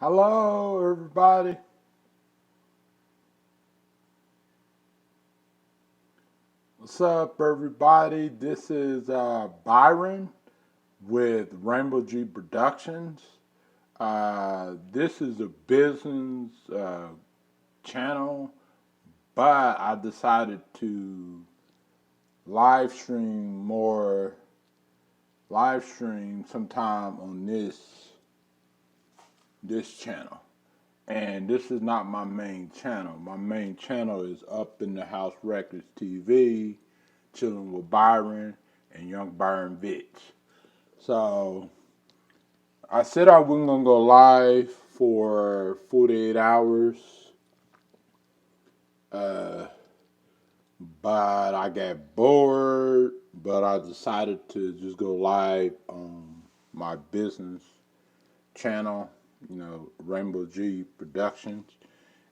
Hello, everybody. What's up, everybody? This is Byron with Rainbow G Productions. This is a business channel, but I decided to live stream more, live stream sometime on this channel. And this is not my main channel. My main channel is Up in the House Records TV, chilling with Byron and young Byron Vitch. So I said I wasn't gonna go live for 48 hours, uh, but I got bored. But I decided to just go live on my business channel, Rainbow G Productions.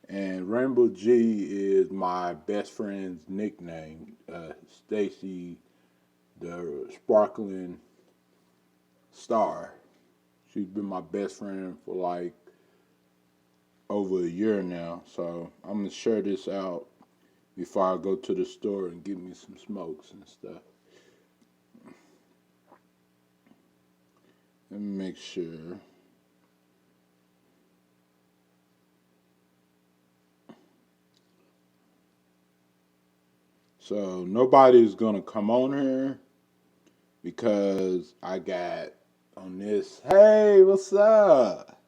And Rainbow G is my best friend's nickname. Stacy, the sparkling star. She's been my best friend for like over a year now. So I'm gonna share this out before I go to the store and get me some smokes and stuff. Let me make sure. So nobody's gonna come on here because I got on this. Hey, what's up?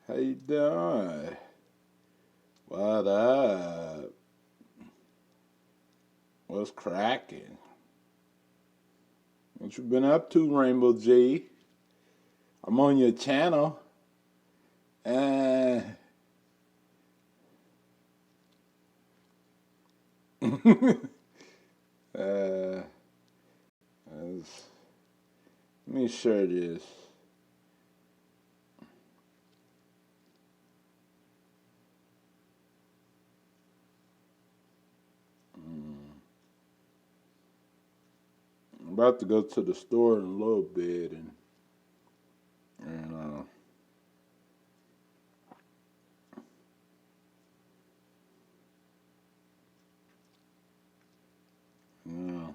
How you doing? What up? What's cracking? What you been up to, Rainbow G? I'm on your channel. And uh, let me share this. I'm about to go to the store in a little bit and yeah.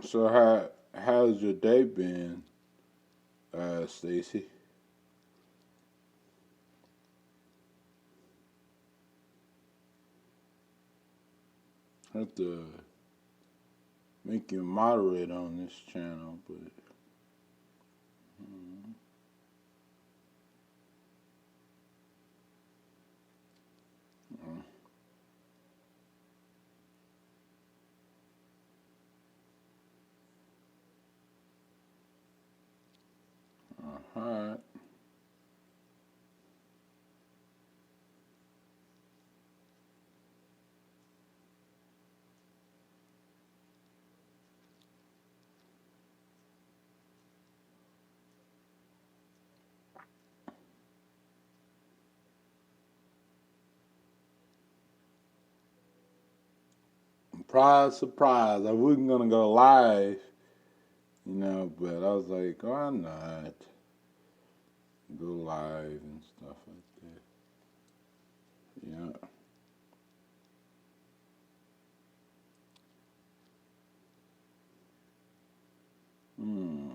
So how's your day been, Stacy? I have to make you moderate on this channel, but all right. Surprise, surprise. I wasn't gonna go live, but I was like, why not go live and stuff like that? Yeah. Hmm.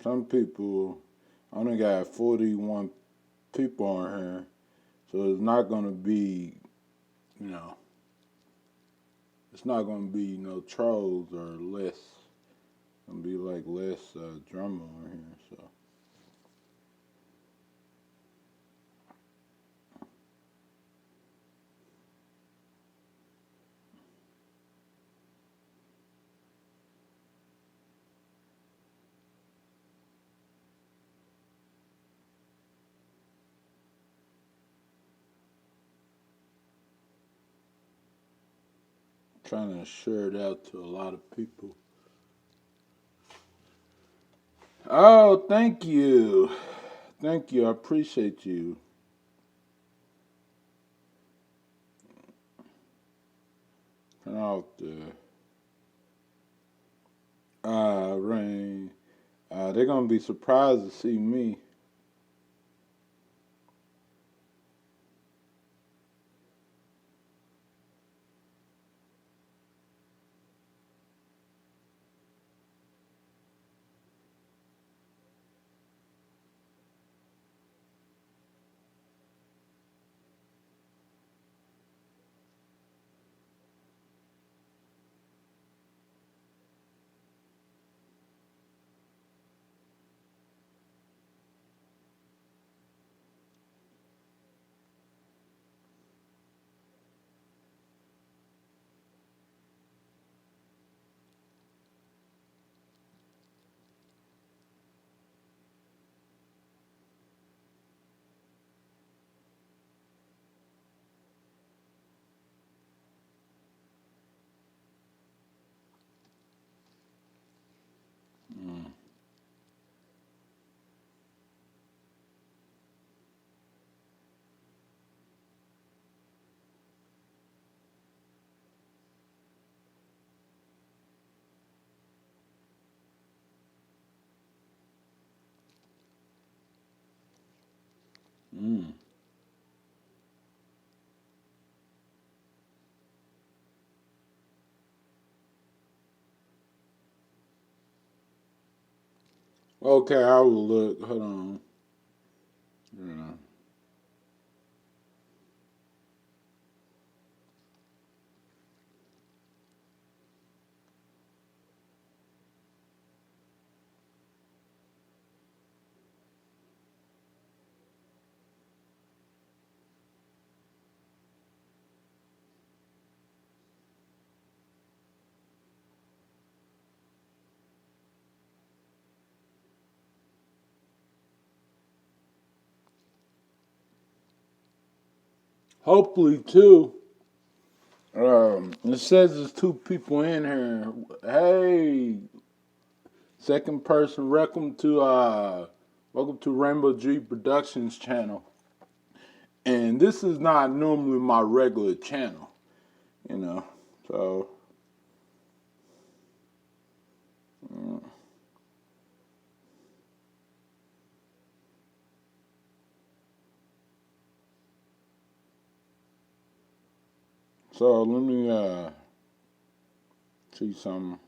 Some people only got 41 people on here, so it's not gonna be, you know, it's not gonna be no trolls or less. It's gonna be like less drama on here. So trying to share it out to a lot of people. Oh, thank you. Thank you. I appreciate you. Turn off the rain. They're gonna be surprised to see me. Mm. Mm. Okay, I will look. Hold on. Yeah. Hopefully, too. It says there's two people in here. Hey, second person, welcome to Rainbow G Productions channel. And this is not normally my regular channel, you know. So, mm, so let me see something.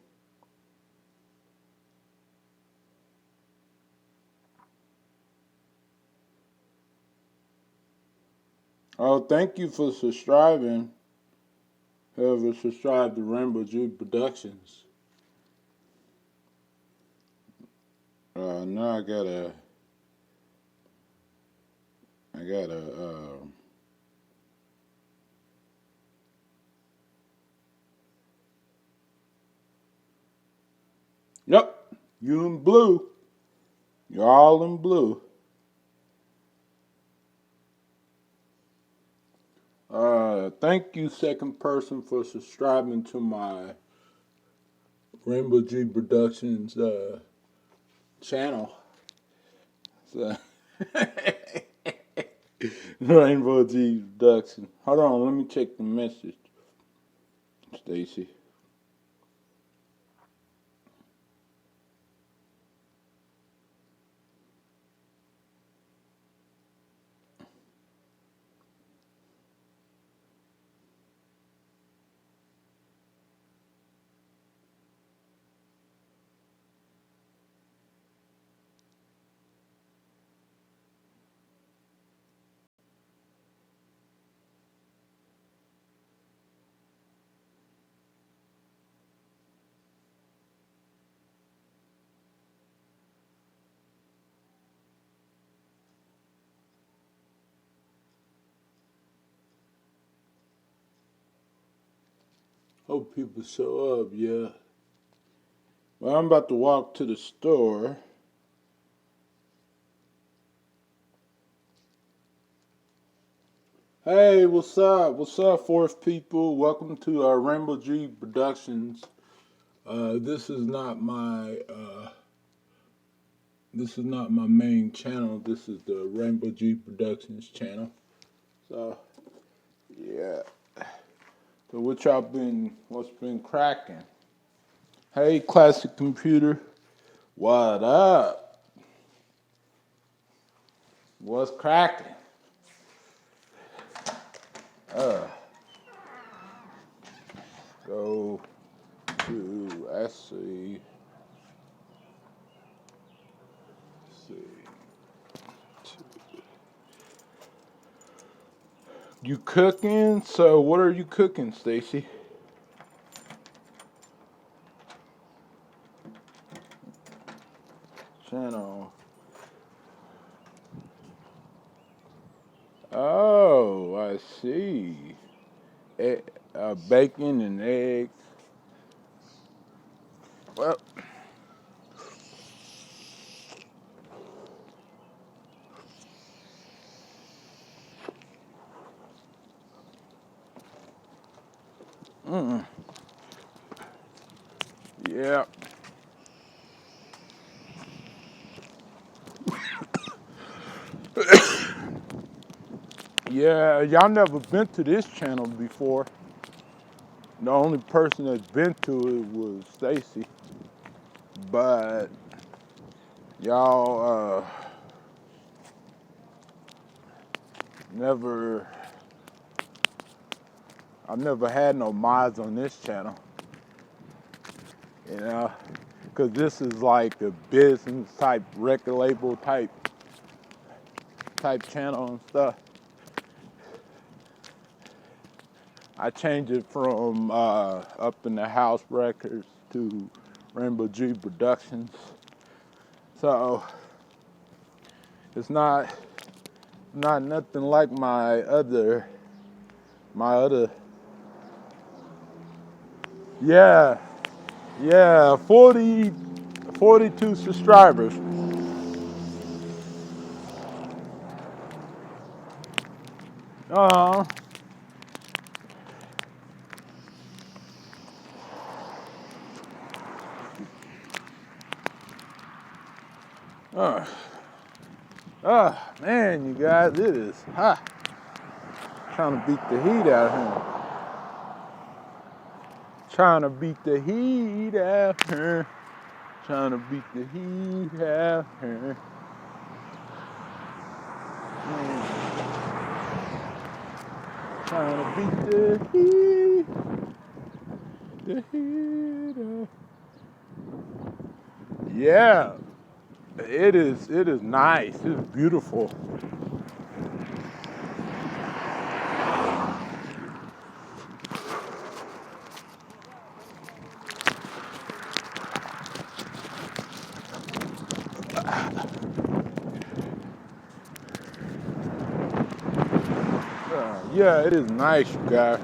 Oh, thank you for subscribing. Whoever subscribed to Rainbow G Productions. Now I gotta. Yep, you in blue. You're all in blue. Thank you, second person, for subscribing to my Rainbow G Productions channel. So, Rainbow G Production. Hold on, let me check the message, Stacy. Hope people show up, yeah. Well, I'm about to walk to the store. Hey, what's up? What's up, fourth people? Welcome to Rainbow G Productions. This is not my This is not my main channel. This is the Rainbow G Productions channel. So, yeah. So what's been cracking? Hey, Classic Computer. What up? What's cracking? Go to, let's see. You cooking? So what are you cooking, Stacy? Channel. Oh, I see. Bacon and eggs. Well, yeah. Yeah, y'all never been to this channel before. The only person that's been to it was Stacy. But y'all I've never had no mods on this channel. You know, because this is like a business type record label type channel and stuff. I changed it from Up in the House Records to Rainbow G Productions. So it's not nothing like my other yeah 42 subscribers. uh uh Man, you guys, it is hot. Trying to beat the heat out here. Trying to beat the heat out here. Trying to beat the heat out here. Trying to beat the heat out. Yeah, it is nice. It's beautiful. Yeah, it is nice, you guys.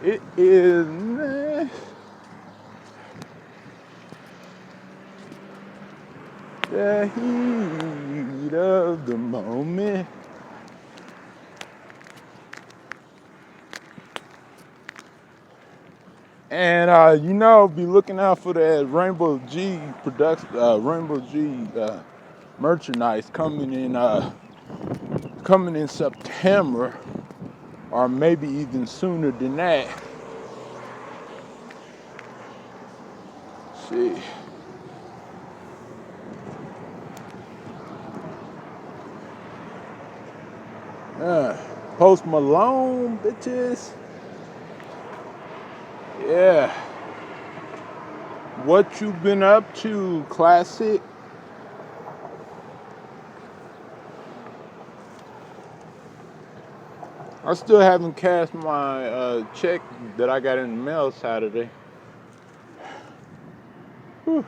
It is nice. The heat of the moment. And be looking out for that Rainbow G merchandise coming in September, or maybe even sooner than that. See. Post Malone, bitches. Yeah. What you been up to, Classic? I still haven't cashed my check that I got in the mail Saturday. Whew.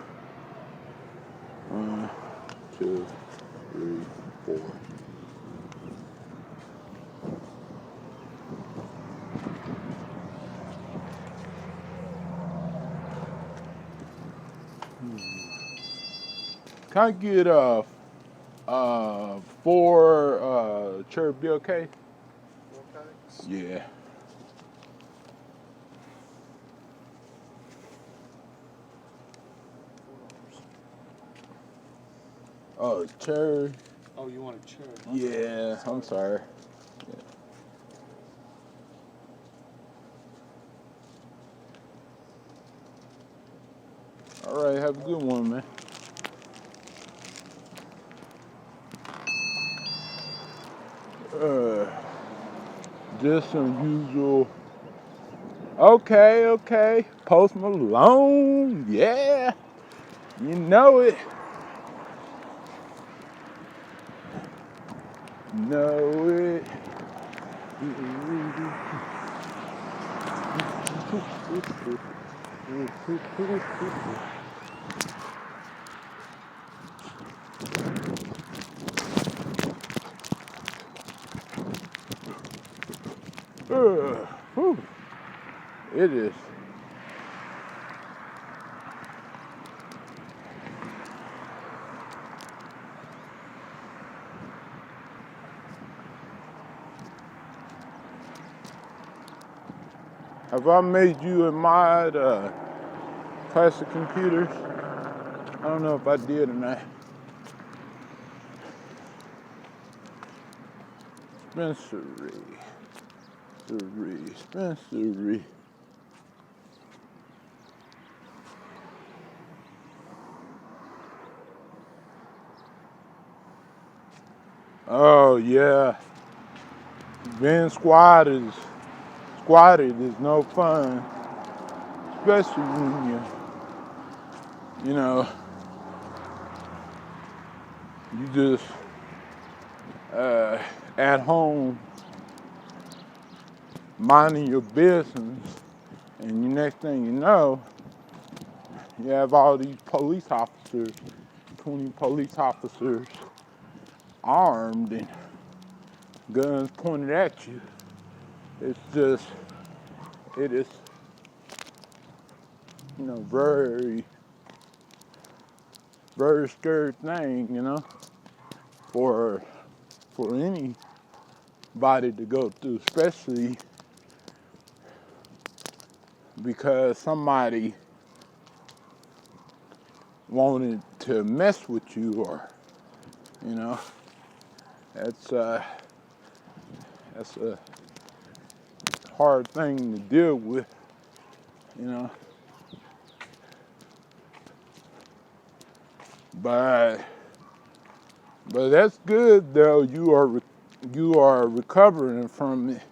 1, 2, 3, 4. Can I get 4 cherry okay? Yeah. Oh, cherry. Oh, you want a cherry? Yeah, I'm sorry. Yeah. All right, have a good one, man. Uh, just some usual. Okay. Post Malone, yeah, you know it. Know it. Whew. It is. Have I made you a mod, Classic Computers? I don't know if I did or not. Spencery. Oh yeah, being squatted is no fun, especially when you know, you just at home minding your business, and the next thing you know, you have all these police officers, 20 police officers armed and guns pointed at you. It is, very, very scary thing, for anybody to go through, especially because somebody wanted to mess with you, or that's that's a hard thing to deal with, you know. But that's good though. You are recovering from it.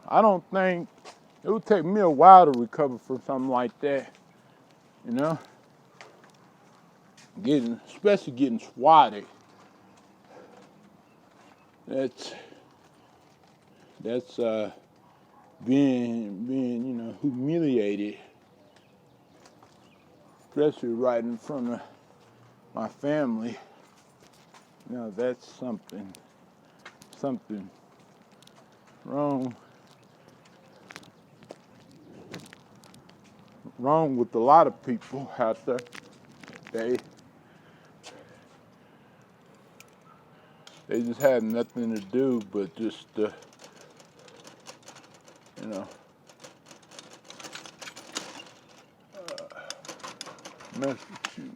I don't think it would take me a while to recover from something like that, you know. Especially getting swatted. That's being humiliated, especially right in front of my family. That's something wrong with a lot of people out there. They just had nothing to do but just mess with you.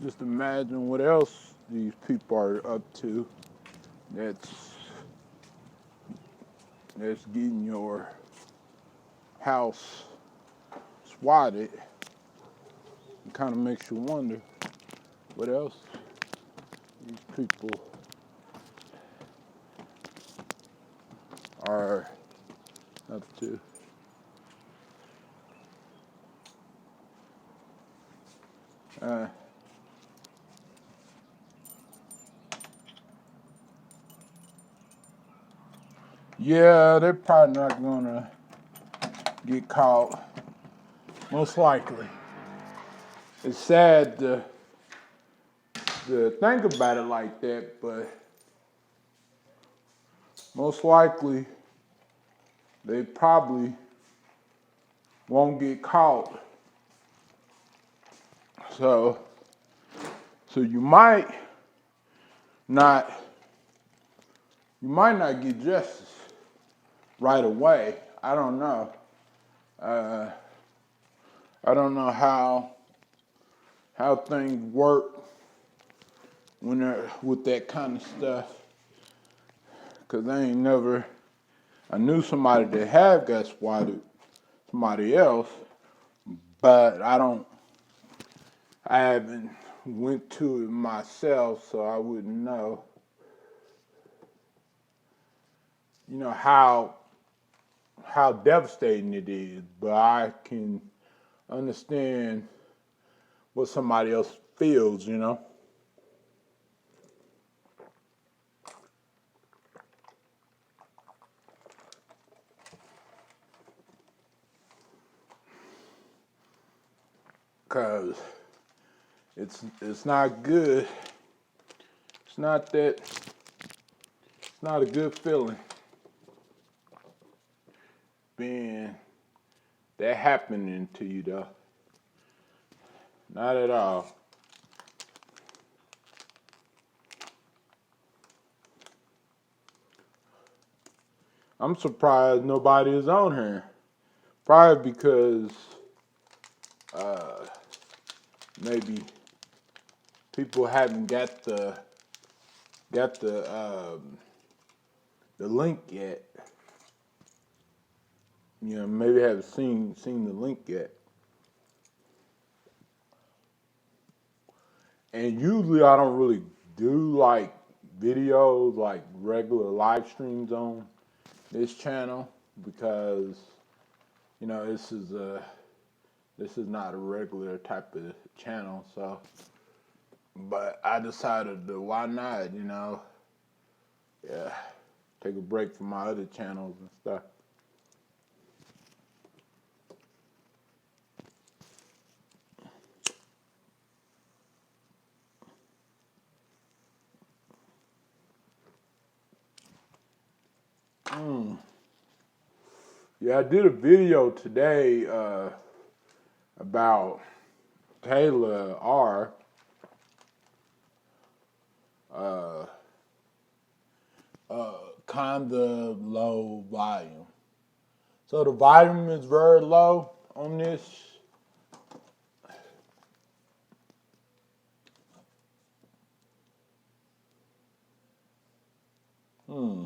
Just imagine what else these people are up to. That's getting your house swatted. It kind of makes you wonder what else these people are up to. Uh, yeah, they're probably not gonna get caught. Most likely. It's sad to think about it like that, but most likely they probably won't get caught. So you might not get justice right away. I don't know. I don't know how things work when they're with that kind of stuff. Cause I ain't never. I knew somebody that had got swatted, somebody else, but I haven't went to it myself, so I wouldn't know. You know how devastating it is, but I can understand what somebody else feels, you know. Cause it's not good. It's not a good feeling being that happening to you though. Not at all. I'm surprised nobody is on here. Probably because maybe people haven't got the link yet. You know, maybe haven't seen the link yet. And usually I don't really do like videos, like regular live streams on this channel because you know this is not a regular type of channel. So, but I decided to why not, you know, yeah, take a break from my other channels and stuff. Yeah, I did a video today about Taylor R. Uh, kind of low volume. So the volume is very low on this. Hmm.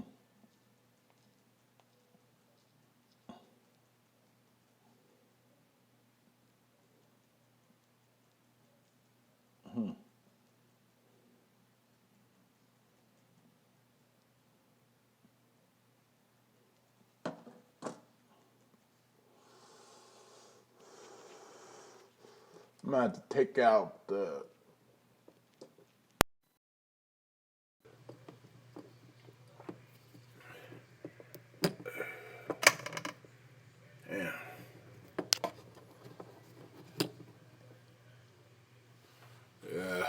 I'm gonna have to take out the. Yeah. Yeah.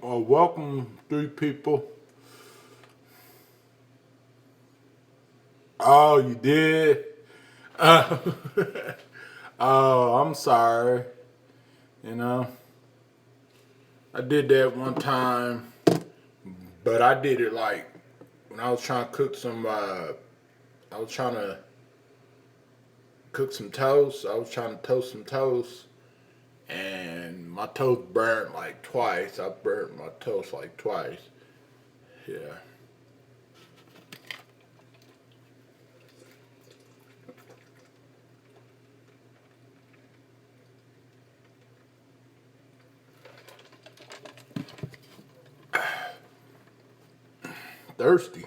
Well, welcome, three people. Oh, you did? Uh, oh, I'm sorry. You know, I did that one time, but I did it like when I was trying to cook some. I was trying to cook some toast. I was trying to toast some toast, and my toast burnt like twice. I burnt my toast like twice. Yeah. Thirsty.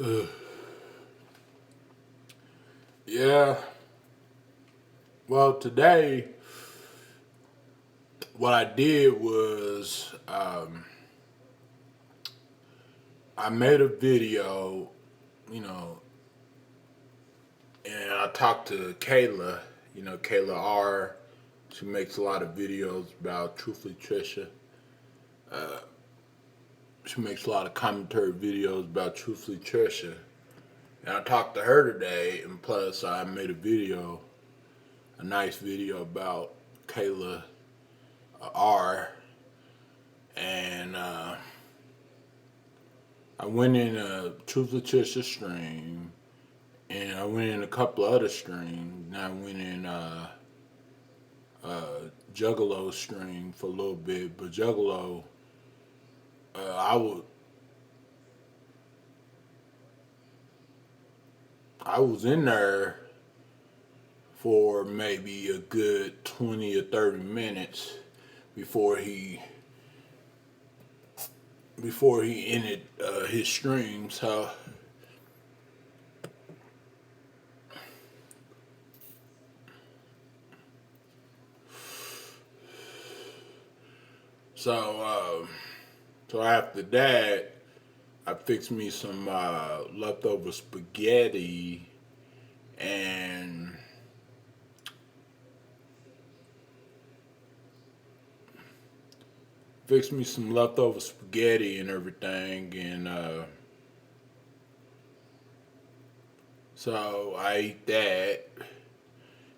Ugh. Yeah. Well, today, what I did was I made a video, you know, and I talked to Kayla, Kayla R. She makes a lot of videos about Truthfully Trisha. She makes a lot of commentary videos about Truthfully Trisha. And I talked to her today, and plus I made a nice video about Kayla R. And I went in a Truthfully Trisha stream, and I went in a couple other streams. And I went in Juggalo stream for a little bit, but Juggalo, I would I was in there for maybe a good 20 or 30 minutes before he ended his stream. So so after that, I fixed me some leftover spaghetti and and everything, and so I ate that,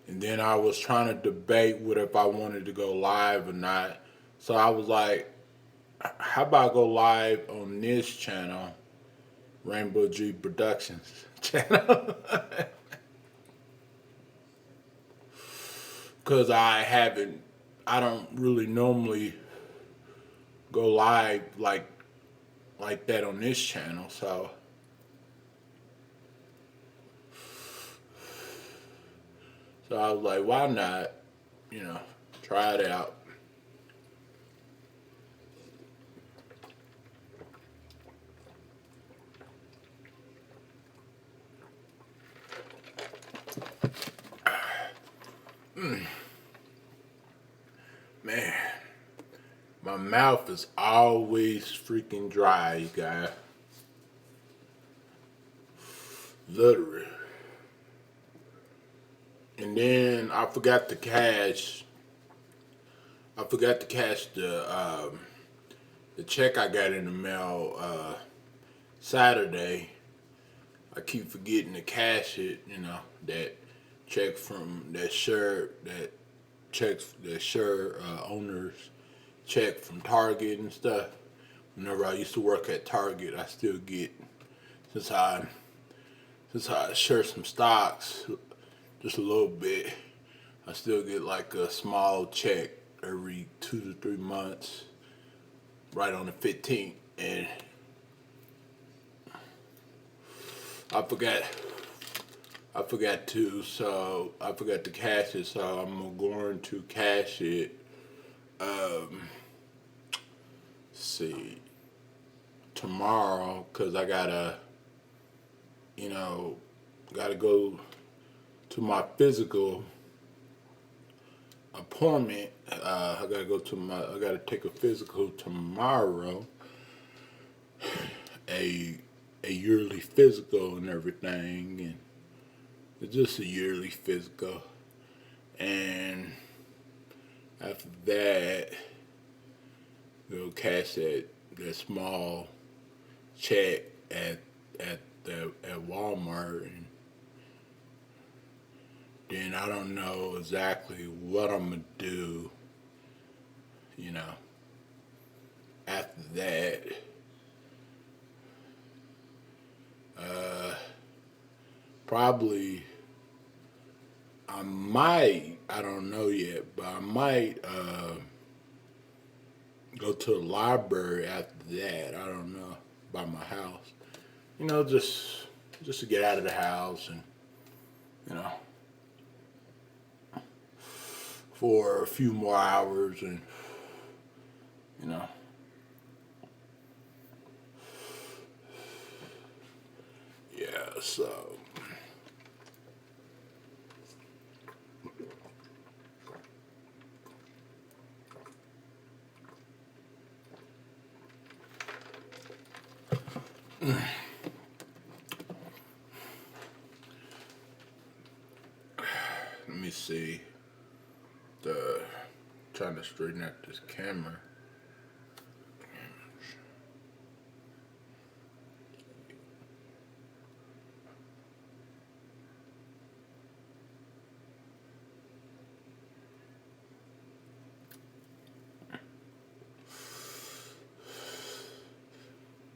and then I was trying to debate what if I wanted to go live or not. So I was like, how about I go live on this channel, Rainbow G Productions channel? Because I don't really normally go live like that on this channel. So I was like, why not? Try it out. Man, my mouth is always freaking dry, you guys. Literally. And then I forgot to cash. The check I got in the mail Saturday. I keep forgetting to cash it. That check from that shirt that checks that shirt owners check from Target and stuff. Whenever I used to work at Target, I still get since I share some stocks just a little bit. I still get like a small check every 2 to 3 months, right on the 15th, and I forgot. I forgot to cash it. So I'm going to cash it. See, tomorrow, cause I gotta go to my physical appointment. I gotta take a physical tomorrow. A yearly physical and everything, and it's just a yearly physical. And after that, we'll cash that small check at Walmart, and then I don't know exactly what I'm gonna do. You know, after that, probably I don't know yet, but I might go to the library after that. I don't know, by my house. You know, just to get out of the house and, you know, for a few more hours and, you know. Yeah, so. Let me see. Trying to straighten out this camera.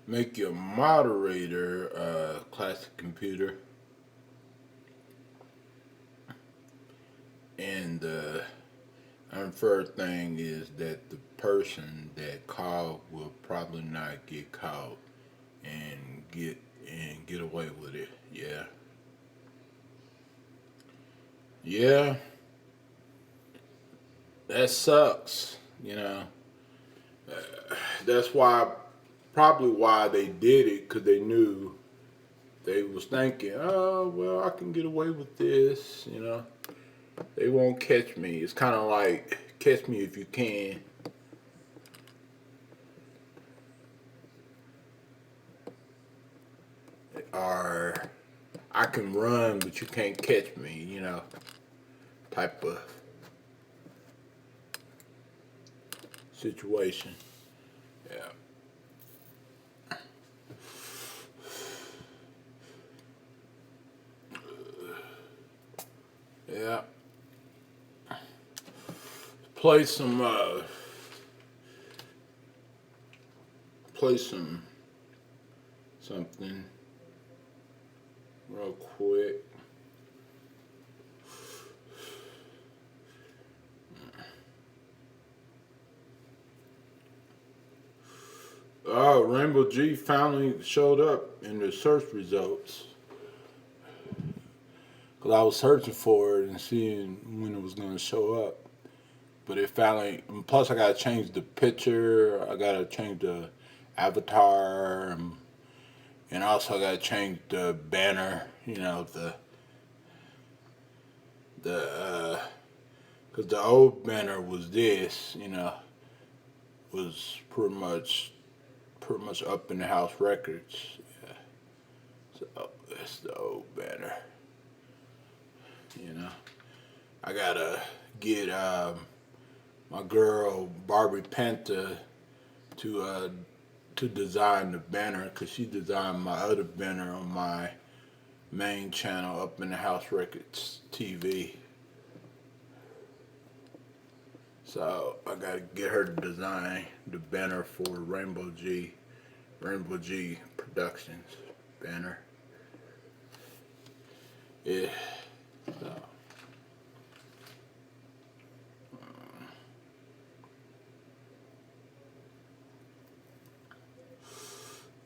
Make you a moderator, classic computer. And the unfair thing is that the person that called will probably not get caught and get away with it. Yeah. Yeah, that sucks, you know. That's why probably why they did it, cuz they knew they was thinking, "Oh, well, I can get away with this, you know. They won't catch me." It's kind of like catch me if you can. Or I can run, but you can't catch me, you know, type of situation. Yeah. Yeah. Play some play something real quick. Rainbow G finally showed up in the search results. Because I was searching for it and seeing when it was going to show up. But it finally, plus I got to change the picture, I got to change the avatar, and also I got to change the banner, you know, because the old banner was this, you know, was pretty much up in the house records. Yeah. So that's the old banner. You know, I gotta get my girl Barbie Penta to design the banner because she designed my other banner on my main channel up in the house records TV. So I gotta get her to design the banner for Rainbow G Productions banner. Yeah. So.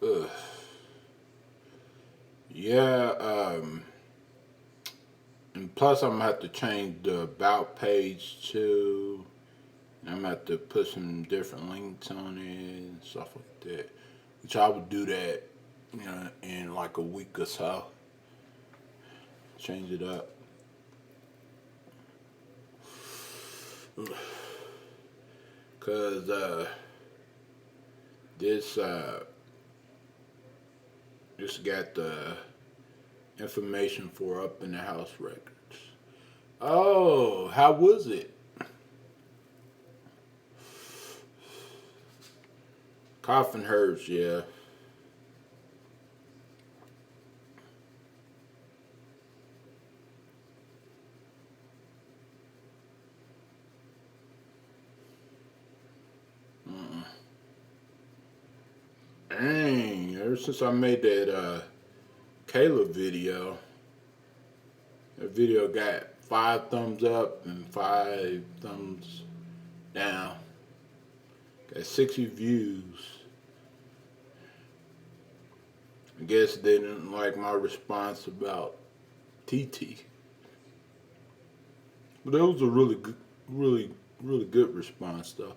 Ugh. Yeah. And plus, I'm gonna have to change the about page too. I'm gonna have to put some different links on it and stuff like that. Which I would do that, you know, in like a week or so. Change it up. Cause this this got the information for up in the house records. Oh, how was it? Coffin hurts, yeah. Dang, ever since I made that Kayla video, that video got 5 thumbs up and 5 thumbs down. Got 60 views. I guess they didn't like my response about TT. But it was a really good, really good response though.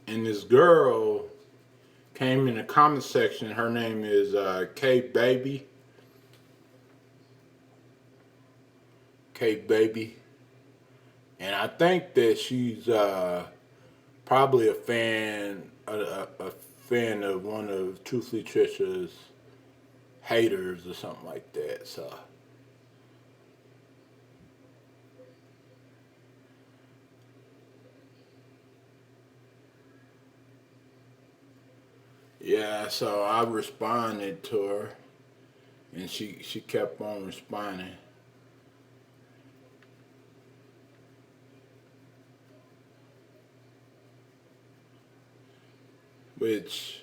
And this girl came in the comment section. Her name is K Baby. K Baby. And I think that she's probably a fan of one of Truthfully Trisha's haters or something like that. So yeah, so I responded to her, and she kept on responding, which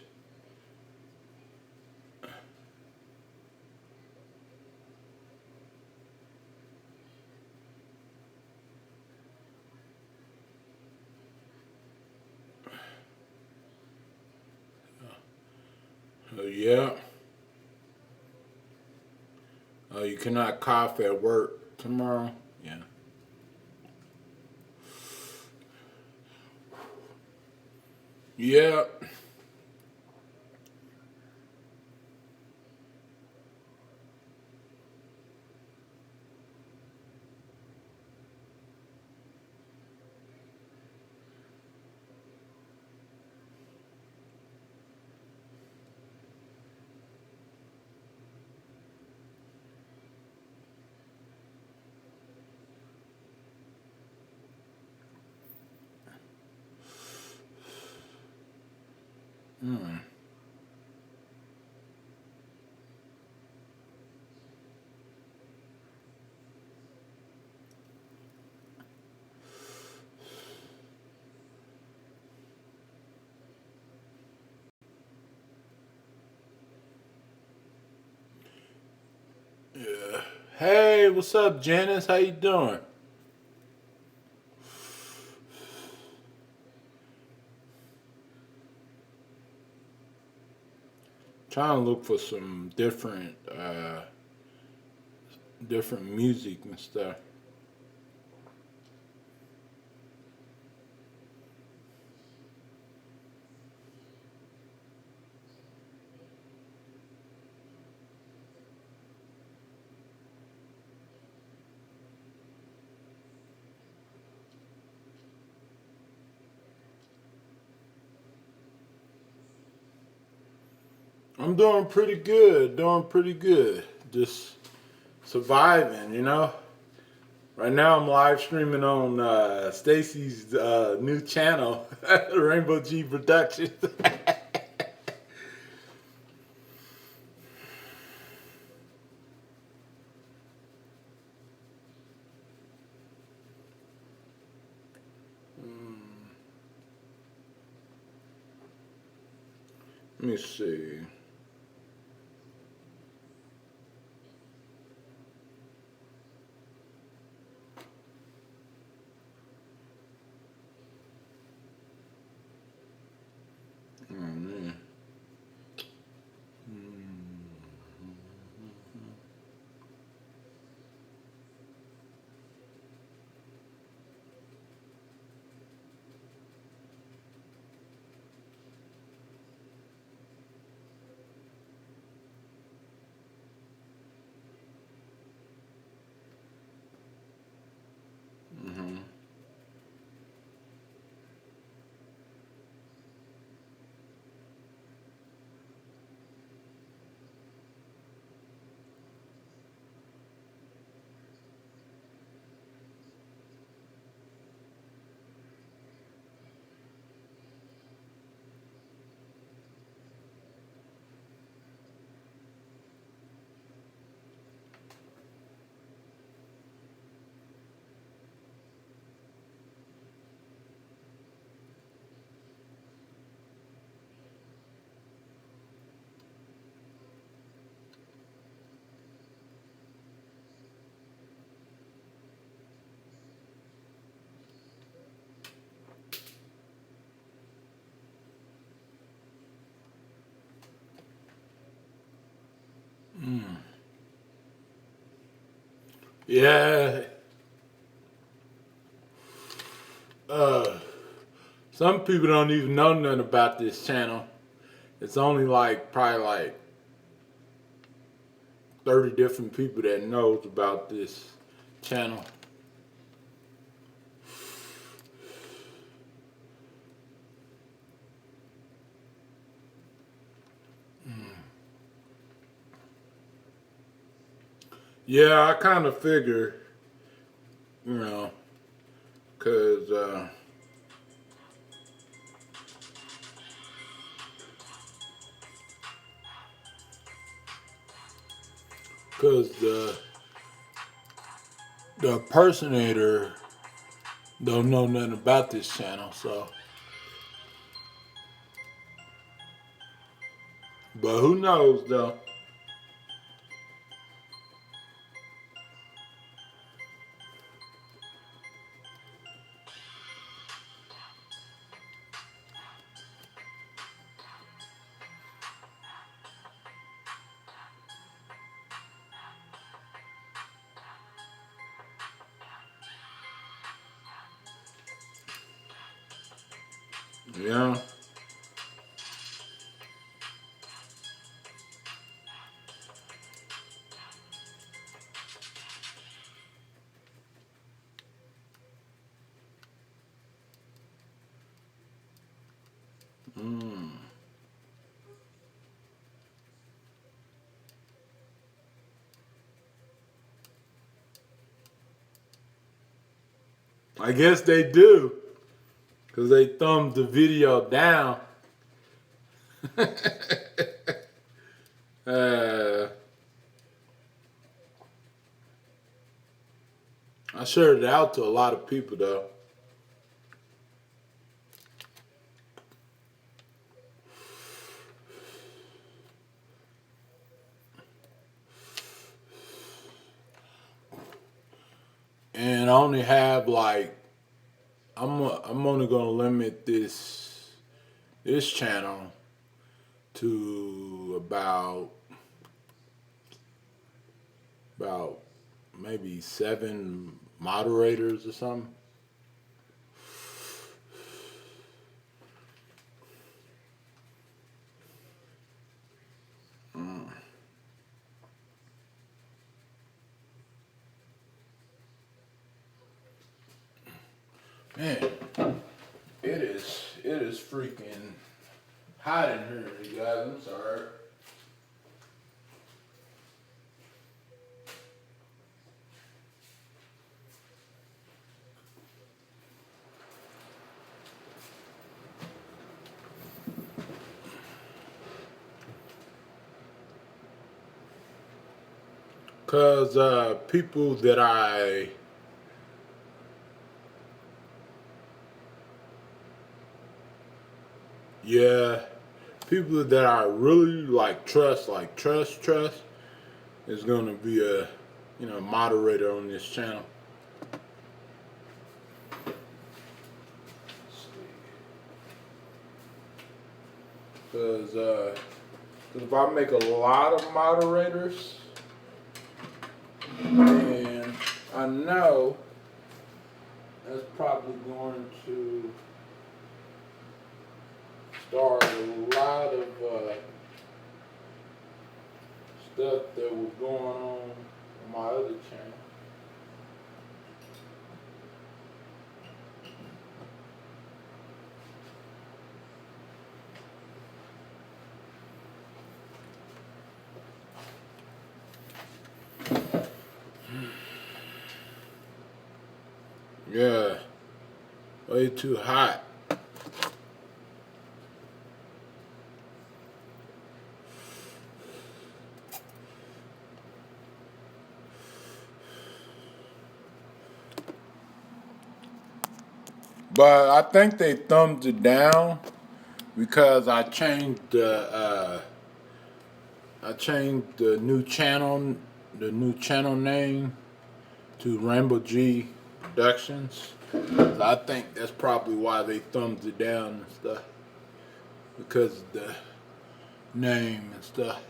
yeah. You cannot cough at work tomorrow. Yeah. Yeah. Mm. Yeah. Hey, what's up, Janice? How you doing? Trying to look for some different music and stuff. I'm doing pretty good. Doing pretty good. Just surviving, you know. Right now, I'm live streaming on Stacy's new channel, Rainbow G Productions. Let me see. Oh man. Yeah. Some people don't even know nothing about this channel. It's only like probably like 30 different people that knows about this channel. Yeah, I kind of figure, you know, cause the impersonator don't know nothing about this channel, so. But who knows though? Yeah. Mm. I guess they do, cause they thumbed the video down. uh, I shared it out to a lot of people though. And I only have like I'm only gonna limit this channel to about maybe 7 moderators or something. Man, it is freaking hot in here, you guys. I'm sorry. Cause people that yeah, people that I really like trust is gonna be a moderator on this channel. Cause if I make a lot of moderators, and I know that's probably going to start a lot of stuff that was going on my other channel. Yeah, way too hot. But I think they thumbed it down because I changed the new channel name to Rainbow G Productions. So I think that's probably why they thumbed it down and stuff, because of the name and stuff.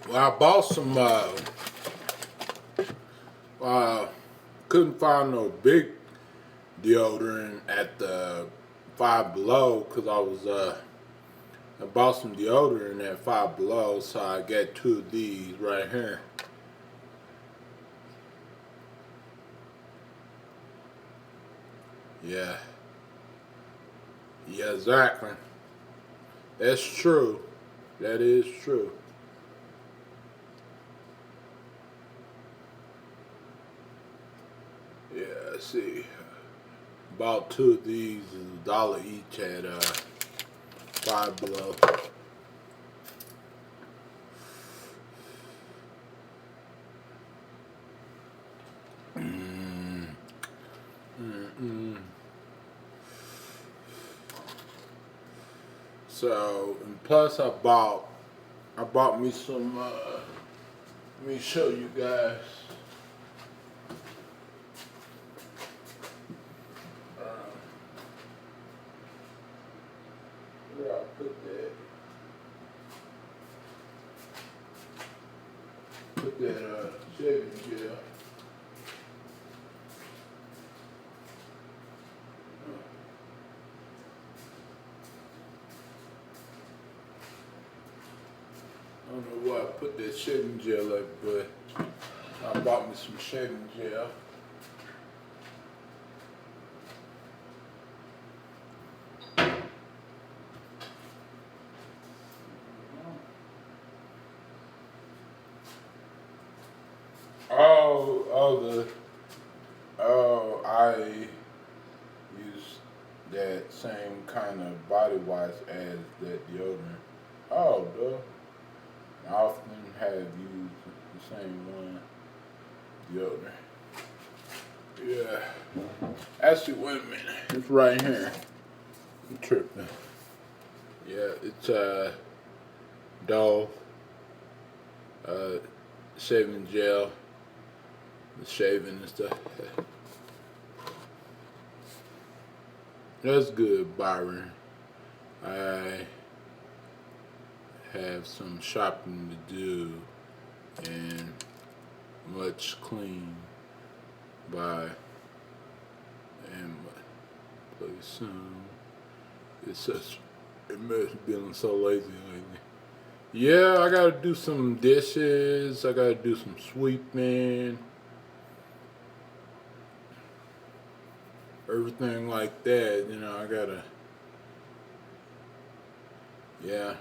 Well, I bought some. Couldn't find no big deodorant at the Five Below because I bought some deodorant at Five Below, so I got two of these right here. Yeah. Yeah, exactly. That's true. That is true. Yeah, let's see. Bought two of these is $1 each at Five Below. Mm-mm. So, and plus I bought me some, let me show you guys. Where I put that? Put that, shaving gel. I don't know why I put that shaving gel up, but I bought me some shaving gel. I use that same kind of body wash as that deodorant. Oh, duh. I often have used the same one deodorant. Yeah. Actually, wait a minute. It's right here. I'm tripping. Yeah, it's Dove uh, shaving gel, the shaving and stuff. That's good, Byron. I have some shopping to do and much clean by and play soon. It's such it must be feeling so lazy lately. Yeah, I gotta do some dishes. I gotta do some sweeping, everything like that. You know, I gotta. Yeah.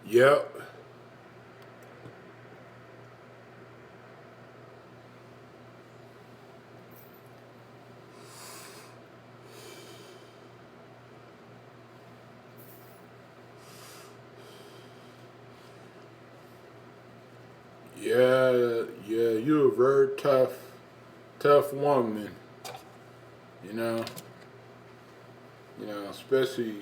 Yep. Yeah, yeah, you're a very tough woman. You know, especially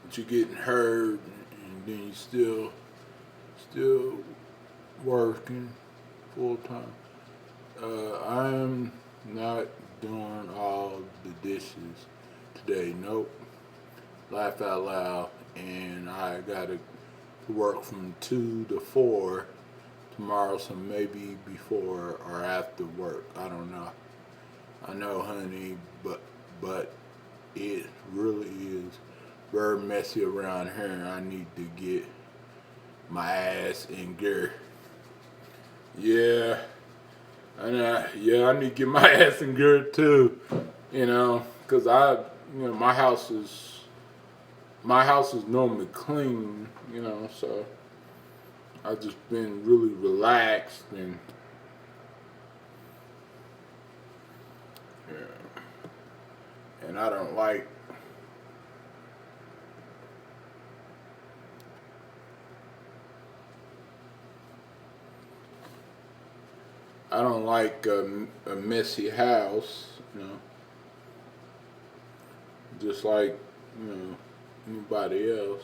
that you're getting hurt, and then you still working full time. I'm not doing all the dishes today. Nope. Laugh out loud, and I gotta work from 2 to 4 tomorrow, so maybe before or after work. I don't know. I know, honey, but it really is very messy around here. I need to get my ass in gear. Yeah, yeah, I need to get my ass in gear too. Cause my house is normally clean. So I've just been really relaxed yeah, and I don't like a messy house. Just like anybody else.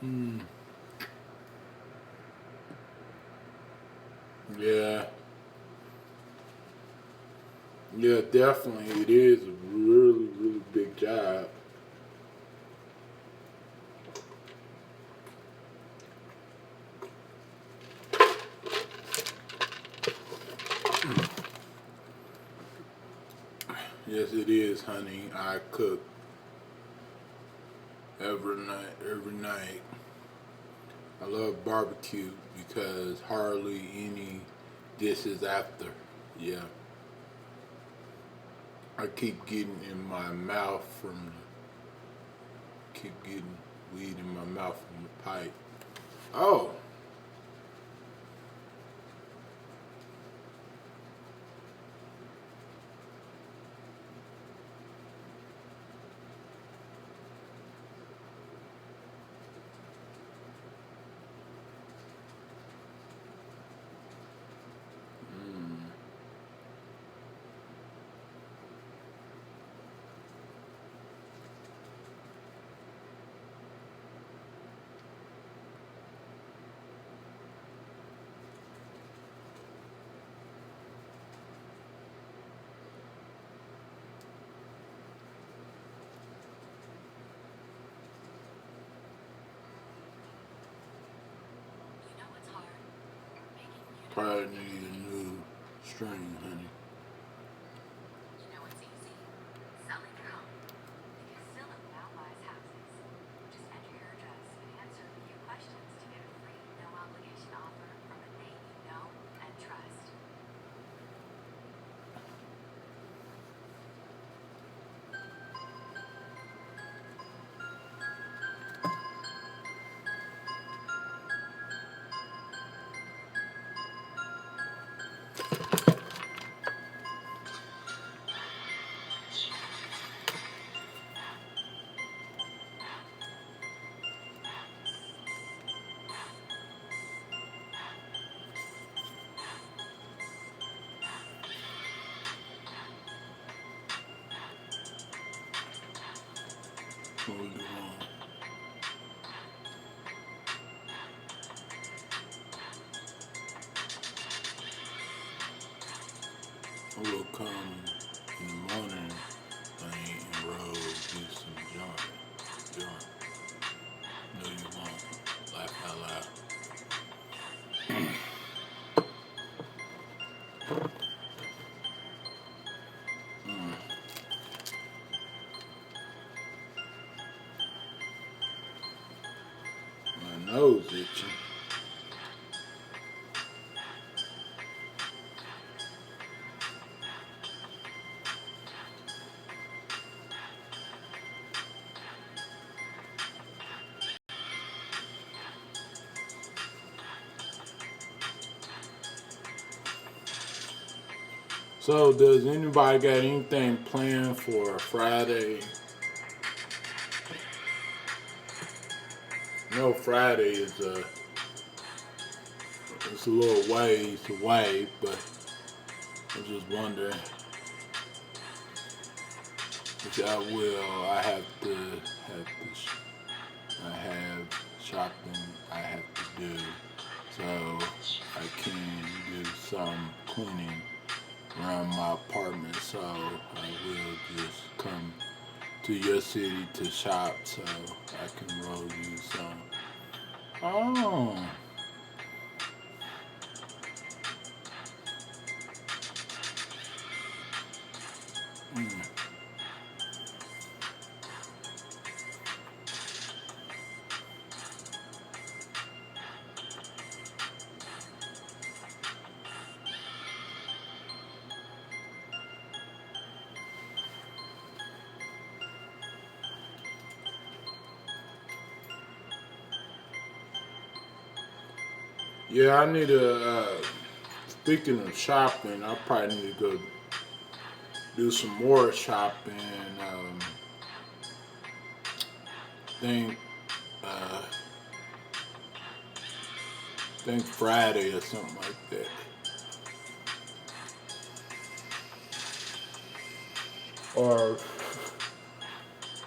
Mm, yeah, yeah, definitely. It is a really, really big job. Yes, it is, honey. I cook every night. Every night. I love barbecue because hardly any dishes after. Yeah, I keep getting in my mouth keep getting weed in my mouth from the pipe. Oh, probably need a new string, honey. What we doing? I will come in the morning, honey, and roll you some joint. No, you won't. Laugh out loud. My nose itching. So, does anybody got anything planned for Friday? No, Friday is it's a little ways away, but I'm just wondering if I will. I have shopping I have to do, so I can do some cleaning around my apartment. So I will just come to your city to shop, so I can roll you some. Oh, mm. Yeah, I need to. Speaking of shopping, I probably need to go do some more shopping. Think, uh, think Friday or something like that. Or,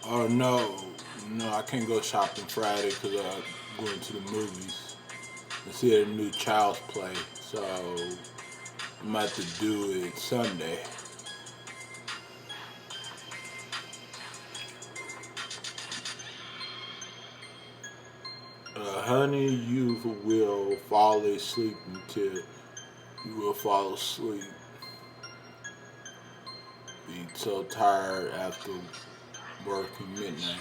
or no, I can't go shopping Friday because going to the movies and see a new Child's Play. So I'm about to do it Sunday. Honey, you will fall asleep until you will fall asleep. Be so tired after working midnight.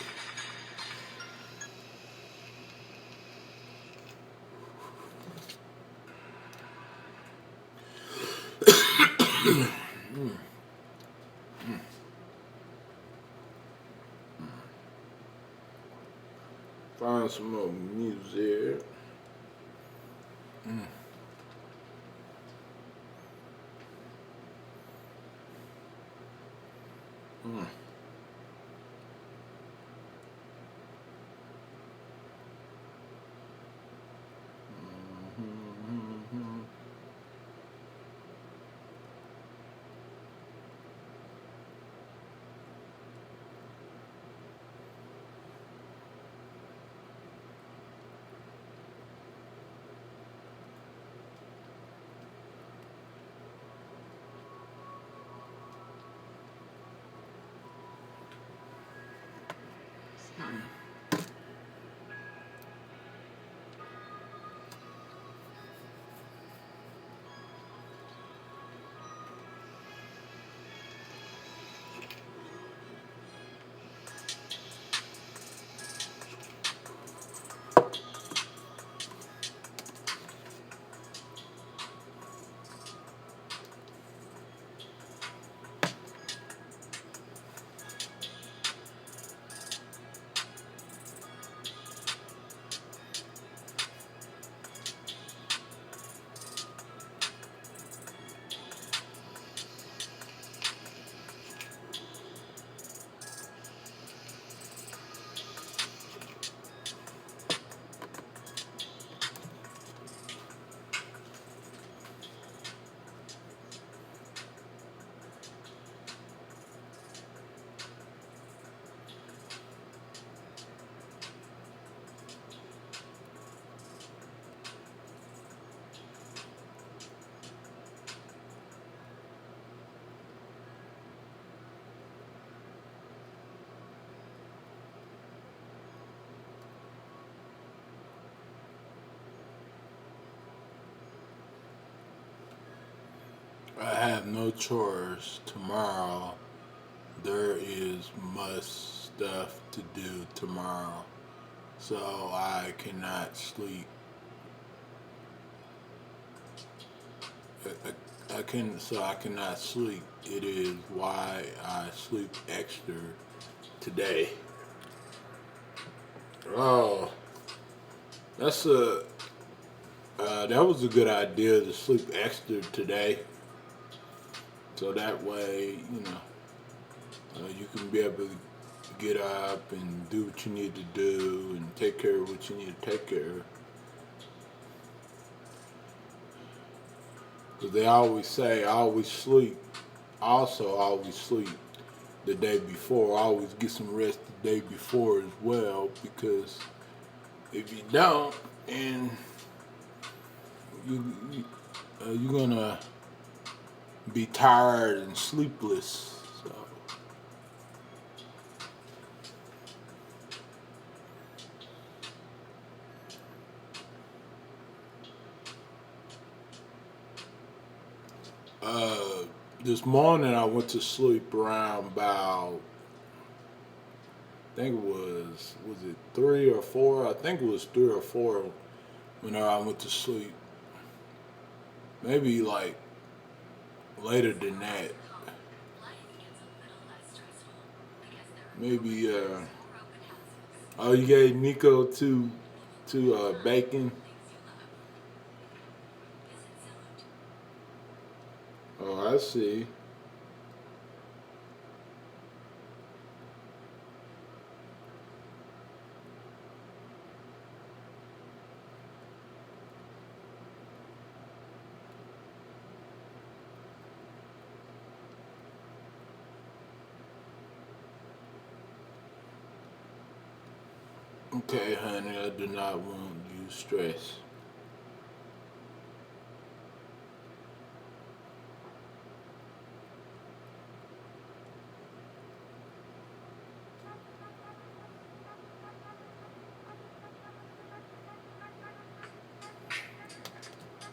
Find some more music. I have no chores tomorrow. There is much stuff to do tomorrow, so I cannot sleep. I cannot sleep. It is why I sleep extra today. Oh, that's a that was a good idea to sleep extra today, so that way you can be able to get up and do what you need to do and take care of what you need to take care of. Because they always say, I always sleep. Also, I always sleep the day before. I always get some rest the day before as well. Because if you don't, and you're gonna be tired and sleepless. So. This morning I went to sleep around about, I think was it 3 or 4? I think it was 3 or 4 when I went to sleep. Maybe like later than that. Maybe oh, you gave Nico to bacon. Oh, I see. Okay, honey, I do not want you stressed.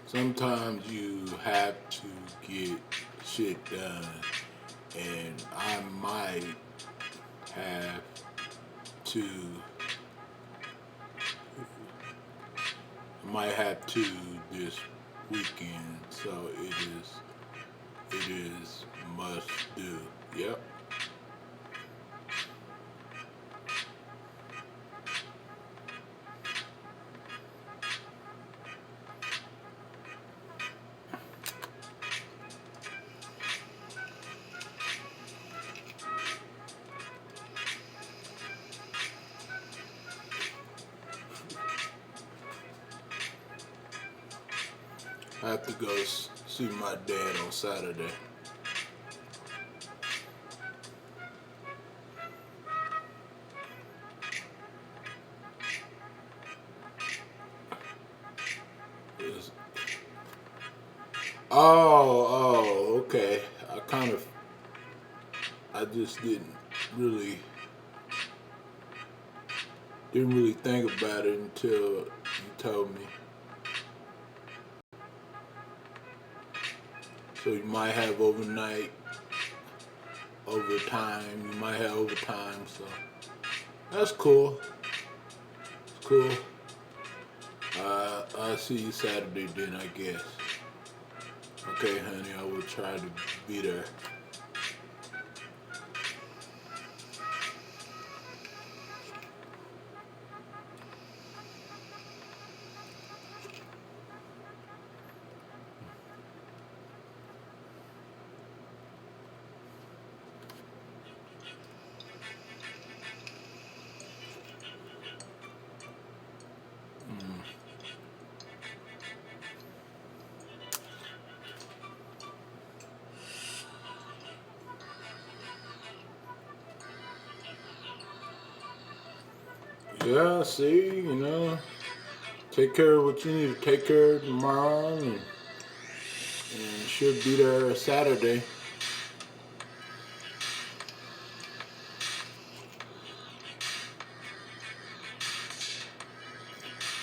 Sometimes you have to get shit done, and I have to, might have to this weekend, so it is must do. Yep. I have to go see my dad on Saturday. It's- okay. I just didn't really think about it until you told me. So you might have overtime. You might have overtime. So that's cool. It's cool. I'll see you Saturday then, I guess. Okay, honey, I will try to be there. Yeah, see, take care of what you need to take care of tomorrow, and should be there Saturday.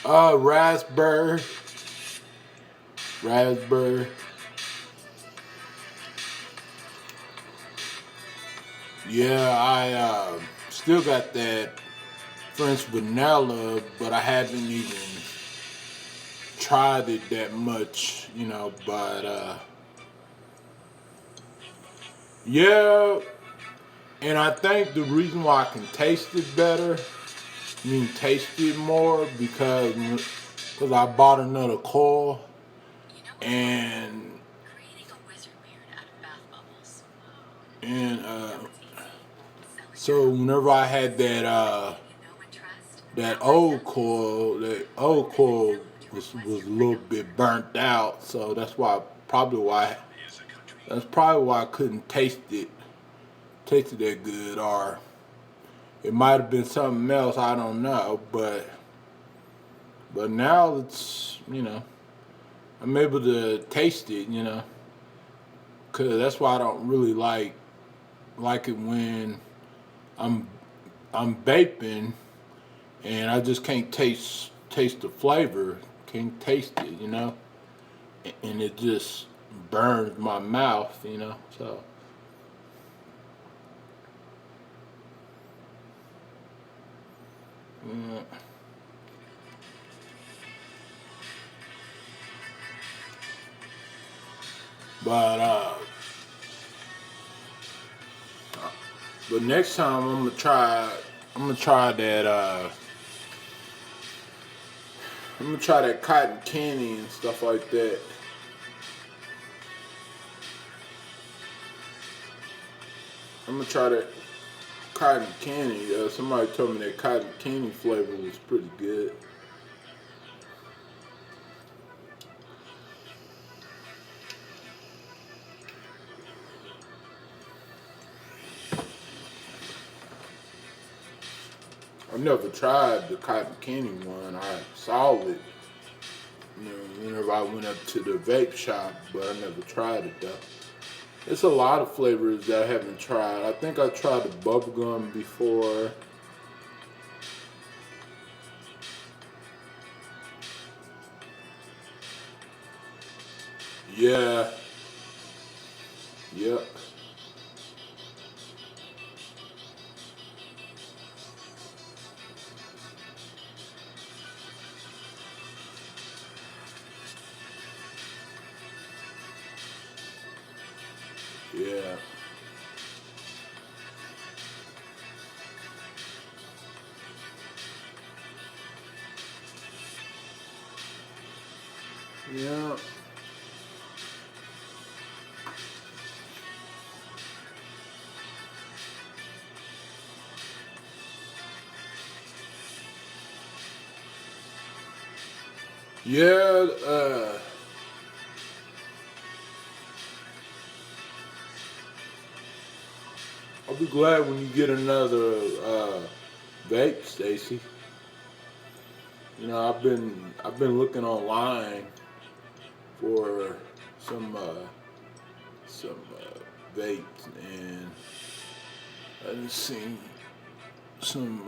Raspberry. Raspberry. Yeah, I still got that French vanilla, but I haven't even tried it that much, but yeah, and I think the reason why I can taste it better, taste it more, because I bought another coil, and so whenever I had that old coil was a little bit burnt out, so that's probably why I couldn't taste it that good, or it might have been something else, I don't know, but now I'm able to taste it, cause that's why I don't really like it when I'm I'm vaping and I just can't taste the flavor, can't taste it, and it just burns my mouth, so. Mm. But next time I'm gonna try that I'm gonna try that cotton candy and stuff like that. I'm gonna try that cotton candy. Somebody told me that cotton candy flavor was pretty good. I've never tried the cotton candy one. I saw it, whenever I went up to the vape shop, but I never tried it though. It's a lot of flavors that I haven't tried. I think I tried the bubblegum before. Yeah. Yep. Yeah. Yeah. Yeah. I'll be glad when you get another vape, Stacy. I've been looking online for some vapes, and I've seen some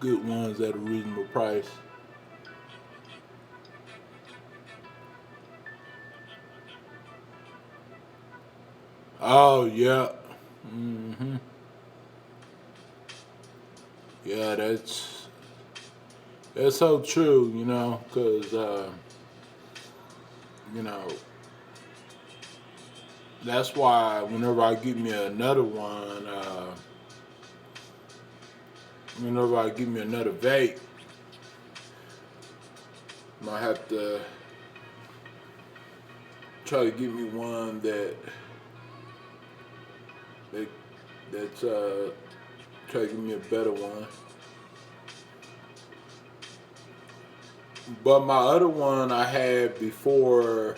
good ones at a reasonable price. Oh yeah, hmm yeah. That's so true. Because you know that's why whenever I get me another one, whenever I get me another vape, I might have to try to get me one that that's try to give me a better one. But my other one that I had before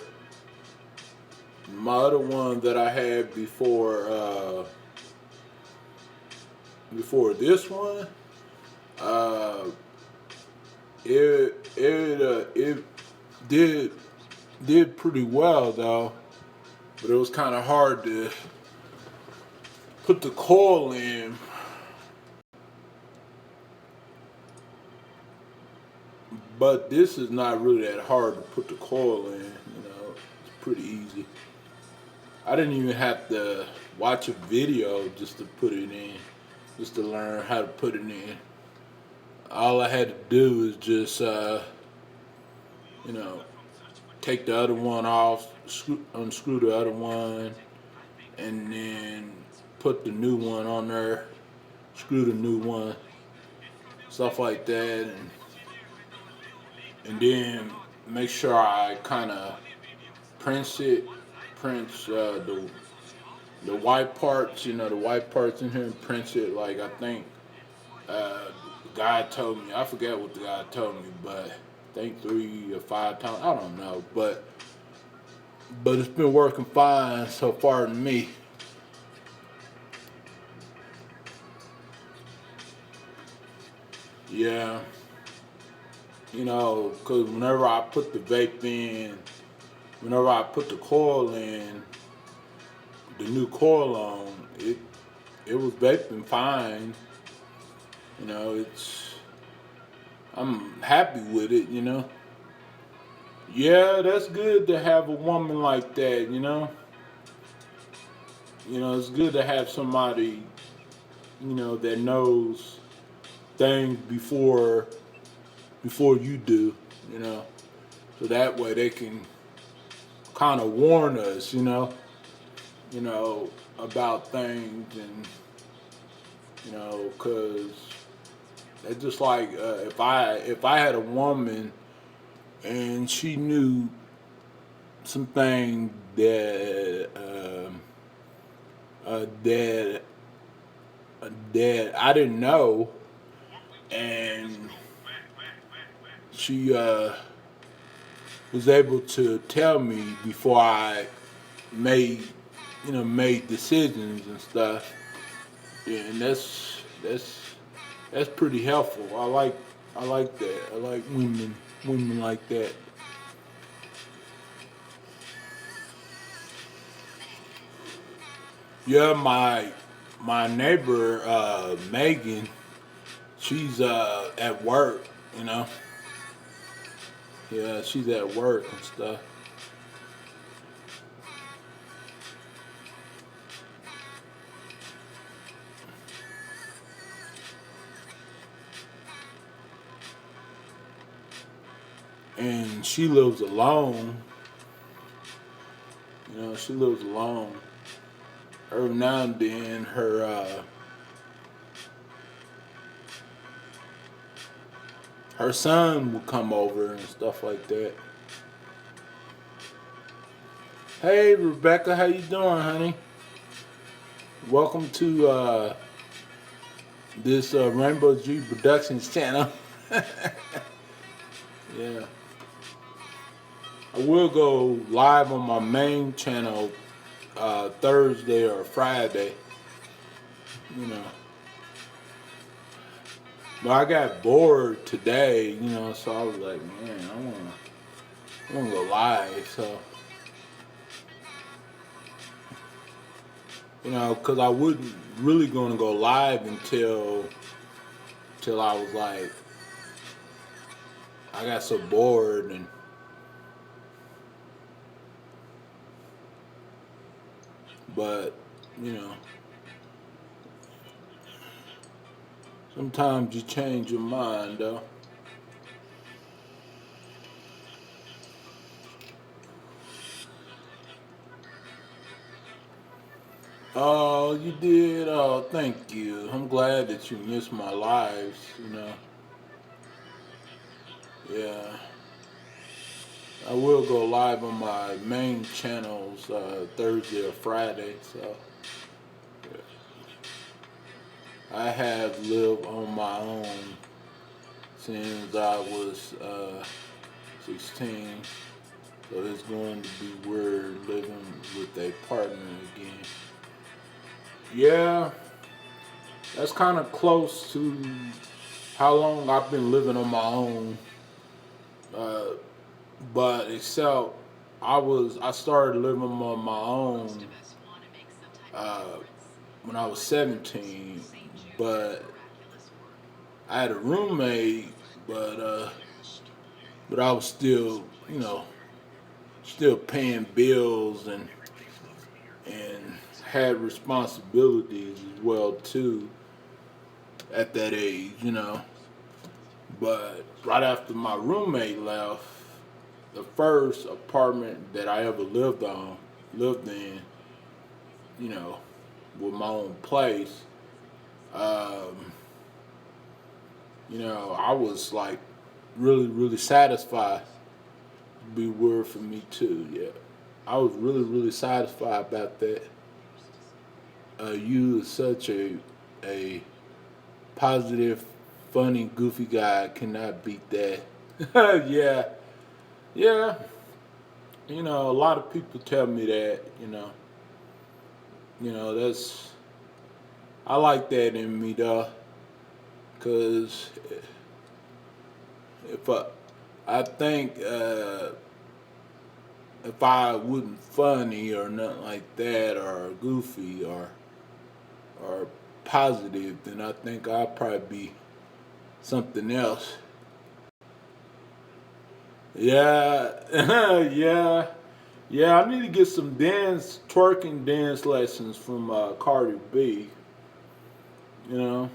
this one, uh, it did did pretty well though, but it was kind of hard to put the coil in. But this is not really that hard to put the coil in. It's pretty easy. I didn't even have to watch a video just to put it in, just to learn how to put it in. All I had to do is just, you know, take the other one off, unscrew the other one, and then put the new one on there, screw the new one, stuff like that, and then make sure I kind of prince it, prince the white parts, the white parts in here, and prince it like I think the guy told me. I forget what the guy told me, but I think 3 or 5 times. I don't know, but it's been working fine so far to me. Yeah, because whenever I put the vape in, whenever I put the coil in, the new coil on, it was vaping fine. It's I'm happy with it. Yeah, that's good to have a woman like that. It's good to have somebody that knows things before you do. You know, so that way they can kind of warn us. You know about things, and because it's just like if I had a woman and she knew something that that I didn't know, and she was able to tell me before I made made decisions and stuff. Yeah, and that's That's pretty helpful. I like that. I like women like that. Yeah, my neighbor Megan, she's at work, you know. Yeah, she's at work and stuff. And she lives alone. You know, she lives alone. Every now and then her son will come over and stuff like that. Hey Rebecca, how you doing, honey? Welcome to this Rainbow G Productions channel. Yeah, I will go live on my main channel Thursday or Friday. You know, but I got bored today. You know, so I was like, man, I wanna go live. So you know, cause I wasn't really gonna go live until I was like, I got so bored and but you know, sometimes you change your mind though. Oh, you did? Oh, thank you. I'm glad that you missed my lives, you know. Yeah. I will go live on my main channels Thursday or Friday, so yeah. I have lived on my own since I was 16, so it's going to be weird living with a partner again. Yeah, that's kind of close to how long I've been living on my own. Uh, but except I started living on my own uh, when I was 17, but I had a roommate, but uh, but I was still still paying bills and had responsibilities as well too at that age, you know. But right after my roommate left, the first apartment that I ever lived in, you know, with my own place, um, you know, I was like really satisfied. Be weird for me too, yeah. I was really satisfied about that. You is such a positive, funny, goofy guy. I cannot beat that. Yeah, yeah. You know, a lot of people tell me that. That's I like that in me though, cause if I think if I wasn't funny or nothing like that or goofy or positive, then I think I'd probably be something else. Yeah, yeah, yeah. I need to get some twerking dance lessons from Cardi B. You know,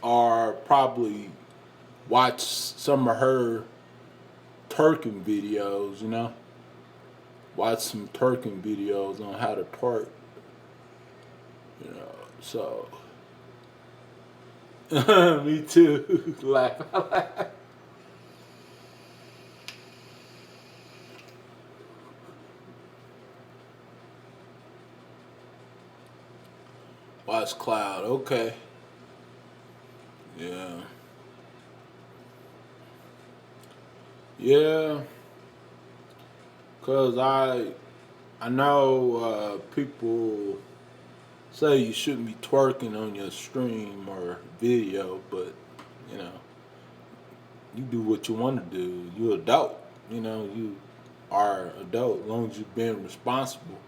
or probably watch some of her twerking videos. You know, watch some twerking videos on how to twerk. You know, so me too. Laugh. Watch Cloud. Okay. Yeah. Yeah. Cause I know people. say you shouldn't be twerking on your stream or video, but you know, you do what you want to do. You adult, you know, you are adult as long as you're being responsible,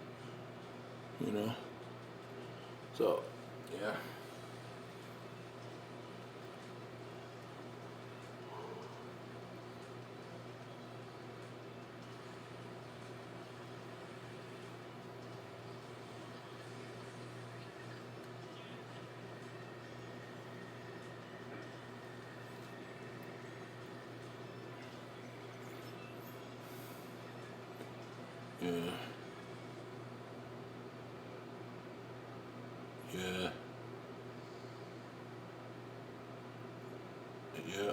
you know. So, yeah, yeah, yeah, yeah.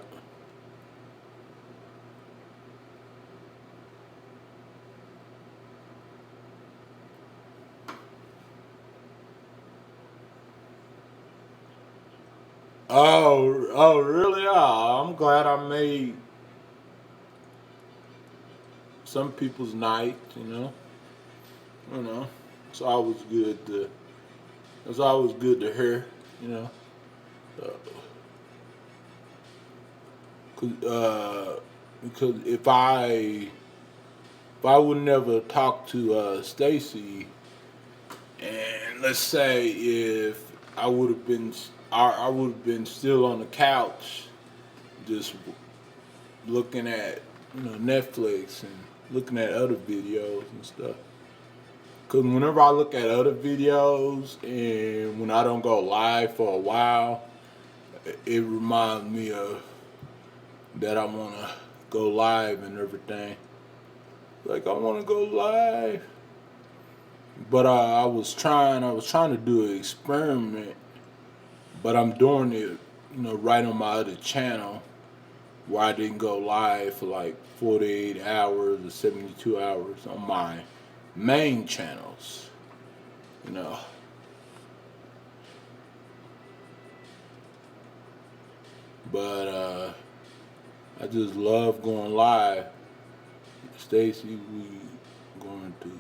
Oh, really? Oh, I'm glad I made some people's night. You know, it's always good to. It's always good to hear. You know, uh, because if I would never talk to Stacy, and let's say if I would have been I would have been still on the couch, just looking at Netflix and looking at other videos and stuff. Cause whenever I look at other videos and when I don't go live for a while, it reminds me of that I wanna go live and everything. Like I wanna go live, but I was trying to do an experiment, but I'm doing it, right on my other channel where I didn't go live for like 48 hours or 72 hours on my main channels, you know. But I just love going live. Stacy, we going to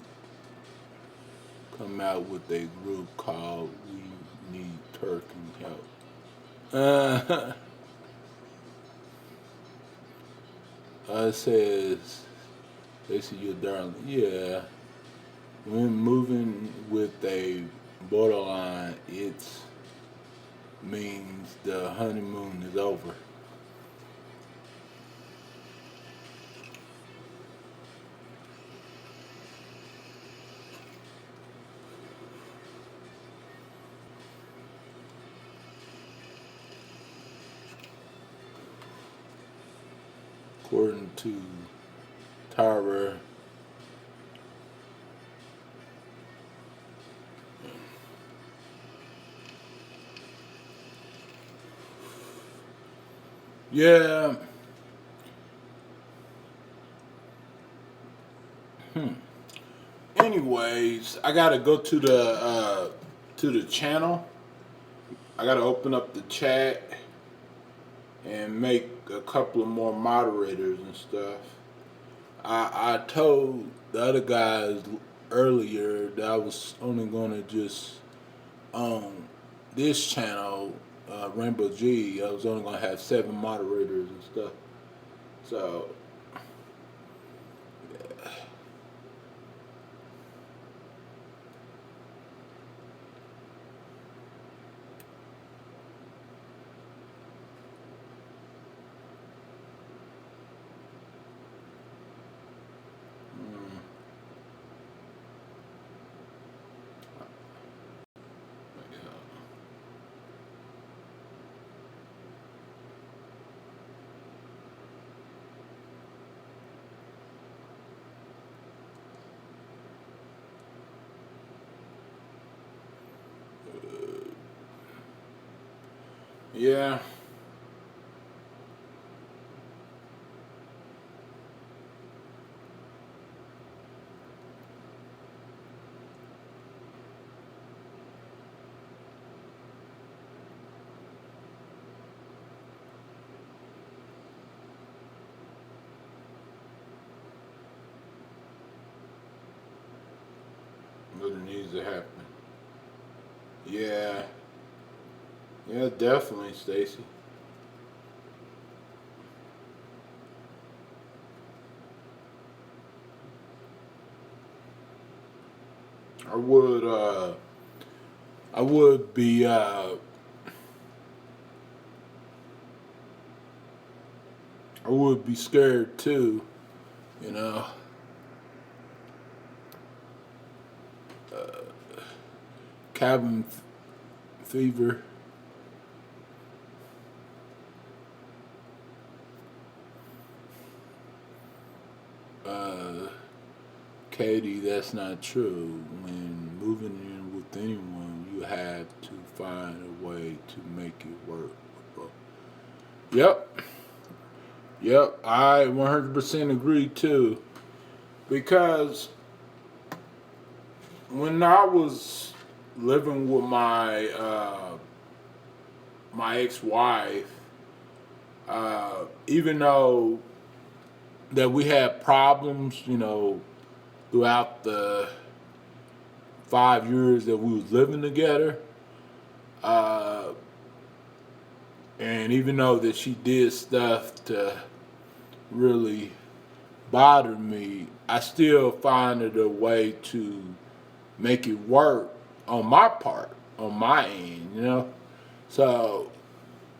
come out with a group called We Need Turking Help. It says, Stacy, you're darling. Yeah, when moving with a borderline, it means the honeymoon is over. According to Tara. Yeah. Anyways, I gotta go to the channel. I gotta open up the chat and make a couple of more moderators and stuff. I told the other guys earlier that I was only gonna just on this channel, Rainbow G. I was only gonna have 7 moderators and stuff. So yeah, what needs to happen. Yeah, yeah, definitely, Stacy. I would, I would be, I would be scared too. You know, cabin fever. Uh, Katie, that's not true. When moving in with anyone, you have to find a way to make it work. Yep, yep, I 100% agree too. Because when I was living with my ex-wife, even though that we had problems, throughout the 5 years that we was living together, uh, and even though that she did stuff to really bother me, I still find it a way to make it work on my part, on my end. So,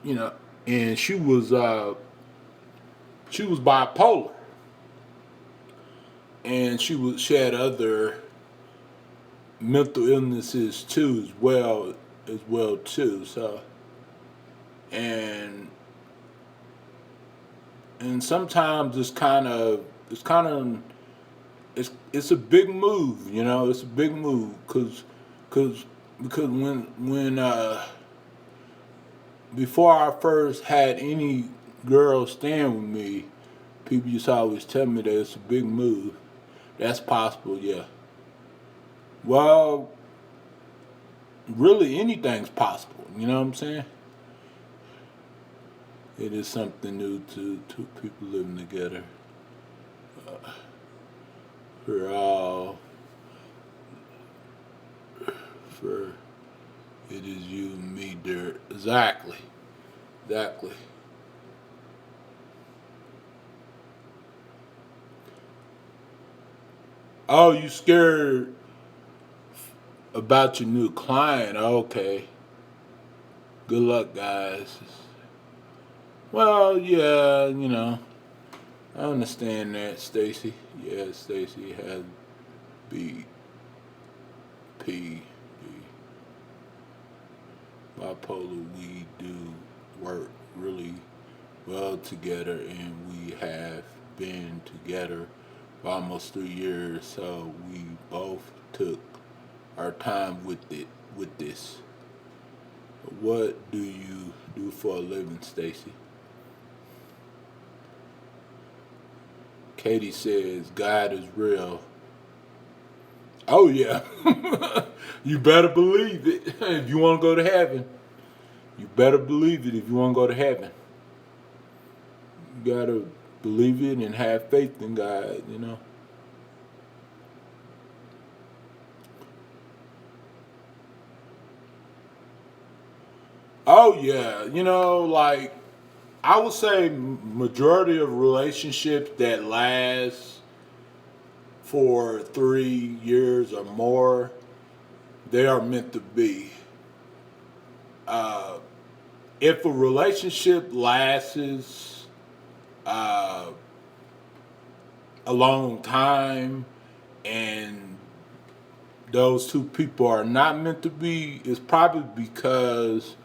you know, and she was bipolar, and she had other mental illnesses too, as well too. So, and and sometimes it's a big move, it's a big move cause because when before I first had any girl staying with me, people used to always tell me that it's a big move. That's possible, yeah. Well, really anything's possible, you know what I'm saying? It is something new to two people living together. For all for it is you and me there. Exactly. Exactly. Oh, you scared about your new client. Okay. Good luck, guys. Well, yeah, I understand that, Stacy. Yeah, Stacy has B, P, B, bipolar. We do work really well together, and we have been together for almost 3 years. So we both took our time with this. What do you do for a living, Stacy? Katie says God is real. Oh yeah. You better believe it. If you want to go to heaven, you better believe it if you want to go to heaven. You gotta believe it and have faith in God. Oh yeah, like I would say majority of relationships that last for 3 years or more, they are meant to be. Uh, if a relationship lasts uh, a long time and those two people are not meant to be, it's probably because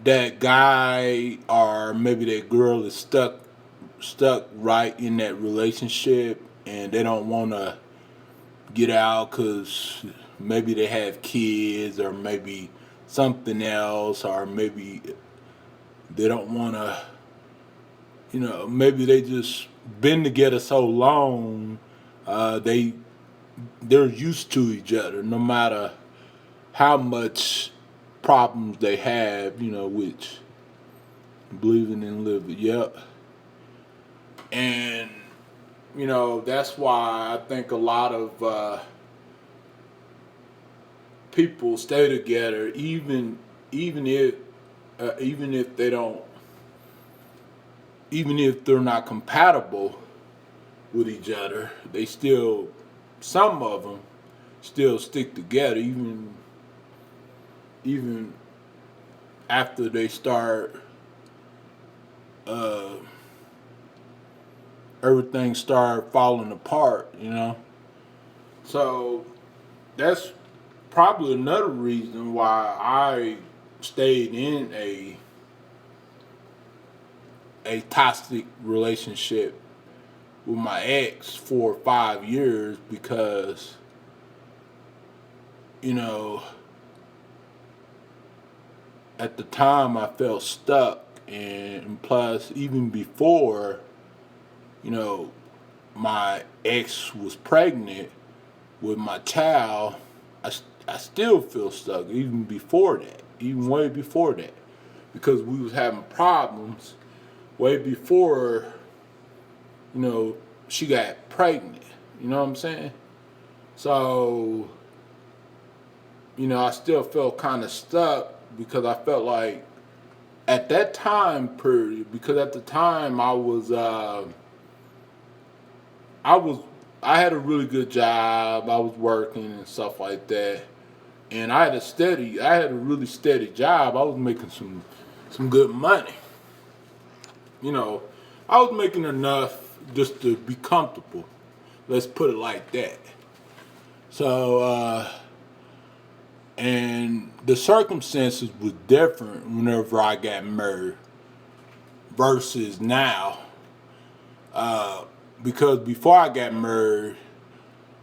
that guy or maybe that girl is stuck right in that relationship and they don't want to get out because maybe they have kids or maybe something else or maybe they don't want to, maybe they just been together so long, they're used to each other no matter how much problems they have, which believing in living. Yep. And that's why I think a lot of people stay together even if even if they don't even if they're not compatible with each other, they still, some of them still stick together even after they start uh, everything start falling apart, you know. So that's probably another reason why I stayed in a toxic relationship with my ex for 5 years, because you know at the time I felt stuck, and plus even before, you know, my ex was pregnant with my child, I, I still feel stuck even before that, even way before that, because we was having problems way before, you know, she got pregnant. You know what I'm saying? So, you know, I still felt kind of stuck because I felt like at that time period, because at the time I was, I had a really good job. I was working and stuff like that, and I had a really steady job. I was making some good money. You know, I was making enough just to be comfortable. Let's put it like that. So, and the circumstances was different whenever I got married versus now. Because before I got married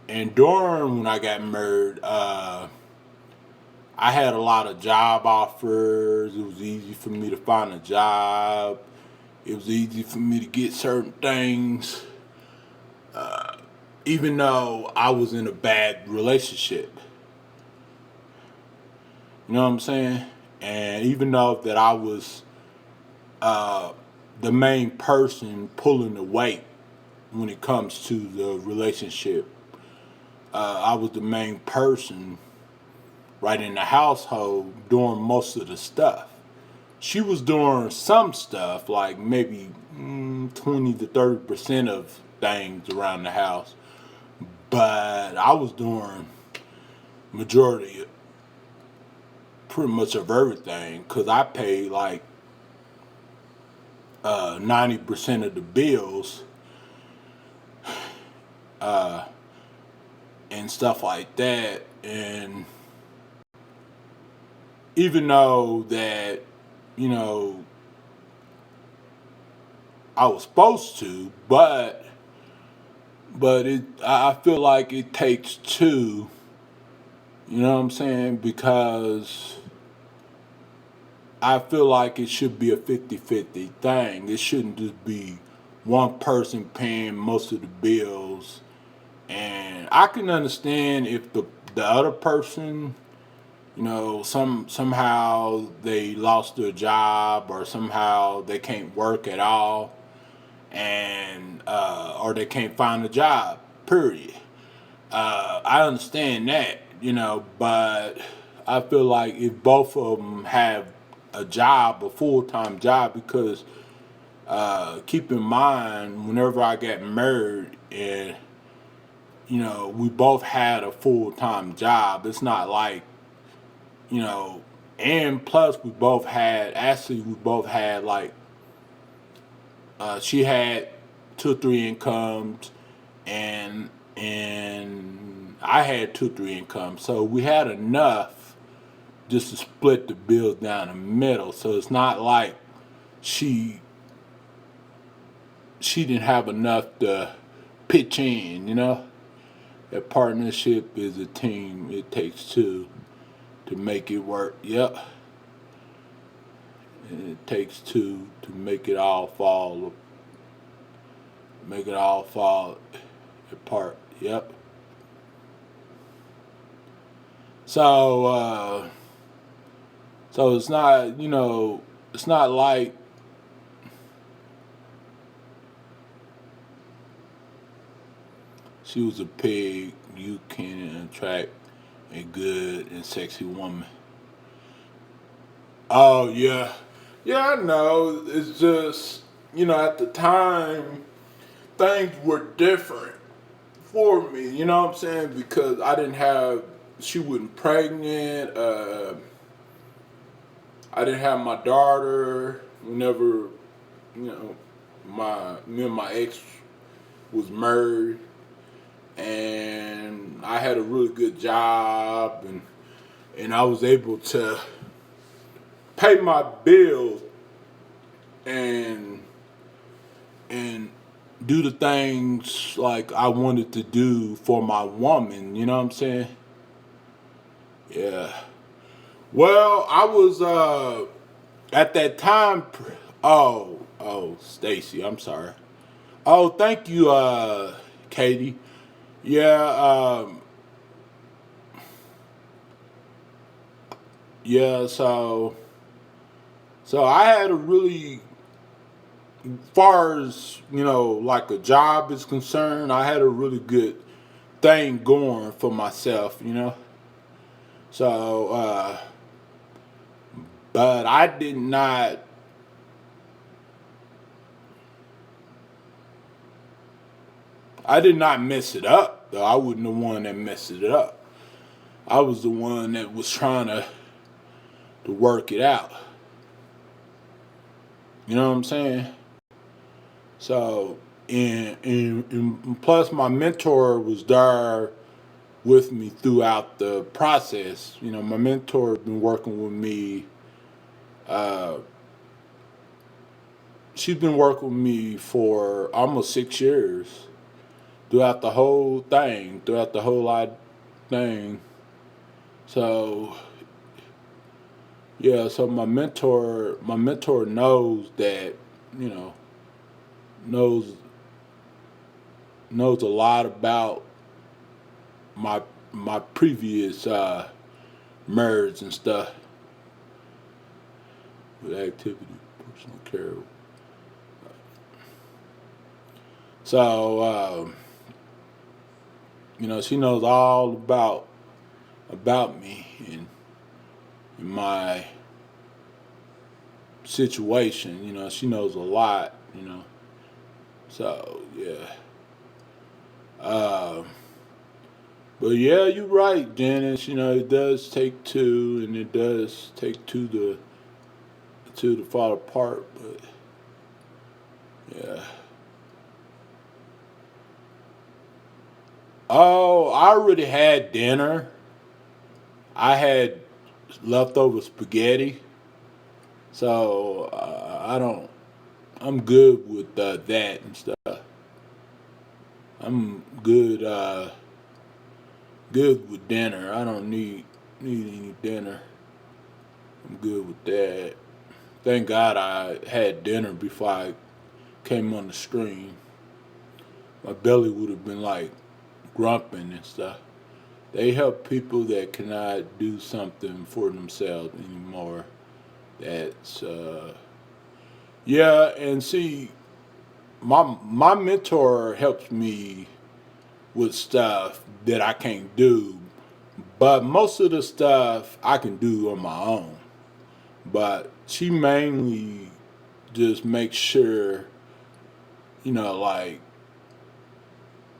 and during when I got married, I had a lot of job offers. It was easy for me to find a job. It was easy for me to get certain things, even though I was in a bad relationship. You know what I'm saying? And even though that I was the main person pulling the weight when it comes to the relationship, I was the main person right in the household doing most of the stuff. She was doing some stuff, like maybe 20 to 30% of things around the house, but I was doing majority, pretty much of everything, because I paid like 90% of the bills and stuff like that. And even though that, you know, I was supposed to, but I feel like it takes two. You know what I'm saying? Because I feel like it should be a 50-50 thing. It shouldn't just be one person paying most of the bills. And I can understand if the other person, you know, somehow they lost their job, or somehow they can't work at all, and or they can't find a job. Period. I understand that, you know, but I feel like if both of them have a job, a full time job, because keep in mind, whenever I got married, and you know, we both had a full time job. It's not like, you know, and plus we both had like, she had 2 or 3 incomes, and I had 2 or 3 incomes, so we had enough just to split the bills down the middle. So it's not like she she didn't have enough to pitch in, you know. A partnership is a team. It takes two to make it work. Yep. And it takes two to make it all fall apart. Yep. So so it's not, you know, it's not like she was a pig you can attract a good and sexy woman. Oh yeah, yeah, I know. It's just, at the time things were different for me. You know what I'm saying? Because I didn't have, she wasn't pregnant. I didn't have my daughter. Whenever, me and my ex was married, and I had a really good job, and I was able to pay my bills and and do the things like I wanted to do for my woman. You know what I'm saying? Yeah. Well, I was at that time. Oh, Stacy, I'm sorry. Oh, thank you, Katie. Yeah, yeah. So I had a really, far as like a job is concerned, I had a really good thing going for myself. So, but I did not mess it up. Though I wasn't the one that messed it up. I was the one that was trying to work it out. You know what I'm saying? So, and plus my mentor was there with me throughout the process. My mentor had been working with me. Uh, she's been working with me for almost 6 years throughout the whole thing, throughout the whole thing. So yeah, so my mentor knows that, you know, knows knows a lot about my my previous merge and stuff with activity, personal care. So she knows all about me and my situation. She knows a lot. So yeah. Uh, but yeah, you're right, Janice. It does take two, and it does take two to fall apart. But yeah. Oh, I already had dinner. I had leftover spaghetti, so I don't. I'm good with that and stuff. I'm good with dinner. I don't need any dinner. I'm good with that. Thank God I had dinner before I came on the stream. My belly would have been like grumping and stuff. They help people that cannot do something for themselves anymore. That's yeah, and see, my mentor helps me with stuff that I can't do, but most of the stuff I can do on my own. But she mainly just makes sure, like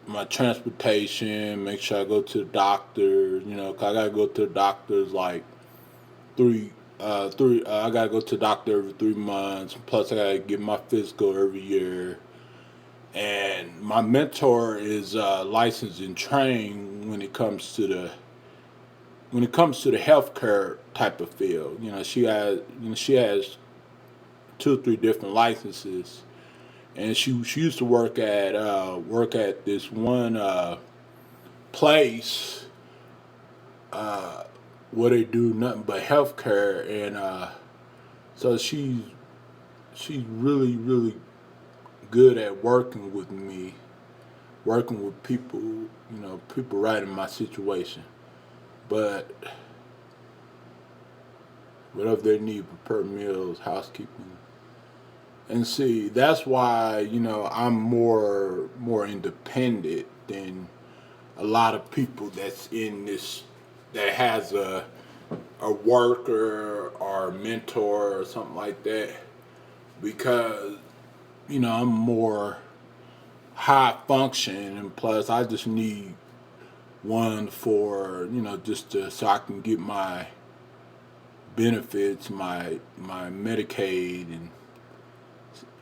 my transportation, make sure I go to the doctor, 'cause I gotta go to the doctors like I gotta go to the doctor every 3 months. Plus, I gotta get my physical every year. And my mentor is licensed and trained when it comes to the healthcare type of field. She has 2 or 3 different licenses, and she used to work at this one place where they do nothing but healthcare, and so she's really really good at working with me, working with people, people right in my situation. But whatever they need, prepare meals, housekeeping, and see, that's why I'm more independent than a lot of people that's in this that has a worker or a mentor or something like that, because I'm more high function, and plus I just need one for just so I can get my benefits, my Medicaid,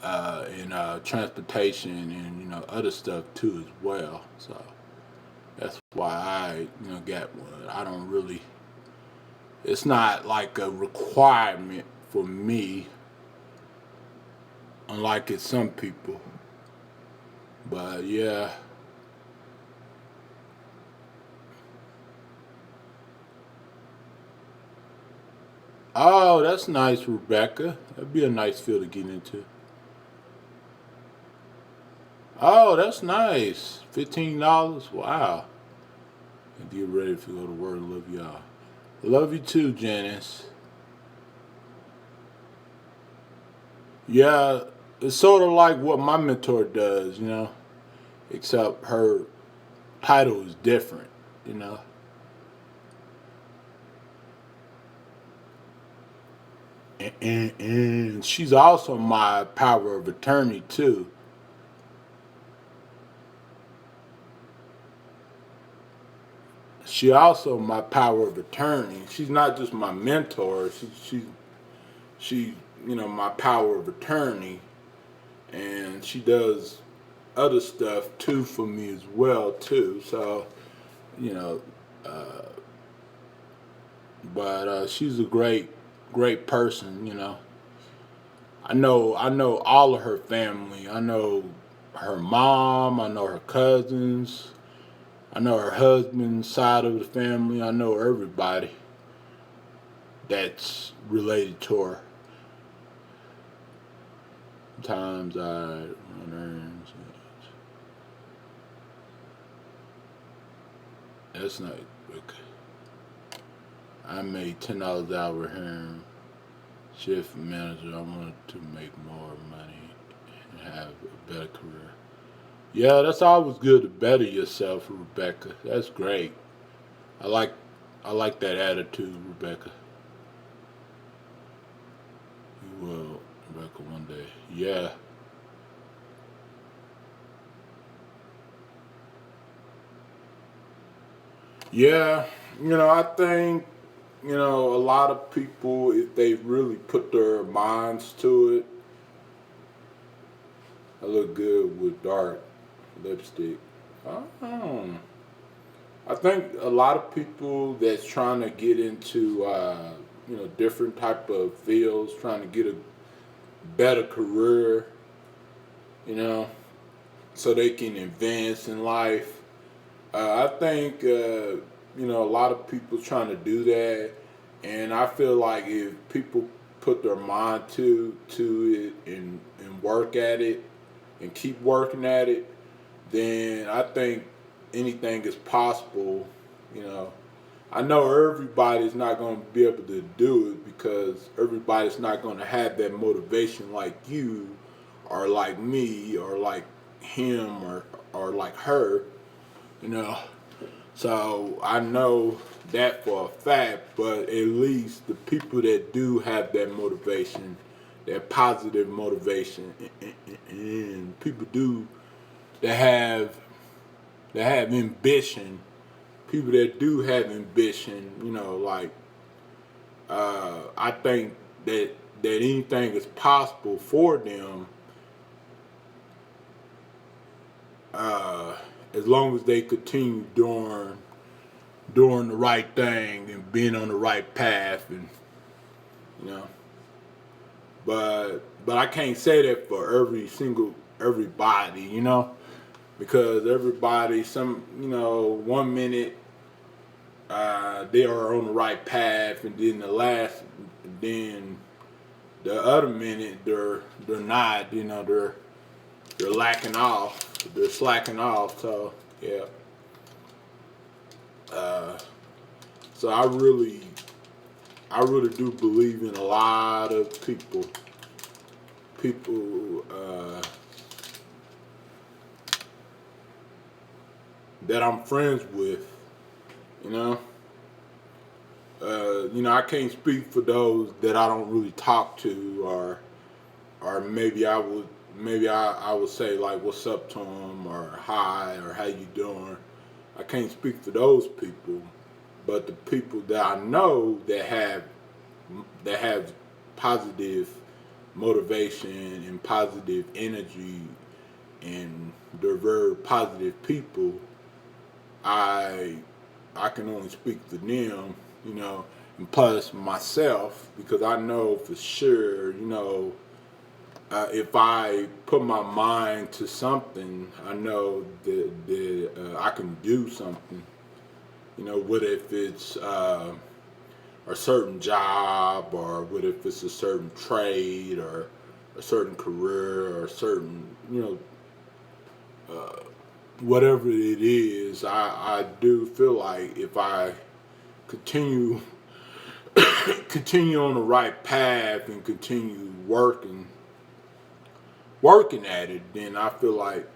and transportation, and other stuff too as well. So that's why I got one. I don't really. It's not like a requirement for me, unlike it's some people. But yeah. Oh, that's nice, Rebecca. That'd be a nice field to get into. Oh, that's nice. $15. Wow. And get ready to go to work. Love y'all. Love you too, Janice. Yeah, it's sort of like what my mentor does, except her title is different, you know. And she's also my power of attorney too. She also my power of attorney. She's not just my mentor. She my power of attorney, and she does other stuff too for me as well too. So you know, but she's a great person. I know all of her family. I know her mom. I know her cousins. I know her husband's side of the family. I know everybody that's related to her. Sometimes I run errands. That's not okay. I made $10 an hour here. Shift manager. I wanted to make more money and have a better career. Yeah, that's always good to better yourself, Rebecca. That's great. I like I like that attitude, Rebecca. You will, Rebecca, one day. Yeah. Yeah. I think, a lot of people, if they really put their minds to it, I look good with dark lipstick. Oh. I think a lot of people that's trying to get into, different type of fields, trying to get a better career, you know, so they can advance in life. I think a lot of people trying to do that, and I feel like if people put their mind to it and work at it and keep working at it, then I think anything is possible. You know, I know everybody's not going to be able to do it because everybody's not going to have that motivation like you, or like me, or like him, or like her. You know, so I know that for a fact, but at least the people that do have that motivation, that positive motivation, and people do that have ambition, people that do have ambition, like I think that anything is possible for them, uh, as long as they continue doing the right thing and being on the right path, and you know but I can't say that for everybody, because everybody, some, 1 minute they are on the right path, and then the other minute they're not, they're lacking off, they're slacking off. So yeah. uh, so I really do believe in a lot of people that I'm friends with, you know. I can't speak for those that I don't really talk to, or maybe I would say like what's up to them or hi or how you doing. I can't speak for those people, but the people that I know that have positive motivation and positive energy and they're very positive people, I I can only speak for them, and plus myself because I know for sure, if I put my mind to something, I know that I can do something. What if it's a certain job, or what if it's a certain trade, or a certain career, or a certain, whatever it is. I do feel like if I continue continue on the right path and continue working at it, then I feel like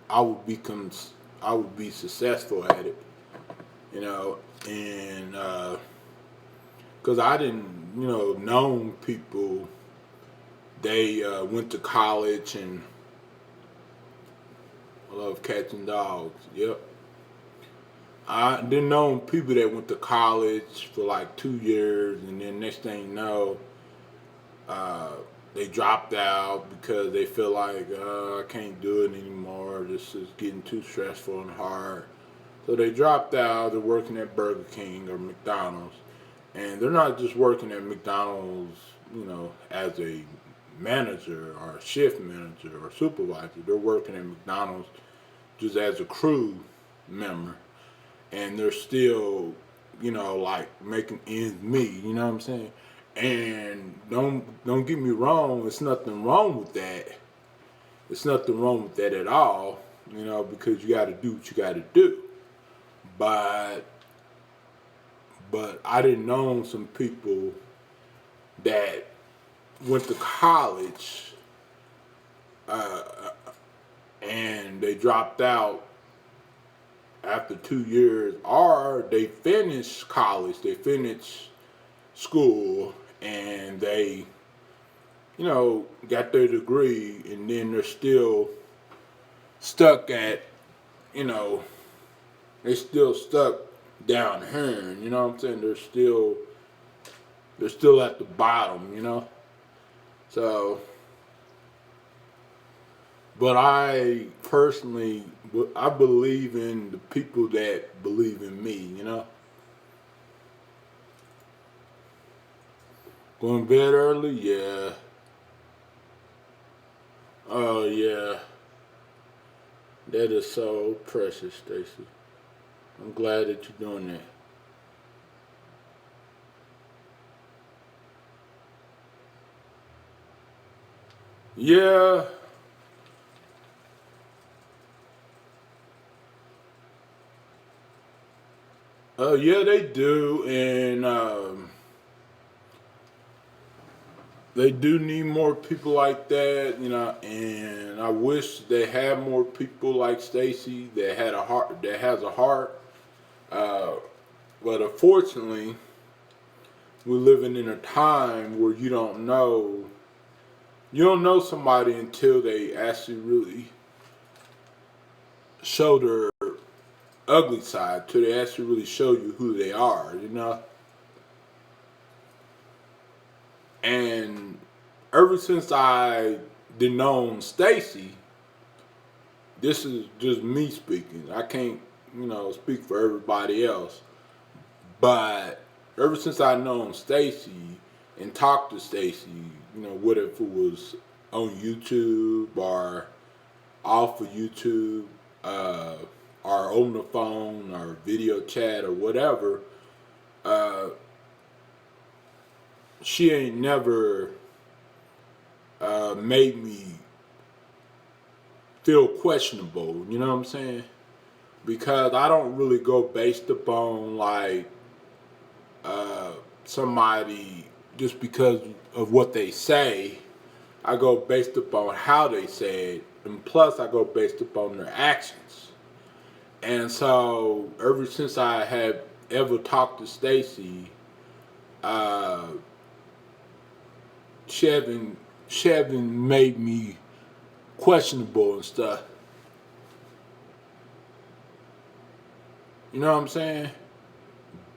I become I would be successful at it. And because I didn't known people, they went to college, and I love catching dogs. Yep. I didn't know people that went to college for like 2 years, and then next thing you know, uh, they dropped out because they feel like I can't do it anymore. This is getting too stressful and hard. So they dropped out. They're working at Burger King or McDonald's, and they're not just working at McDonald's, as a manager or a shift manager or supervisor. They're working at McDonald's just as a crew member, and they're still, like making ends meet. You know what I'm saying? And don't get me wrong. It's nothing wrong with that. It's nothing wrong with that at all. Because you got to do what you got to do. But I didn't know some people that went to college, uh, and they dropped out after 2 years, or they finished college, they finished school, and they, got their degree, and then they're still stuck at, you know, they still stuck down here. You know what I'm saying? They're still at the bottom. So, but I personally, I believe in the people that believe in me. Going to bed early, yeah. Oh yeah, that is so precious, Stacy. I'm glad that you're doing that. Yeah, yeah, they do, and they do need more people like that. And I wish they had more people like Stacy that had a heart, that has a heart. Uh, but unfortunately, we're living in a time where you don't know somebody until they actually really show their ugly side, till they actually really show you who they are. And ever since I did known Stacy, this is just me speaking. I can't, speak for everybody else. But ever since I known Stacy and talked to Stacy, whether if it was on YouTube or off of YouTube, uh, or on the phone or video chat or whatever, uh, she ain't never made me feel questionable. You know what I'm saying? Because I don't really go based upon like uh, somebody just because of what they say. I go based upon how they say it, and plus I go based upon their actions. And so ever since I have ever talked to Stacy, uh, Chevin Chevin made me questionable and stuff. You know what I'm saying?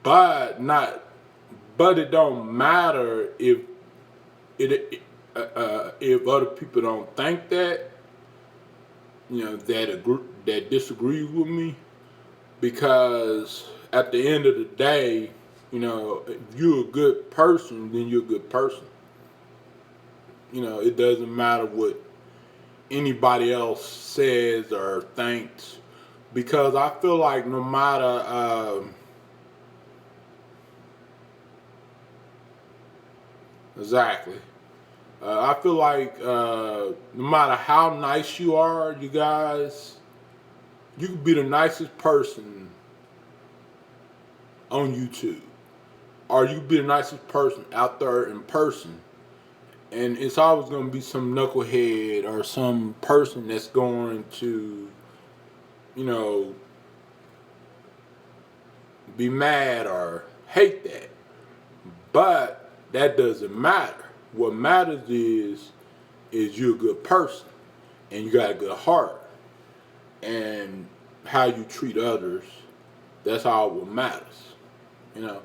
But not. But it don't matter if other people don't think that, that disagree with me, because at the end of the day, if you're a good person, then you're a good person. It doesn't matter what anybody else says or thinks, because I feel like no matter exactly. I feel like no matter how nice you are, you guys, you could be the nicest person on YouTube, or you could be the nicest person out there in person, and it's always going to be some knucklehead or some person that's going to, you know, be mad or hate that. But that doesn't matter. What matters is you're a good person and you got a good heart, and how you treat others. That's all what matters, you know.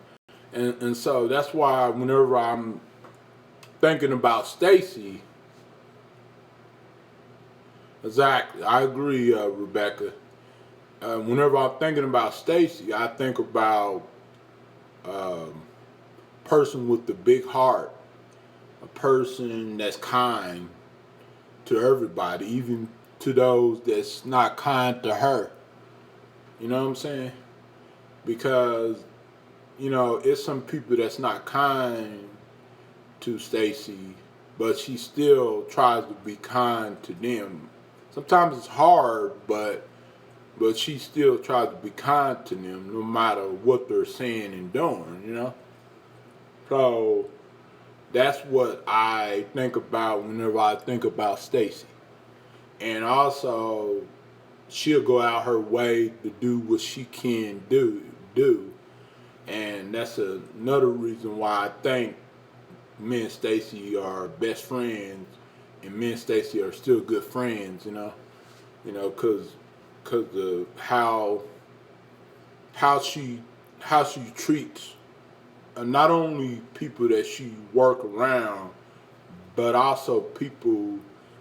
And so that's why whenever I'm thinking about Stacy, exactly, I agree, Rebecca. Whenever I'm thinking about Stacy, I think about um, person with the big heart, a person that's kind to everybody, even to those that's not kind to her. You know what I'm saying? Because it's some people that's not kind to Stacy, but she still tries to be kind to them. Sometimes it's hard, but she still tries to be kind to them no matter what they're saying and doing. So that's what I think about whenever I think about Stacy. And also, she'll go out her way to do what she can do. And that's another reason why I think me and Stacy are best friends, and me and Stacy are still good friends. Cause of how she how she treats not only people that she work around, but also people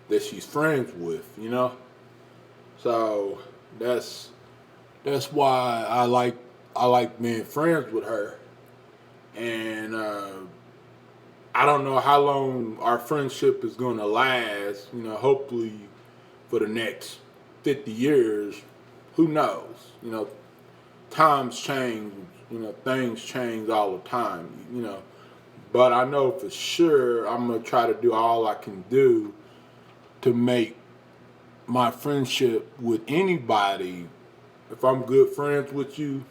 that she's friends with. So that's that's why I like being friends with her, and I don't know how long our friendship is going to last. Hopefully for the next 50 years. Who knows? Times change. Things change all the time. But I know for sure I'm gonna try to do all I can do to make my friendship with anybody. If I'm good friends with you,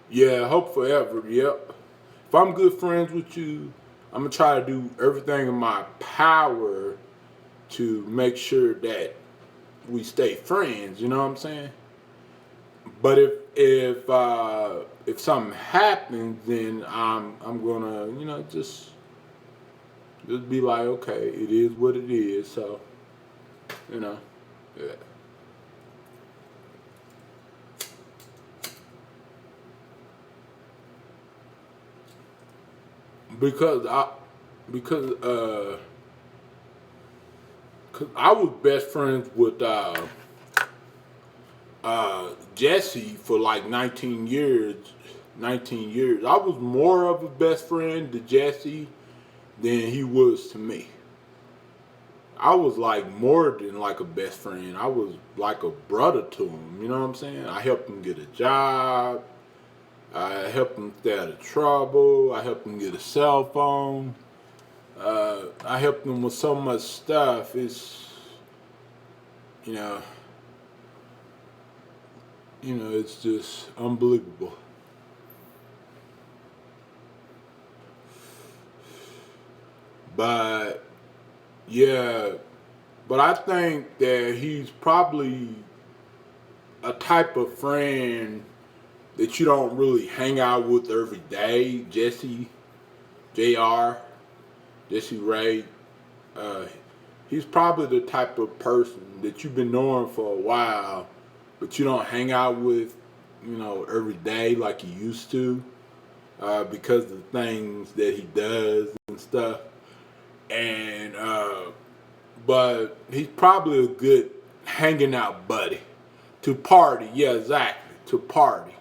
yeah, hope forever. Yep. If I'm good friends with you, I'm gonna try to do everything in my power to make sure that we stay friends. You know what I'm saying? But if something happens, then I'm gonna just be like, okay, it is what it is. So you know, yeah. Because I because cause I was best friends with Jesse for like 19 years. 19 years. I was more of a best friend to Jesse than he was to me. I was like more than like a best friend. I was like a brother to him. You know what I'm saying? I helped him get a job. I helped him stay out of trouble. I helped him get a cell phone. I helped him with so much stuff. You know, it's just unbelievable. But yeah, but I think that he's probably a type of friend that you don't really hang out with every day. Jr. Jesse Ray. Uh, he's probably the type of person that you've been knowing for a while, but you don't hang out with, every day like you used to, because of the things that he does and stuff. And but he's probably a good hanging out buddy to party. Yeah, exactly, to party,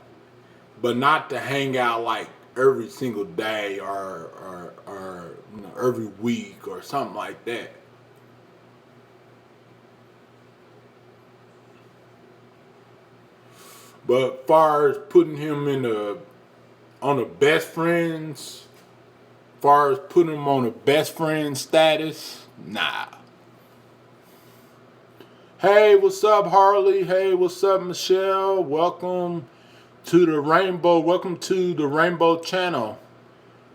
but not to hang out like every single day or every week or something like that. But far as putting him in the on the best friends, far as putting him on the best friend status, nah. Hey, what's up, Harley? Hey, what's up, Michelle? Welcome to the Rainbow. Welcome to the Rainbow channel,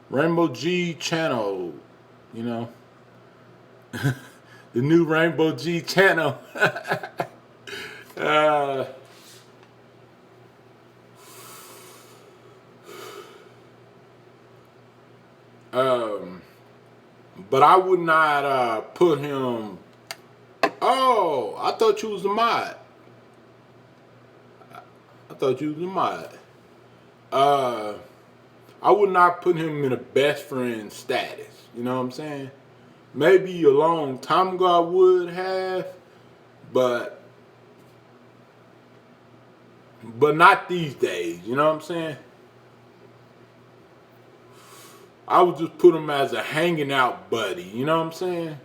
Rainbow G channel. You know, the new Rainbow G channel. uh, um, but I would not put him. Oh, I thought you was a mod. I thought you was a mod. Uh, I would not put him in a best friend status. You know what I'm saying? Maybe a long time ago I would have, but not these days. You know what I'm saying? I would just put him as a hanging out buddy. You know what I'm saying?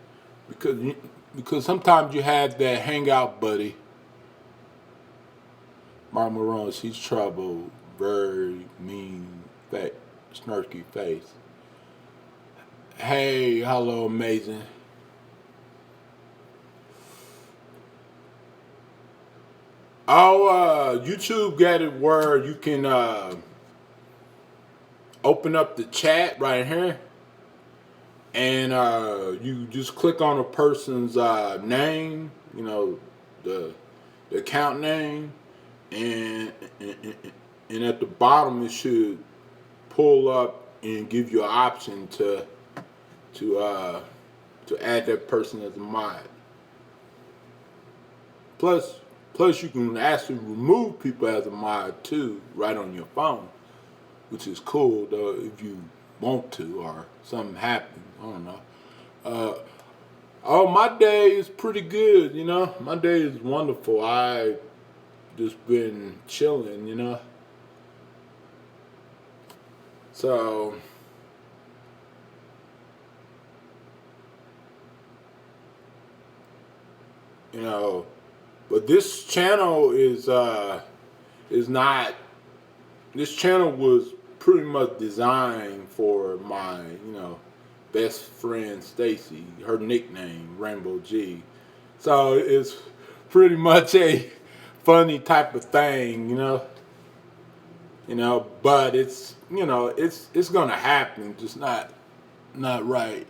Because sometimes you have that hangout buddy. Mama runs, he's trouble, very mean, fat, snarky face. Hey, hello, amazing. Oh, YouTube got it where you can open up the chat right here, and you just click on a person's name, the account name, and, and and at the bottom it should pull up and give you an option to uh, to add that person as a mod. Plus, you can actually remove people as a mod too, right on your phone, which is cool though if you want to or something happens. I don't know. Uh, oh, my day is pretty good. My day is wonderful. I just been chilling. So but this channel is not. This channel was pretty much designed for my best friend Stacy. Her nickname Rainbow G. So it's pretty much a funny type of thing. But it's gonna happen, just not right,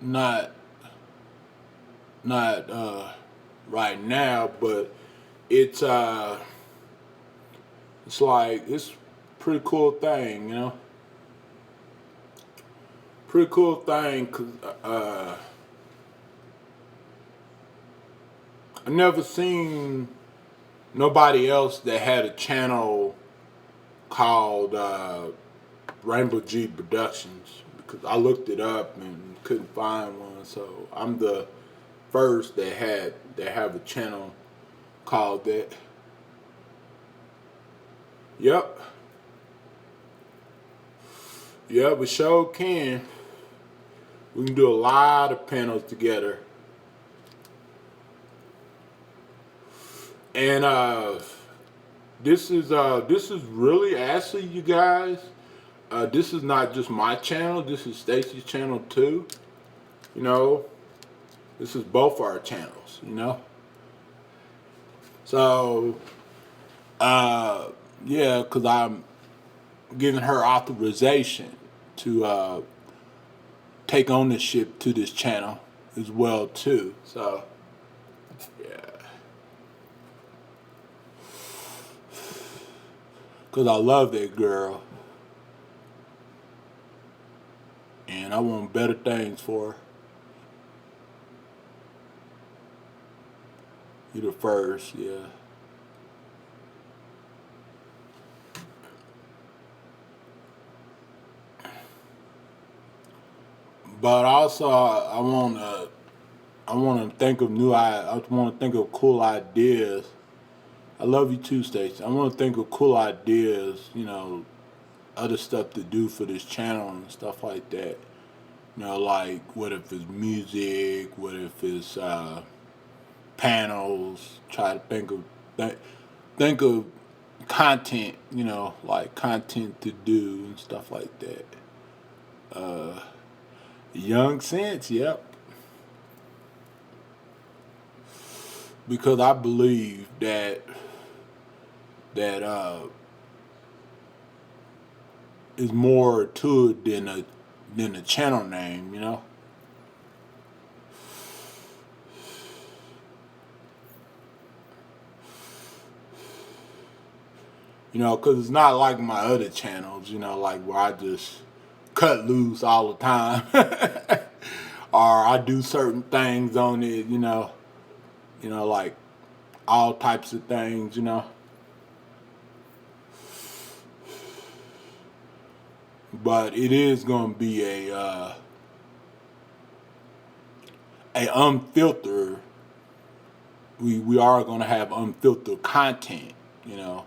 not not right now, but it's it's like it's a pretty cool thing. Pretty cool thing, cause I never seen nobody else that had a channel called Rainbow G Productions, because I looked it up and couldn't find one. So I'm the first that have a channel called that. Yep. Yeah, we sure can. We can do a lot of panels together. And this is really actually, you guys. This is not just my channel. This is Stacy's channel too. This is both our channels. So yeah, because I'm giving her authorization to take ownership to this channel as well too. So yeah. because I love that girl, and I want better things for her. You the first, yeah. But also, I want to think of I want to think of cool ideas. I love you too, Stacey. I want to think of cool ideas. Other stuff to do for this channel and stuff like that. Like what if it's music? What if it's panels? Try to think of content. Like content to do and stuff like that. Young sense, yep. Because I believe that is more to it than a channel name. Because it's not like my other channels. Like where I just cut loose all the time, or I do certain things on it. Like all types of things. But it is gonna be a unfiltered. We are gonna have unfiltered content. You know,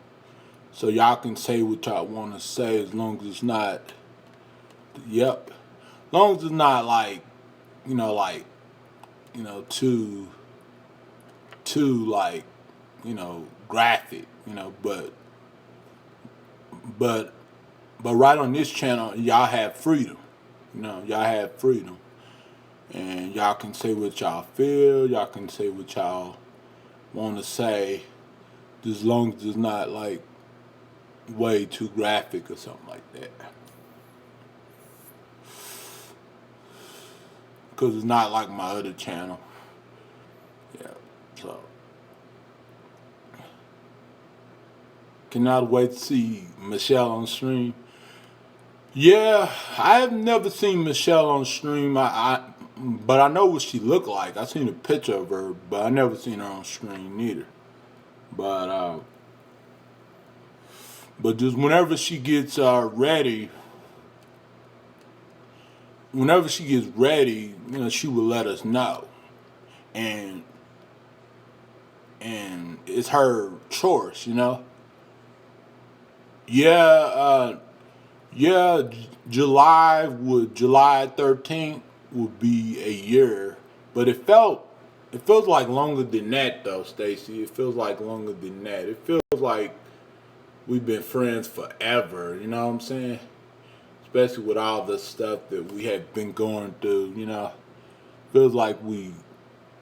so y'all can say what y'all want to say as long as it's not. Yep, as long as it's not like like too like graphic. But but right on this channel, y'all have freedom. Y'all have freedom. And y'all can say what y'all feel. Y'all can say what y'all want to say. As long as it's not like way too graphic or something like that. Because it's not like my other channel. Yeah. So, cannot wait to see Michelle on stream. Yeah, I have never seen Michelle on stream. But I know what she looked like. I seen a picture of her, but I never seen her on screen neither. But just whenever she gets ready, she will let us know, and it's her choice. Yeah, yeah. July 13th would be a year, but it feels like longer than that though, Stacy. It feels like longer than that. It feels like we've been friends forever. You know what I'm saying? Especially with all the stuff that we have been going through. Feels like we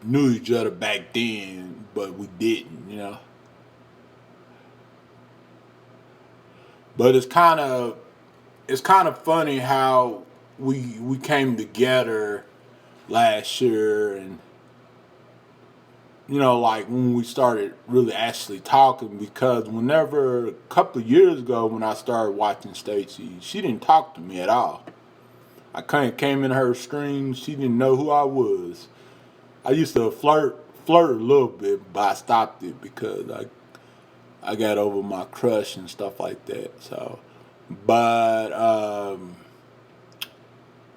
knew each other back then, but we didn't. But it's kind of funny how we came together last year, and like when we started really actually talking, because whenever a couple of years ago when I started watching Stacey, she didn't talk to me at all. I kind of came in her stream, she didn't know who I was. I used to flirt a little bit, but I stopped it because I got over my crush and stuff like that. So, but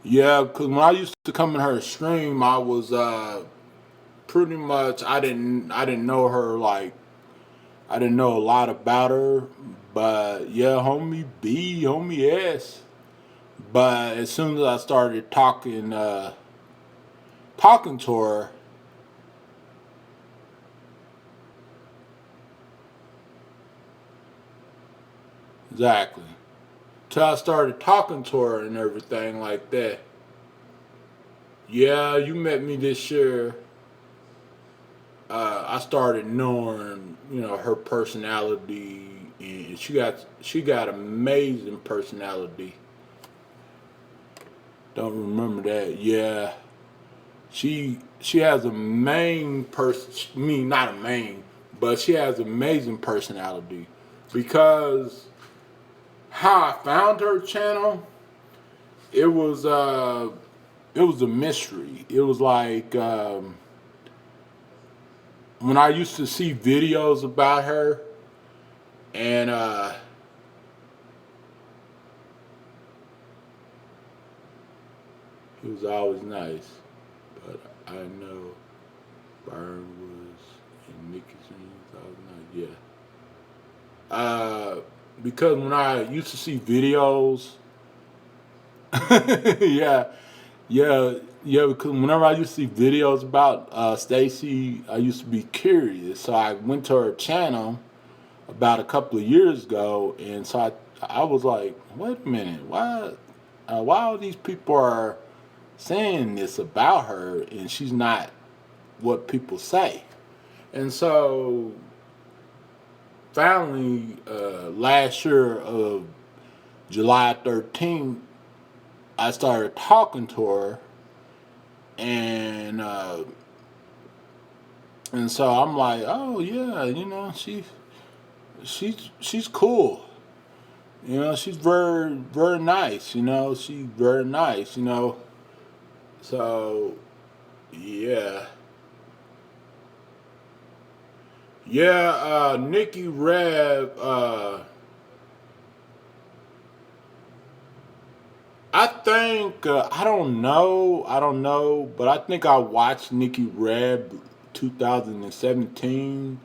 yeah, because when I used to come in her stream, I was pretty much I didn't know her, like I didn't know a lot about her, but yeah, homie B, homie S. But as soon as I started talking to her, exactly. Till I started talking to her and everything like that. Yeah, you met me this year. I started knowing, her personality, and she got amazing personality. Don't remember that. Yeah, she has a main person. Me, not a main, but she has amazing personality because how I found her channel, it was uh it was a mystery. It was like when I used to see videos about her, and he was always nice. But I know Byron was in Nikki's dreams. I was nice. Yeah. Because when I used to see videos, yeah, yeah. Because whenever I used to see videos about Stacy, I used to be curious. So I went to her channel about a couple of years ago, and so I was like, wait a minute, why all these people are saying this about her, and she's not what people say. And so finally, last year of July 13th, I started talking to her, and and so I'm like, oh yeah, she's cool. She's very nice. She's very nice. So yeah, yeah. Nikki Rev. I think I don't know, but I think I watched Nikki Reb 2017,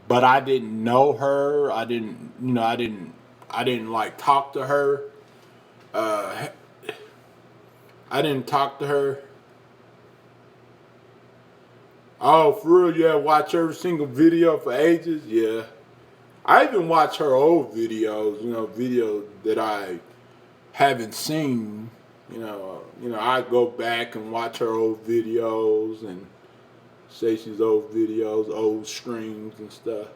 but I didn't know her. I didn't like talk to her. Uh, I didn't talk to her. Oh, for real? Yeah, watch every single video for ages. Yeah, I even watch her old videos. Videos that I haven't seen. I go back and watch her old videos and Stacey's old videos, old streams and stuff.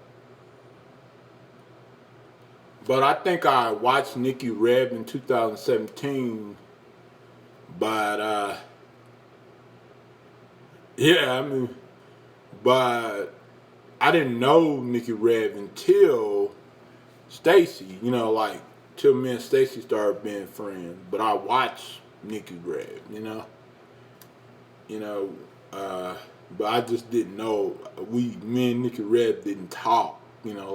But I think I watched Nikki Reb in 2017. But yeah, I mean, but I didn't know Nikki Reb until Stacey. Like till me and Stacey started being friends. But I watched Nikki Reb. You know, uh, but I just didn't know. Me and Nikki Reb didn't talk. You know,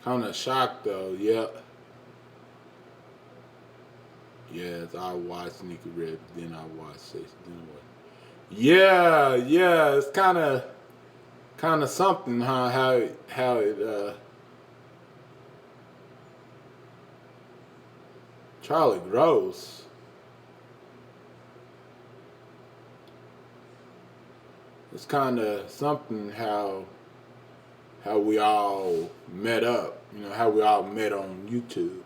kind of shocked though. Yep. Yes, I watched Nikki Red, then I watched Stacey. Then what? Yeah, yeah. It's kind of something, huh? How it Charlie Gross. It's kind of something how we all met up. How we all met on YouTube.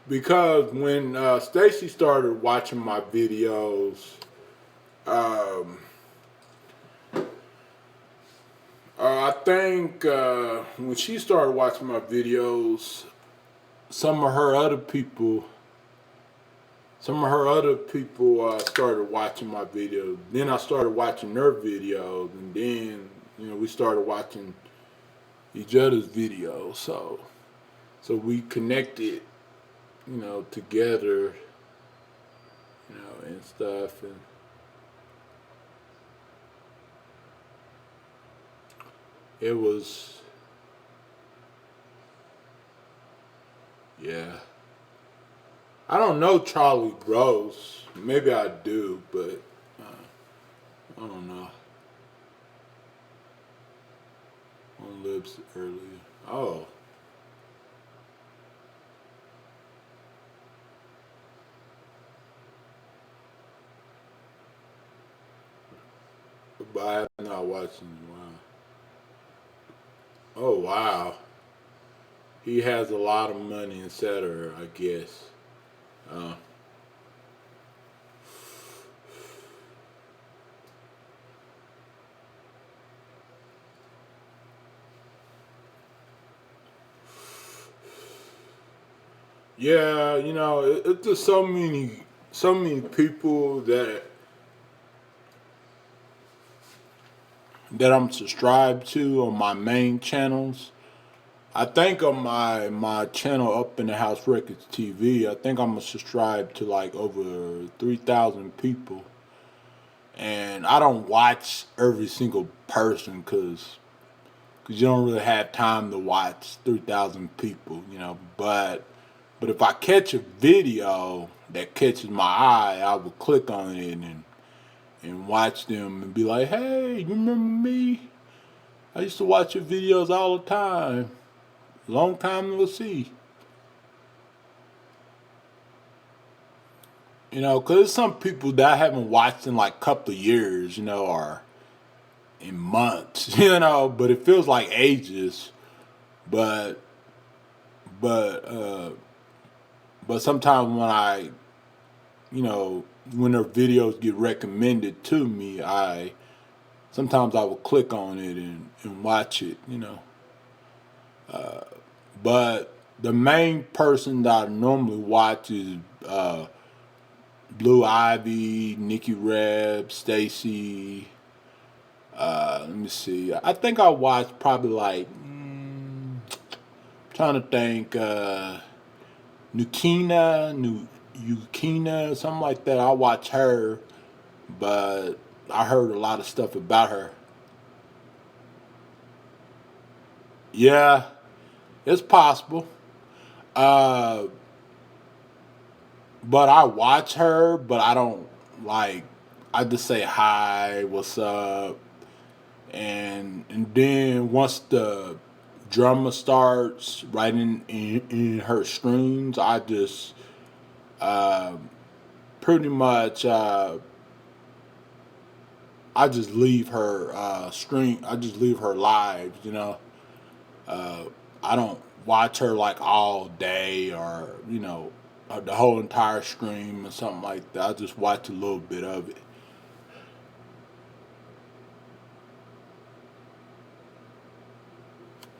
Because when Stacy started watching my videos, um, I think when she started watching my videos, some of her other people, started watching my videos. Then I started watching their videos, and then we started watching each other's videos. So we connected, together, and stuff, and it was, yeah. I don't know Charlie Gross. Maybe I do, but I don't know. On Lips earlier. Oh. But I'm not watching. Wow. Oh, wow. He has a lot of money, etc., I guess. Uh, Yeah, it's just so many people that I'm subscribed to on my main channels. I think on my channel Up in the House Records TV, I think I'm subscribed to like over 3,000 people, and I don't watch every single person because you don't really have time to watch 3,000 people, But if I catch a video that catches my eye, I will click on it and watch them and be like, hey, you remember me? I used to watch your videos all the time. Long time no see. Because there's some people that I haven't watched in like a couple of years, or in months, but it feels like ages. But but uh but sometimes you know, when their videos get recommended to me, I sometimes I will click on it and watch it. But the main person that I normally watch is Blue Ivy, Nikki Reb, Stacy. Let me see. I think I watched probably like trying to think Nukina, something like that. I watch her, but I heard a lot of stuff about her. Yeah, it's possible. Uh, but I watch her, but I don't like. I just say hi, what's up, and then once the drama starts writing in her streams, I just uh, pretty much I just leave her stream. I just leave her live. Uh, I don't watch her like all day or the whole entire stream or something like that. I just watch a little bit of it.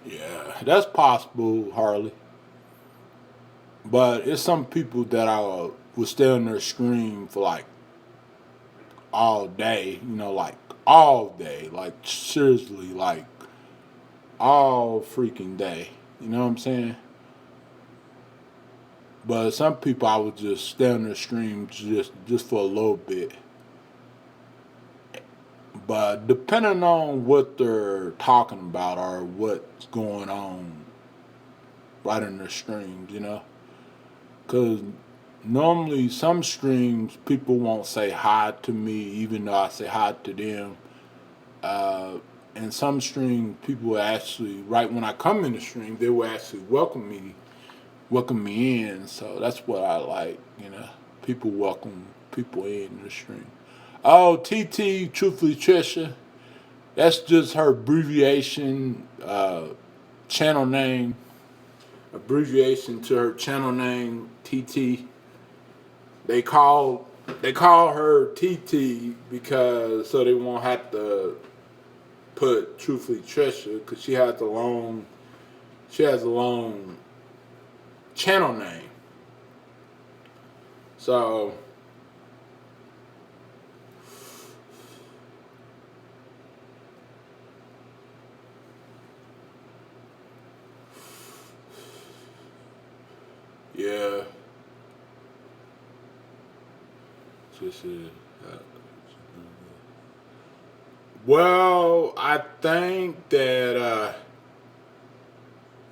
Yeah, that's possible, Harley. But it's some people that I will stay on their stream for like all day. Like all day, like seriously, like all freaking day. You know what I'm saying? But some people I would just stay on their stream just for a little bit. But depending on what they're talking about or what's going on right in their streams. Because normally some streams people won't say hi to me even though I say hi to them. Uh, and some streams people will actually, right when I come in the stream, they will actually welcome me in. So that's what I like. People welcome people in the stream. Oh, TT, truthfully Trisha, that's just her abbreviation, channel name. Abbreviation to her channel name, TT. They call they call her TT because so they won't have to put truthfully Trisha because she has a long channel name. So yeah, just well, I think that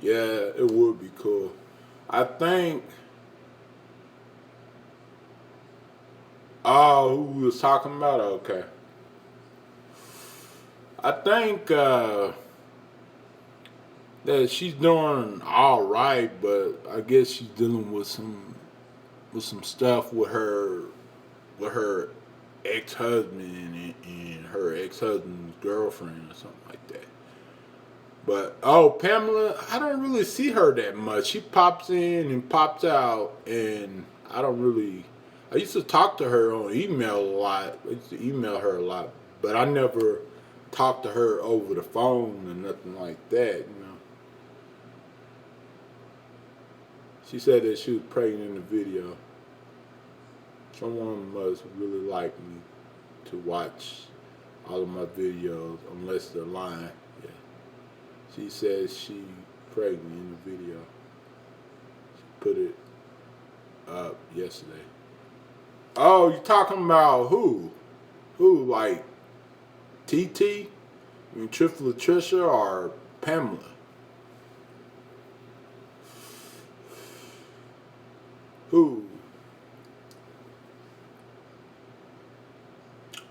yeah, it would be cool. I think who we was talking about? Okay. I think that she's doing all right, but I guess she's dealing with some stuff with her ex husband and her ex husband's girlfriend or something like that. But Pamela, I don't really see her that much. She pops in and pops out, and I don't really. I used to talk to her on email a lot. I used to email her a lot, but I never talked to her over the phone or nothing like that. She said that she was pregnant in the video. Someone must really like me to watch all of my videos, unless they're lying. Yeah. She says she pregnant in the video. She put it up yesterday. Oh, you talking about who? Who, like TT? I mean, Triple Latricia or Pamela? Who?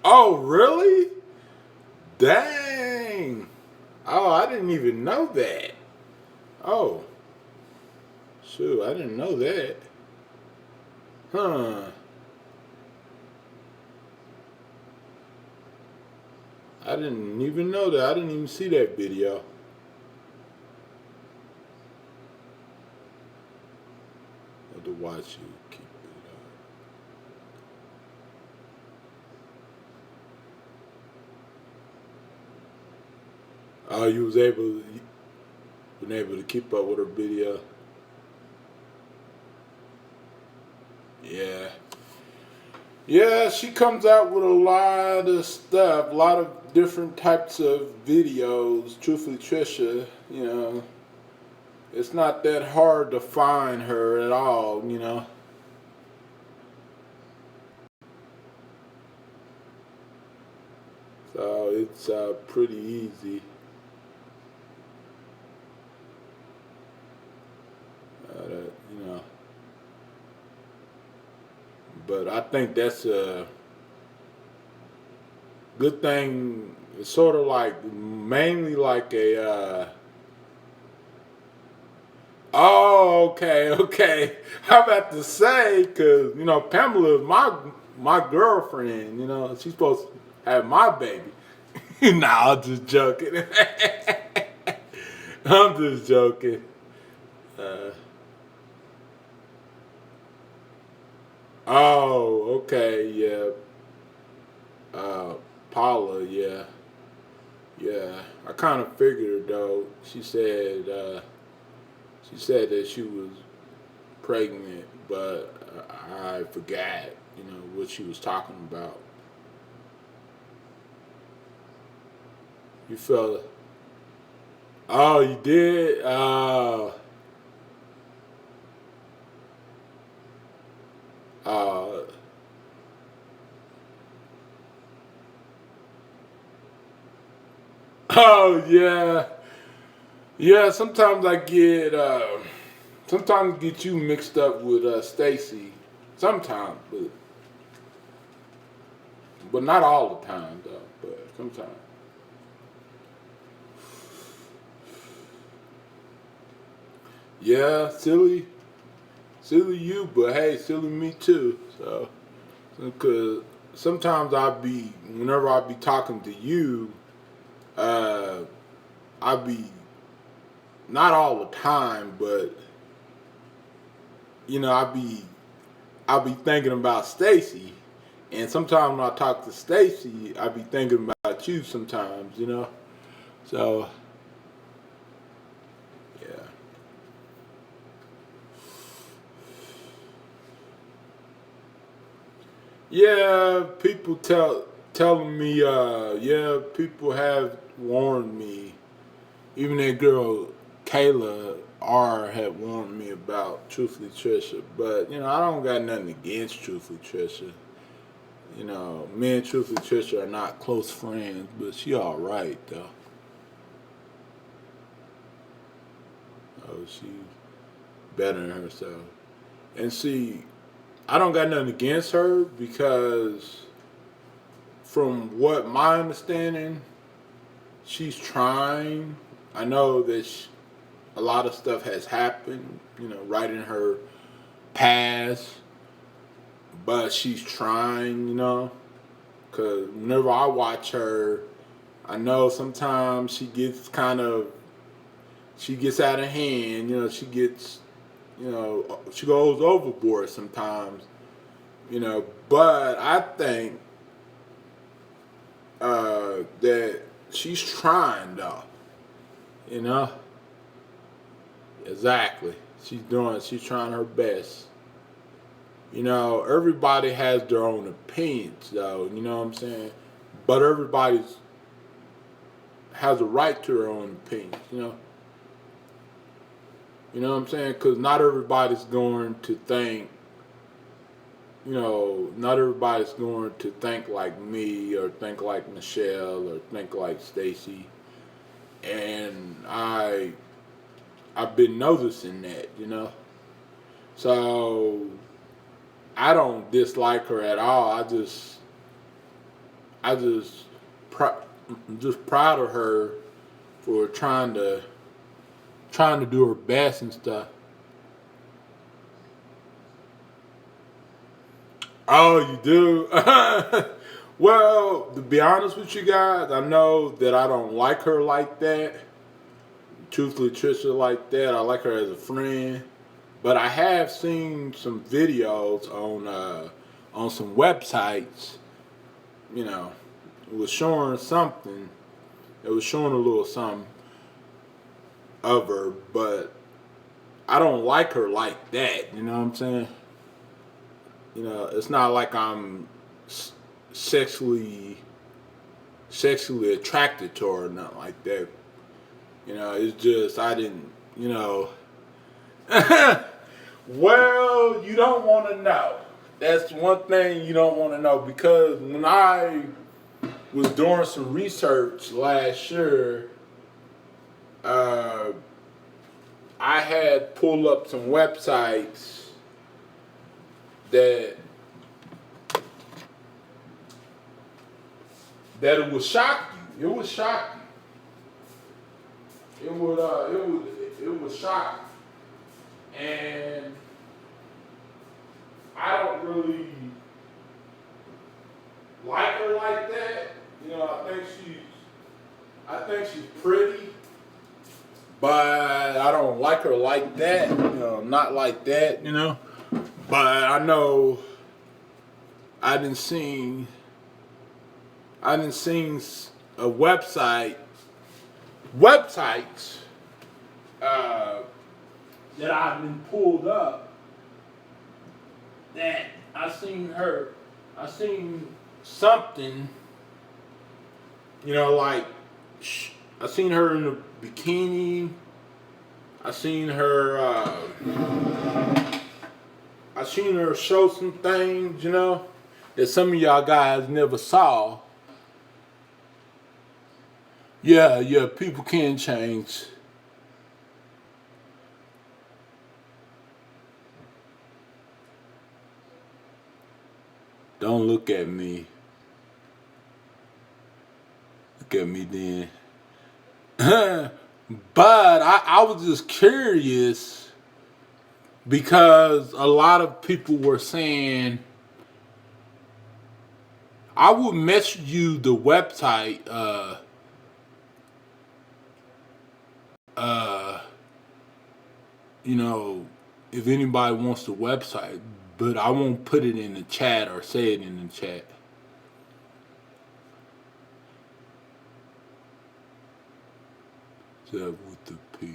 Oh, really? Dang. Oh, I didn't even know that. Oh, shoot, I didn't know that. Huh. I didn't even know that. I didn't even see that video. I have to watch you keep it up. Oh, you was been able to keep up with her video. Yeah. Yeah, she comes out with a lot of stuff, a lot of different types of videos. Truthfully, Trisha, it's not that hard to find her at all. So it's pretty easy. You know, but I think that's a good thing. It's sort of like mainly like a. Oh, okay, okay. I'm about to say, cause Pamela is my girlfriend. She's supposed to have my baby. Nah, I'm just joking. I'm just joking. Uh, oh, okay, yeah. Uh, Paula, yeah, yeah. I kind of figured though. She said that she was pregnant, but I forgot, what she was talking about. You felt, oh, you did? Uh, oh, yeah. Yeah, sometimes get you mixed up with Stacy. Sometimes, but not all the time though. But sometimes. Yeah, silly you, but hey, silly me too. So, because sometimes whenever I be talking to you, uh, I be not all the time, but I be thinking about Stacy, and sometimes when I talk to Stacy, I be thinking about you sometimes. So yeah, yeah. People telling me, yeah, people have warned me. Even that girl Kayla R had warned me about Truthfully Trisha, but I don't got nothing against Truthfully Trisha. Me and Truthfully Trisha are not close friends, but she all right though. Oh, she's bettering herself. And see, I don't got nothing against her because, from what my understanding, she's trying. I know that a lot of stuff has happened, right in her past, but she's trying. Because whenever I watch her, I know sometimes she gets out of hand. She goes overboard sometimes. But I think that she's trying though. You know, exactly. She's trying her best. You know, everybody has their own opinions, though. You know what I'm saying? But everybody's has a right to their own opinions. You know what I'm saying? Because not everybody's going to think. Not everybody's going to think like me or think like Michelle or think like Stacy. And I've been noticing that. So I don't dislike her at all. I just I'm just proud of her for trying to do her best and stuff. Oh, you do? Well, to be honest with you guys, I know that I don't like her like that. Truthfully, Trisha like that. I like her as a friend. But I have seen some videos on some websites. You know, it was showing something. It was showing a little something of her, but I don't like her like that. You know what I'm saying? It's not like I'm sexually sexually attracted to her or nothing like that. It's just I didn't. You know. Well, you don't want to know. That's one thing you don't want to know because when I was doing some research last year, uh, I had pulled up some websites that it would shock you. It would shock you. It would shock you. And I don't really like her like that. I think she's pretty, but I don't like her like that. Not like that. But I know I didn't seen a websites that I've been pulled up that I seen something, like I seen her in a bikini. I seen her. I seen her show some things, that some of y'all guys never saw. Yeah, people can change. Don't look at me. Look at me then. But I was just curious because a lot of people were saying I would message you the website if anybody wants the website, but I won't put it in the chat or say it in the chat. Except with the P.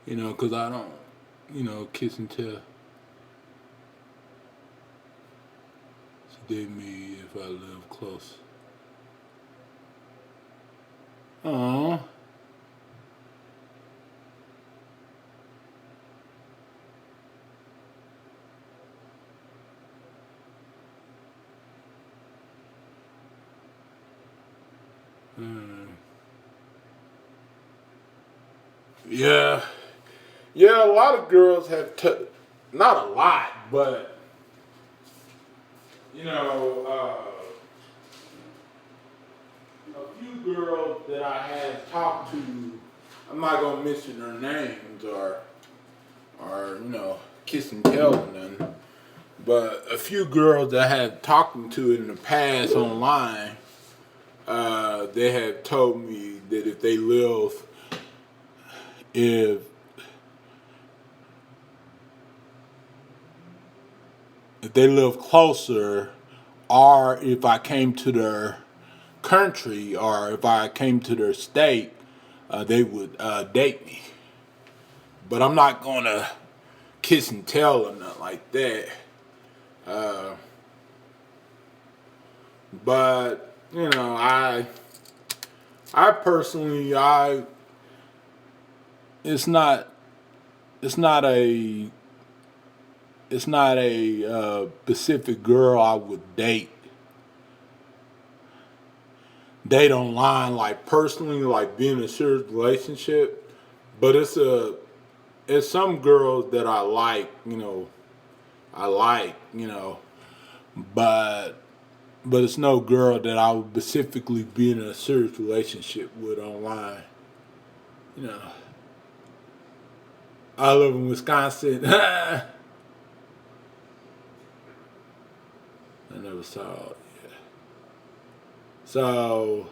Because I don't, kiss and tell. Sedate me if I live close. Aww. Yeah. Yeah, a lot of girls have, not a lot, but, a few girls that I have talked to, I'm not going to mention their names or kiss and tell or nothing, but a few girls that I have talked to in the past online, they have told me that if they live closer, or if I came to their country, or if I came to their state, they would date me. But I'm not gonna kiss and tell or nothing like that. Uh, but I personally, it's not, it's not a, it's not a specific girl I would date online, like personally, like being in a serious relationship. But it's some girls that I like, but it's no girl that I would specifically be in a serious relationship with online. You know, I live in Wisconsin. I never saw it. Yeah. So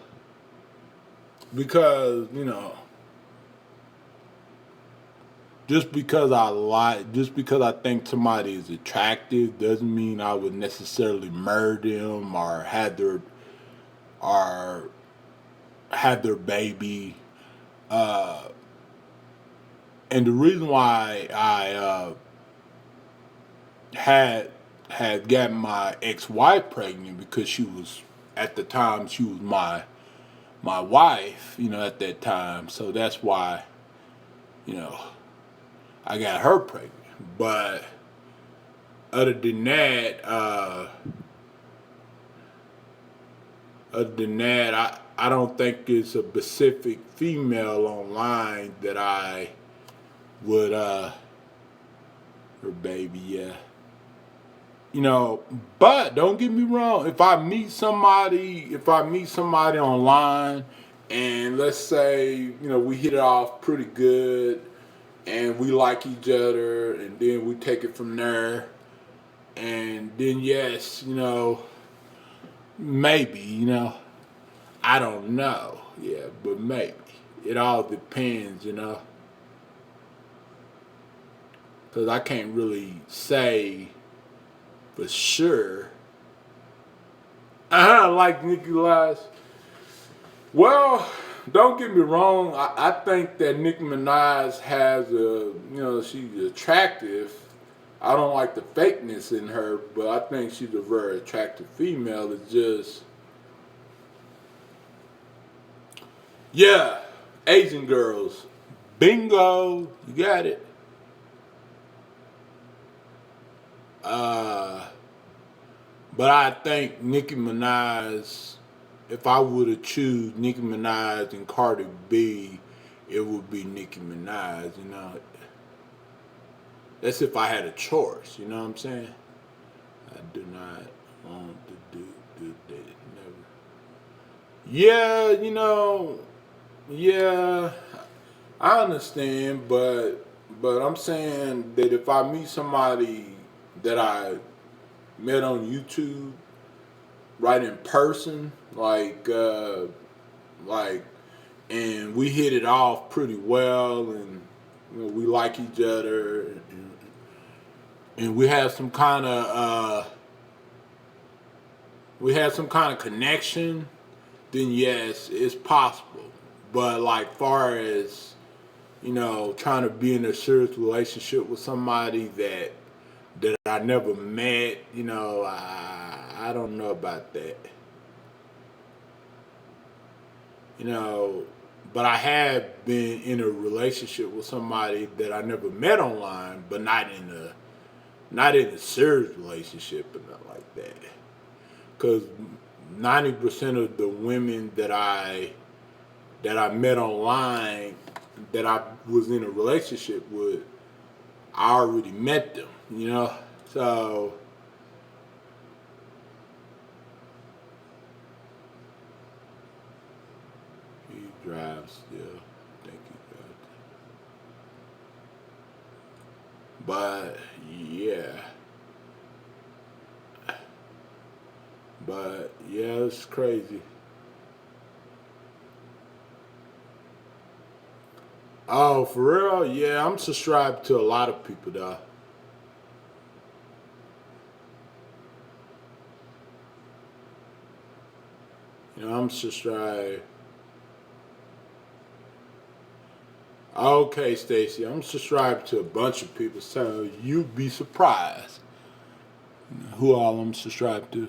because just because I think somebody is attractive doesn't mean I would necessarily murder them or have their baby. Uh, and the reason why I had gotten my ex-wife pregnant because she was at the time she was my wife, at that time. So that's why, you know, I got her pregnant. But other than that, I don't think it's a specific female online that I would her baby, yeah. But don't get me wrong, if I meet somebody online and let's say, we hit it off pretty good and we like each other and then we take it from there and then yes, maybe, I don't know. Yeah, but maybe. It all depends, because I can't really say for sure. Like Nicki Minaj. Well, don't get me wrong. I think that Nicki Minaj she's attractive. I don't like the fakeness in her, but I think she's a very attractive female. It's just, yeah, Asian girls. Bingo, you got it. Uh, but I think Nicki Minaj, if I were to choose Nicki Minaj and Cardi B, it would be Nicki Minaj. That's if I had a choice, you know what I'm saying? I do not want to do that, never. Yeah, yeah, I understand, but I'm saying that if I meet somebody that I met on YouTube, right in person, like, and we hit it off pretty well, and we like each other, and we have some kind of connection, then yes, it's possible. But like far as trying to be in a serious relationship with somebody that I never met, I don't know about that. You know, but I have been in a relationship with somebody that I never met online, but not in a serious relationship or nothing like that. Because 90% of the women that I met online that I was in a relationship with, I already met them. So he drives still. I think he drives. But yeah. But yeah, it's crazy. Oh, for real? Yeah, I'm subscribed to a lot of people though. I'm subscribed. Okay, Stacy, I'm subscribed to a bunch of people, so you'd be surprised who all I'm subscribed to.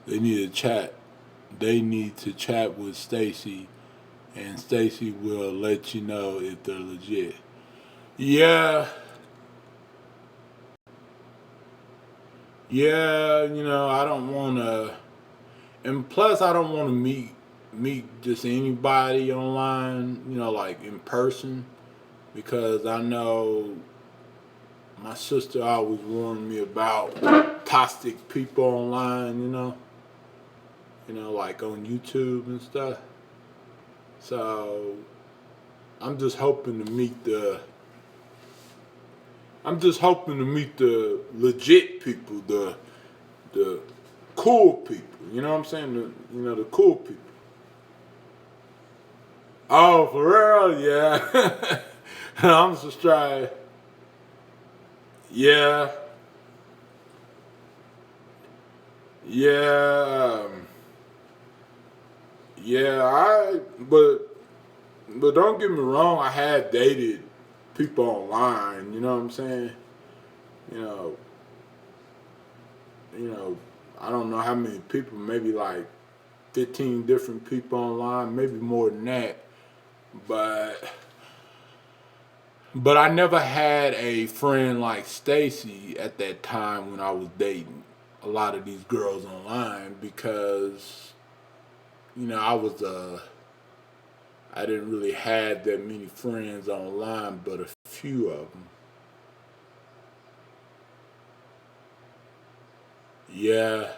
They need to chat. They need to chat with Stacy, and Stacy will let you know if they're legit. Yeah, yeah, I don't want to, and plus I don't want to meet just anybody online, like in person, because I know my sister always warned me about toxic people online, like on YouTube and stuff. So I'm just hoping to meet the I'm just hoping to meet the legit people, the cool people. You know what I'm saying? The cool people. Oh, for real? Yeah. I'm just trying. Yeah. Yeah. Yeah. But don't get me wrong. I have dated people online. You know what I'm saying? You know. You know. I don't know how many people. Maybe like 15 different people online. Maybe more than that. But I never had a friend like Stacy at that time when I was dating a lot of these girls online because I didn't really have that many friends online, but a few of them. Yeah,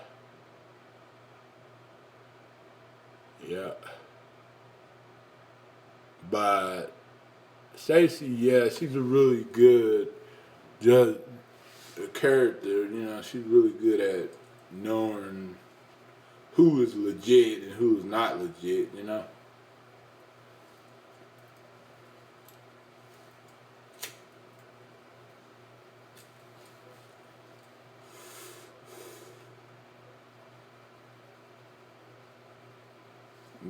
yeah. But Stacy, yeah, she's a really good judge, character. She's really good at knowing who is legit and who is not legit.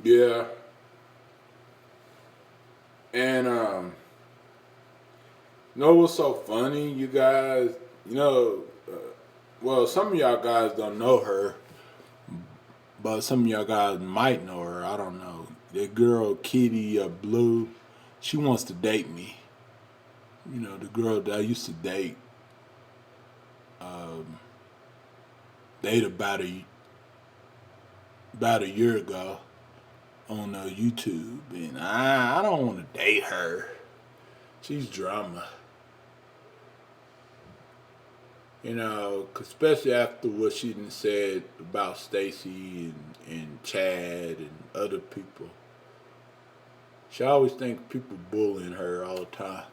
Yeah. And what's so funny, you guys? You know, uh, well, some of y'all guys don't know her, but some of y'all guys might know her. I don't know. That girl, Kitty Blue, she wants to date me. The girl that I used to date about a year ago on YouTube, and I don't want to date her. She's drama. Especially after what she done said about Stacy and Chad and other people. She always think people bullying her all the time.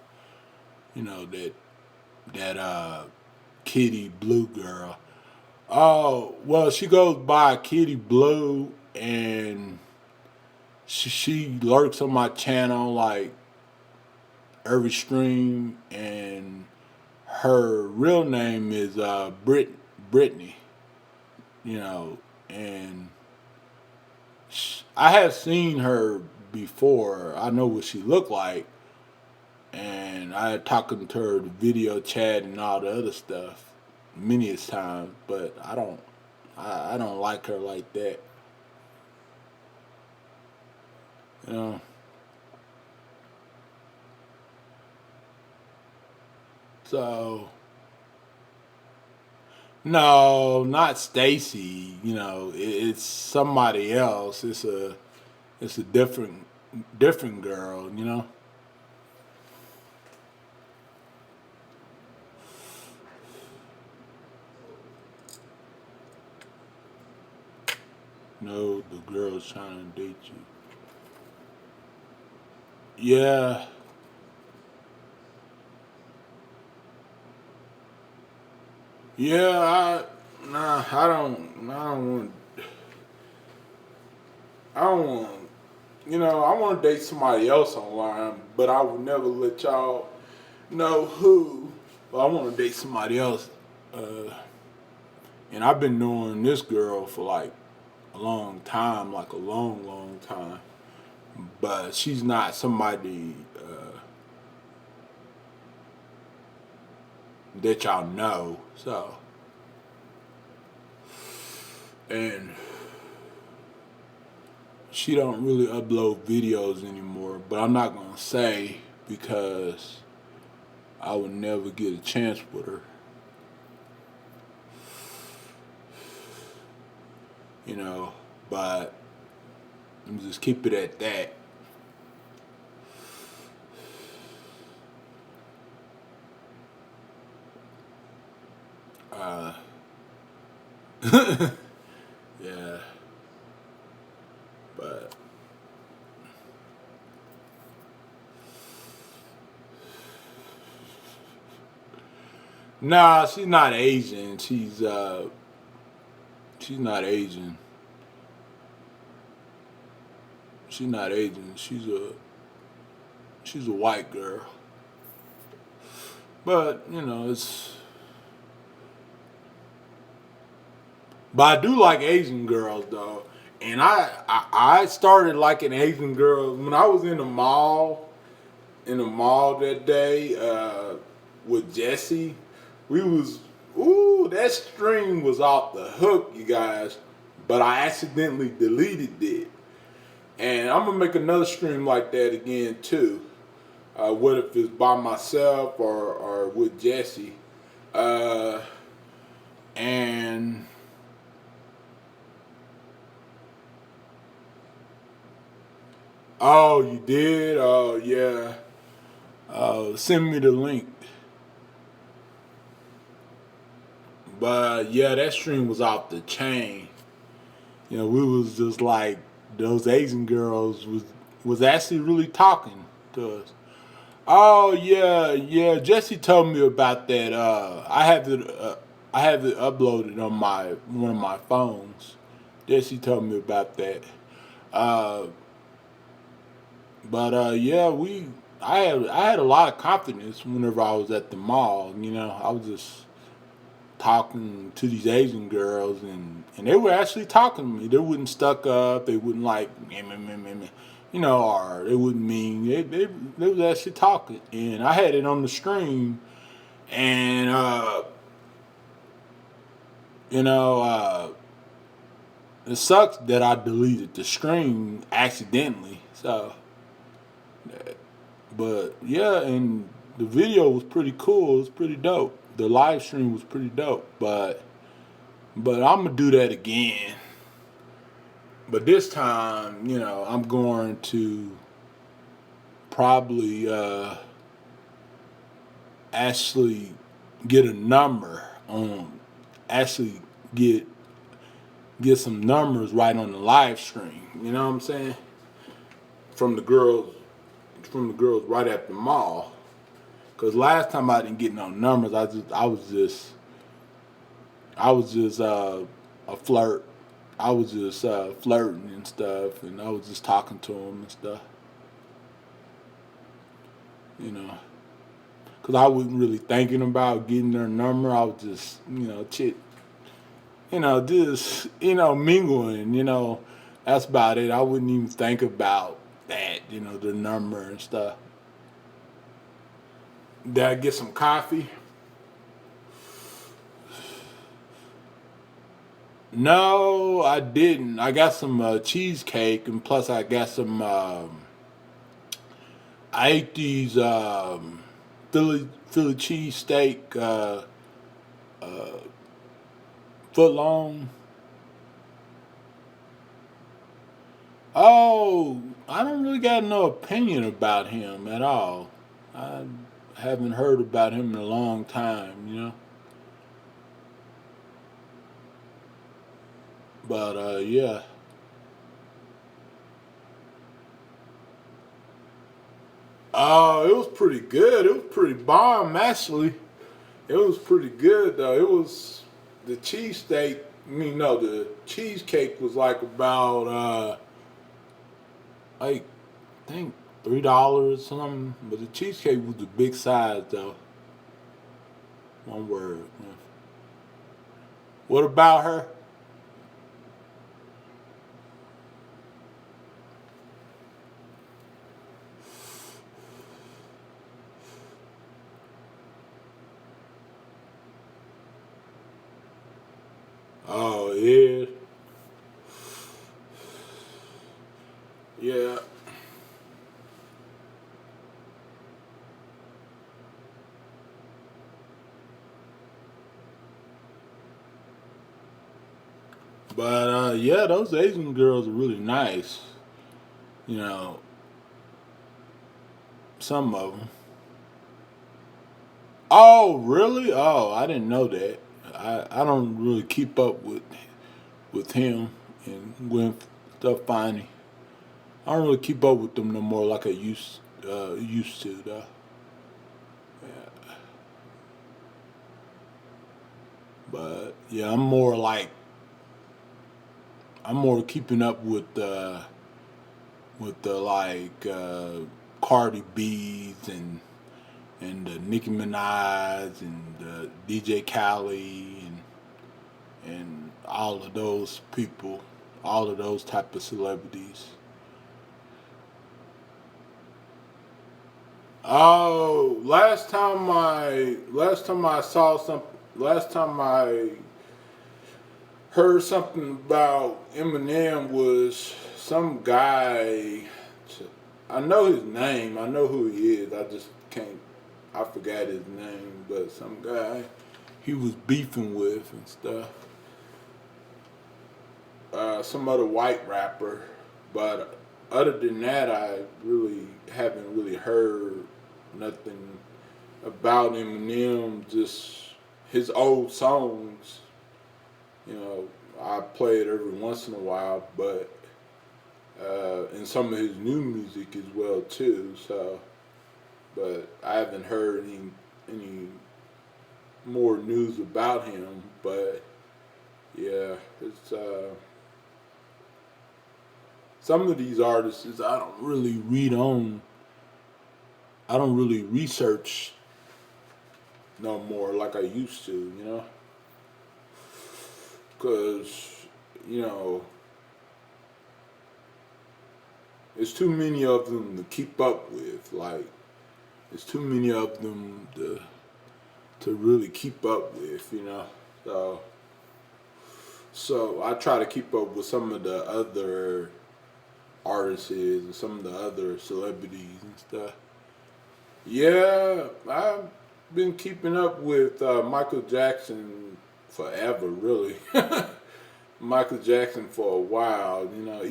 That Kitty Blue girl. Oh, well, she goes by Kitty Blue, and she lurks on my channel like every stream, and her real name is Brittany. You know, and I have seen her before. I know what she looked like, and I had talking to her, the video chat, and all the other stuff many times. But I don't like her like that. You know. So no, not Stacy. It's somebody else. It's a different girl. No, the girl's trying to date you. Yeah, yeah. I don't want. I want to date somebody else online, but I would never let y'all know who. But I want to date somebody else. Uh, And I've been knowing this girl for like a long time, like a long, long time. But she's not somebody that y'all know. So, and she don't really upload videos anymore. But I'm not gonna say because I would never get a chance with her. You know, but I'm just keep it at that. Uh, yeah, but nah, she's not Asian. She's not Asian. She's not Asian. She's a white girl. But you know, it's. But I do like Asian girls though, and I started liking Asian girls when I was in the mall. In the mall that day with Jesse, we was that stream was off the hook, you guys. But I accidentally deleted it, and I'm gonna make another stream like that again too. What if it's by myself or with Jesse? Uh, and oh, you did? Oh, yeah. Send me the link. But yeah, that stream was off the chain. You know, we was just like those Asian girls was actually really talking to us. Oh yeah, yeah. Jesse told me about that. I have it uploaded on my one of my phones. Jesse told me about that. Uh, but yeah, I had a lot of confidence whenever I was at the mall. You know, I was just talking to these Asian girls, and they were actually talking to me. They wouldn't stuck up. They wouldn't like meh, meh, meh, meh, meh, you know, or they wouldn't mean. They was actually talking, and I had it on the stream, and you know, it sucks that I deleted the stream accidentally. So, but yeah, and the video was pretty cool. It was pretty dope. The live stream was pretty dope, but I'm gonna do that again. But this time, you know, I'm going to probably actually get a number on, actually get get some numbers right on the live stream. You know what I'm saying? From the girls, right at the mall. Cause last time I didn't get no numbers. I was just a flirt. I was just flirting and stuff, and I was just talking to them and stuff. You know, because I wasn't really thinking about getting their number. I was just, you know, just, mingling. You know, that's about it. I wouldn't even think about that. You know, the number and stuff. Did I get some coffee? No, I didn't. I got some cheesecake, and plus I got some. I ate these Philly cheese steak foot long. Oh, I don't really got no opinion about him at all. I haven't heard about him in a long time, you know. But yeah. Oh, it was pretty good. It was pretty bomb, actually. It was pretty good though. It was the cheesesteak. I mean, no, the cheesecake was like about like I think $3 or something. But the cheesecake was the big size though. One word. What about her? Oh yeah, yeah. But yeah, those Asian girls are really nice. You know, some of them. Oh, really? Oh, I didn't know that. I don't really keep up with him and Gwen Stefani. I don't really keep up with them no more like I used to though. Yeah. But yeah, I'm more keeping up with the like Cardi B's and Nicki Minaj and DJ Khaled and all of those people, all of those type of celebrities. Oh, last time I heard something about Eminem was some guy. I know his name. I know who he is. I just can't. I forgot his name, but some guy he was beefing with and stuff. Some other white rapper, but other than that, I really haven't really heard nothing about Eminem. Just his old songs. You know, I play it every once in a while, but and some of his new music as well too. So, but I haven't heard any more news about him. But yeah, it's some of these artists I don't really read on. I don't really research no more like I used to. You know, because you know there's too many of them to keep up with. Like, there's too many of them to really keep up with, you know. So, so I try to keep up with some of the other artists and some of the other celebrities and stuff. Yeah, I've been keeping up with Michael Jackson forever, really. Michael Jackson for a while, you know.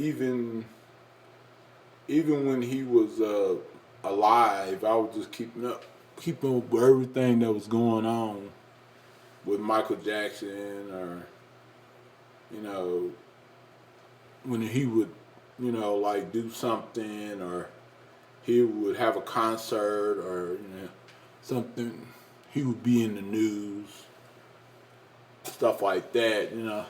Even when he was alive, I was just keeping up with everything that was going on with Michael Jackson, or you know, when he would, you know, like do something, or he would have a concert, or you know, something, he would be in the news, stuff like that, you know.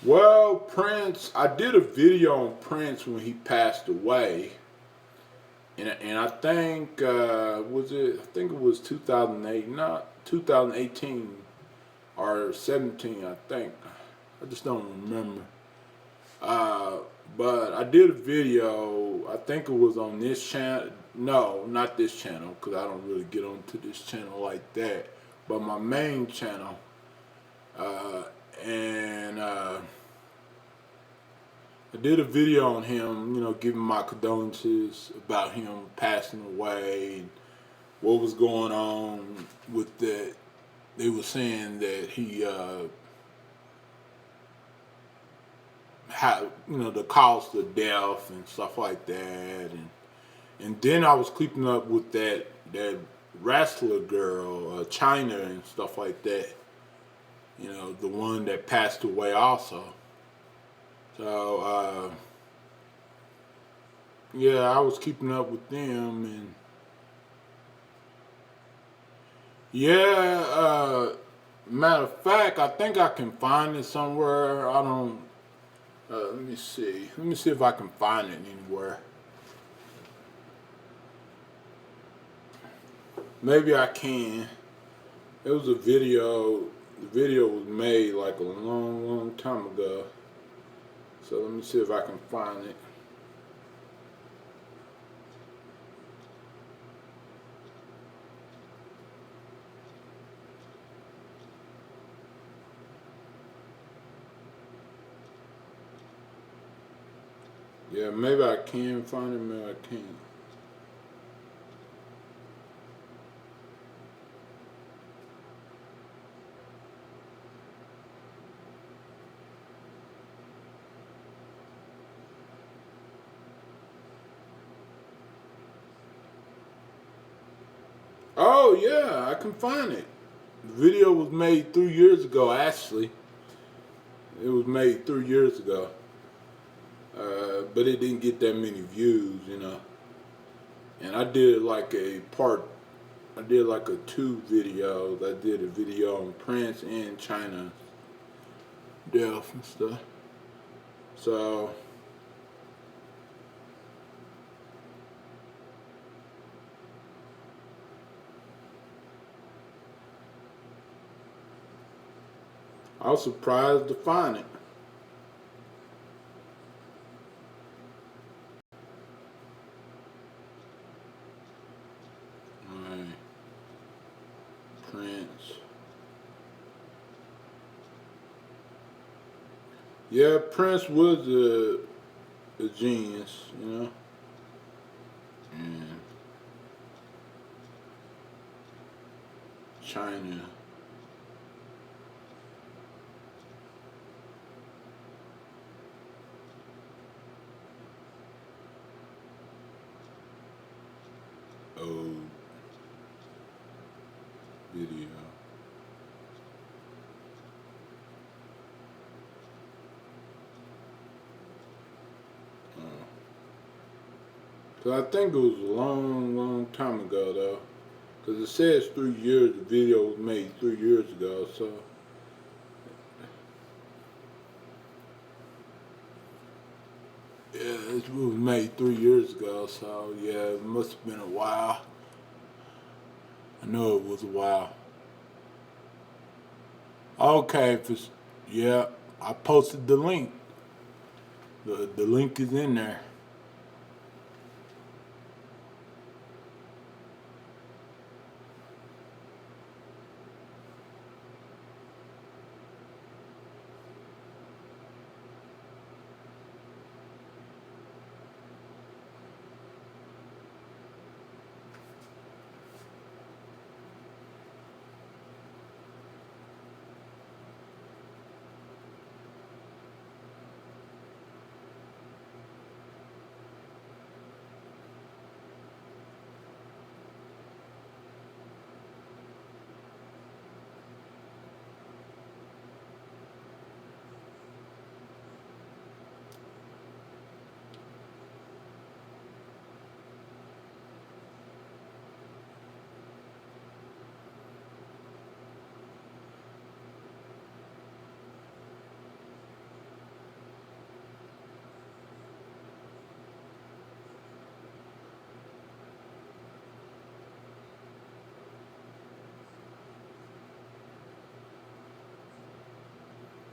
Well, Prince, I did a video on Prince when he passed away, and I think was it? I think it was 2008, not 2018 or 17. I think I just don't remember. Uh, but I did a video. I think it was on this channel. No, not this channel, because I don't really get onto this channel like that. But my main channel, uh, and I did a video on him, you know, giving my condolences about him passing away, and what was going on with that. They were saying that he had, you know, the cause of death and stuff like that, and then I was keeping up with that wrestler girl, China, and stuff like that. You know, the one that passed away also. So yeah, I was keeping up with them, and yeah. Matter of fact, I think I can find it somewhere. I don't. Let me see. Let me see if I can find it anywhere. Maybe I can. It was a video The video was made like a long time ago. So let me see if I can find it. Yeah, maybe I can find it, maybe I can't. Oh yeah, I can find it. The video was made 3 years ago. Actually, it was made 3 years ago, but it didn't get that many views, you know. And I did like a part. I did like a two videos. I did a video on Prince and China death and stuff. So I was surprised to find it. Alright, Prince. Yeah, Prince was a genius, you know. And China. Old video. Cause I think it was a long time ago though. Cause it says 3 years. The video was made 3 years ago. So yeah, it was made 3 years ago. So yeah, it must have been a while. I know it was a while. Okay, if it's, yeah, I posted the link. The link is in there.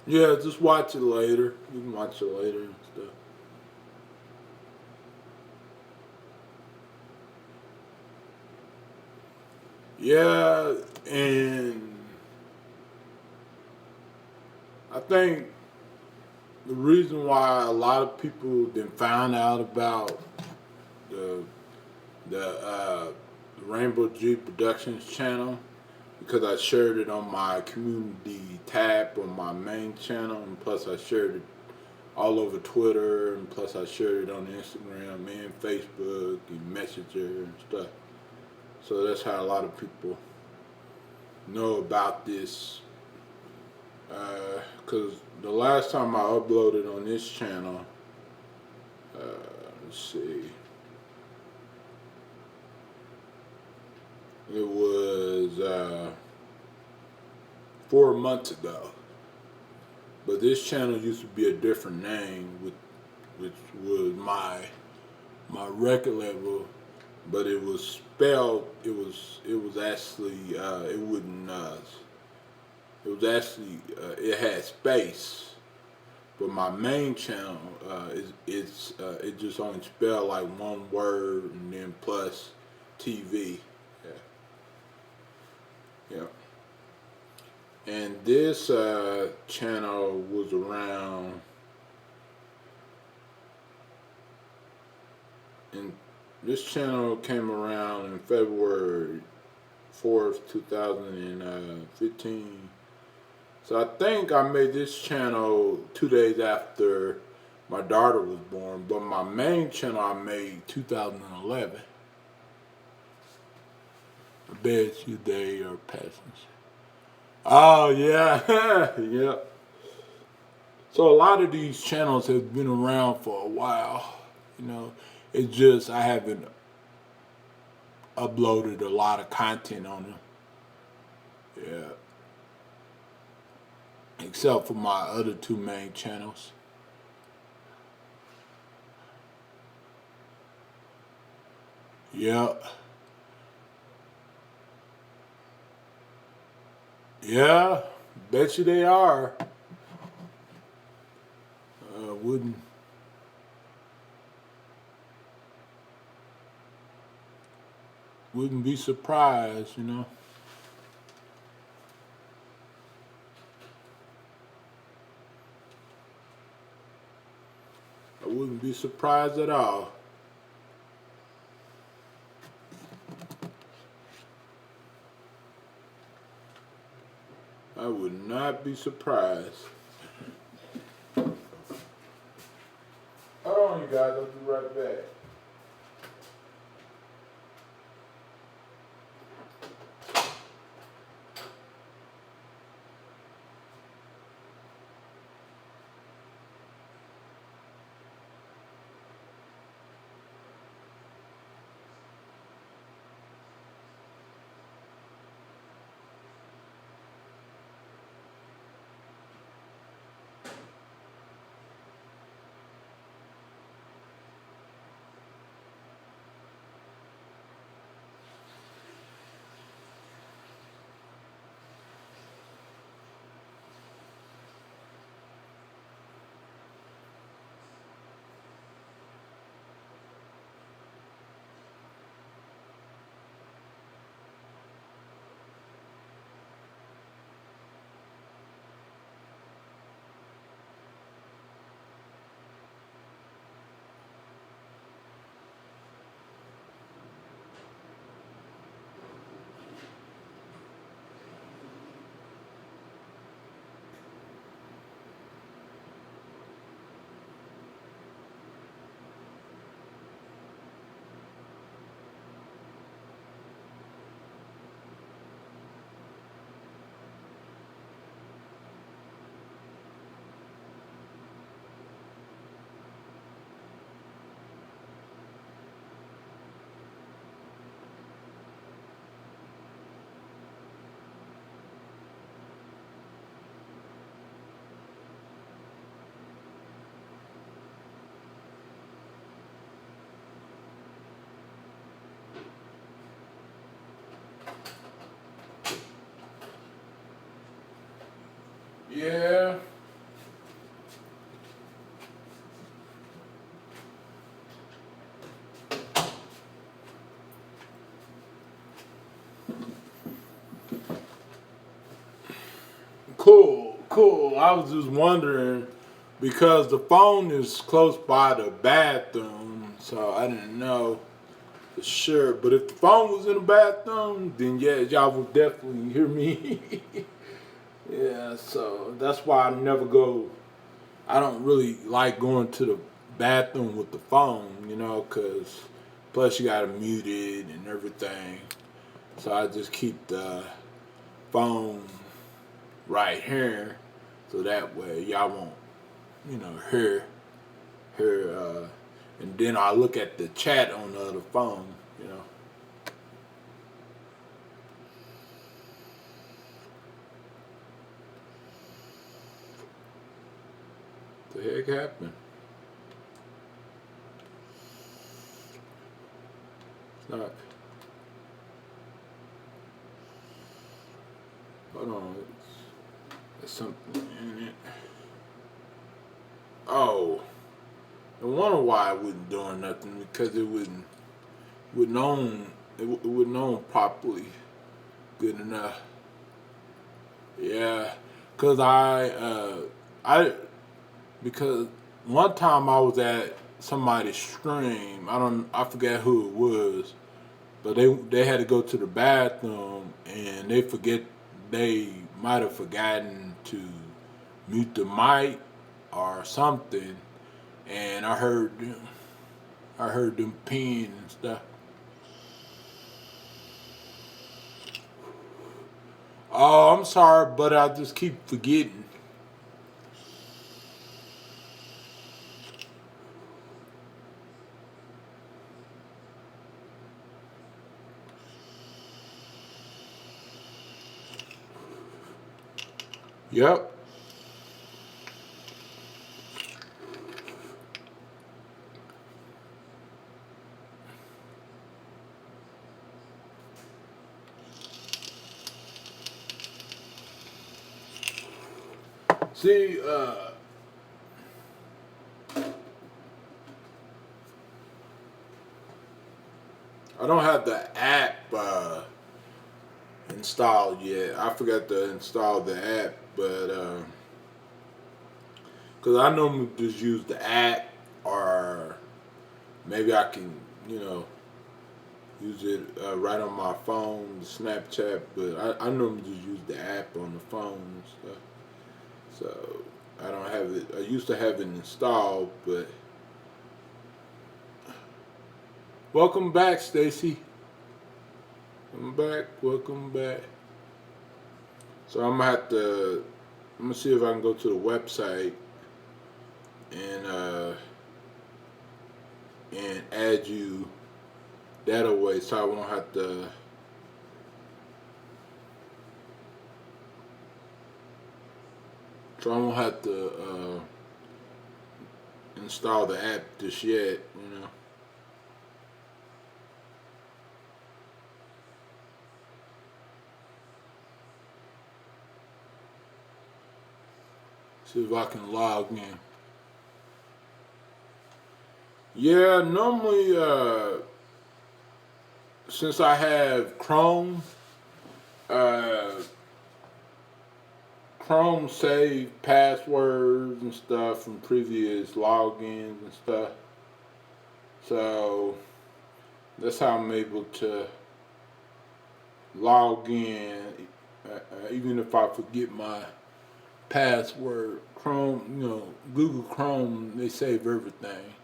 Yeah, just watch it later. You can watch it later and stuff. Yeah, and I think the reason why a lot of people didn't find out about the the Rainbow G Productions channel because I shared it on my community tab on my main channel, and plus I shared it all over Twitter, and plus I shared it on Instagram and Facebook and Messenger and stuff. So that's how a lot of people know about this. Because the last time I uploaded on this channel, let's see, it was 4 months ago. But this channel used to be a different name, which was my record label, but it was spelled. It was actually it wouldn't It was actually it had space, but my main channel it just only spelled like one word and then plus TV. Yeah, yeah. And this channel was around and this channel came around in February 4th, 2015. So I think I made this channel 2 days after my daughter was born, but my main channel I made 2011. I bet you they are passing. Oh yeah, yeah. So a lot of these channels have been around for a while. You know, it's just I haven't uploaded a lot of content on them. Yeah, except for my other two main channels. Yeah, yeah. Bet you they are. Wouldn't wouldn't be surprised, you know. I wouldn't be surprised at all. I would not be surprised. Hold on, you guys. I'll be right back. Yeah. Cool, cool. I was just wondering because the phone is close by the bathroom, so I didn't know for sure. But if the phone was in the bathroom, then yeah, y'all would definitely hear me. Yeah, so that's why I never go. I don't really like going to the bathroom with the phone, you know, because plus you gotta mute it and everything. So I just keep the phone right here, so that way y'all won't, you know, hear. And then I look at the chat on the other phone, you know. What the heck happened? It's not. Hold on. There's something in it. Oh, I wonder why it wasn't doing nothing because it wouldn't on it wouldn't on properly good enough. Yeah, cause I because one time I was at somebody's stream. I forget who it was, but they had to go to the bathroom and they might have forgotten to mute the mic or something, and I heard them peeing and stuff. Oh, I'm sorry, but I just keep forgetting. Yep. See, I don't have the app installed yet. I forgot to install the app, but because I normally just use the app, or maybe I can, you know, use it right on my phone, Snapchat. But I normally just use the app on the phone and stuff. So I don't have it. I used to have it installed, but welcome back, Stacy. Welcome back. Welcome back. So I'm gonna see if I can go to the website and uh, and add you that away, so I won't have to. So I won't have to install the app just yet. You know, see if I can log in. Yeah, normally since I have uh, Chrome save passwords and stuff from previous logins and stuff. So that's how I'm able to log in, even if I forget my password. Chrome, you know, Google Chrome, they save everything.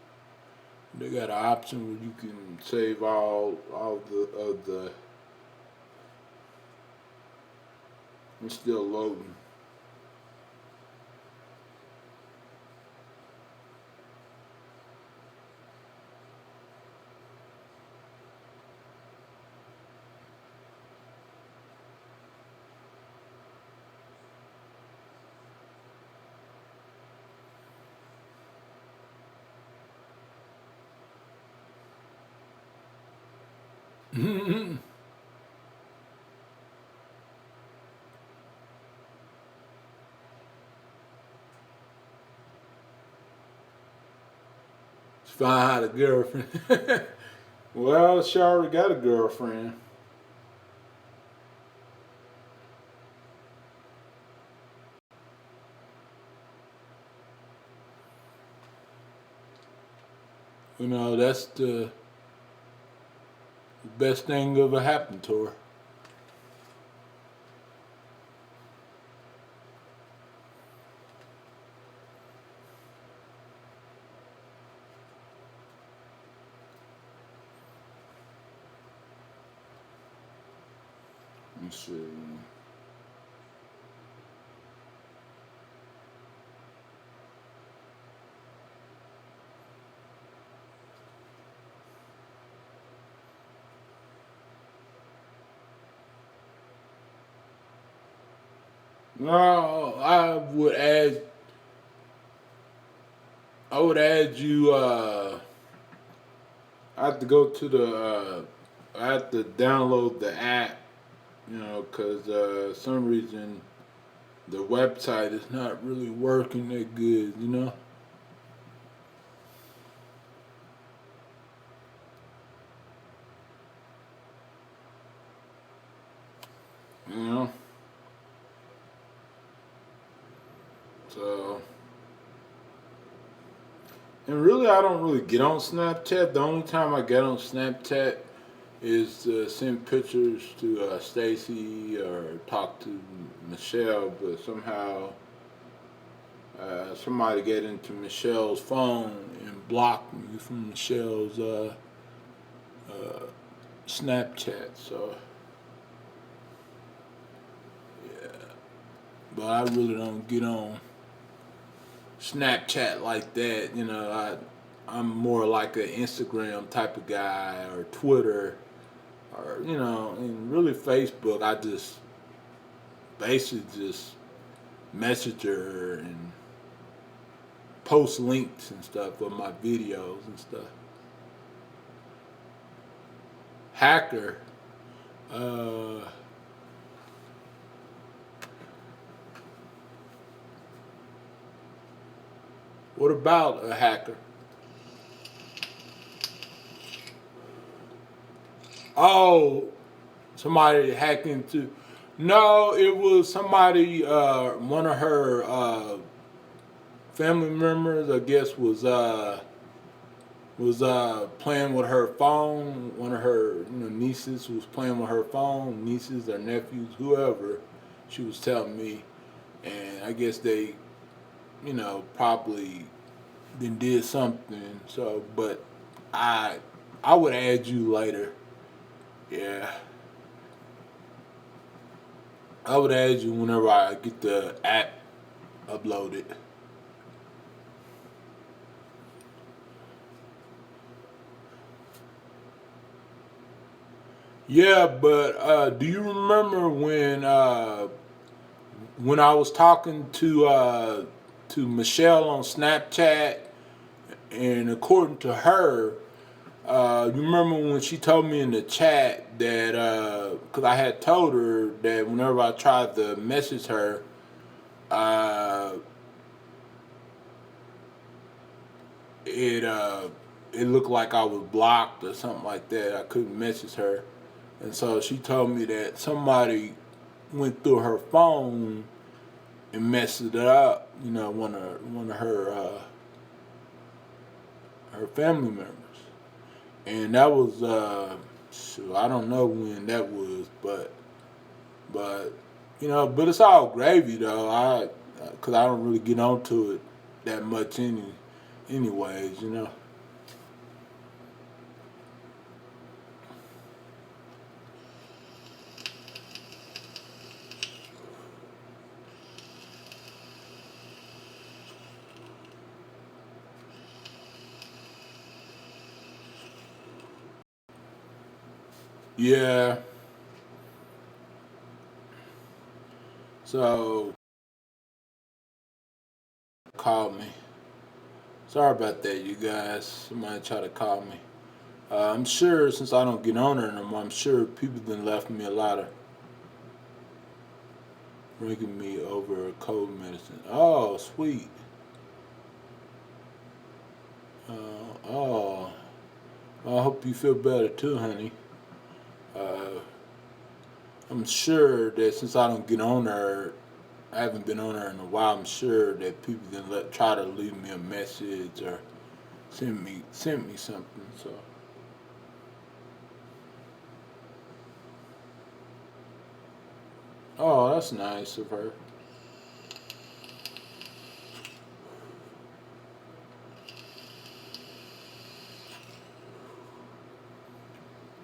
They got an option where you can save all the. It's still loading. Find out a girlfriend. Well, she already got a girlfriend. You know, that's the best thing ever happened to her. Let's see. No, I would add you. I have to go to the. I have to download the app. You know, cause some reason the website is not really working that good, you know. You know, so and really, I don't really get on Snapchat. The only time I get on Snapchat is to send pictures to Stacy or talk to Michelle, but somehow somebody get into Michelle's phone and blocked me from Michelle's uh, Snapchat. So yeah, but I really don't get on Snapchat like that. You know, I'm more like an Instagram type of guy or Twitter or and really Facebook. I just basically just message her and post links and stuff of my videos and stuff. Hacker. Uh, what about a hacker? Oh, somebody hacked into. No, it was somebody. One of her family members, I guess, was playing with her phone. One of her nieces was playing with her phone. Nieces or nephews, whoever. She was telling me, and I guess they, probably then did something. So, but I, I would add you later. Yeah, I would add you whenever I get the app uploaded. Yeah, but do you remember when I was talking to Michelle on Snapchat, and according to her, you remember when she told me in the chat that because I had told her that whenever I tried to message her, uh, it it looked like I was blocked or something like that. I couldn't message her, and so she told me that somebody went through her phone and messed it up. One of her family members, and that was shoot, I don't know when that was, but but it's all gravy though. Cause I don't really get onto it that much anyways. Yeah. So call me. Sorry about that, you guys. Somebody try to call me. I'm sure since I don't get on her no more, I'm sure people then left me a lot of bringing me over cold medicine. Oh, sweet. Oh, well, I hope you feel better too, honey. Uh, I'm sure that since I don't get on her, I haven't been on her in a while. I'm sure that people then try to leave me a message or send me something. So oh, that's nice of her.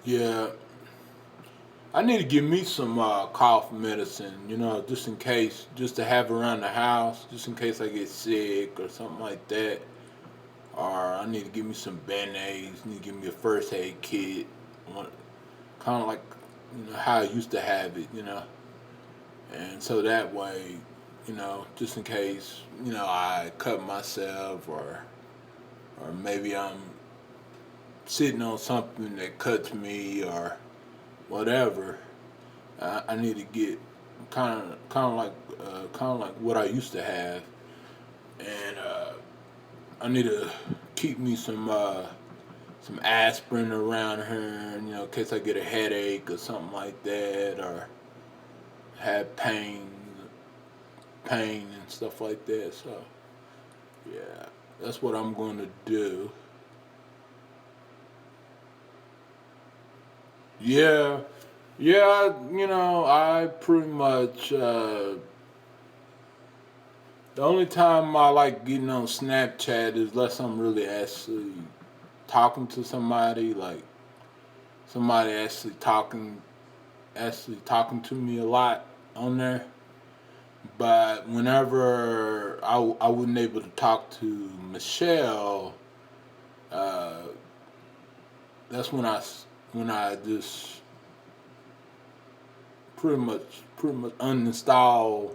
Yeah, I need to give me some cough medicine. Just in case, just to have around the house, just in case I get sick or something like that. Or I need to give me some band-aids. Need to give me a first aid kit. Kind of like how I used to have it. And so that way, just in case, I cut myself or maybe I'm sitting on something that cuts me or whatever. I need to get kind of like what I used to have, and I need to keep me some aspirin around her, in case I get a headache or something like that, or have pain and stuff like that. So yeah, that's what I'm going to do. Yeah, yeah, I pretty much the only time I like getting on Snapchat is unless I'm really actually talking to somebody, like somebody actually talking to me a lot on there. But whenever I wasn't able to talk to Michelle, uh, that's when I just pretty much uninstalled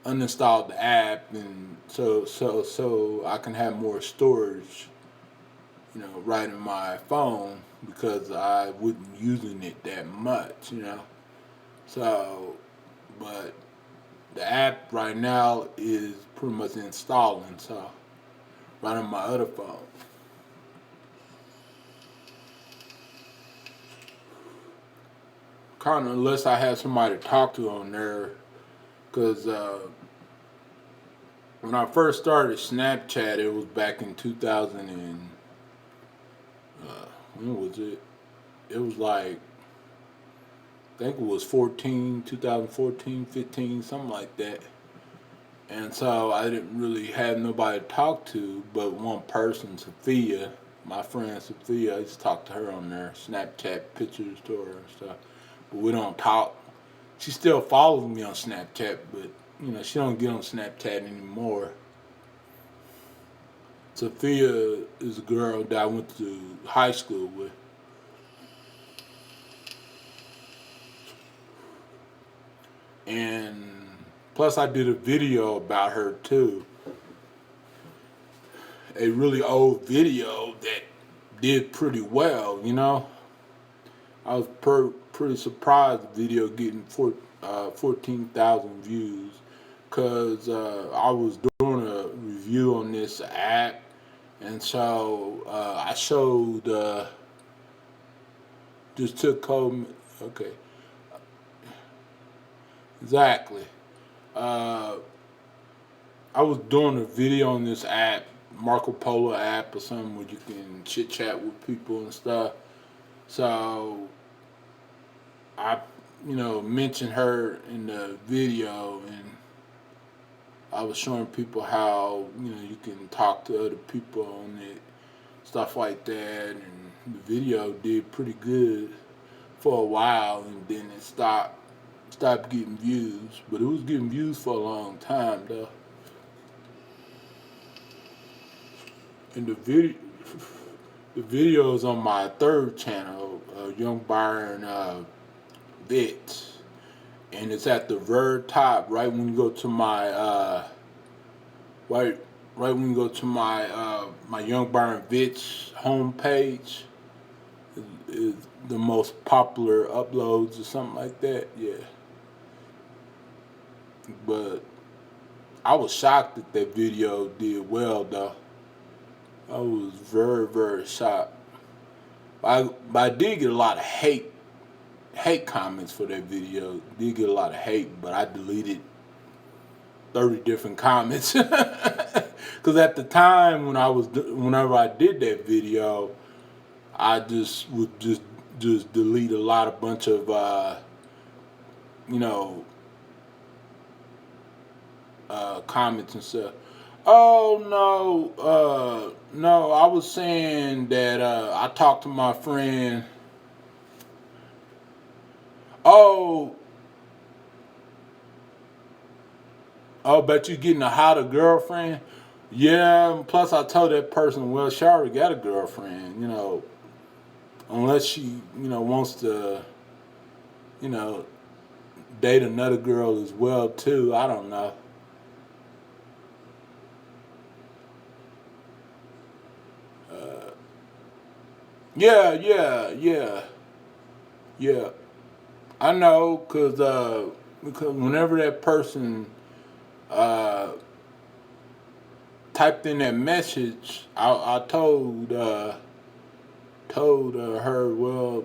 the app, and so I can have more storage, right in my phone, because I wasn't using it that much. So, but the app right now is pretty much installing, so right on my other phone. Kind of unless I have somebody to talk to on there, because when I first started Snapchat, it was back in 2000 and when was it? It was like I think it was 2014, 15, something like that. And so I didn't really have nobody to talk to but one person, Sophia, my friend Sophia. I used to talk to her on there, Snapchat pictures to her and stuff. But we don't talk. She still follows me on Snapchat, but she don't get on Snapchat anymore. Sophia is a girl that I went to high school with. And plus I did a video about her too. A really old video that did pretty well. I was pretty surprised the video getting 14,000 views, because I was doing a review on this app, and so I showed just took home. Okay, exactly. Uh, I was doing a video on this app, Marco Polo app or something, where you can chit chat with people and stuff. So I, mentioned her in the video, and I was showing people how you can talk to other people on it, stuff like that, and the video did pretty good for a while, and then it stopped getting views, but it was getting views for a long time though. And the video is on my third channel, Young Byron Vet, and it's at the very top, right when you go to my right right when you go to my Young Byron Vit's homepage is the most popular uploads or something like that. Yeah, but I was shocked that that video did well though. I was very very shocked. But I did get a lot of hate comments for that video. Did get a lot of hate, but I deleted 30 different comments. Because at the time whenever I did that video, I just would just delete a lot of bunch of you know comments and stuff. Oh no, I was saying that I talked to my friend. Oh, bet you getting a hotter girlfriend. Yeah, plus I told that person, well, she already got a girlfriend, unless she, wants to, you know, date another girl as well too. I don't know. Yeah, yeah, yeah, yeah. I know, cause because whenever that person uh, typed in that message, I told her, well,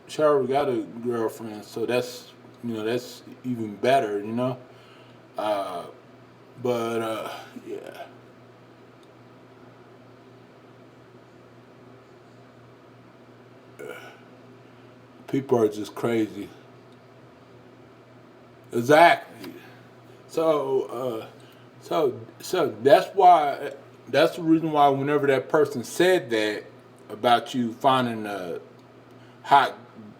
she already got a girlfriend, so that's even better, Uh, but yeah, people are just crazy. Exactly. So so that's the reason why whenever that person said that about you finding a hot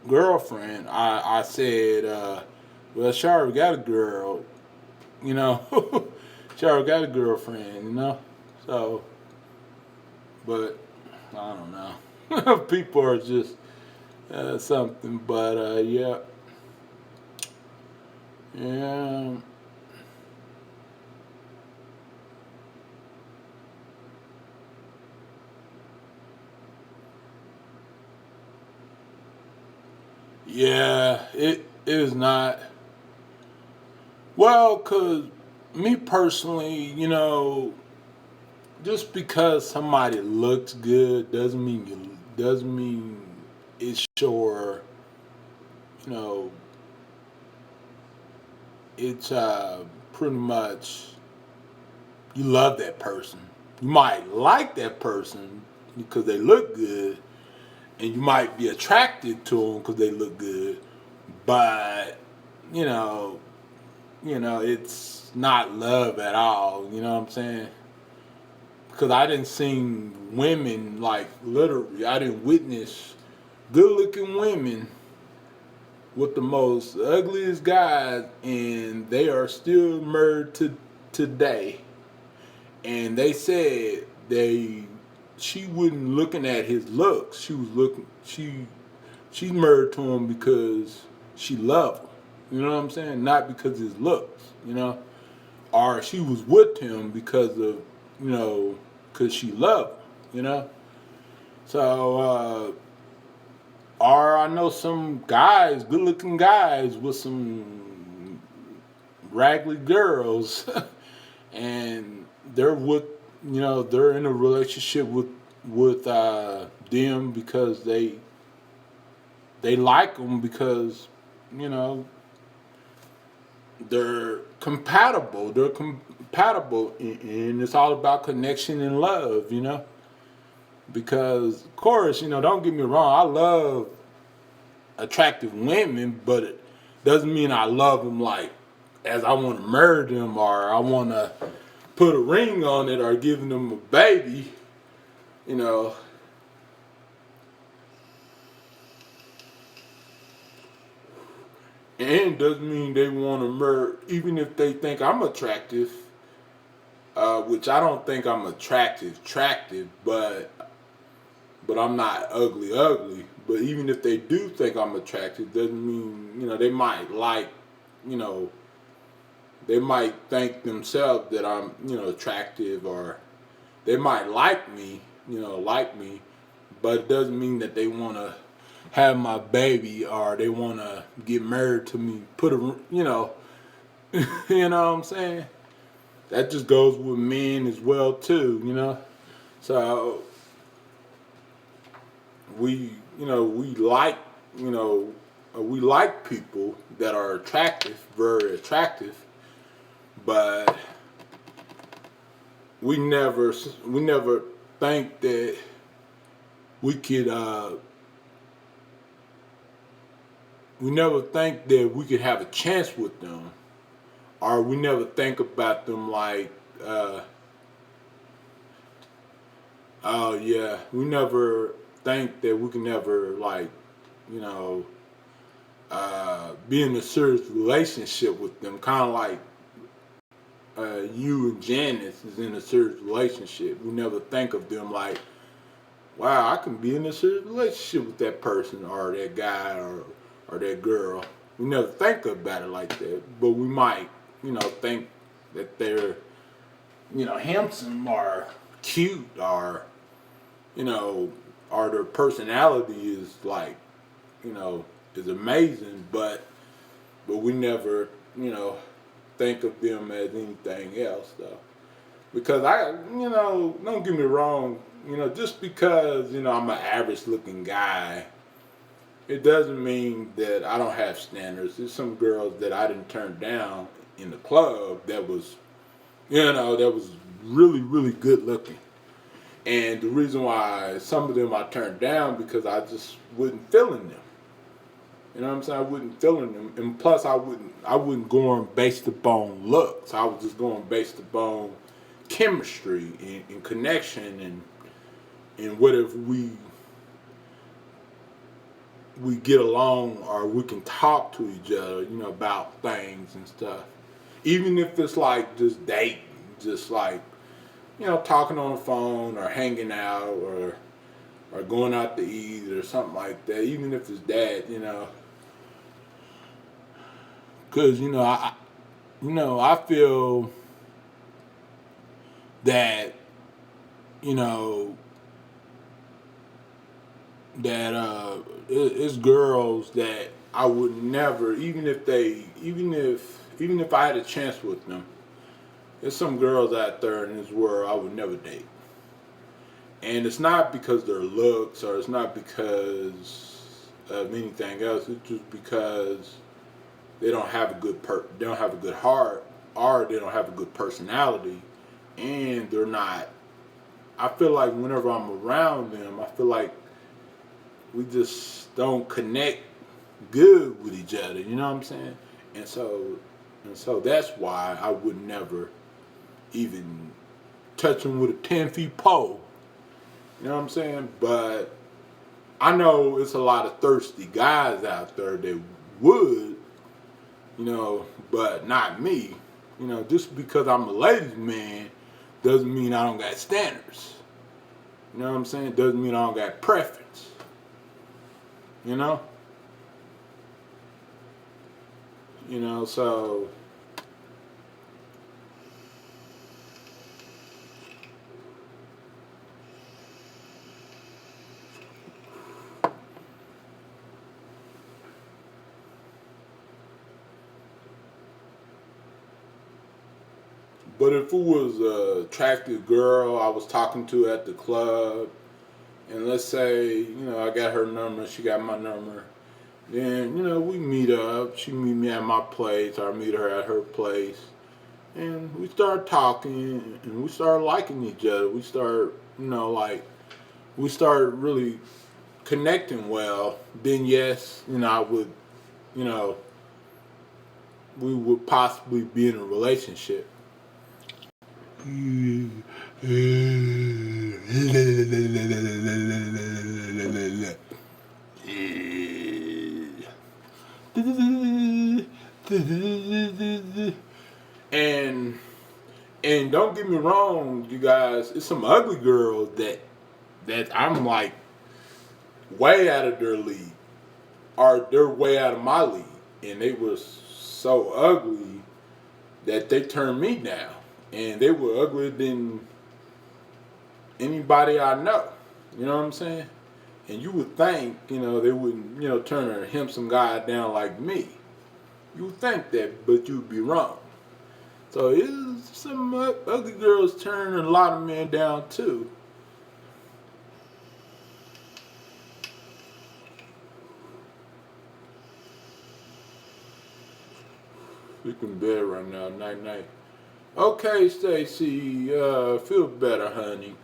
girlfriend, I said, well, she already got a girl, you know. She already got a girlfriend, So, but I don't know. People are just something, but yeah, yeah, yeah. It is not well, cause me personally, just because somebody looks good doesn't mean it's sure, you know, it's pretty much you love that person. You might like that person because they look good, and you might be attracted to them because they look good, but you know, it's not love at all. You know what I'm saying? Because I didn't see women like literally. I didn't witness good-looking women with the most ugliest guys, and they are still married to today. And they said she wasn't looking at his looks. She was looking she's married to him because she loved him. You know what I'm saying? Not because of his looks. Or she was with him because of because she loved him. So or I know some guys, good looking guys with some raggedy girls, and they're with they're in a relationship with them because they like them because you know they're compatible. They're compatible, and it's all about connection and love. Because of course, don't get me wrong, I love attractive women, but it doesn't mean I love them like as I want to marry them or I want to put a ring on it or give them a baby. You know, and doesn't mean they want to marry even if they think I'm attractive. Which I don't think I'm attractive, but I'm not ugly. But even if they do think I'm attractive, doesn't mean they might you know they might think themselves that I'm attractive, or they might like me, but it doesn't mean that they want to have my baby or they want to get married to me. Put a you know what I'm saying? That just goes with men as well too. So we like you know we like people that are attractive, very attractive, but we never think that we could we never think that we could have a chance with them, or we never think about them like oh yeah, we never think that we can never like you know be in a serious relationship with them, kind of like you and Janice is in a serious relationship. We never think of them like, wow, I can be in a serious relationship with that person or that guy or that girl. We never think about it like that, but we might, think that they're, handsome or cute or, you know, or their personality is like, you know, is amazing, but but we never, think of them as anything else though. Because don't get me wrong, just because I'm an average looking guy, it doesn't mean that I don't have standards. There's some girls that I didn't turn down in the club that was really, really good looking. And the reason why some of them I turned down because I just wasn't feeling them. You know what I'm saying? I wasn't feeling them, and plus I wasn't going based upon looks. I was just going based upon chemistry and connection and what if we get along or we can talk to each other, about things and stuff. Even if it's like just dating, just like talking on the phone or hanging out or going out to eat or something like that. Even if it's that, because I feel that you know that it's girls that I would never, even if I had a chance with them, there's some girls out there in this world I would never date. And it's not because their looks or it's not because of anything else. It's just because they don't have they don't have a good heart, or they don't have a good personality, and they're not. I feel like whenever I'm around them, I feel like we just don't connect good with each other. You know what I'm saying? And so that's why I would never even touch them with a 10 feet pole. You know what I'm saying? But I know it's a lot of thirsty guys out there that would, but not me. Just because I'm a ladies' man doesn't mean I don't got standards. You know what I'm saying? Doesn't mean I don't got preference. You know? So but if it was a attractive girl I was talking to at the club, and let's say, I got her number, she got my number, then, we meet up, she meet me at my place, or I meet her at her place, and we start talking, and we start liking each other, we start, we start really connecting well, then yes, I would, you know, we would possibly be in a relationship. And don't get me wrong, you guys, it's some ugly girls that I'm like way out of their league, or they're way out of my league, and they were so ugly that they turned me down, and they were uglier than anybody I know. You know what I'm saying? And you would think, they wouldn't, turn a handsome guy down like me. You would think that, but you'd be wrong. So it's some ugly girls turning a lot of men down too. You can bed right now, night night. Okay, Stacy, feel better, honey.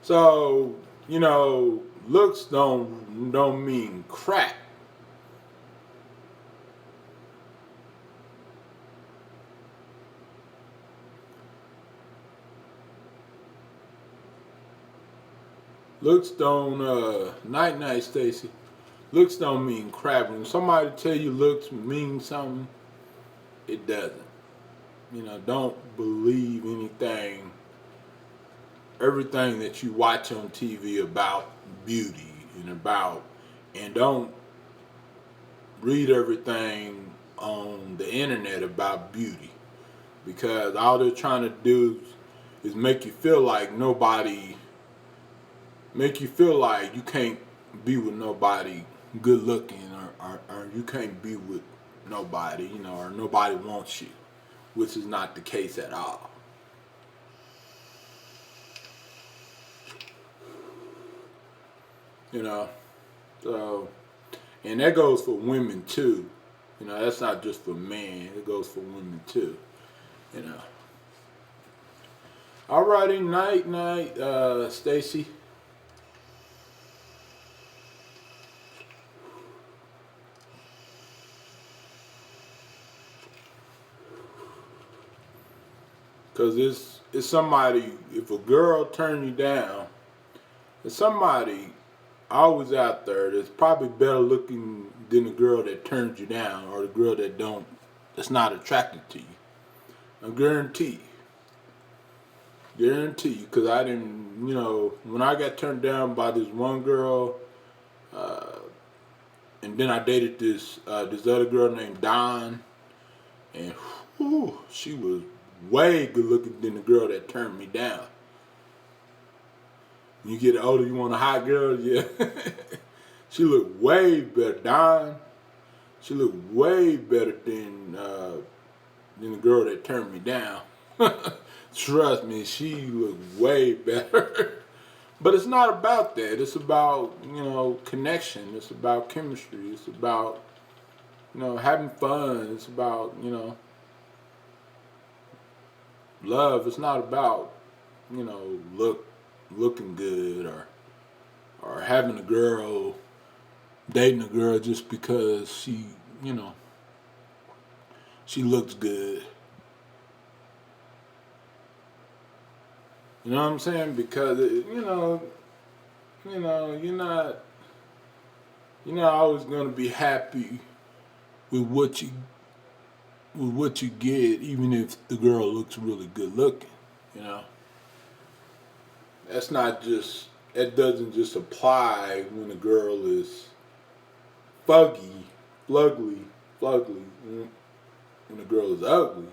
So, looks don't mean crap. Looks don't night night, Stacy. Looks don't mean crap. When somebody tell you looks mean something, it doesn't. Don't believe everything that you watch on TV about beauty and don't read everything on the internet about beauty, because all they're trying to do is make you feel like nobody make you feel like you can't be with nobody good looking, or you can't be with nobody, or nobody wants you, which is not the case at all. You know, so, and that goes for women too. That's not just for men. It goes for women too. You know. Alrighty, night, Stacy. Cause it's somebody. If a girl turn you down, it's somebody always out there that's probably better looking than the girl that turns you down, or the girl that's not attracted to you. I guarantee you, because I didn't, when I got turned down by this one girl, uh, and then I dated this other girl named Dawn, and whew, she was way good looking than the girl that turned me down. When you get older, you want a hot girl, yeah. She looked way better, Dawn. She looked way better than the girl that turned me down. Trust me, she looked way better. But it's not about that. It's about, connection. It's about chemistry. It's about, having fun. It's about, love. It's not about, looking good, or having a girl, dating a girl just because you know, she looks good. You know what I'm saying? Because you're not always gonna be happy with what you get, even if the girl looks really good looking. You know, that's not just that doesn't just apply when a girl is fuggy, flugly. When a girl is ugly.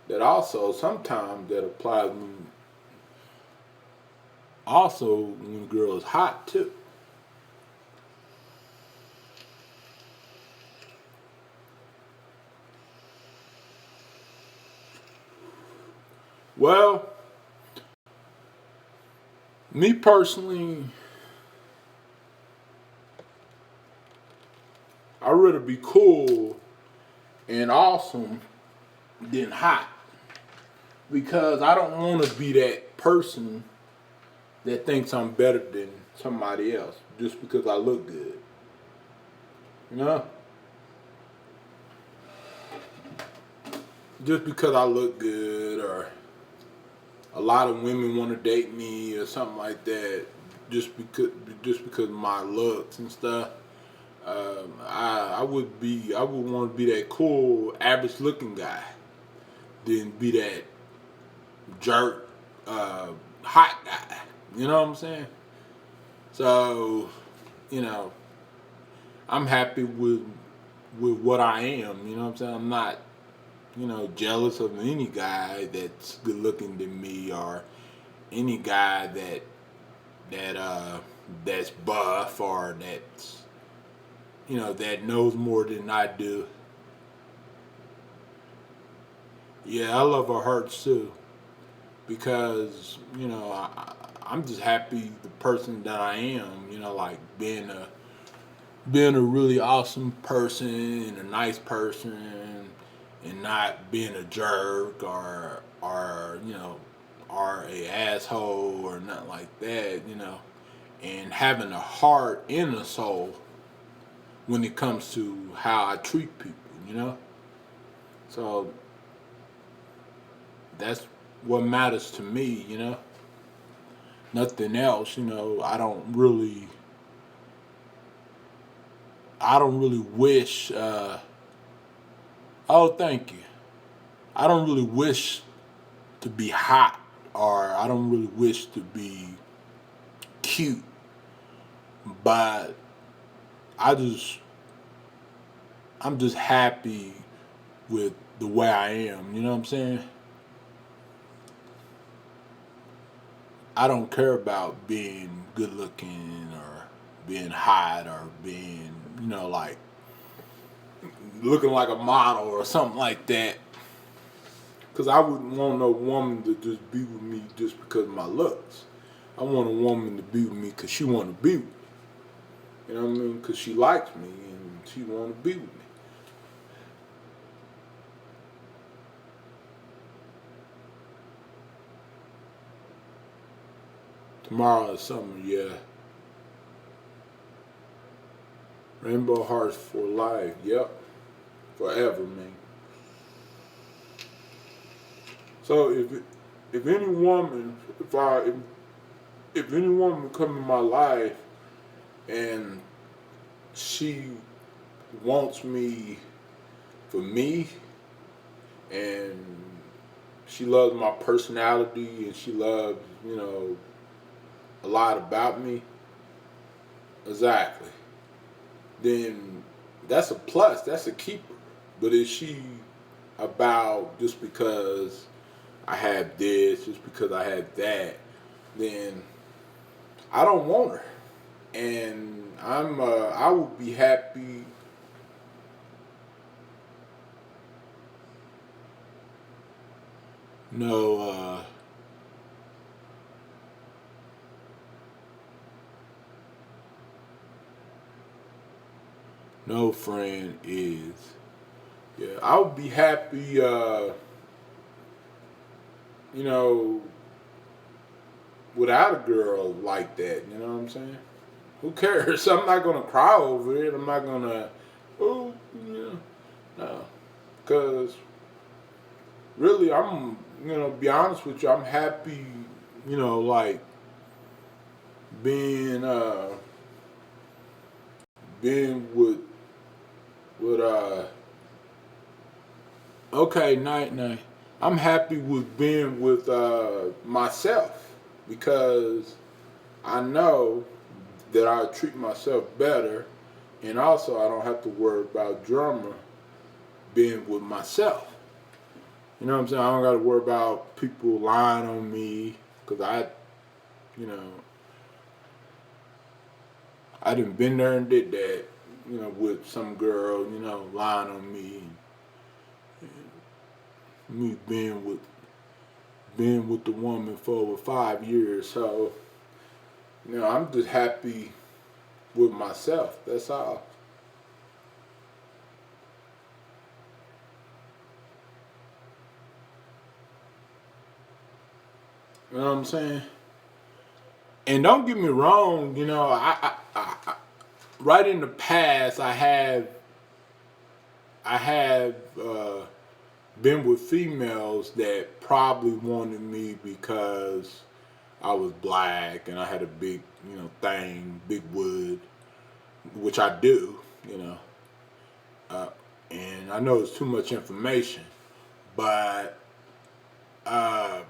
That also sometimes that applies when a girl is hot too. Well, me personally, I'd rather be cool and awesome than hot, because I don't want to be that person that thinks I'm better than somebody else just because I look good. You know? Just because I look good, or a lot of women want to date me or something like that, just because of my looks and stuff. I would want to be that cool, average looking guy than be that jerk, hot guy. You know what I'm saying? So, you know, I'm happy with what I am. You know what I'm saying? I'm not, jealous of any guy that's good looking than me, or any guy that's buff, or that's that knows more than I do. Yeah, I love her hearts too, because I'm just happy the person that I am. Like being a really awesome person and a nice person, and not being a jerk, or a asshole or nothing like that. And having a heart and a soul when it comes to how I treat people. So that's what matters to me. Nothing else. I don't really wish. Oh, thank you. I don't really wish to be hot, or I don't really wish to be cute, but I just I'm just happy with the way I am. You know what I'm saying? I don't care about being good looking or being hot or being, like looking like a model or something like that. Because I wouldn't want no woman to just be with me just because of my looks. I want a woman to be with me because she want to be with me. You know what I mean? Because she likes me and she want to be with me. Tomorrow is summer, yeah. Rainbow hearts for life, yep. Forever, man. So if any woman, if any woman come in my life and she wants me for me and she loves my personality and she loves, a lot about me, exactly, then that's a plus, that's a keeper. But is she about just because I have this, just because I have that, then I don't want her. And I would be happy. No, no friend is. Yeah, I would be happy. You know, without a girl like that. You know what I'm saying? Who cares? I'm not gonna cry over it. I'm not gonna, oh, yeah, no, because really, be honest with you, I'm happy. Like being being with. Okay, night night. I'm happy with being with myself because I know that I treat myself better, and also I don't have to worry about drama being with myself. You know what I'm saying? I don't got to worry about people lying on me because you know, I done been there and did that. With some girl, lying on me, and me being with the woman for over 5 years. So, I'm just happy with myself. That's all. You know what I'm saying? And don't get me wrong, right in the past, I have been with females that probably wanted me because I was black and I had a big, thing, big wood, which I do, you know. Uh, and I know it's too much information, but uh,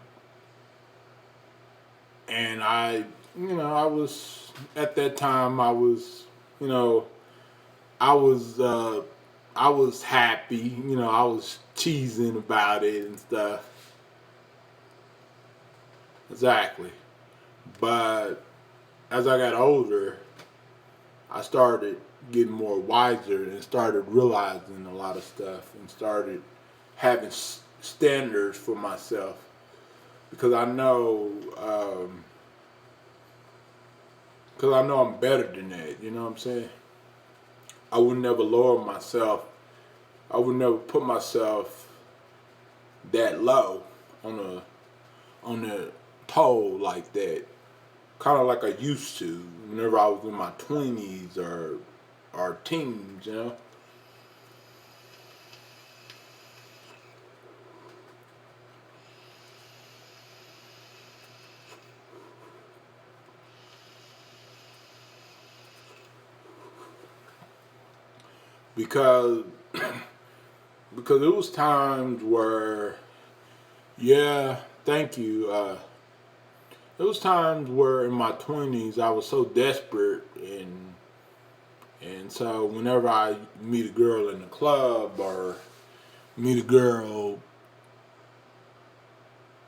and I was at that time you know, I was uh, I was happy, I was teasing about it and stuff. Exactly. But as I got older, I started getting more wiser and started realizing a lot of stuff and started having standards for myself because I know I'm better than that. You know what I'm saying? I would never lower myself. I would never put myself that low on a pole like that. Kind of like I used to whenever I was in my 20s or teens. Because because it was times where, yeah, thank you. It was times where in my 20s I was so desperate, and so whenever I meet a girl in the club or meet a girl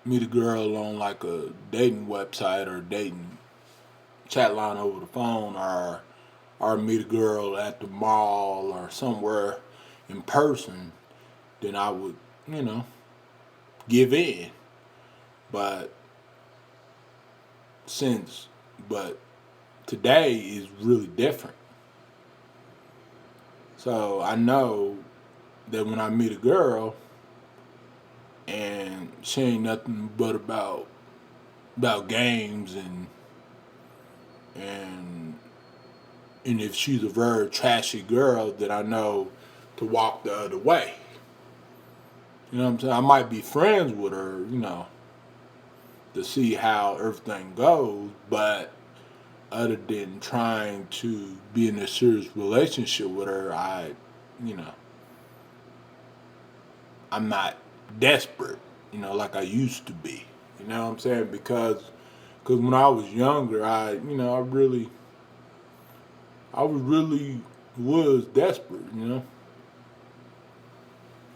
meet a girl on like a dating website or dating chat line over the phone, or meet a girl at the mall or somewhere in person, then I would, you know, give in. But since, but today is really different. So I know that when I meet a girl and she ain't nothing but about games and and if she's a very trashy girl, then I know to walk the other way. You know what I'm saying? I might be friends with her, to see how everything goes, but other than trying to be in a serious relationship with her, you know, I'm not desperate, like I used to be. You know what I'm saying? Because when I was younger, I really was desperate.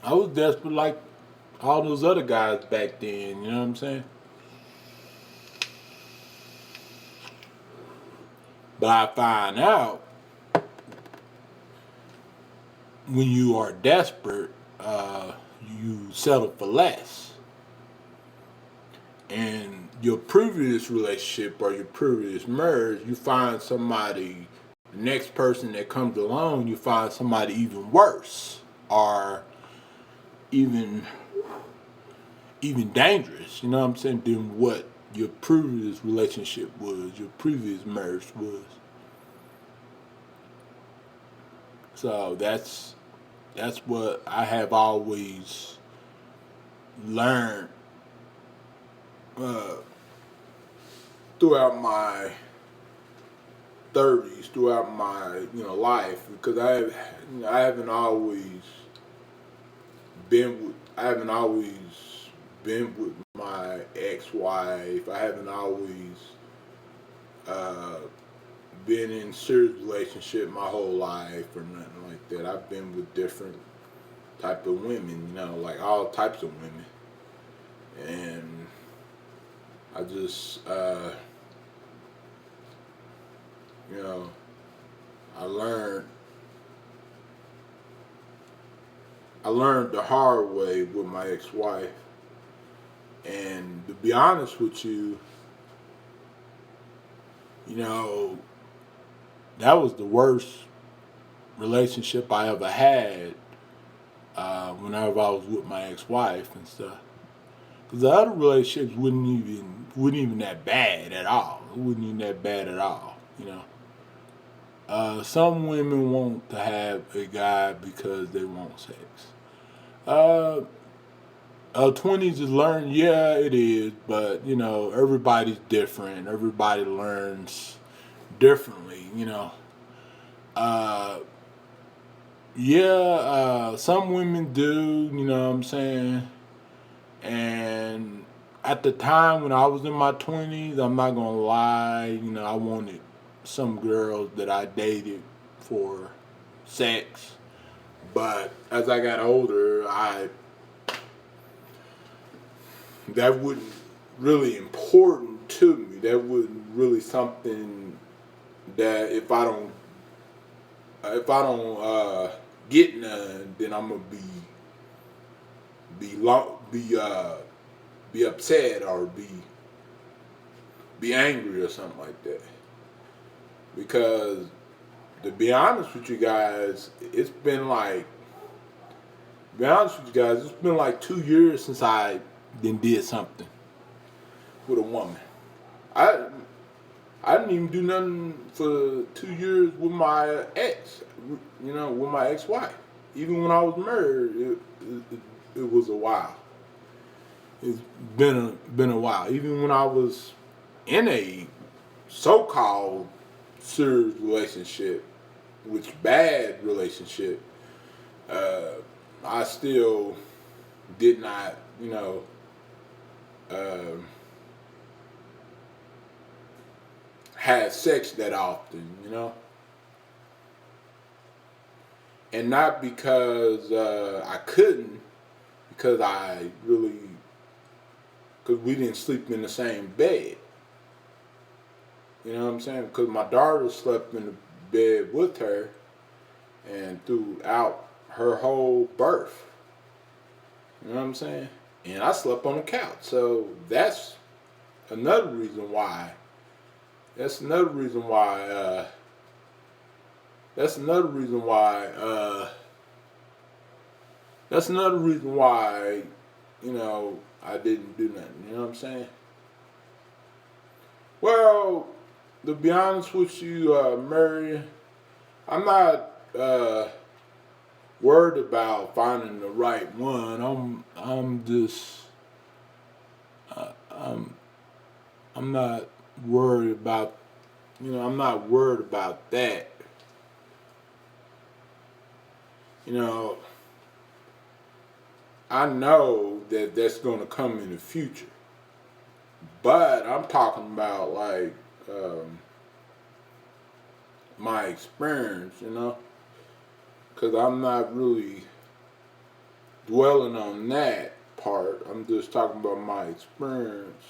I was desperate like all those other guys back then. You know what I'm saying? But I find out when you are desperate, you settle for less. And your previous relationship or your previous marriage, you find somebody, the next person that comes along, you find somebody even worse or even even dangerous. You know what I'm saying? Than what your previous relationship was, your previous marriage was. So that's what I have always learned uh, throughout my 30s, throughout my life, because I haven't always I haven't always been with my ex-wife. I haven't always uh, been in a serious relationship my whole life or nothing like that. I've been with different type of women, like all types of women, and I just you know I learned I learned the hard way with my ex-wife, and to be honest with you, you know that was the worst relationship I ever had. Whenever I was with my ex-wife and stuff, because the other relationships wouldn't even that bad at all. It wasn't even that bad at all. Some women want to have a guy because they want sex. Uh, 20s is learn, yeah, it is, but everybody's different. Everybody learns differently. Uh, yeah, some women do. You know what I'm saying? And at the time when I was in my 20s, I'm not gonna lie, I wanted some girls that I dated for sex. But as I got older, I that wasn't really important to me. That wasn't really something that if I don't get none, then I'm gonna be lo- be upset or be angry or something like that. Because to be honest with you guys, it's been like 2 years since I then did something with a woman. I I didn't even do nothing for 2 years with my ex, with my ex-wife. Even when I was married, it was a while. It's been a while. Even when I was in a so-called serious relationship, which bad relationship, uh, I still did not, uh, have sex that often. And not because I couldn't, because I really because we didn't sleep in the same bed. You know what I'm saying? Because my daughter slept in the bed with her, and throughout her whole birth. You know what I'm saying? And I slept on the couch. So that's another reason why. That's another reason why. That's another reason why. That's another reason why. I didn't do nothing. You know what I'm saying? Well, to be honest with you, Mary, I'm not worried about finding the right one. I'm just I'm I'm not worried about I'm not worried about that. You know, I know that that's going to come in the future, but I'm talking about like my experience. Because I'm not really dwelling on that part. I'm just talking about my experience,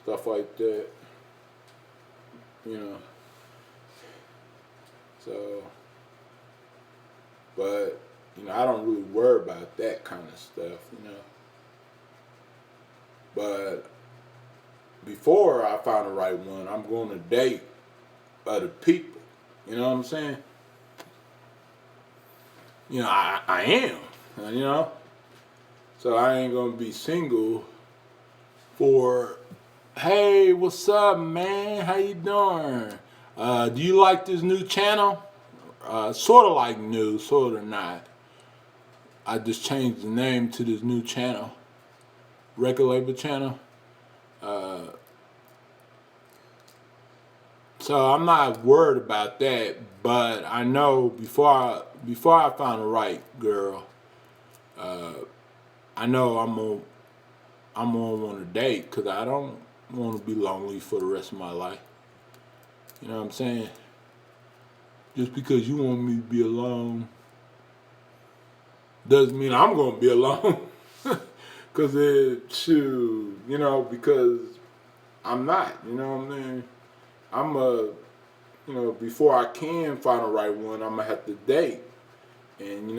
stuff like that. You know, so, but I don't really worry about that kind of stuff. But before I find the right one, I'm going to date other people. You know what I'm saying? I am. You know, so I ain't gonna be single for, hey, what's up, man? How you doing? Do you like this new channel? Sort of like new, sort of not. I just changed the name to this new channel, record label channel. So I'm not worried about that, but I know before I find the right girl, I know I'm gonna want to date because I don't want to be lonely for the rest of my life. You know what I'm saying? Just because you want me to be alone doesn't mean I'm gonna be alone. Cause because I'm not. You know what I mean? I'm before I can find the right one, I'm gonna have to date, and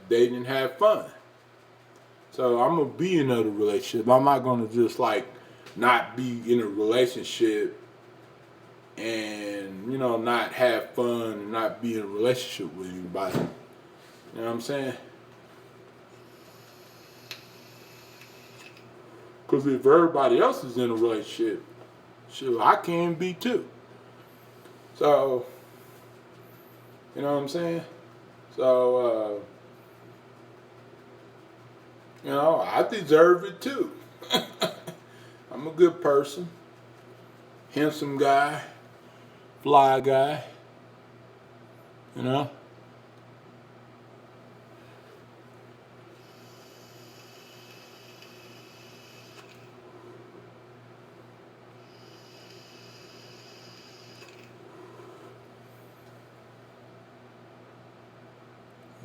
date and have fun. So I'm gonna be in a relationship. I'm not gonna just like not be in a relationship and not have fun and not be in a relationship with anybody. You know what I'm saying? Because if everybody else is in a relationship, sure, I can be too. So, you know what I'm saying? So, I deserve it too. I'm a good person, handsome guy, fly guy, you know?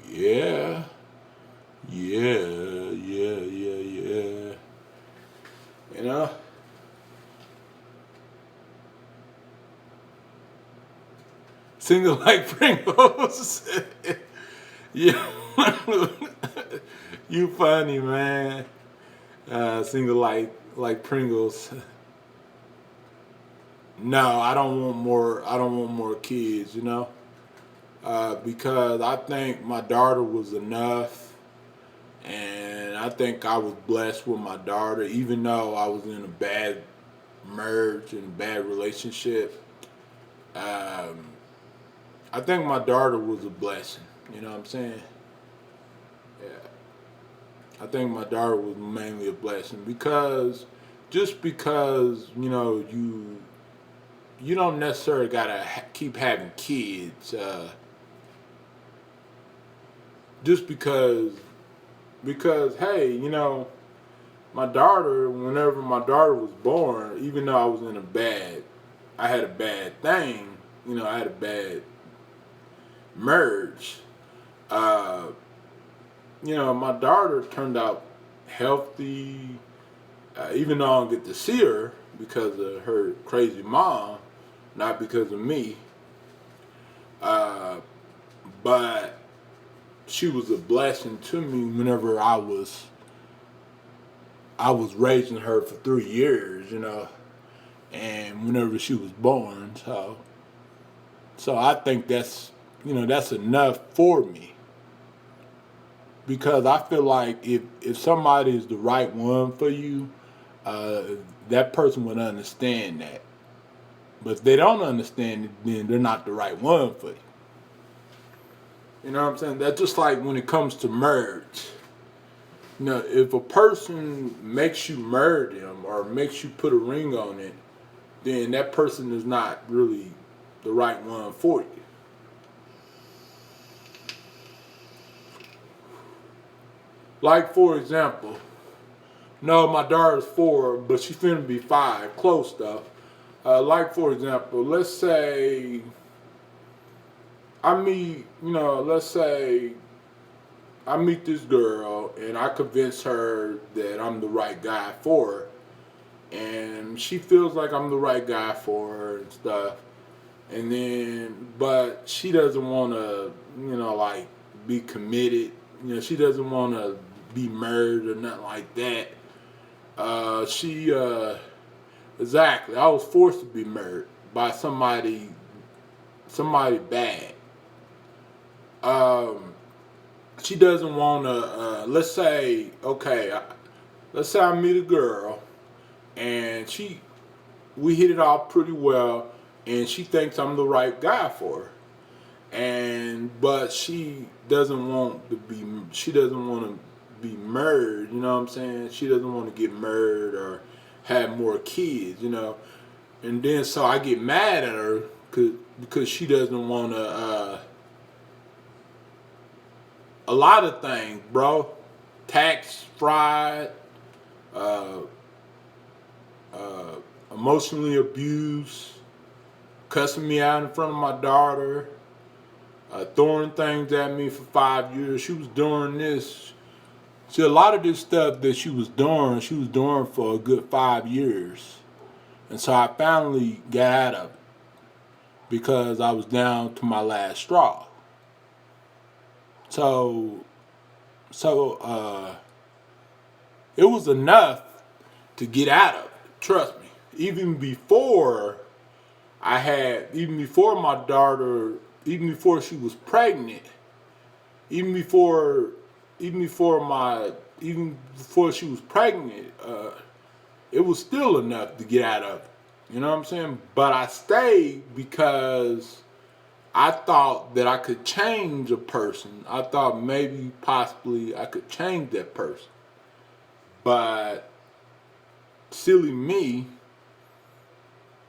Yeah, yeah. You know? Single like Pringles. Yeah. You funny, man. Single like Pringles. No, I don't want more. I don't want more kids. Because I think my daughter was enough, and I think I was blessed with my daughter, even though I was in a bad marriage and a bad relationship. Um, I think my daughter was a blessing. You know what I'm saying? Yeah. I think my daughter was mainly a blessing because just because you don't necessarily gotta keep having kids. Just because hey, my daughter, whenever my daughter was born, even though I had a bad thing, I had a bad merge. My daughter turned out healthy, Even though I don't get to see her because of her crazy mom, not because of me, uh, but she was a blessing to me whenever I was raising her for 3 years, and whenever she was born. So I think that's enough for me, because I feel like if somebody is the right one for you, uh, that person would understand that. But if they don't understand it, then they're not the right one for you. You know what I'm saying? That's just like when it comes to marriage. If a person makes you marry them or makes you put a ring on it, then that person is not really the right one for you. Like, for example, no, my daughter's 4, but she's finna be 5, close stuff. Like, for example, let's say I meet, let's say I meet this girl and I convince her that I'm the right guy for her. And she feels like I'm the right guy for her and stuff. And then, but she doesn't want to, like be committed. She doesn't want to be married or nothing like that. Exactly. I was forced to be married by somebody bad. Um, she doesn't want to. Let's say I meet a girl, and we hit it off pretty well, and she thinks I'm the right guy for her. But she doesn't want to be married, you know what I'm saying? She doesn't want to get married or have more kids. And then so I get mad at her because she doesn't want to a lot of things, bro. Tax fraud, uh, uh, emotionally abused, cussing me out in front of my daughter, throwing things at me for 5 years. She was doing this. See, a lot of this stuff that she was doing for a good 5 years. And so I finally got out of it because I was down to my last straw. So, so it was enough to get out of it. Trust me. Even before my daughter, even before she was pregnant, even before, even before she was pregnant, it was still enough to get out of it. You know what I'm saying? But I stayed because I thought that I could change a person. I thought maybe, possibly, I could change that person. But silly me,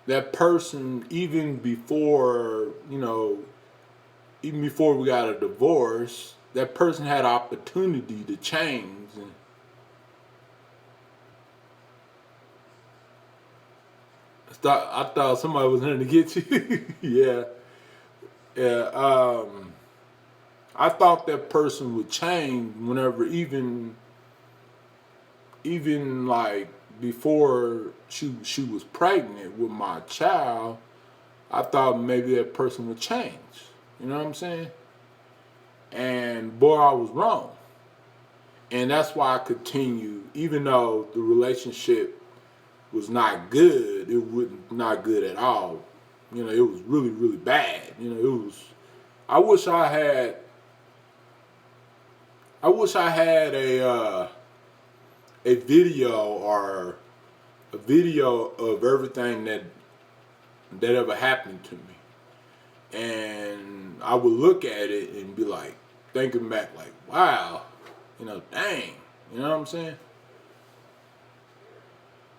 that person, even before we got a divorce, that person had opportunity to change. And I thought somebody was going to get you. Yeah, yeah. I thought that person would change whenever, even like before she was pregnant with my child. I thought maybe that person would change. You know what I'm saying? And boy, I was wrong. And that's why I continued, even though the relationship was not good. It was not good at all. It was really, really bad. It was. I wish I had. I wish I had a video of everything that ever happened to me, and I would look at it and be like, thinking back, like, wow, dang, you know what I'm saying?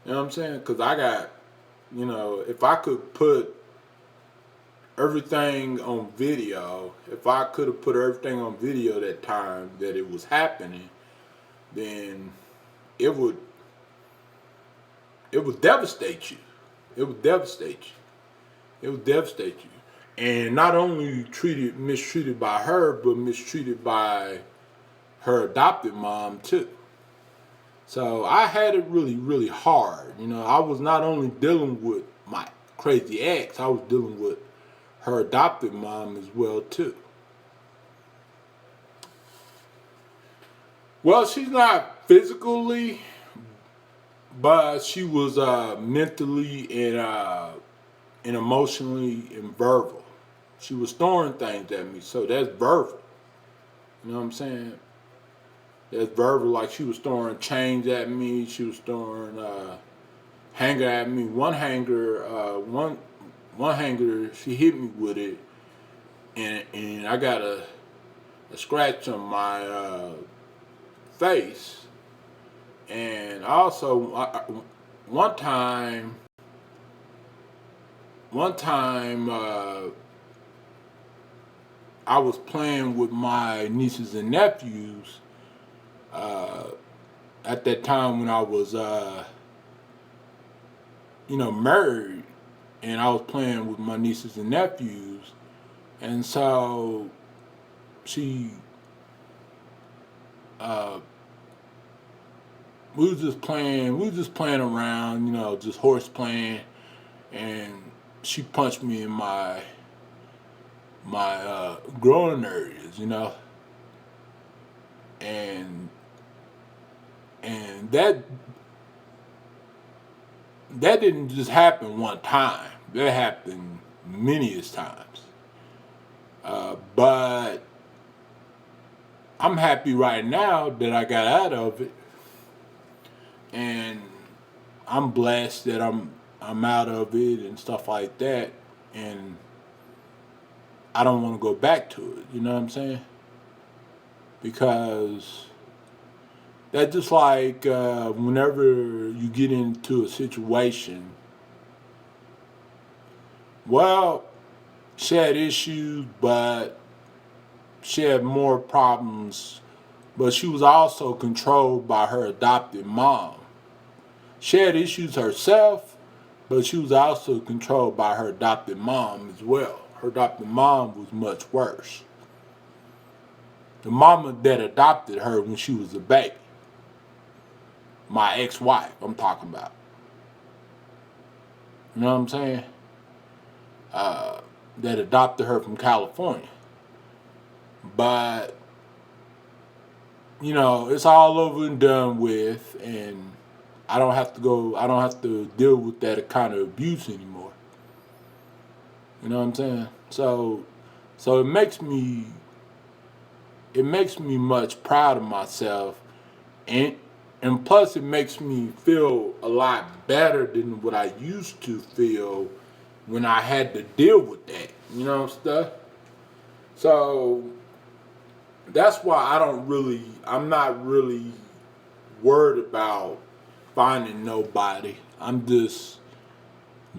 You know what I'm saying? Because I got, if I could put everything on video, if I could have put everything on video that time that it was happening, then it would devastate you. It would devastate you. It would devastate you. And not only mistreated by her, but mistreated by her adopted mom too. So I had it really, really hard. I was not only dealing with my crazy ex, I was dealing with her adopted mom as well too. Well, she's not physically, but she was mentally and emotionally and verbal. She was throwing things at me, so that's verbal. You know what I'm saying? That's verbal. Like she was throwing chains at me. She was throwing hanger at me. One hanger. She hit me with it, and I got a scratch on my face. And also, one time, one time, I was playing with my nieces and nephews. Uh, at that time when I was, married, and I was playing with my nieces and nephews, and so she, uh, we was just playing around, just horse playing, and she punched me in my growing areas, and and that didn't just happen one time. That happened many times. But I'm happy right now that I got out of it, and I'm blessed that I'm out of it and stuff like that, and I don't want to go back to it. You know what I'm saying? Because that's just like whenever you get into a situation. Well, she had issues, but she had more problems. But she was also controlled by her adopted mom. She had issues herself, but she was also controlled by her adopted mom as well. Her adopted mom was much worse. The mama that adopted her when she was a baby, my ex-wife, I'm talking about. You know what I'm saying? That adopted her from California. But, it's all over and done with, and I don't have to deal with that kind of abuse anymore. You know what I'm saying? So it makes me much proud of myself, and and plus it makes me feel a lot better than what I used to feel when I had to deal with that, stuff. So that's why I'm not really worried about finding nobody. I'm just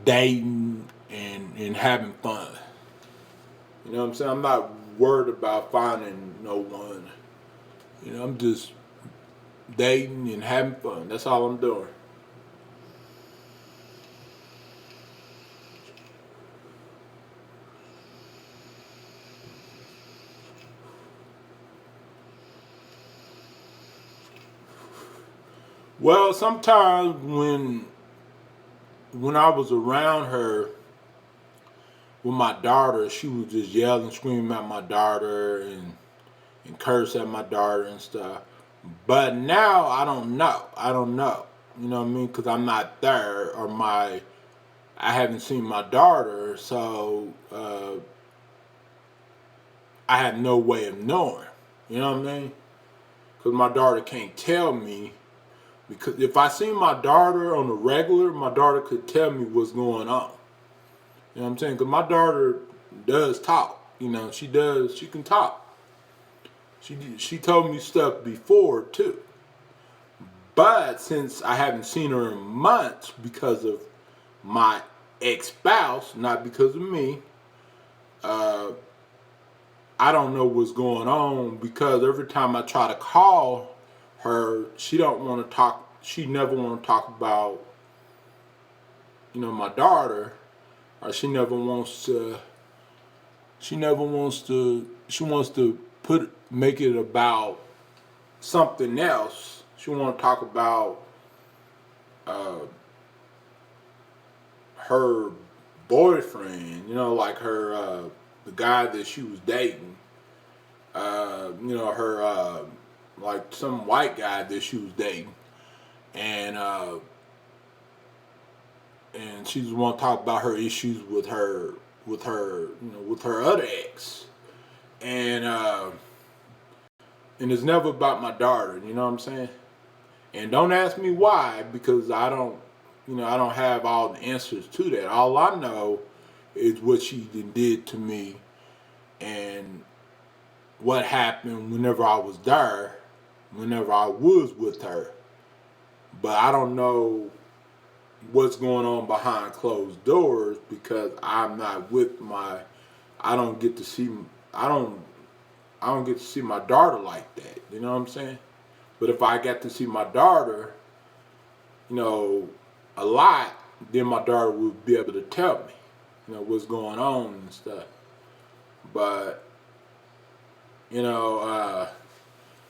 dating and having fun. You know what I'm saying? I'm not worried about finding no one. I'm just dating and having fun. That's all I'm doing. Well, sometimes when I was around her with my daughter, she was just yelling, screaming at my daughter and curse at my daughter and stuff. But now I don't know. I don't know. You know what I mean? Because I'm not there, or I haven't seen my daughter, so I have no way of knowing. You know what I mean? Because my daughter can't tell me. Because if I see my daughter on the regular, my daughter could tell me what's going on. You know what I'm saying? Because my daughter does talk. She does. She can talk. She told me stuff before too. But since I haven't seen her in months because of my ex-spouse, not because of me, uh, I don't know what's going on, because every time I try to call her, she don't want to talk. She never want to talk about, my daughter, or she never wants to. She never wants to. She wants to make it about something else, she want to talk about uh, her boyfriend. You know, like her the guy that she was dating. You know, her like some white guy that she was dating, and she just want to talk about her issues with her, you know, with her other ex, and it's never about my daughter. You know what I'm saying? And don't ask me why, because I don't, you know, I don't have all the answers to that. All I know is what she did to me and what happened whenever I was there, whenever I was with her. But I don't know what's going on behind closed doors because I'm not with my. I don't get to see. I don't. I don't get to see my daughter like that. You know what I'm saying? But if I got to see my daughter, you know, a lot, then my daughter would be able to tell me, you know, what's going on and stuff. But you know,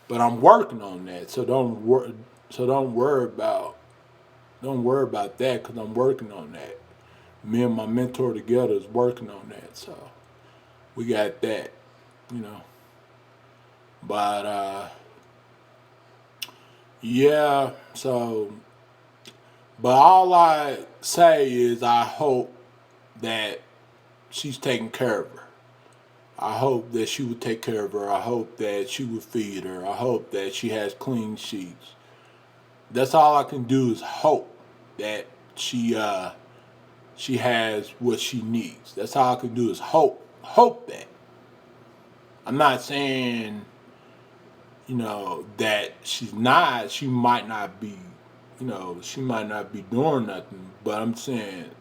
but I'm working on that. So don't worry. So don't worry about that because I'm working on that. Me and my mentor together is working on that. So we got that, you know. But yeah. So, but all I say is I hope that she's taking care of her. I hope that she would take care of her. I hope that she would feed her. I hope that she has clean sheets. That's all I can do is hope that she has what she needs. That's all I can do is hope that. I'm not saying, you know, that she might not be, you know, she might not be doing nothing, but I'm saying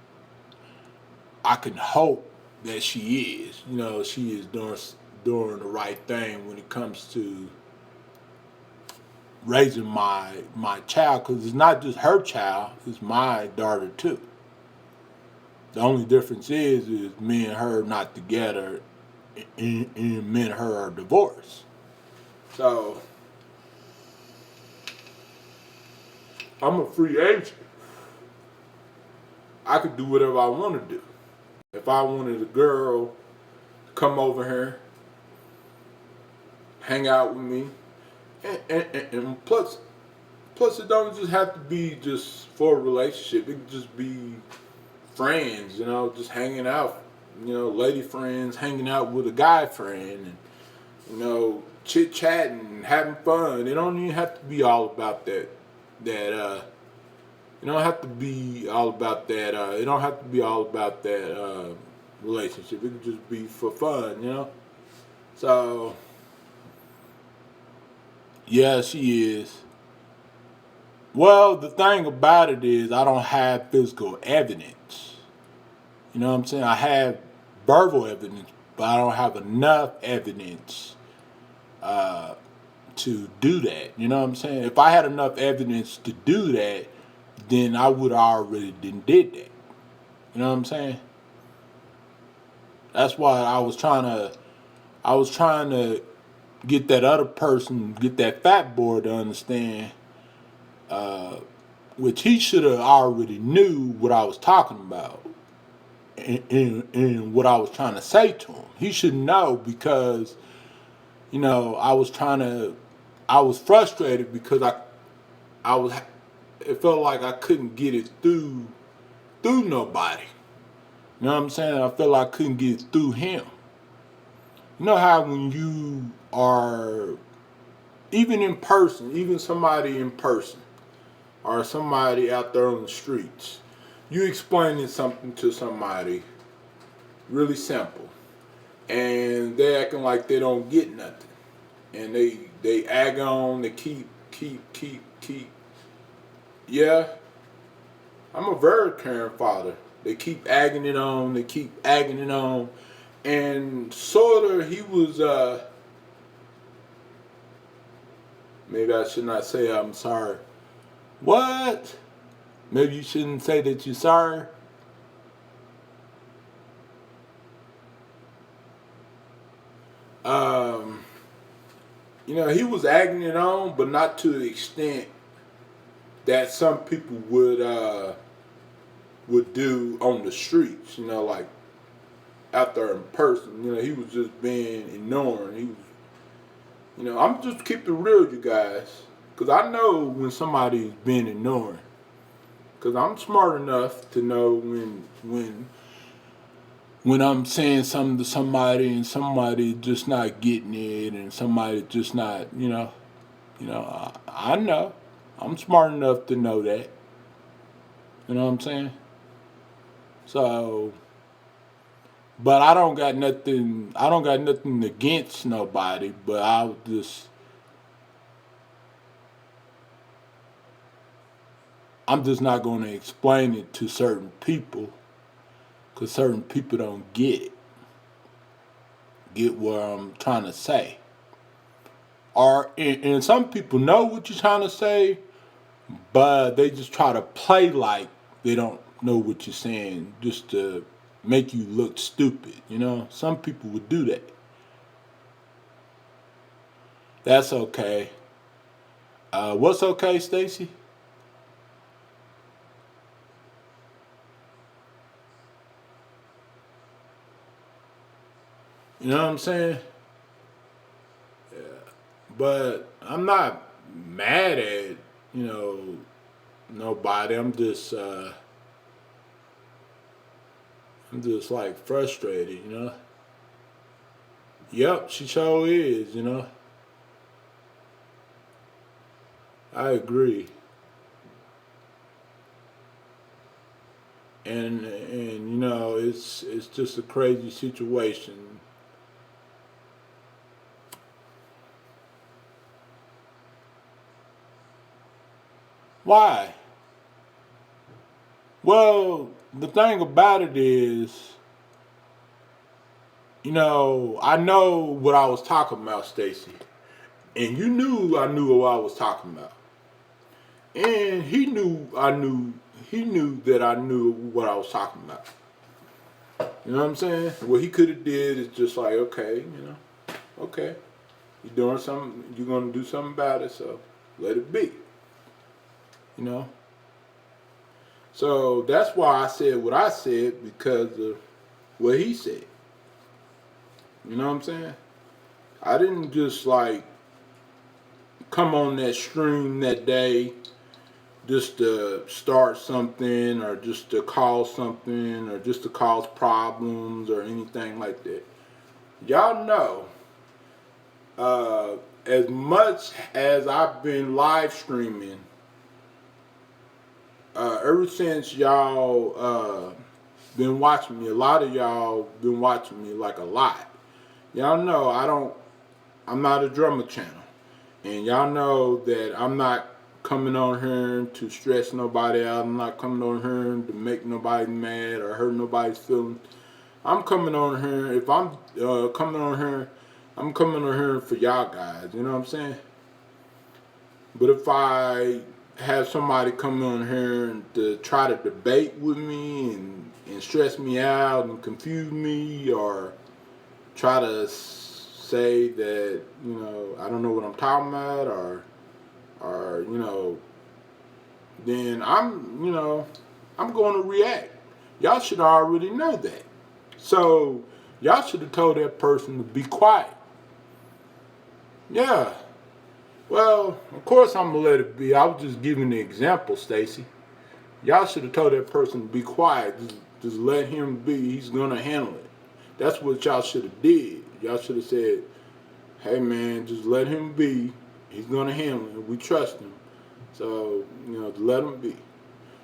I can hope that she is, you know, she is doing the right thing when it comes to raising my child, because it's not just her child, it's my daughter too. The only difference is me and her not together, and me and her are divorced. So I'm a free agent. I could do whatever I want to do. If I wanted a girl to come over here, hang out with me, and plus it don't just have to be just for a relationship. It could just be friends, you know, just hanging out, you know, lady friends hanging out with a guy friend, and you know, chit chatting, having fun. It don't even have to be all about that. That it don't have to be all about that. It don't have to be all about that relationship. It could just be for fun, you know. So yeah, she is. Well, the thing about it is, I don't have physical evidence. You know what I'm saying? I have verbal evidence, but I don't have enough evidence to do that. You know what I'm saying? If I had enough evidence to do that, then I would already did that. You know what I'm saying? That's why I was trying to get that other person, get that fat boy to understand, which he should have already knew what I was talking about and what I was trying to say to him. He should know because, you know, I was frustrated because I was, it felt like I couldn't get it through nobody. You know what I'm saying? I felt like I couldn't get it through him. You know how when you are, even in person, even somebody in person, or somebody out there on the streets, you explaining something to somebody really simple, and they acting like they don't get nothing, and they ag on, they keep. Yeah, I'm a very caring father. They keep agging it on, they keep agging it on, and sorta he was maybe I should not say I'm sorry. What? Maybe you shouldn't say that you're sorry. Um, you know, he was agging it on, but not to the extent. that some people would do on the streets. You know, like out there in person. You know, he was just being ignoring. He was, you know, I'm just keep it real, you guys, because I know when somebody's being ignoring. Because I'm smart enough to know when I'm saying something to somebody and somebody just not getting it and somebody just not, I know. I'm smart enough to know that. You know what I'm saying? So, but I don't got nothing against nobody, but I'm just not going to explain it to certain people because certain people don't get what I'm trying to say. Or and some people know what you're trying to say, but they just try to play like they don't know what you're saying just to make you look stupid. You know, some people would do that. That's okay. What's okay, Stacy? You know what I'm saying? But I'm not mad at you know nobody. I'm just like frustrated. You know. Yep, she sure is. You know. I agree. And you know it's just a crazy situation. Why? Well, the thing about it is, I know what I was talking about, Stacy, and you knew I knew what I was talking about, and he knew that I knew what I was talking about. You know what I'm saying? What he could have did is just like, okay, okay, you're doing something, you're gonna do something about it, so let it be. You know. So that's why I said what I said because of what he said. You know what I'm saying? I didn't just like come on that stream that day just to start something or just to cause something or just to cause problems or anything like that. Y'all know, as much as I've been live streaming, ever since y'all been watching me, a lot of y'all been watching me like a lot. Y'all know I'm not a drummer channel. And y'all know that I'm not coming on here to stress nobody out. I'm not coming on here to make nobody mad or hurt nobody's feelings. I'm coming on here, if I'm coming on here, I'm coming on here for y'all guys. You know what I'm saying? But if I have somebody come on here and to try to debate with me and stress me out and confuse me or try to say that I don't know what I'm talking about or then I'm going to react. Y'all should already know that. So y'all should have told that person to be quiet. Yeah. Well, of course I'm gonna let it be. I was just giving the example, Stacy. Y'all should have told that person to be quiet. Just let him be. He's gonna handle it. That's what y'all should have did. Y'all should have said, "Hey man, just let him be. He's gonna handle it. We trust him. So let him be."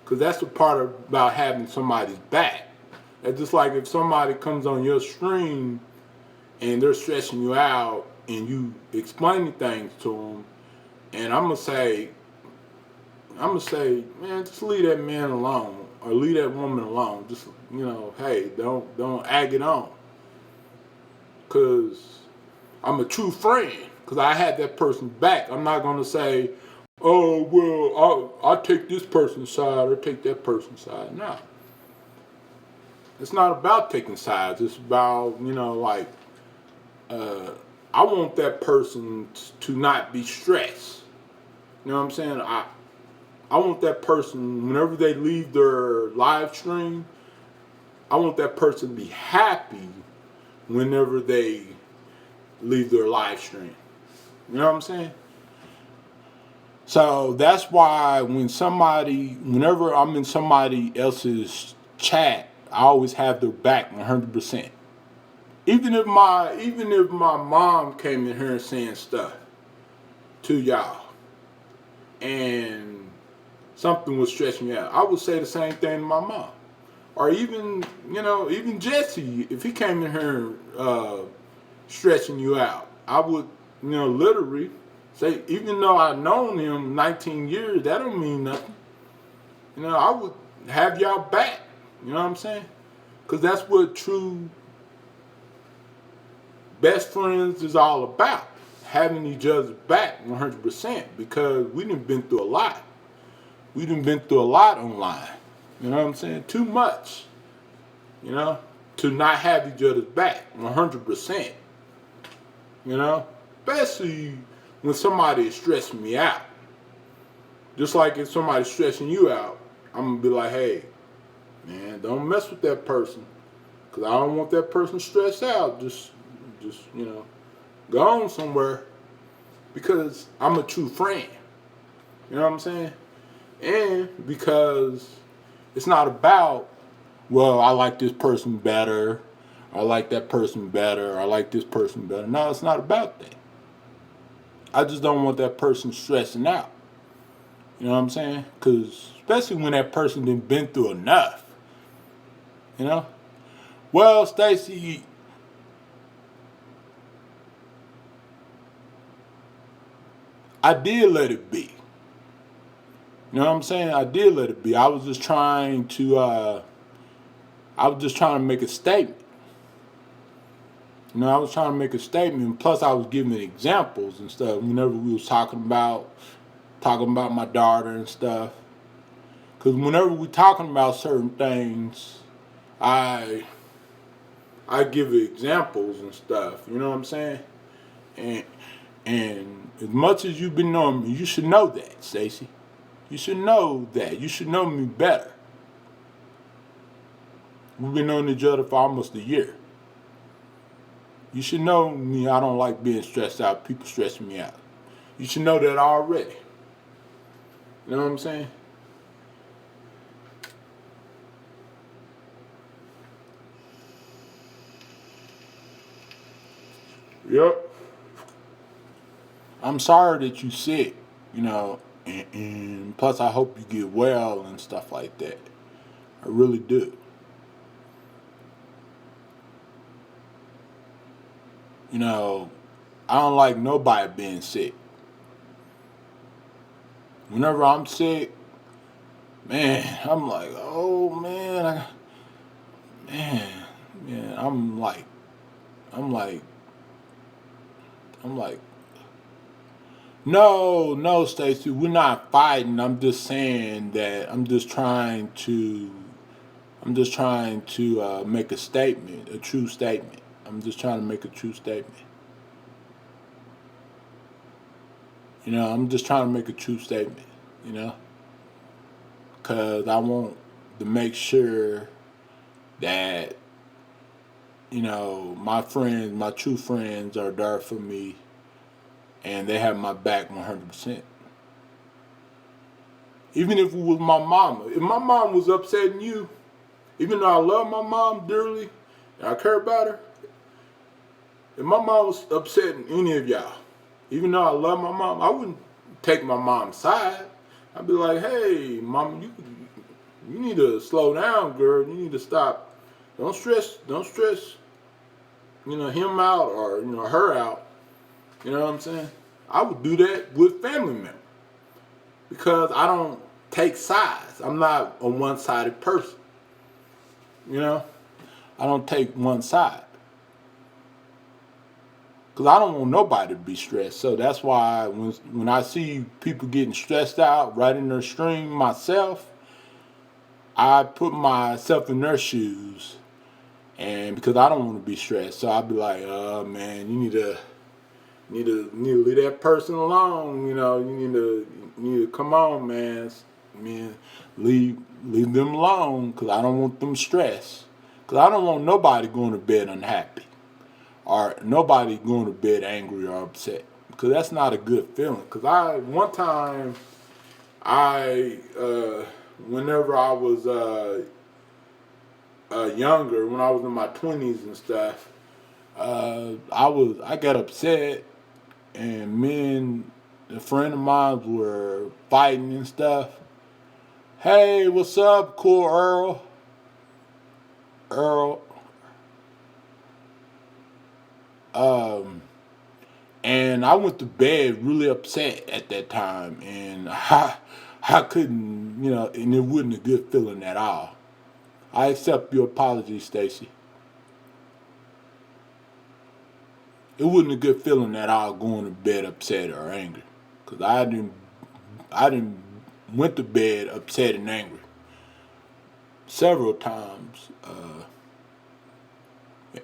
Because that's the part about having somebody's back. It's just like if somebody comes on your stream and they're stressing you out and you explaining things to them, and I'm gonna say, man, just leave that man alone or leave that woman alone. Just hey, don't egg it on, cause I'm a true friend. Cause I had that person back. I'm not gonna say, oh well, I'll take this person's side or take that person's side. No, it's not about taking sides. It's about like I want that person to not be stressed. You know what I'm saying? I want that person, whenever they leave their live stream, I want that person to be happy whenever they leave their live stream. You know what I'm saying? So that's why whenever I'm in somebody else's chat, I always have their back 100%. Even if my mom came in here saying stuff to y'all, and something was stressing me out, I would say the same thing to my mom. Or even Jesse, if he came in here stressing you out, I would, literally say, even though I've known him 19 years, that don't mean nothing. I would have y'all back. You know what I'm saying? Because that's what true best friends is all about. Having each other's back 100%, because we done been through a lot. We done been through a lot online. You know what I'm saying? Too much. To not have each other's back 100%. Especially when somebody is stressing me out. Just like if somebody's stressing you out, I'm going to be like, hey, man, don't mess with that person. Because I don't want that person stressed out. Just go on somewhere. Because I'm a true friend. You know what I'm saying? And because it's not about, well, I like this person better. I like that person better. I like this person better. No, it's not about that. I just don't want that person stressing out. You know what I'm saying? Because especially when that person done been through enough. Well, Stacy, I did let it be. You know what I'm saying? I did let it be. I was just trying to make a statement. I was trying to make a statement. Plus, I was giving examples and stuff. Whenever we was talking about my daughter and stuff. Because whenever we talking about certain things, I give examples and stuff. You know what I'm saying? And as much as you've been knowing me, you should know that, Stacy. You should know that. You should know me better. We've been knowing each other for almost a year. You should know me. I don't like being stressed out. People stressing me out. You should know that already. You know what I'm saying? Yep. I'm sorry that you sick, and plus I hope you get well and stuff like that. I really do. I don't like nobody being sick. Whenever I'm sick, man, I'm like, oh man, man, I'm like, I'm like, no, Stacy, we're not fighting. I'm just saying that I'm just trying to make a statement, a true statement. I'm just trying to make a true statement. I'm just trying to make a true statement, because I want to make sure that, my friends, my true friends are there for me and they have my back 100%. Even if it was my mama. If my mom was upsetting you, even though I love my mom dearly and I care about her, if my mom was upsetting any of y'all, even though I love my mom, I wouldn't take my mom's side. I'd be like, hey, mama, you need to slow down, girl. You need to stop. Don't stress, him out or, her out. You know what I'm saying? I would do that with family members because I don't take sides. I'm not a one-sided person. I don't take one side. Because I don't want nobody to be stressed. So that's why when I see people getting stressed out right in their stream myself, I put myself in their shoes. And because I don't want to be stressed. So I'll be like, oh man, you need to leave that person alone. You need to come on, man. Man, leave them alone, because I don't want them stressed. Because I don't want nobody going to bed unhappy or nobody going to bed angry or upset. Because that's not a good feeling. Because one time, whenever I was younger, when I was in my 20s and stuff, I got upset, and me and a friend of mine were fighting and stuff. Hey, what's up, cool Earl? Earl. Um, and I went to bed really upset at that time, and I couldn't, and it wasn't a good feeling at all. I accept your apology, Stacy. It wasn't a good feeling at all going to bed upset or angry, cause I didn't went to bed upset and angry several times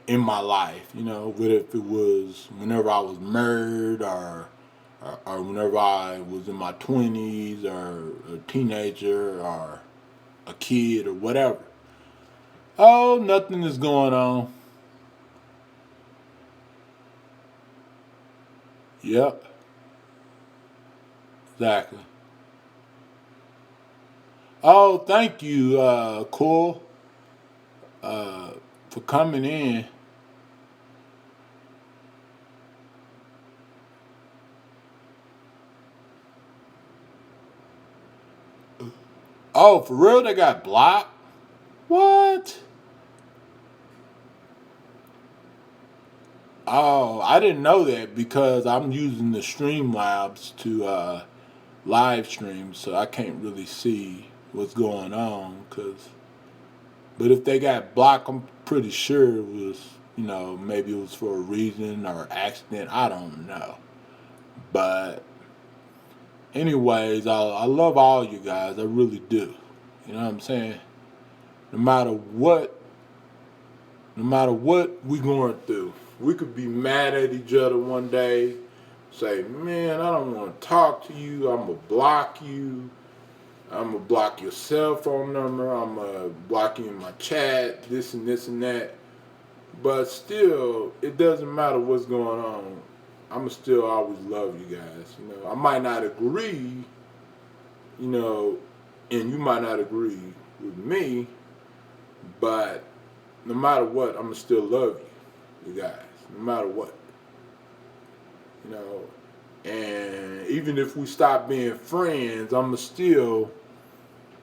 in my life. Whether if it was whenever I was married or whenever I was in my 20s or a teenager or a kid or whatever. Oh, nothing is going on. Yep, exactly. Oh, thank you, Cool, for coming in. Oh, for real? They got blocked? What? Oh, I didn't know that because I'm using the Streamlabs to live stream, so I can't really see what's going on. But if they got blocked, I'm pretty sure it was, maybe it was for a reason or accident. I don't know. But anyways, I love all you guys. I really do. You know what I'm saying? No matter what, no matter what we going through, we could be mad at each other one day, say, man, I don't want to talk to you. I'm going to block you. I'm going to block your cell phone number. I'm going to block you in my chat, this and this and that. But still, it doesn't matter what's going on. I'm going to still always love you guys. I might not agree, you know, and you might not agree with me, but no matter what, I'm going to still love you guys, no matter what. You know, and even if we stop being friends, I'm going to still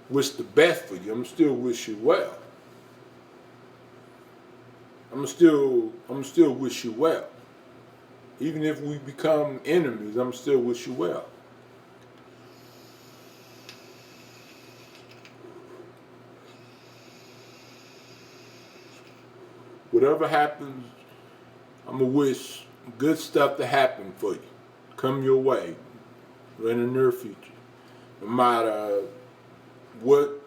wish the best for you. I'm going to still wish you well. I'm still wish you well. Even if we become enemies, I'm still wish you well. Whatever happens, I'm gonna wish good stuff to happen for you, come your way, in the near future. No matter what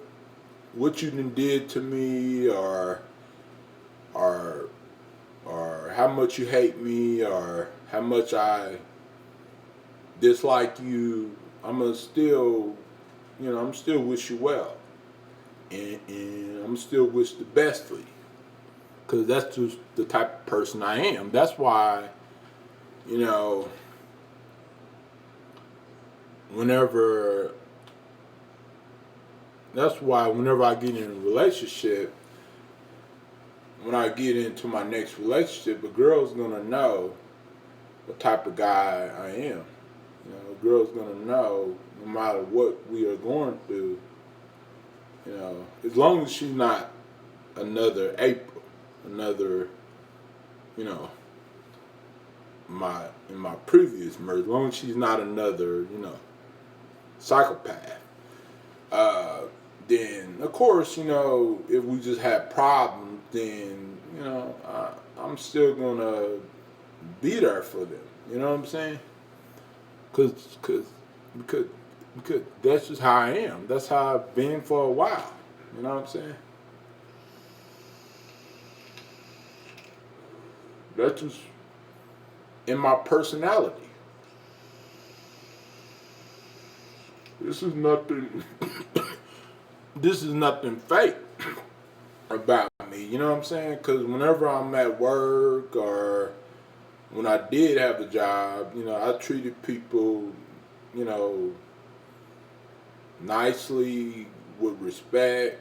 you done did to me, or how much you hate me, or how much I dislike you, I'm gonna still, I'm still wish you well, and I'm still wish the best for you, because that's just the type of person I am. That's why, you know, whenever whenever I get in a relationship, when I get into my next relationship, a girl's gonna know what type of guy I am. A girl's gonna know no matter what we are going through. As long as she's not another April, another, you know, in my previous marriage, as long as she's not another, psychopath. Then of course, if we just have problems, then I'm still gonna be there for them. You know what I'm saying? Cause because that's just how I am. That's how I've been for a while. You know what I'm saying? That's just in my personality. This is nothing. this is nothing fake about me. You know what I'm saying? Because whenever I'm at work or when I did have a job, I treated people, you know, nicely, with respect,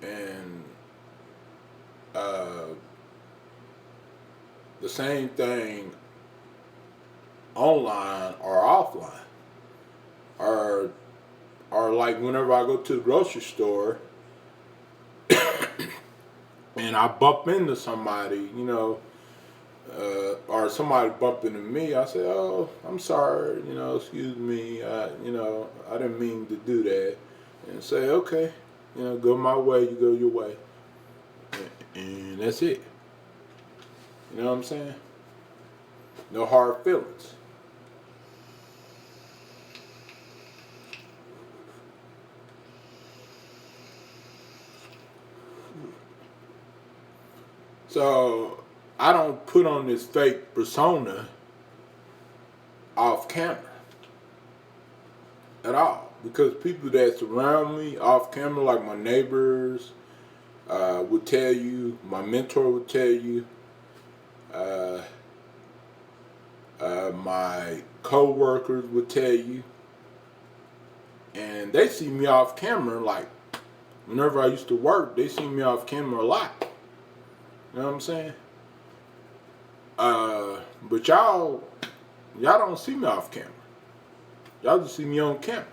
and uh, the same thing online or offline, or like whenever I go to the grocery store and I bump into somebody, or somebody bump into me, I say, "Oh, I'm sorry, excuse me, I didn't mean to do that," and say, "Okay, go my way, you go your way," and that's it. You know what I'm saying? No hard feelings. So I don't put on this fake persona off camera at all, because people that surround me off camera, like my neighbors, would tell you, my mentor would tell you, uh, my co-workers would tell you, and they see me off camera. Like whenever I used to work, they see me off camera a lot. You know what I'm saying? But y'all don't see me off camera. Y'all just see me on camera.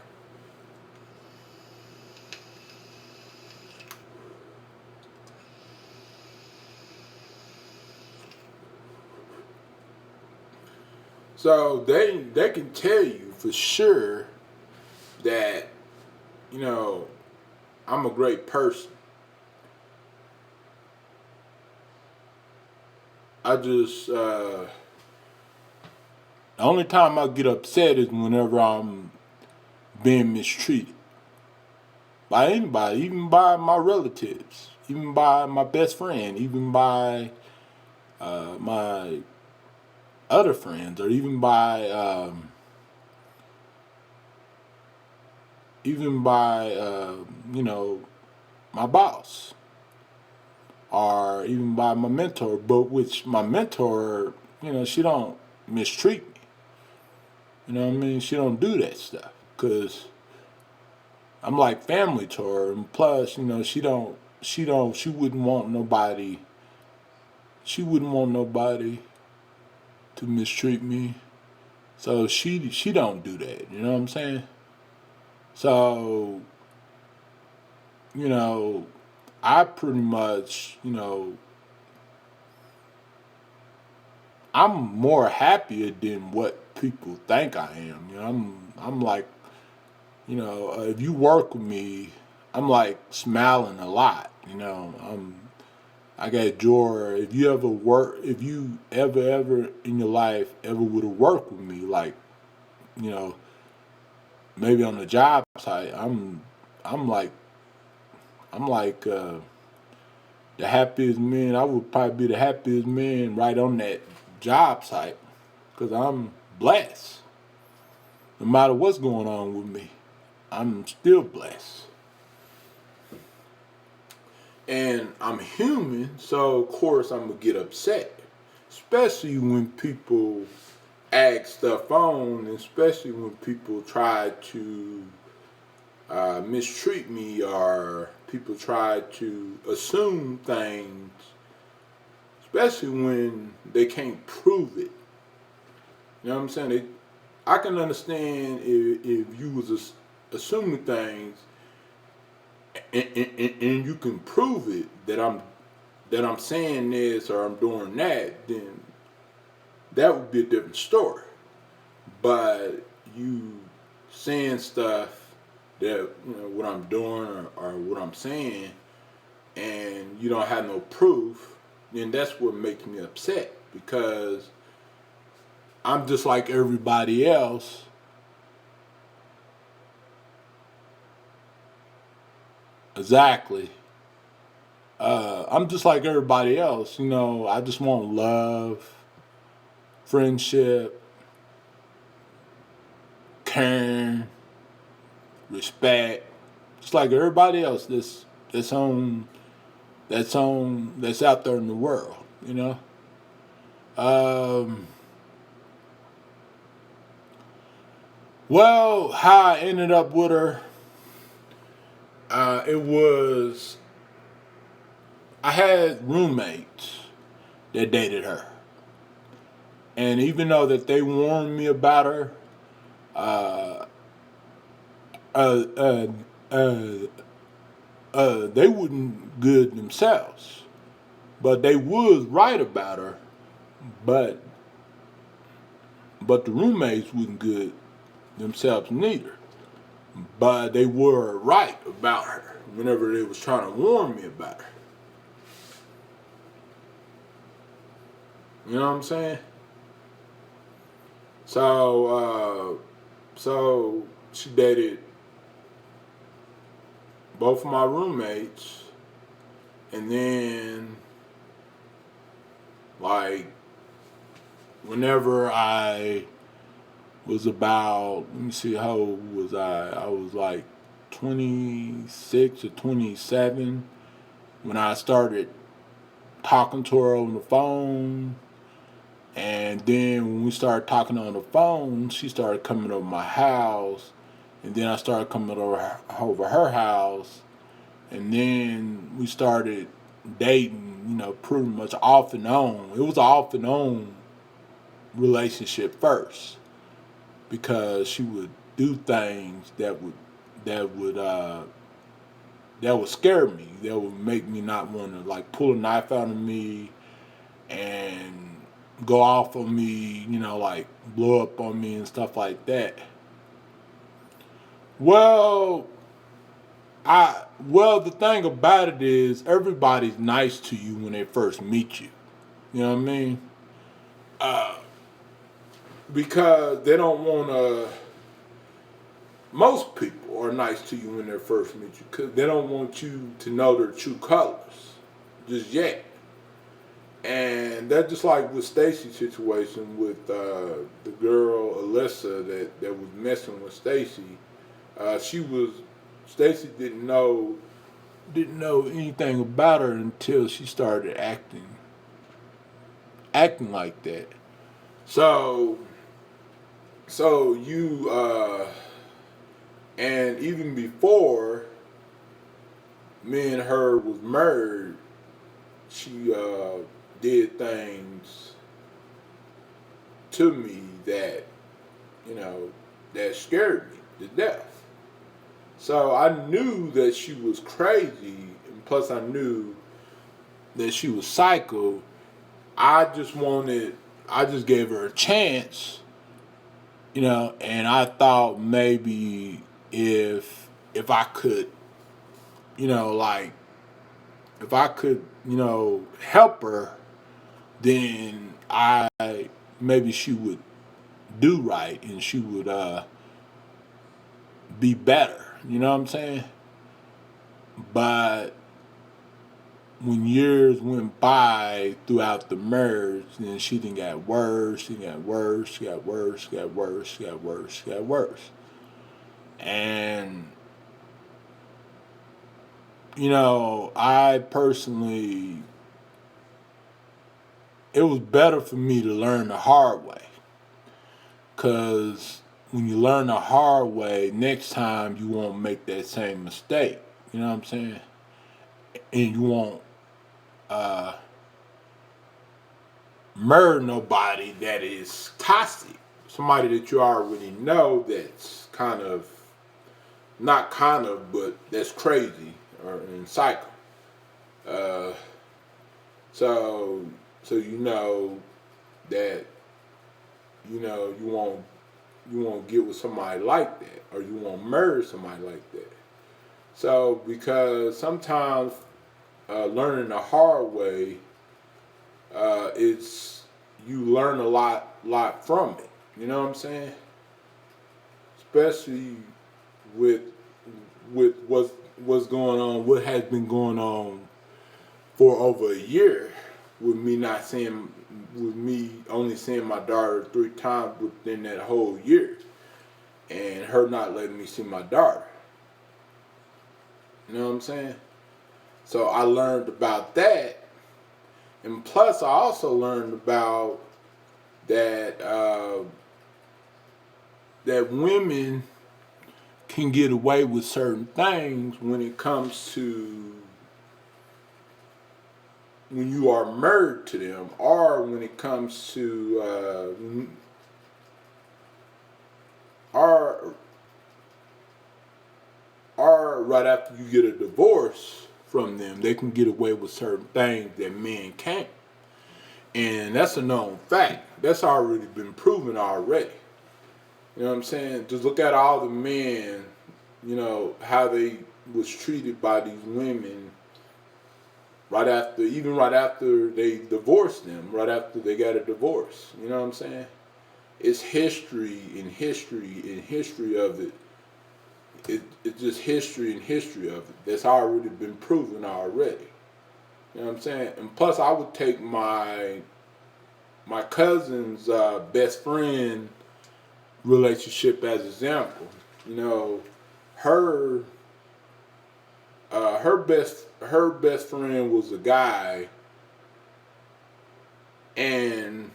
So they can tell you for sure that, you know I'm a great person. I just the only time I get upset is whenever I'm being mistreated by anybody, even by my relatives, even by my best friend, even by my other friends, or even by you know my boss, or even by my mentor. But which my mentor, she don't mistreat me. You know what I mean? She don't do that stuff because I'm like family to her, and plus, she wouldn't want nobody. She wouldn't want nobody to mistreat me. So she don't do that. You know what I'm saying? So you know, I pretty much, I'm more happier than what people think I am. I'm like, if you work with me, I'm like smiling a lot. I got joy. If you ever in your life ever would have worked with me, like, you know, maybe on the job site, I'm like, I'm like the happiest man. I would probably be the happiest man right on that job site because I'm blessed. No matter what's going on with me, I'm still blessed. And I'm human, so of course I'm gonna get upset, especially when people add stuff on, especially when people try to mistreat me, or people try to assume things, especially when they can't prove it. You know what I'm saying? I can understand if you was assuming things, and you can prove it that I'm saying this or I'm doing that, then that would be a different story. But you saying stuff that, what I'm doing, or what I'm saying, and you don't have no proof, then that's what makes me upset, because I'm just like everybody else. Exactly. I'm just like everybody else. I just want love, friendship, caring, respect, just like everybody else that's out there in the world, you know. Um, well, how I ended up with her, it was I had roommates that dated her, and even though that they warned me about her, uh, uh, uh, uh, they wouldn't good themselves, but they was right about her, but the roommates wasn't good themselves neither. But they were right about her whenever they was trying to warn me about her. You know what I'm saying? So she dated both of my roommates, and then like whenever I was about, let me see, how old was I? I was like 26 or 27 when I started talking to her on the phone. And then when we started talking on the phone, she started coming over my house. And then I started coming over her house. And then we started dating, pretty much off and on. It was an off and on relationship first, because she would do things that would scare me. That would make me not want to, like, pull a knife out of me and go off on me, like blow up on me and stuff like that. Well, the thing about it is everybody's nice to you when they first meet you. You know what I mean? Because they don't want to. Most people are nice to you when they first meet you because they don't want you to know their true colors just yet. And that's just like with Stacy's situation with the girl Alyssa that was messing with Stacy. Stacy didn't know anything about her until she started acting like that. So you and even before me and her was married, she did things to me that that scared me to death. So I knew that she was crazy, and plus I knew that she was psycho. I just gave her a chance, and I thought maybe if I could, like, if I could, help her, then maybe she would do right and she would be better. You know what I'm saying? But when years went by throughout the marriage, then she didn't got worse. She got worse. She got worse. She got worse. She got worse. She got worse. And I personally, it was better for me to learn the hard way. Because when you learn the hard way, next time you won't make that same mistake. You know what I'm saying? And you won't murder nobody that is toxic. Somebody that you already know that's kind of, not kind of, but that's crazy or in psycho. Uh, so, you know that you won't get with somebody like that, or you won't murder somebody like that. So because sometimes learning the hard way, it's you learn a lot from it. You know what I'm saying? Especially with what's going on, what has been going on for over a year, with me not seeing, with me only seeing my daughter 3 times within that whole year, and her not letting me see my daughter. You know what I'm saying? So I learned about that, and plus I also learned about that that women can get away with certain things when it comes to when you are married to them, or when it comes to or right after you get a divorce from them, they can get away with certain things that men can't. And that's a known fact. That's already been proven already. You know what I'm saying? Just look at all the men, how they was treated by these women right after they divorced them, right after they got a divorce. You know what I'm saying? It's history and history and history of it. It's just history and history of it. That's already been proven already. You know what I'm saying? And plus, I would take my cousin's best friend relationship as example. You know, her her best friend was a guy, and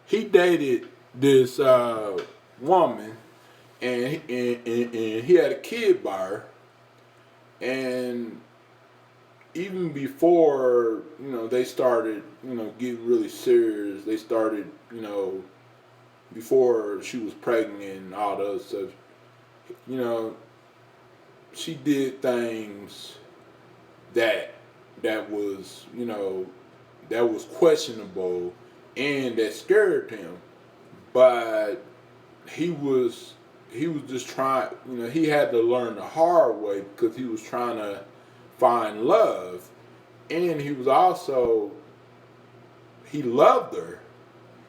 he dated this woman, and he had a kid by her, and even before they started getting really serious, they started before she was pregnant and all the other stuff, you know she did things that was that was questionable and that scared him, but he was he was just trying, he had to learn the hard way because he was trying to find love, and he was also he loved her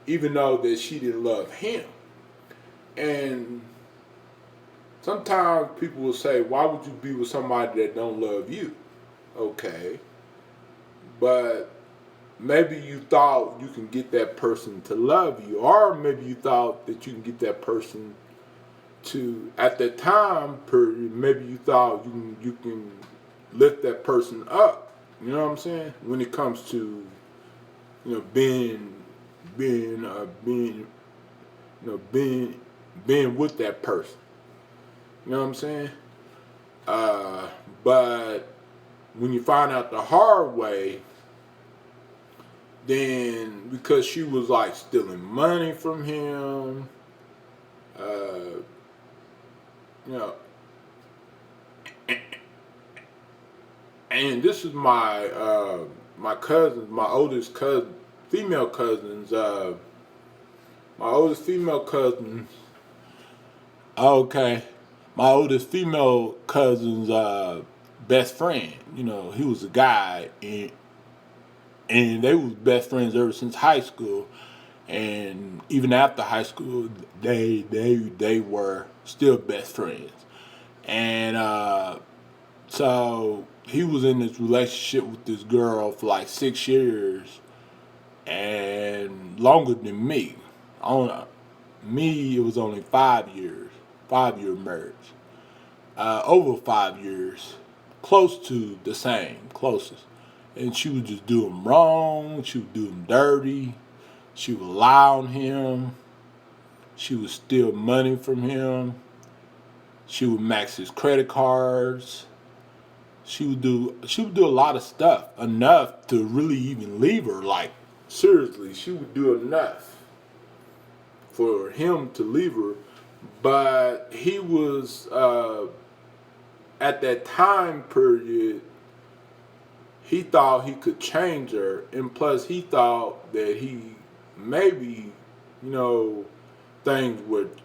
even though that she didn't love him. And sometimes people will say, why would you be with somebody that don't love you? Okay, but maybe you thought you can get that person to love you, or maybe you thought that you can get that person to, at that time period, maybe you thought you can lift that person up. You know what I'm saying? When it comes to being being with that person. You know what I'm saying? But when you find out the hard way, then because she was like stealing money from him, uh, you know, and this is my cousins, my oldest cousin, female cousins, my oldest female cousins. Okay, my oldest female cousin's best friend. He was a guy, and they was best friends ever since high school, and even after high school, they were still best friends, and so he was in this relationship with this girl for like 6 years, and longer than me. On me, it was only 5 years, 5 year marriage. Over 5 years, close to the same, closest. And she would just do him wrong. She would do him dirty. She would lie on him. She would steal money from him. She would max his credit cards. She would do a lot of stuff, enough to really even leave her. Like, seriously, she would do enough for him to leave her. But he was at that time period, he thought he could change her, and plus he thought that he maybe, you know, things would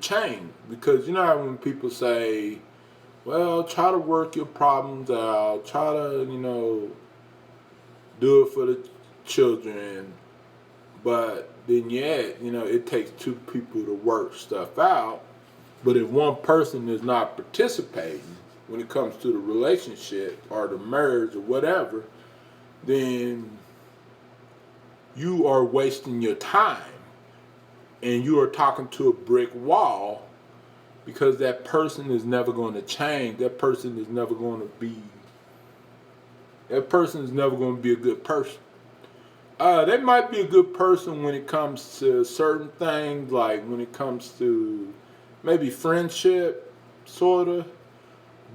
change, because you know how when people say, well, try to work your problems out, try to do it for the children, but then yet it takes two people to work stuff out. But if one person is not participating when it comes to the relationship or the marriage or whatever, then you are wasting your time, and you are talking to a brick wall, because that person is never going to change. That person is never going to be. That person is never going to be a good person. They might be a good person when it comes to certain things, like when it comes to maybe friendship, sorta.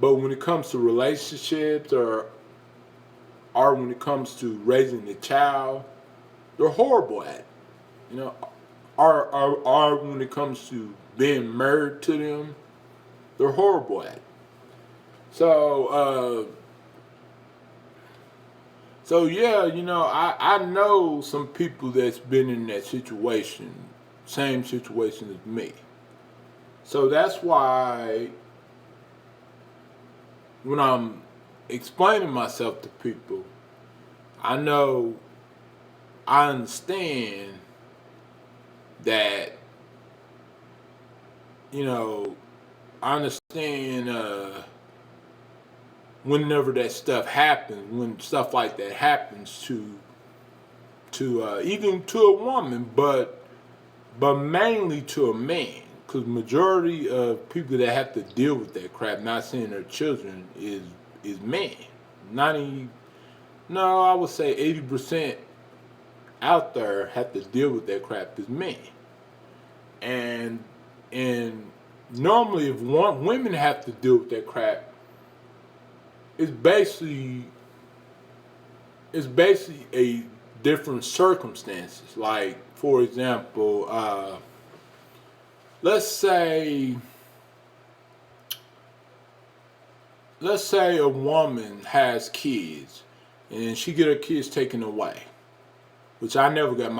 But when it comes to relationships, or when it comes to raising a child, they're horrible at it. You know, or when it comes to being married to them, they're horrible at it. So, so yeah, I know some people that's been in that situation, same situation as me. So that's why when I'm explaining myself to people, I know I understand that, you know, I understand whenever that stuff happens, when stuff like that happens to even to a woman, but mainly to a man, because majority of people that have to deal with that crap, not seeing their children, is men. 90, no, I would say 80% out there have to deal with that crap is men, and and normally if women have to deal with that crap, it's basically it's basically a different circumstances. Like for example, let's say let's say a woman has kids and she get her kids taken away, which I never got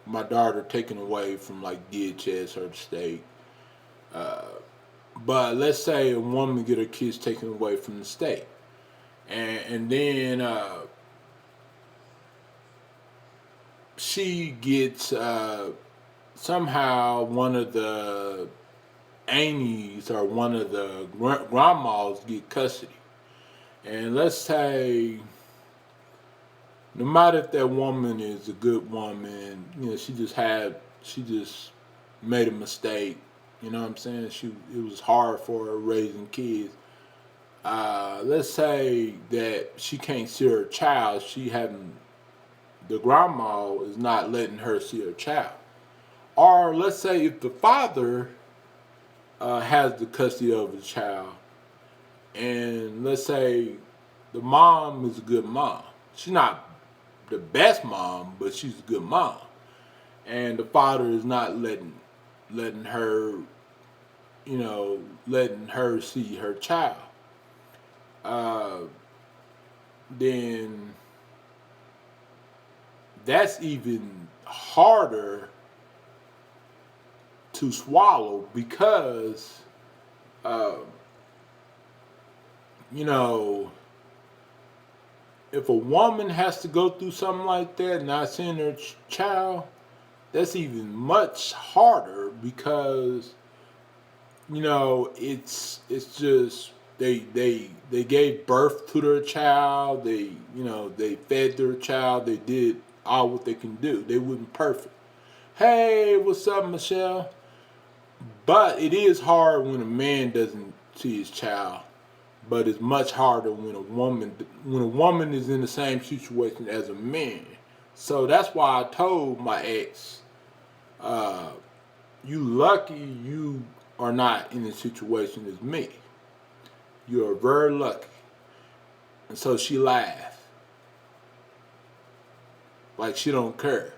my daughter taken away from like DHS or the state. But let's say a woman get her kids taken away from the state, and then she gets somehow one of the aunties or one of the grandmas get custody. And let's say, no matter if that woman is a good woman, she just made a mistake. You know what I'm saying? It was hard for her raising kids. Let's say that she can't see her child. The grandma is not letting her see her child. Or let's say if the father has the custody of the child, and let's say the mom is a good mom. She's not the best mom, but she's a good mom. And the father is not letting her, letting her see her child. Uh, then that's even harder to swallow because, uh, you know, if a woman has to go through something like that, not seeing her child, that's even much harder because it's just they gave birth to their child. They fed their child. They did all what they can do. They wasn't perfect. Hey, what's up, Michelle? But it is hard when a man doesn't see his child. But it's much harder when a woman is in the same situation as a man. So that's why I told my ex, uh, "You lucky you are not in the situation as me. You are very lucky." And so she laughed, like she don't care.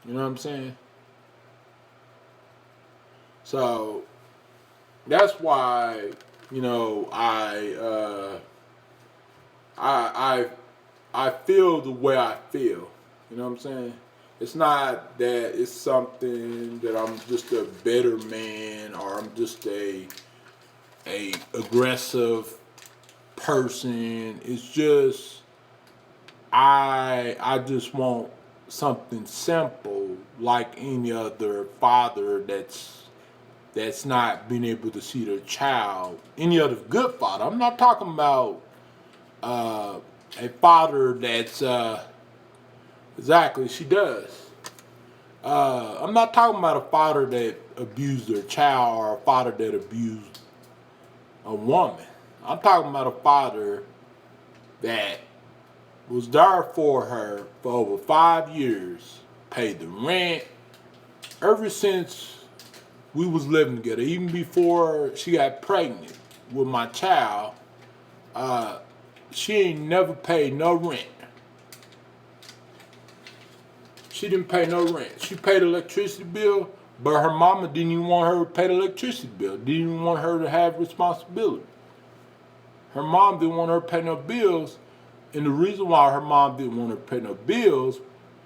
You know what I'm saying? So that's why I feel the way I feel. You know what I'm saying? It's not that it's something that I'm just a better man or I'm just a aggressive person. It's just I just want something simple like any other father that's not being able to see their child. Any other good father. I'm not talking about uh, a father that's exactly she does. I'm not talking about a father that abused their child or a father that abused a woman. I'm talking about a father that was there for her for over 5 years, paid the rent ever since we was living together, even before she got pregnant with my child. Uh, she ain't never paid no rent. She didn't pay no rent. She paid the electricity bill, but her mama didn't even want her to pay the electricity bill. Didn't even want her to have responsibility. Her mom didn't want her to pay no bills, and the reason why her mom didn't want her to pay no bills,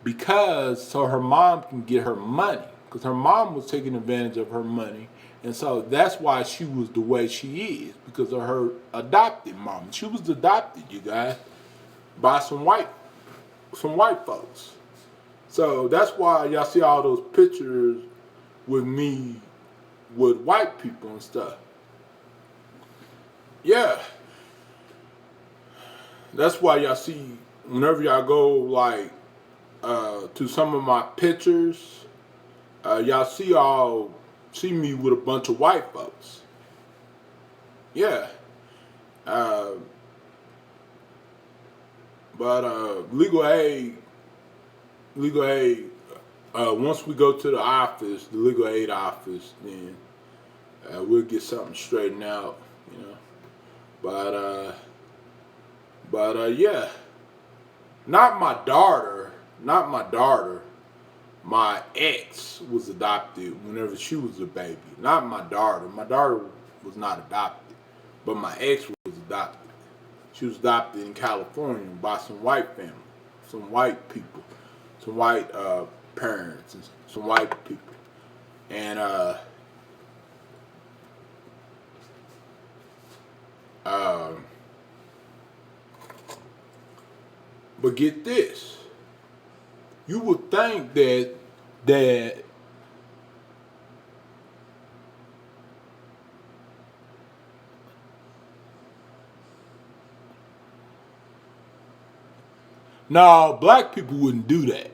because so her mom can get her money, because her mom was taking advantage of her money, and so that's why she was the way she is, because of her adopted mom. She was adopted, you guys, by some white folks. So that's why y'all see all those pictures with me with white people and stuff. Yeah. That's why y'all see whenever y'all go like to some of my pictures, y'all see me with a bunch of white folks. Yeah. Uh, but legal aid. Once we go to the office, the legal aid office, then we'll get something straightened out, you know. But yeah, not my daughter, not my daughter. My ex was adopted whenever she was a baby. Not my daughter. My daughter was not adopted, but my ex was adopted. She was adopted in California by some white family, some white people, some white parents, and some white people. And uh, but get this, you would think that no, black people wouldn't do that.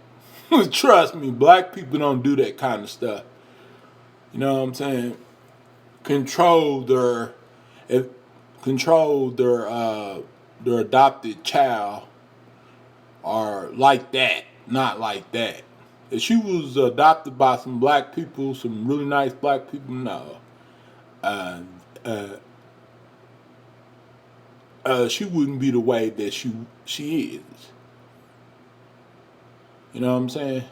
Trust me, black people don't do that kind of stuff. You know what I'm saying? Control their, if, control their adopted child, or like that, not like that. If she was adopted by some black people, some really nice black people, no. Uh, uh, she wouldn't be the way that she is. You know what I'm saying?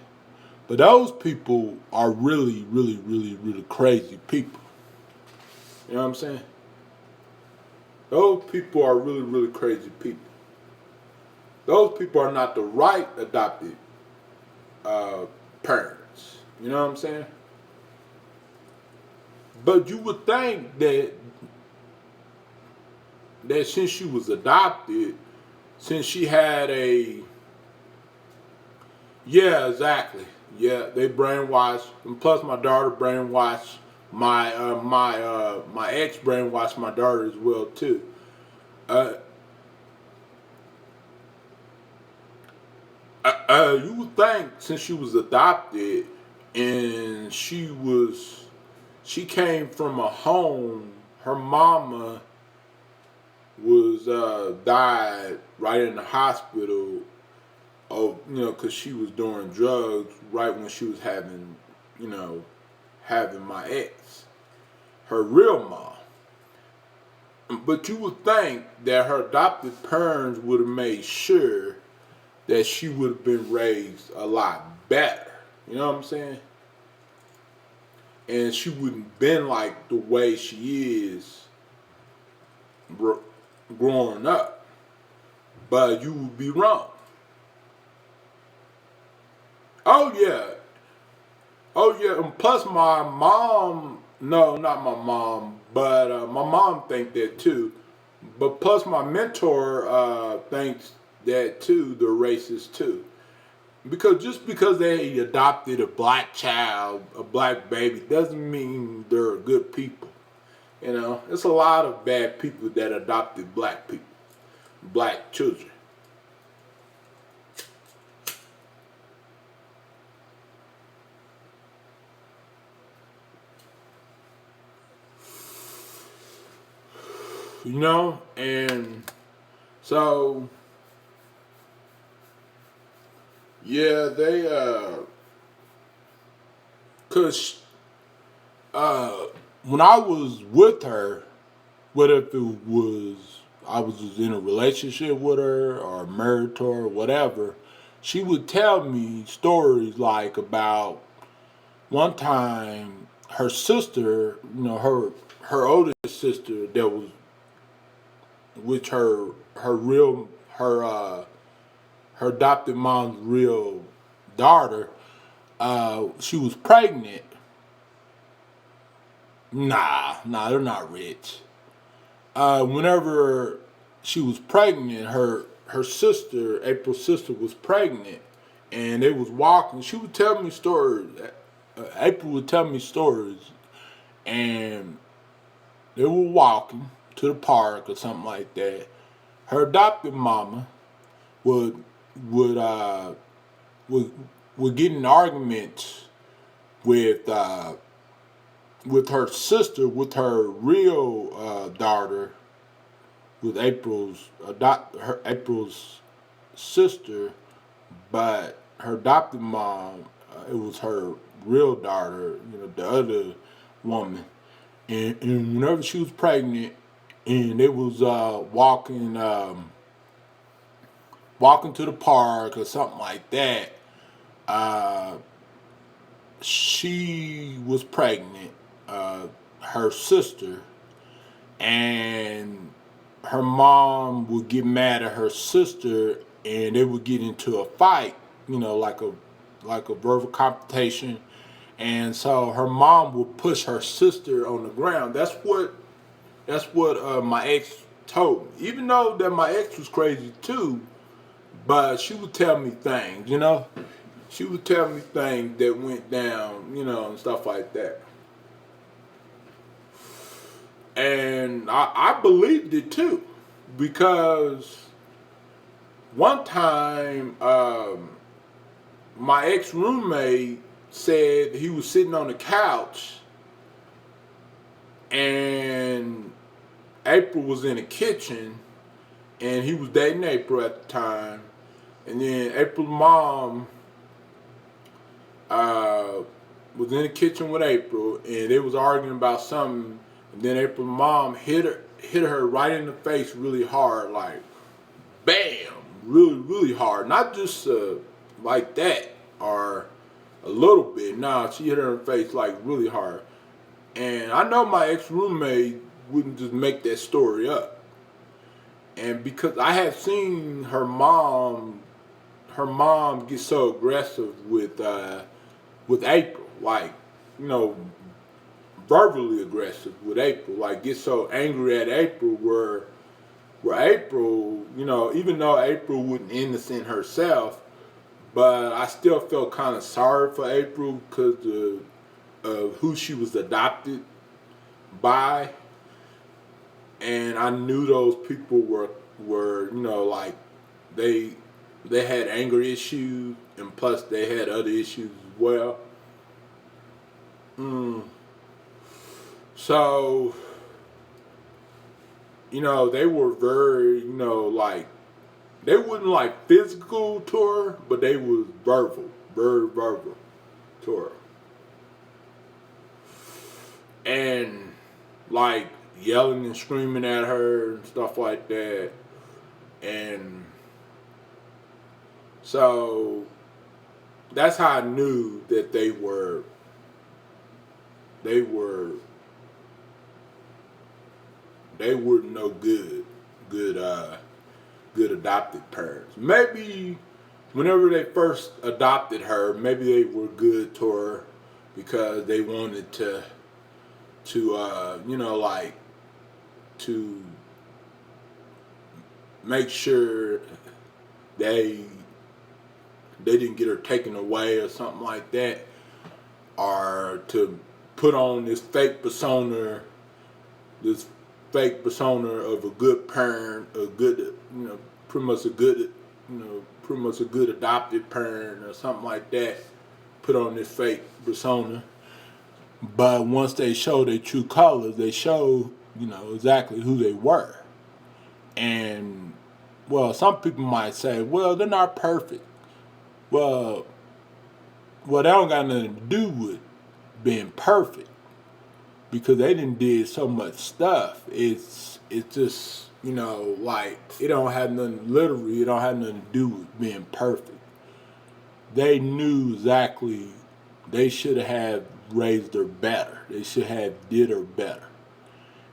But those people are really, really, really, really crazy people. You know what I'm saying? Those people are really, really crazy people. Those people are not the right adopted uh, parents. You know what I'm saying? But you would think that since she was adopted, since she had a, yeah, exactly, yeah, they brainwashed, and plus my daughter brainwashed my ex brainwashed my daughter as well too. Uh, you would think since she was adopted and she came from a home, her mama was died right in the hospital of, because she was doing drugs right when she was having, having my ex, her real mom. But you would think that her adopted parents would have made sure that she would have been raised a lot better. You know what I'm saying? And she wouldn't been like the way she is growing up. But you would be wrong. Oh yeah. Oh yeah. And plus my mom, no, not my mom, but my mom think that too. But plus my mentor thinks that too, they're racist too. Because just because they adopted a black child, a black baby, doesn't mean they're good people. You know, it's a lot of bad people that adopted black people, black children. and so yeah, they cause when I was with her, whether if it was I was just in a relationship with her or married to her, or whatever, she would tell me stories like about one time her sister, her oldest sister that was which her real her adopted mom's real daughter, she was pregnant. Nah, they're not rich. Whenever she was pregnant, her sister, April's sister, was pregnant, and they was walking. She would tell me stories. April would tell me stories, and they were walking to the park or something like that. Her adopted mama would would uh would would get in arguments with with her sister, with her real daughter, with April's sister, but her adopted mom, it was her real daughter, the other woman, and whenever she was pregnant, and they was walking to the park or something like that, uh, she was pregnant, her sister, and her mom would get mad at her sister, and they would get into a fight, like a verbal confrontation, and so her mom would push her sister on the ground. That's what my ex told me. Even though that my ex was crazy too, but she would tell me things. She would tell me things that went down, and stuff like that. And I believed it too, because one time my ex roommate said he was sitting on the couch and April was in the kitchen, and he was dating April at the time, and then April's mom was in the kitchen with April, and they was arguing about something, and then April's mom hit her right in the face really hard, like bam, really really hard, not just like that or a little bit. Nah, she hit her in the face like really hard, and I know my ex roommate wouldn't just make that story up, and because I have seen her mom get so aggressive with April, like, you know, verbally aggressive with April, like get so angry at April where April, even though April wasn't innocent herself, but I still felt kind of sorry for April because of who she was adopted by, and I knew those people were like they they had anger issues, and plus they had other issues as well. Mm. So, they were very, like, they wouldn't like physical to her, but they was verbal, very verbal to her. And like yelling and screaming at her and stuff like that. And so that's how I knew that they were they were no good good adopted parents. Maybe whenever they first adopted her, maybe they were good to her because they wanted to like to make sure they they didn't get her taken away or something like that, or to put on this fake persona of a good parent, a good, pretty much a good, pretty much a good adopted parent or something like that. Put on this fake persona, but once they show their true colors, they show, exactly who they were. And, well, some people might say, well, they're not perfect. Well, that don't got nothing to do with being perfect because they done did so much stuff. It's just, like, it don't have nothing, literally, it don't have nothing to do with being perfect. They knew exactly they should have raised her better. They should have did her better.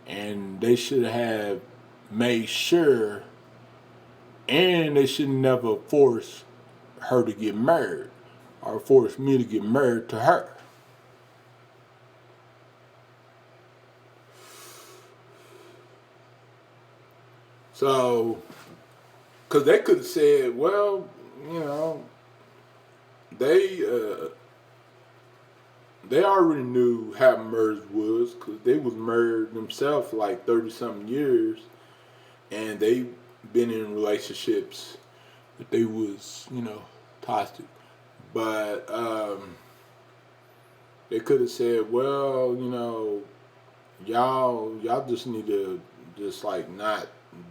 And they should have made sure, and they should never force her to get married or force me to get married to her. So, because they could have said, well, you know, they uh, they already knew how marriage was because they was married themselves for like 30 something years, and they been in relationships that they was toxic, but they could have said, well, y'all just need to just like not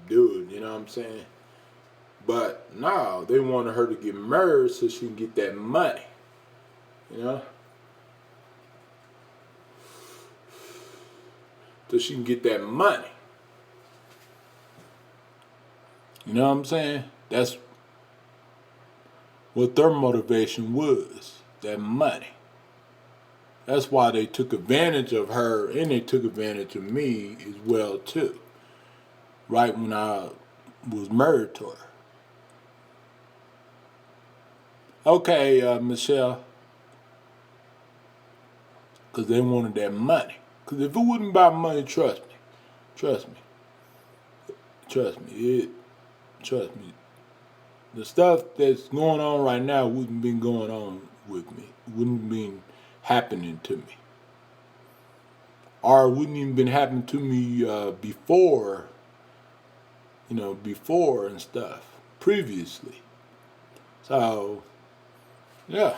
do it. You know what I'm saying? But no, they wanted her to get married so she can get that money. You know, so she can get that money. You know what I'm saying? That's what their motivation was. That money. That's why they took advantage of her and they took advantage of me as well too. Right when I was married to her. Okay, Michelle, because they wanted that money. Because if it wasn't about money, trust me, trust me, trust me. The stuff that's going on right now wouldn't been going on with me. Wouldn't been happening to me, or wouldn't even been happening to me before. Before and stuff previously. So yeah,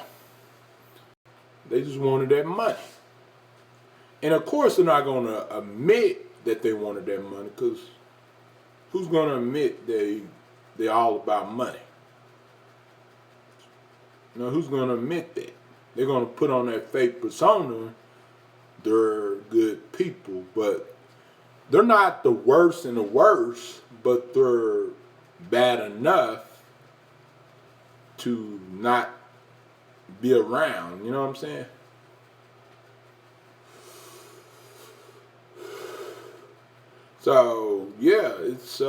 they just wanted that money. And of course, they're not going to admit that they wanted that money because who's going to admit they're all about money? Who's going to admit that? They're going to put on that fake persona. They're good people, but they're not the worst and the worst, but they're bad enough to not be around. You know what I'm saying? So yeah, it's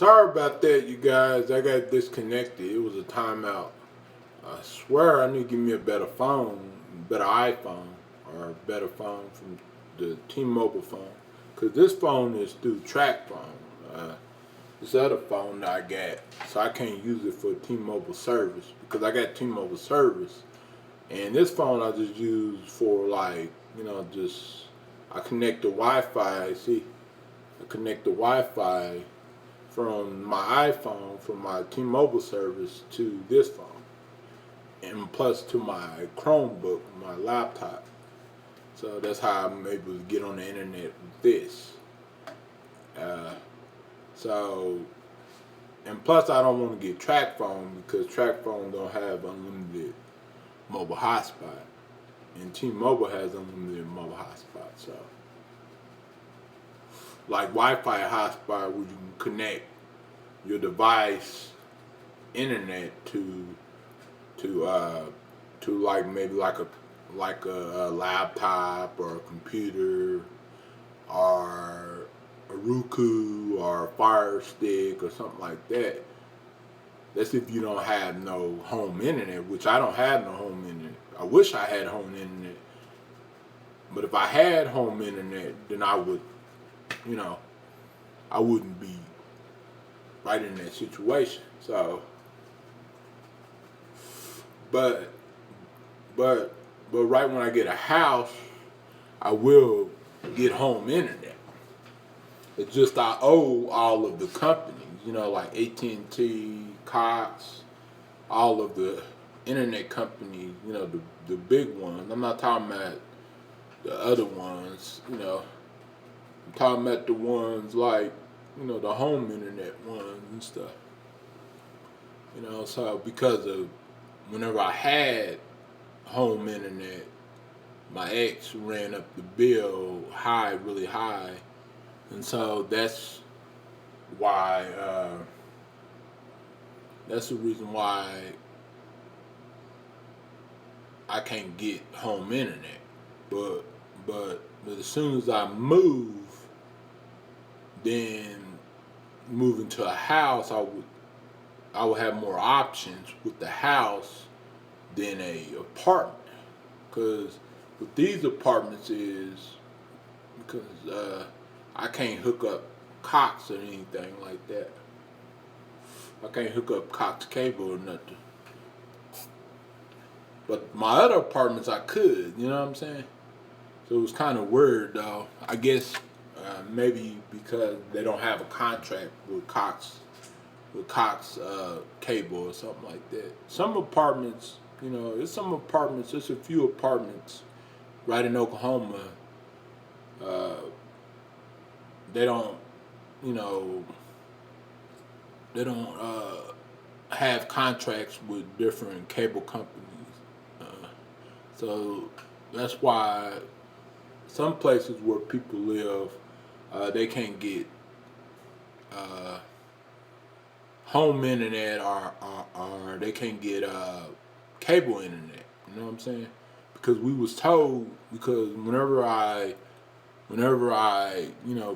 sorry about that, you guys. I got disconnected. It was a timeout. I swear I need to give me a better phone, better iPhone, or a better phone from the T-Mobile phone. Because this phone is through track phone. This other phone that I got, so I can't use it for T-Mobile service because I got T-Mobile service. And this phone I just use for like, just I connect the Wi-Fi. See, I connect the Wi-Fi from my iPhone, from my T-Mobile service to this phone. And plus to my Chromebook, my laptop. So that's how I'm able to get on the internet with this. Uh, so, and plus I don't want to get track phone because track phone don't have unlimited mobile hotspot. And T-Mobile has unlimited mobile hotspot. So, like Wi-Fi hotspot where you can connect your device internet to like maybe like a laptop or a computer or a Roku or a Fire Stick or something like that. That's if you don't have no home internet, which I don't have no home internet. I wish I had home internet. But if I had home internet, then I would, you know, I wouldn't be right in that situation. So But but but right when I get a house, I will get home internet. It's just I owe all of the companies, like AT&T, Cox, all of the internet companies, the big ones. I'm not talking about the other ones, I'm talking about the ones like, the home internet ones and stuff. So because of whenever I had home internet, my ex ran up the bill high, really high. And so why, that's the reason why I can't get home internet. But but as soon as I then move into a house, I would have more options with the house than a apartment. Because with these apartments is because I can't hook up Cox or anything like that. I can't hook up Cox cable or nothing. But my other apartments I could, you know what I'm saying? So it was kind of weird though. I guess maybe because they don't have a contract with Cox cable or something like that. Some apartments, there's a few apartments right in Oklahoma. Uh, they don't, you know, they don't have contracts with different cable companies. Uh, so that's why some places where people live, they can't get uh, home internet or they can't get cable internet. You know what I'm saying? Because we was told because whenever I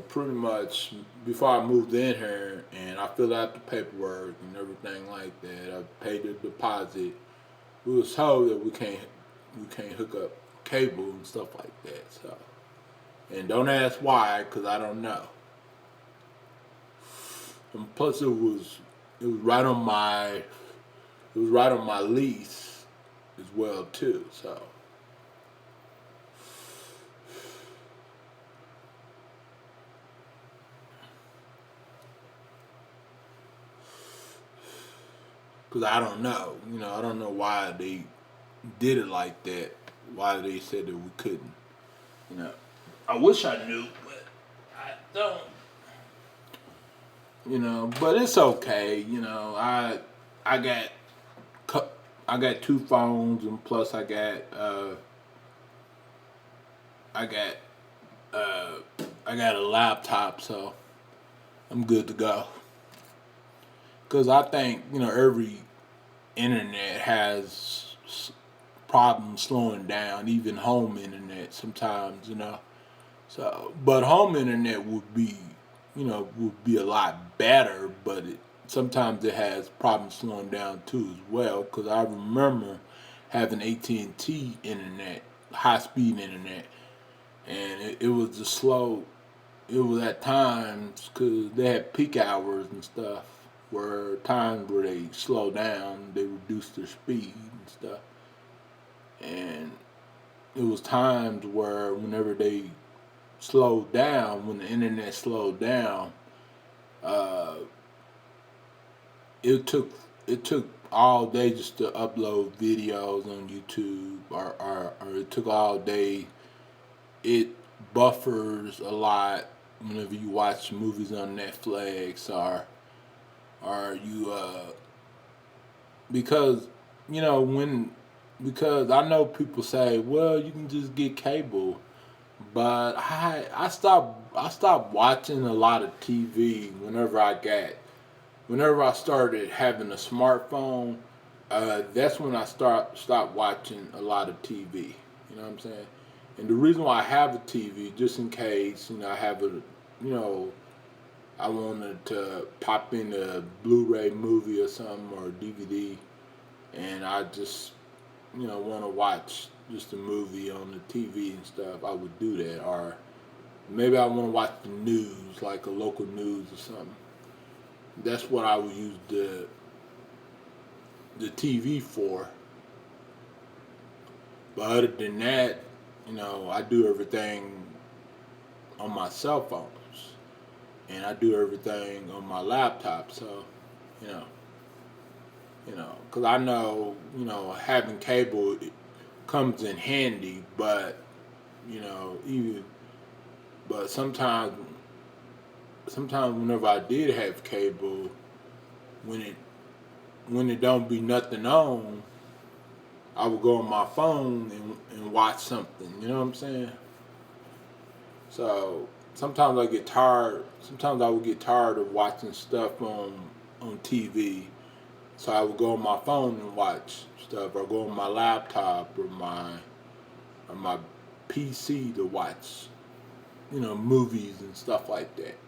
pretty much before I moved in here and I filled out the paperwork and everything like that, I paid the deposit. We was told that we can't hook up cable and stuff like that. So, and don't ask why, cause I don't know. And plus, it was right on my lease as well too. So, cause I don't know, I don't know why they did it like that. Why they said that we couldn't, you know. I wish I knew, but I don't. But it's okay. I got I got two phones and plus I got uh I got a laptop, so I'm good to go. Cause I think every internet has problems slowing down, even home internet sometimes. So, but home internet would be a lot better, but sometimes it has problems slowing down too as well. Because I remember having AT&T internet, high speed internet, and it was just slow. It was at times because they had peak hours and stuff, where times where they slow down, they reduce their speed and stuff, and it was times where whenever they slowed down, when the internet slowed down, uh, it took it took all day just to upload videos on YouTube, or it took all day. It buffers a lot whenever you watch movies on Netflix or you because when because I know people say, well, you can just get cable. But I stopped watching a lot of TV whenever I started having a smartphone. That's when I stopped watching a lot of TV. You know what I'm saying? And the reason why I have a TV, just in case, I have I wanted to pop in a Blu-ray movie or something or DVD, and I just want to watch just a movie on the TV and stuff, I would do that. Or maybe I want to watch the news, like a local news or something. That's what I would use the TV for. But other than that, I do everything on my cell phones, and I do everything on my laptop. So, you know, because I know, having cable comes in handy, but even but sometimes whenever I did have cable, when it when it don't be nothing on, I would go on my phone and watch something. You know what I'm saying? So sometimes I get tired. Sometimes I would get tired of watching stuff on TV. So I would go on my phone and watch stuff, or go on my laptop or my PC to watch, movies and stuff like that.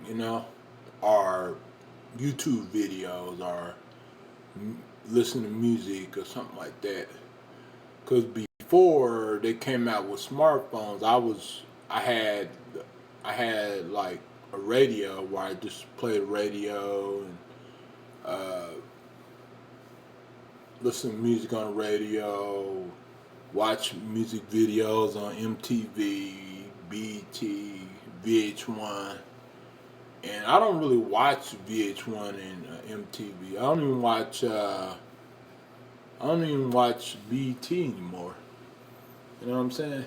You know, or YouTube videos, or listen to music or something like that. Because before they came out with smartphones, I had like a radio where I just played radio and uh, listen to music on the radio, watch music videos on MTV, BT, VH1. And I don't really watch VH1 and MTV. I don't even watch BT anymore. You know what I'm saying?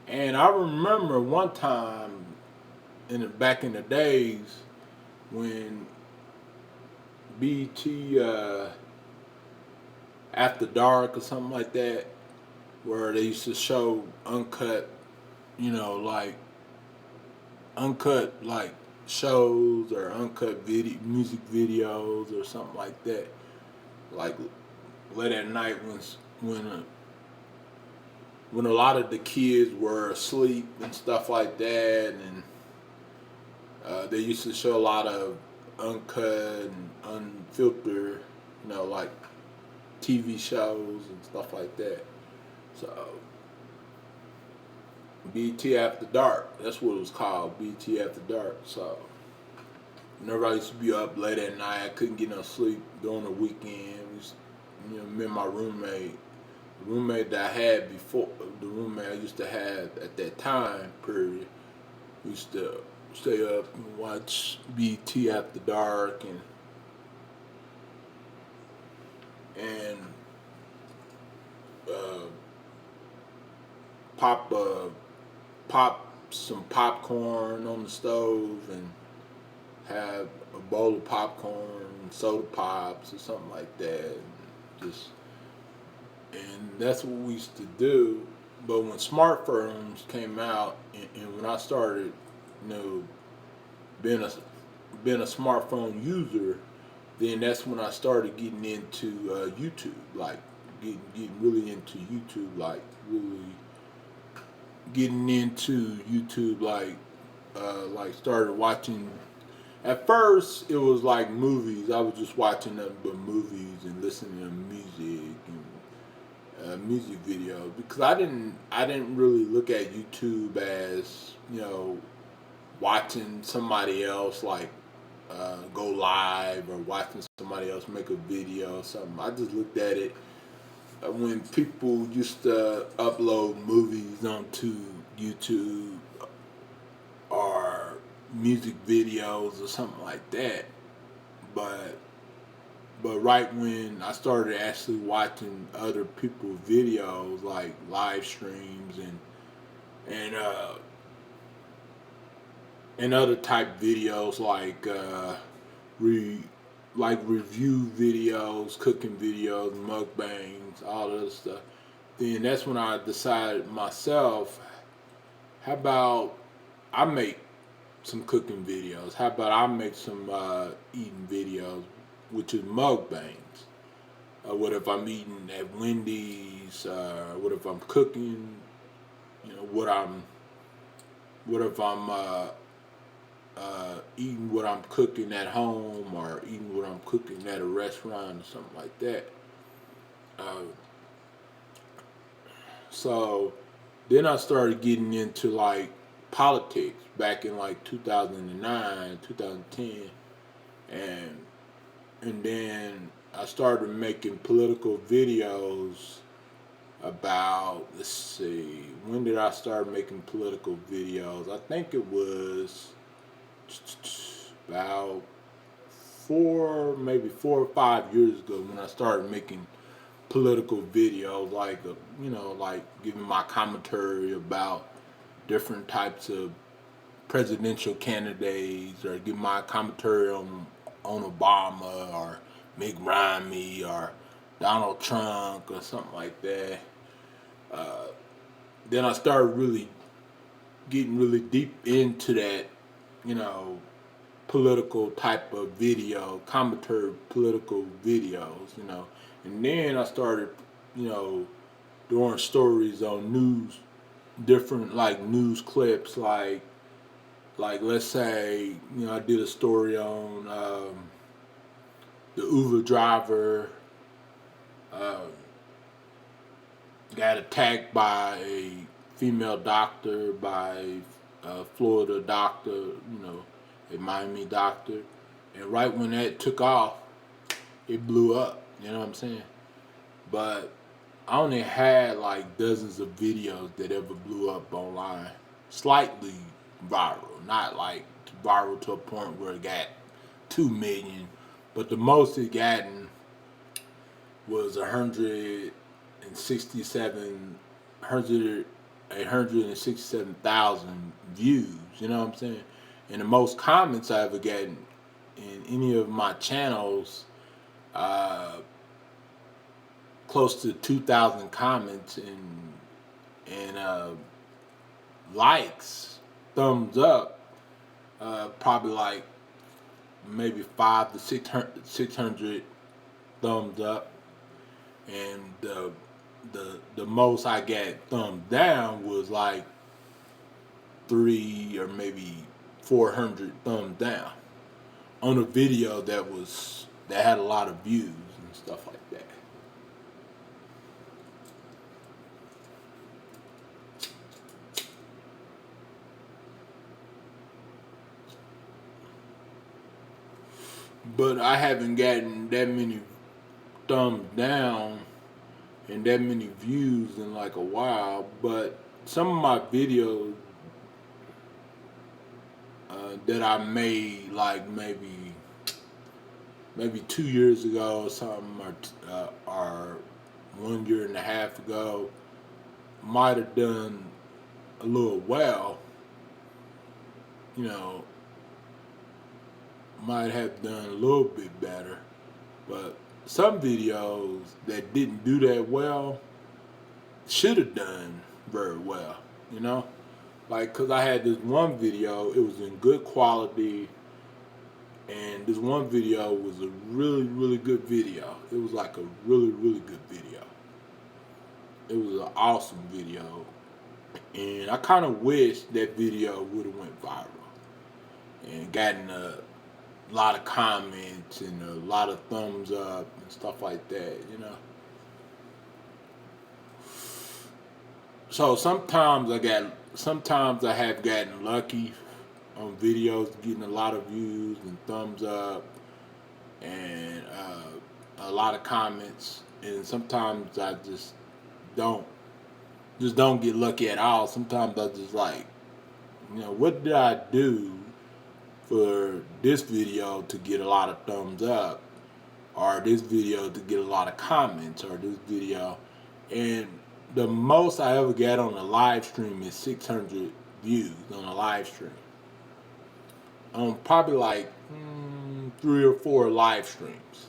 And I remember one time back in the days when BT After Dark or something like that, where they used to show uncut, like uncut like shows or uncut music videos or something like that. Like late at night when a lot of the kids were asleep and stuff like that, and they used to show a lot of uncut and unfiltered, like TV shows and stuff like that. So BT After Dark, that's what it was called, BT After Dark. So whenever I used to be up late at night, I couldn't get no sleep during the weekend. Me and my roommate that I had before, the roommate I used to have at that time period, we used to stay up and watch BT After Dark and uh, pop pop some popcorn on the stove and have a bowl of popcorn, soda pops or something like that. Just and that's what we used to do. But when smartphones came out, and when I started, you know, being a being a smartphone user, then that's when I started getting into YouTube, like getting really into YouTube, really getting into YouTube, like started watching. At first, it was like movies. I was just watching them, but movies and listening to music and music videos because I didn't really look at YouTube as watching somebody else like go live or watching somebody else make a video or something. I just looked at it when people used to upload movies onto YouTube or music videos or something like that. But right when I started actually watching other people's videos like live streams and and other type videos re like review videos, cooking videos, mukbangs, all that other stuff. Then that's when I decided myself, how about I make some cooking videos? How about I make some eating videos, which is mukbangs? What if I'm eating at Wendy's? What if I'm cooking? What if I'm eating what I'm cooking at home or eating what I'm cooking at a restaurant or something like that. Uh, so then I started getting into like politics back in like 2009, 2010, and and then I started making political videos about, let's see, when did I start making political videos? I think it was about maybe 4 or 5 years ago when I started making political videos, like like giving my commentary about different types of presidential candidates, or give my commentary on Obama or Mitt Romney or Donald Trump or something like that. Then I started really getting really deep into that, you know, political type of video, commentary political videos, and then I started, you know, doing stories on news, different like news clips, like let's say, I did a story on the Uber driver got attacked by a female doctor, by a Florida doctor, a Miami doctor, and right when that took off, it blew up. You know what I'm saying? But I only had like dozens of videos that ever blew up online, slightly viral, not like viral to a point where it got 2 million, but the most it gotten was 167,000 views. You know what I'm saying? And the most comments I ever gotten in any of my channels, uh, close to 2,000 comments and likes, thumbs up, probably like maybe 500 to 600 thumbs up, and the most I got thumbs down was like 3 or maybe 400 thumbs down on a video that had a lot of views and stuff like that. But I haven't gotten that many thumbs down and that many views in like a while. But some of my videos that I made like maybe 2 years ago or something, or 1 year and a half ago, might have done a little well, you know, might have done a little bit better. But some videos that didn't do that well should have done very well, you know? Like, cause I had this one video, it was in good quality, and this one video was a really, really good video. It was like a really, really good video. It was an awesome video, and I kind of wish that video would have went viral and gotten a lot of comments and a lot of thumbs up and stuff like that, you know. So sometimes I have gotten lucky on videos getting a lot of views and thumbs up and a lot of comments, and sometimes I don't don't get lucky at all. Sometimes I just like, what did I do for this video to get a lot of thumbs up, or this video to get a lot of comments, or this video, and the most I ever got on a live stream is 600 views on a live stream. On probably like 3 or 4 live streams.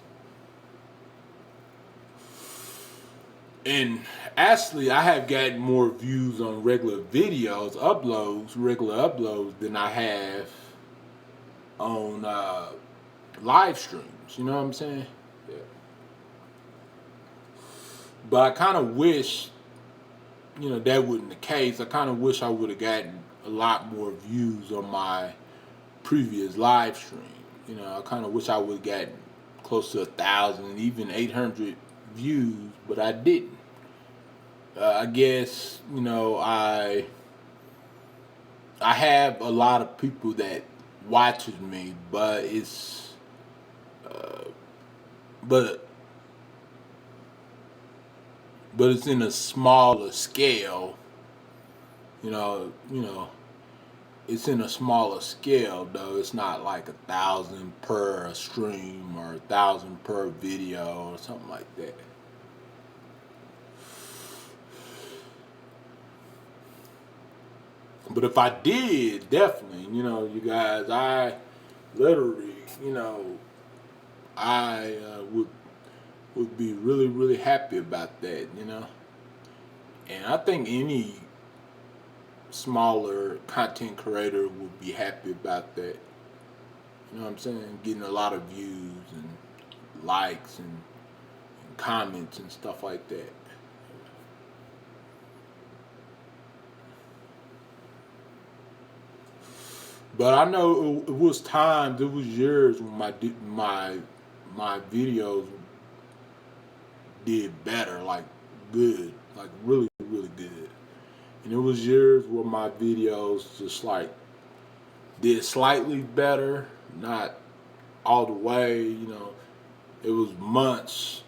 And actually, I have gotten more views on regular uploads, than I have on live streams. You know what I'm saying? Yeah. But I kind of wish, that wasn't the case. I kind of wish I would have gotten a lot more views on my previous live stream. I kind of wish I would have gotten close to 1,000, even 800 views, but I didn't. I guess I have a lot of people that watches me, but but but it's in a smaller scale. You know, it's in a smaller scale though. It's not like 1,000 per stream or 1,000 per video or something like that. But if I did, definitely, you guys, I literally, I would be really really happy about that. And I think any smaller content creator would be happy about that. You know what I'm saying? Getting a lot of views and likes and comments and stuff like that. But I know it was times, it was years when my videos did better, like good, like really really good. And it was years where my videos just like did slightly better, not all the way. It was months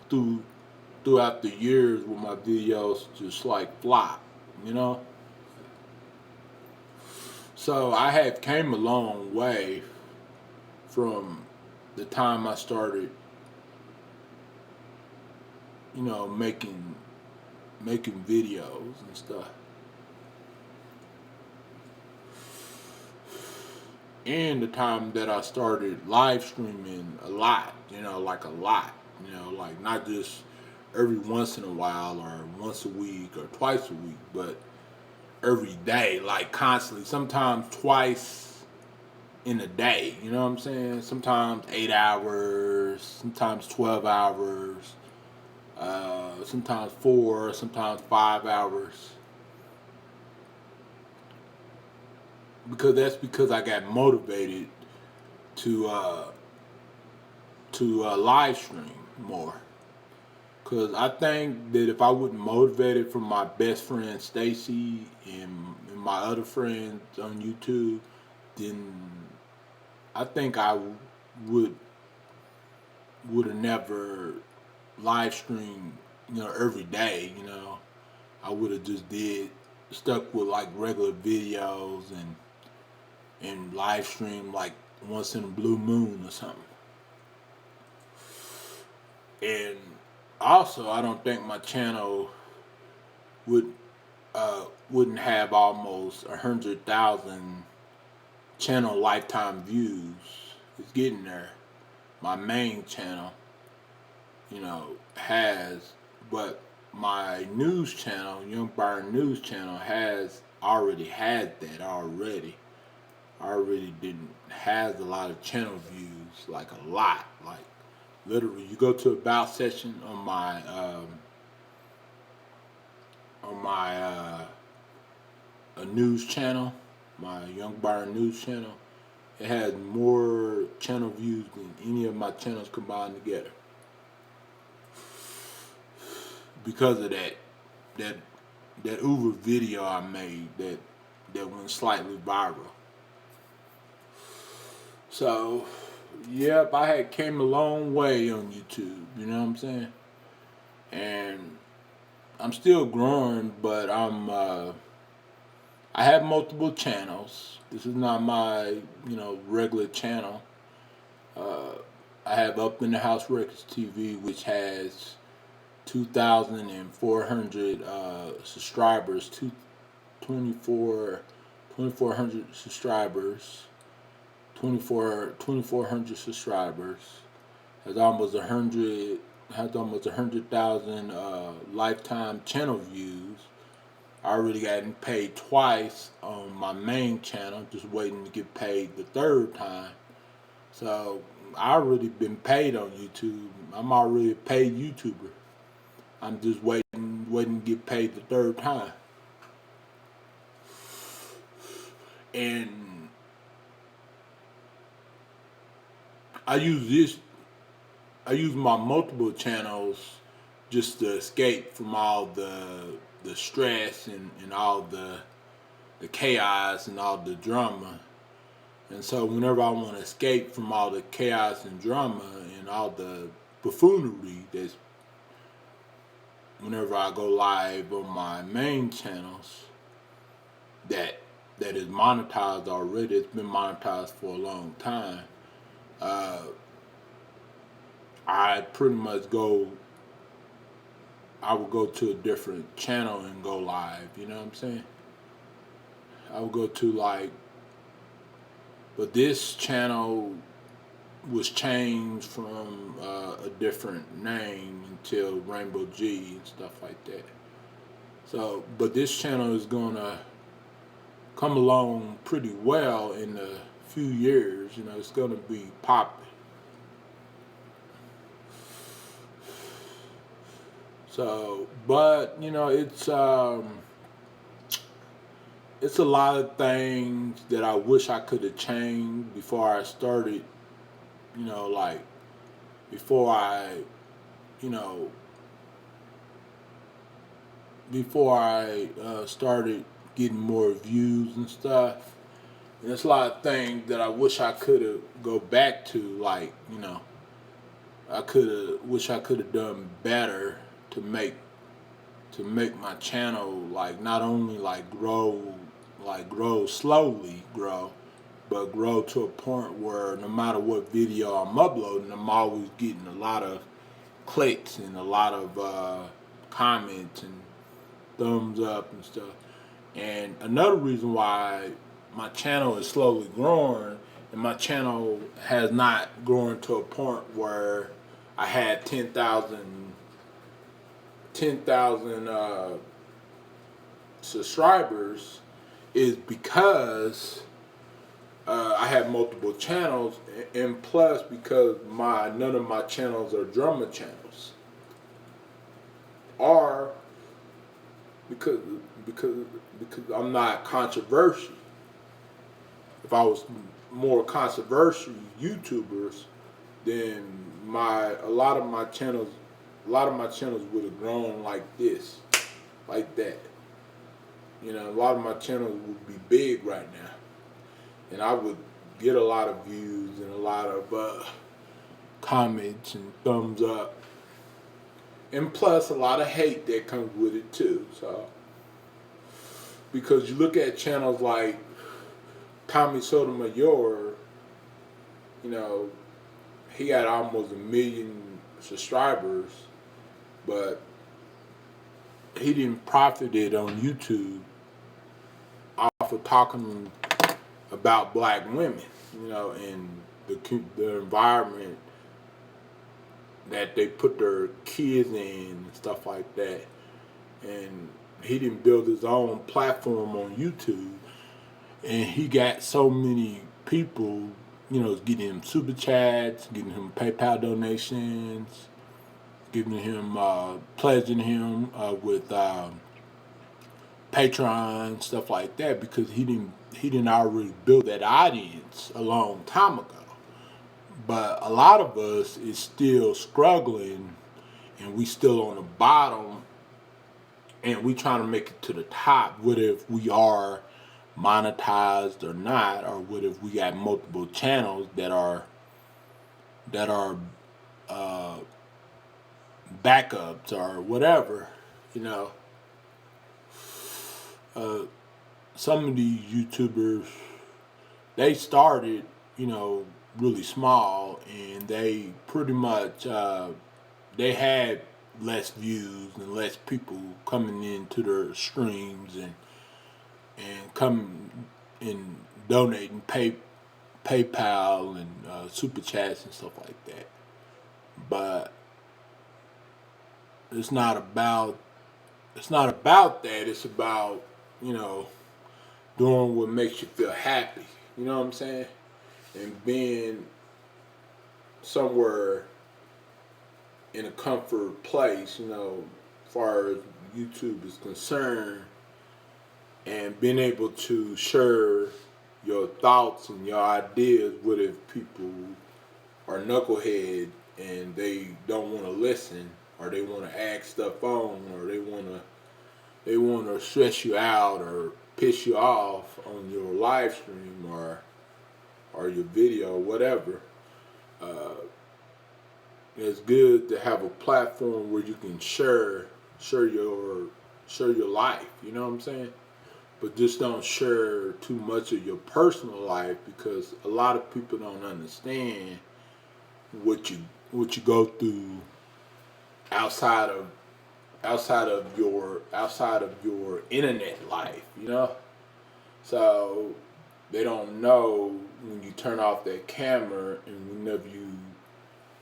through throughout the years where my videos just like flop. You know, so I had came a long way from the time I started, making videos and stuff. And the time that I started live streaming a lot, like a lot, like not just every once in a while or once a week or twice a week, but every day, like constantly, sometimes twice in a day, you know what I'm saying? Sometimes 8 hours, sometimes 12 hours, sometimes 4, sometimes 5 hours. Because I got motivated to live stream more. Cause I think that if I wasn't motivated from my best friend Stacy and my other friends on YouTube, then I think I would would have never live streamed, every day. I would have just did stuck with like regular videos and live stream like once in a blue moon or something. And also, I don't think my channel would wouldn't have almost 100,000 channel lifetime views. It's getting there. My main channel, has, but my news channel, Young Byron News channel, has already had that already. Already didn't has a lot of channel views, like a lot, like literally. You go to about section on my a news channel, my Young Byron News channel. It has more channel views than any of my channels combined together. Because of that that Uber video I made that went slightly viral. So, yep, I had came a long way on YouTube. You know what I'm saying? And I'm still growing, but I have multiple channels. This is not my regular channel. Uh, I have Up in the House Records TV, which has 2,400 subscribers, 2,400 subscribers, 2,400 subscribers. Has almost 100,000 lifetime channel views. I already gotten paid twice on my main channel, just waiting to get paid the third time. So I already been paid on YouTube. I'm already a paid YouTuber. I'm just waiting to get paid the third time. And I use this. I use my multiple channels just to escape from all the stress and all the chaos and all the drama. And so whenever I want to escape from all the chaos and drama and all the buffoonery whenever I go live on my main channels that that is monetized already. It's been monetized for a long time. Uh, I pretty much go. I would go to a different channel and go live. You know what I'm saying? I would go to like, but this channel was changed from a different name until Rainbow G and stuff like that. So, but this channel is gonna come along pretty well in a few years. You know, it's gonna be popping. So, but you know, it's a lot of things that I wish I could have changed before I started. You know, like before I, you know, before I started getting more views and stuff. And there's a lot of things that I wish I could have go back to, like, you know, wish I could have done better to make my channel like not only like grow slowly grow, but grow to a point where no matter what video I'm uploading, I'm always getting a lot of clicks and a lot of comments and thumbs up and stuff. And another reason why my channel is slowly growing and my channel has not grown to a point where I had 10,000 subscribers is because I have multiple channels, and plus because none of my channels are drummer channels, or because because because I'm not controversial. If I was more controversial YouTubers, then a lot of my channels would have grown like this, like that. You know, a lot of my channels would be big right now, and I would get a lot of views and a lot of comments and thumbs up, and plus a lot of hate that comes with it too. So, because you look at channels like Tommy Sotomayor, you know, he got almost 1 million subscribers, but he didn't profit it on YouTube off of talking about black women, you know, and the environment that they put their kids in and stuff like that. And he didn't build his own platform on YouTube, and he got so many people, you know, getting him super chats, getting him PayPal donations, giving him, pledging him with Patreon, stuff like that, because he didn't already build that audience a long time ago. But a lot of us is still struggling, and we still on the bottom, and we trying to make it to the top. What if we are monetized or not, or what if we got multiple channels that are uh, backups or whatever, you know. Uh, some of these YouTubers, they started, you know, really small, and they pretty much they had less views and less people coming into their streams and come and donating PayPal and super chats and stuff like that. But it's not about that. It's about, you know, doing what makes you feel happy. You know what I'm saying? And being somewhere in a comfort place, you know, as far as YouTube is concerned, and being able to share your thoughts and your ideas with if people are knucklehead and they don't want to listen, or they want to add stuff on, or they want to stress you out or piss you off on your live stream or your video or whatever. Uh, it's good to have a platform where you can share share your life. You know what I'm saying? But just don't share too much of your personal life, because a lot of people don't understand what you go through outside of outside of your internet life. You know, so they don't know when you turn off that camera and whenever you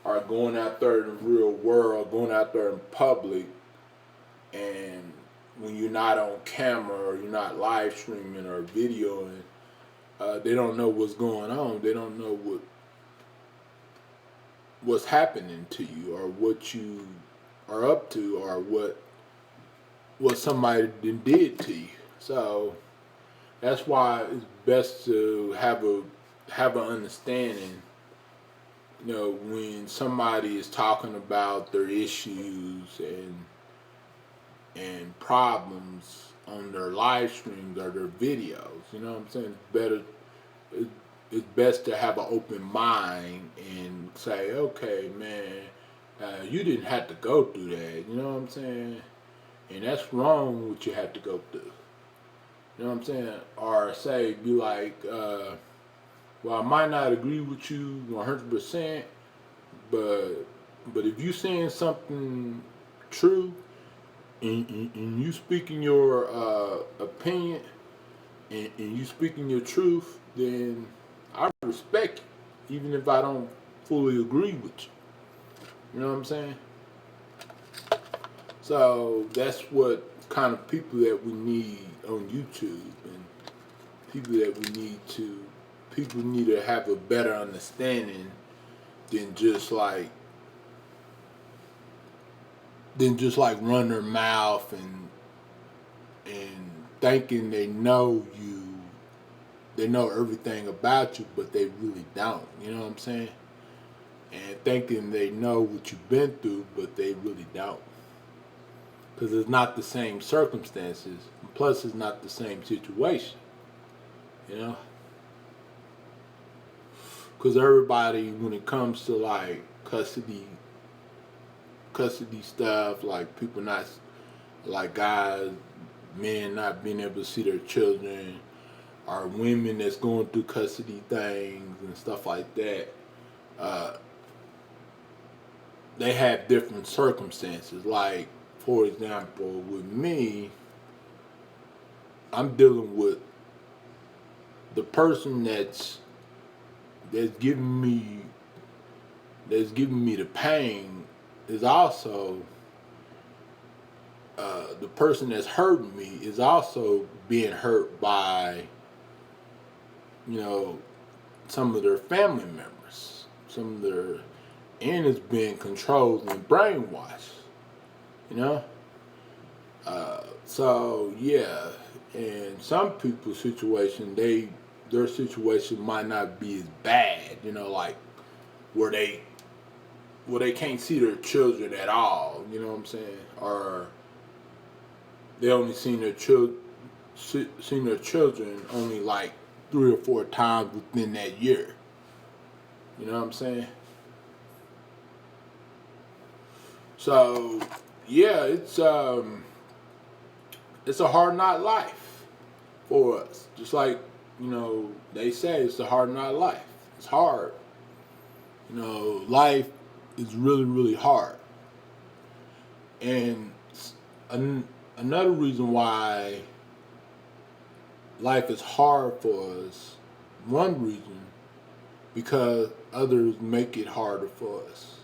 are going out there in the real world, going out there in public, and when you're not on camera or you're not live streaming or videoing, they don't know what's going on. They don't know what's happening to you, or what you are up to, or what somebody did to you. So that's why it's best to have an understanding. You know, when somebody is talking about their issues and problems on their live streams or their videos, you know what I'm saying? It, it's best to have an open mind and say, okay, man, you didn't have to go through that. You know what I'm saying? And that's wrong what you had to go through. You know what I'm saying? Or say, be like, well, I might not agree with you 100%, but if you saying something true, and you speaking your opinion, and you speaking your truth, then I respect you, even if I don't fully agree with you. You know what I'm saying? So that's what kind of people that we need on YouTube, and people that we need to people need to have a better understanding than just like run their mouth and thinking they know you, they know everything about you, but they really don't. You know what I'm saying? And thinking they know what you've been through, but they really don't. Because it's not the same circumstances. Plus, it's not the same situation. You know? Because everybody, when it comes to like custody stuff, like people not, like guys, men not being able to see their children, or women that's going through custody things and stuff like that, uh, they have different circumstances. Like, for example, with me, I'm dealing with the person that's giving me the pain is also the person that's hurting me is also being hurt by, you know, some of their family members, some of their, and is being controlled and brainwashed, you know. So yeah, and some people's situation, their situation might not be as bad, you know, like where they can't see their children at all, you know what I'm saying, or they only seen their children only like 3 or 4 times within that year. You know what I'm saying? So yeah, it's a hard knock life for us. Just like, you know, they say it's a hard knock life. It's hard. You know, life is really, really hard. And another reason why life is hard for us, one reason, because others make it harder for us.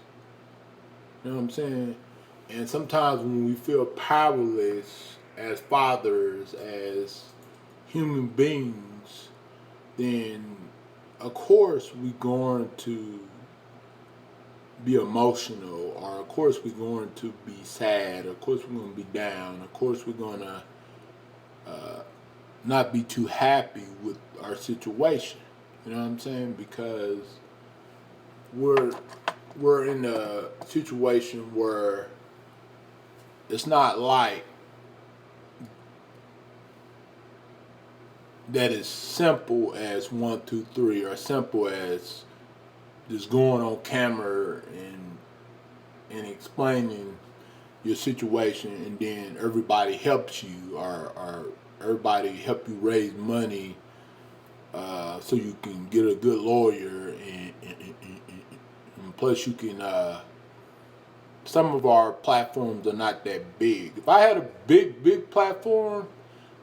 You know what I'm saying? And sometimes when we feel powerless as fathers, as human beings, then of course we're going to be emotional, or of course we're going to be sad, of course we're going to be down, of course we're going to not be too happy with our situation. You know what I'm saying? Because we're in a situation where it's not like that is simple as 1, 2, 3, or simple as just going on camera and explaining your situation, and then everybody helps you, or everybody help you raise money, so you can get a good lawyer, and plus you can. Some of our platforms are not that big. If I had a big platform,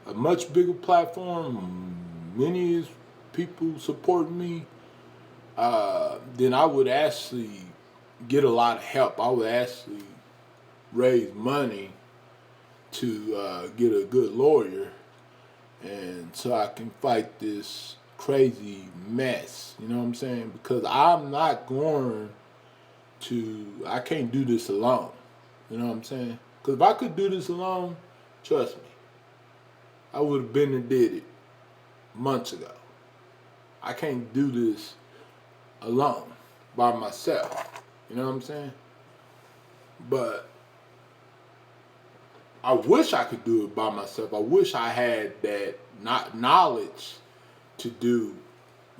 a much bigger platform, many people support me, then I would actually get a lot of help. I would actually raise money to get a good lawyer, and so I can fight this crazy mess. You know what I'm saying? Because I'm not going I can't do this alone. You know what I'm saying? Because if I could do this alone, trust me, I would have been and did it months ago. I can't do this alone by myself. You know what I'm saying? But I wish I could do it by myself. I wish I had that not knowledge to do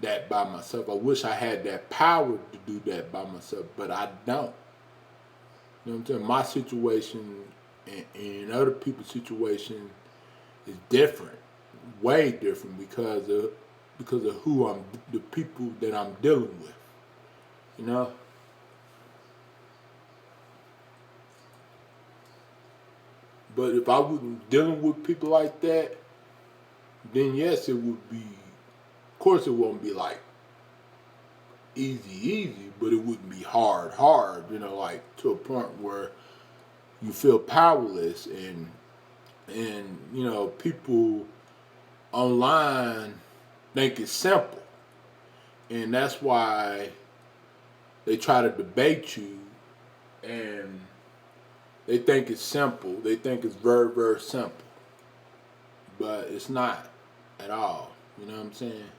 that by myself. I wish I had that power to do that by myself, but I don't. You know what I'm saying? My situation and other people's situation is different, way different because of the people that I'm dealing with. You know, but if I wasn't dealing with people like that, then yes, it would be. Of course, it won't be like easy, but it wouldn't be hard. You know, like to a point where you feel powerless, and you know people online think it's simple, and that's why they try to debate you, and they think it's simple. They think it's very simple, but it's not at all. You know what I'm saying?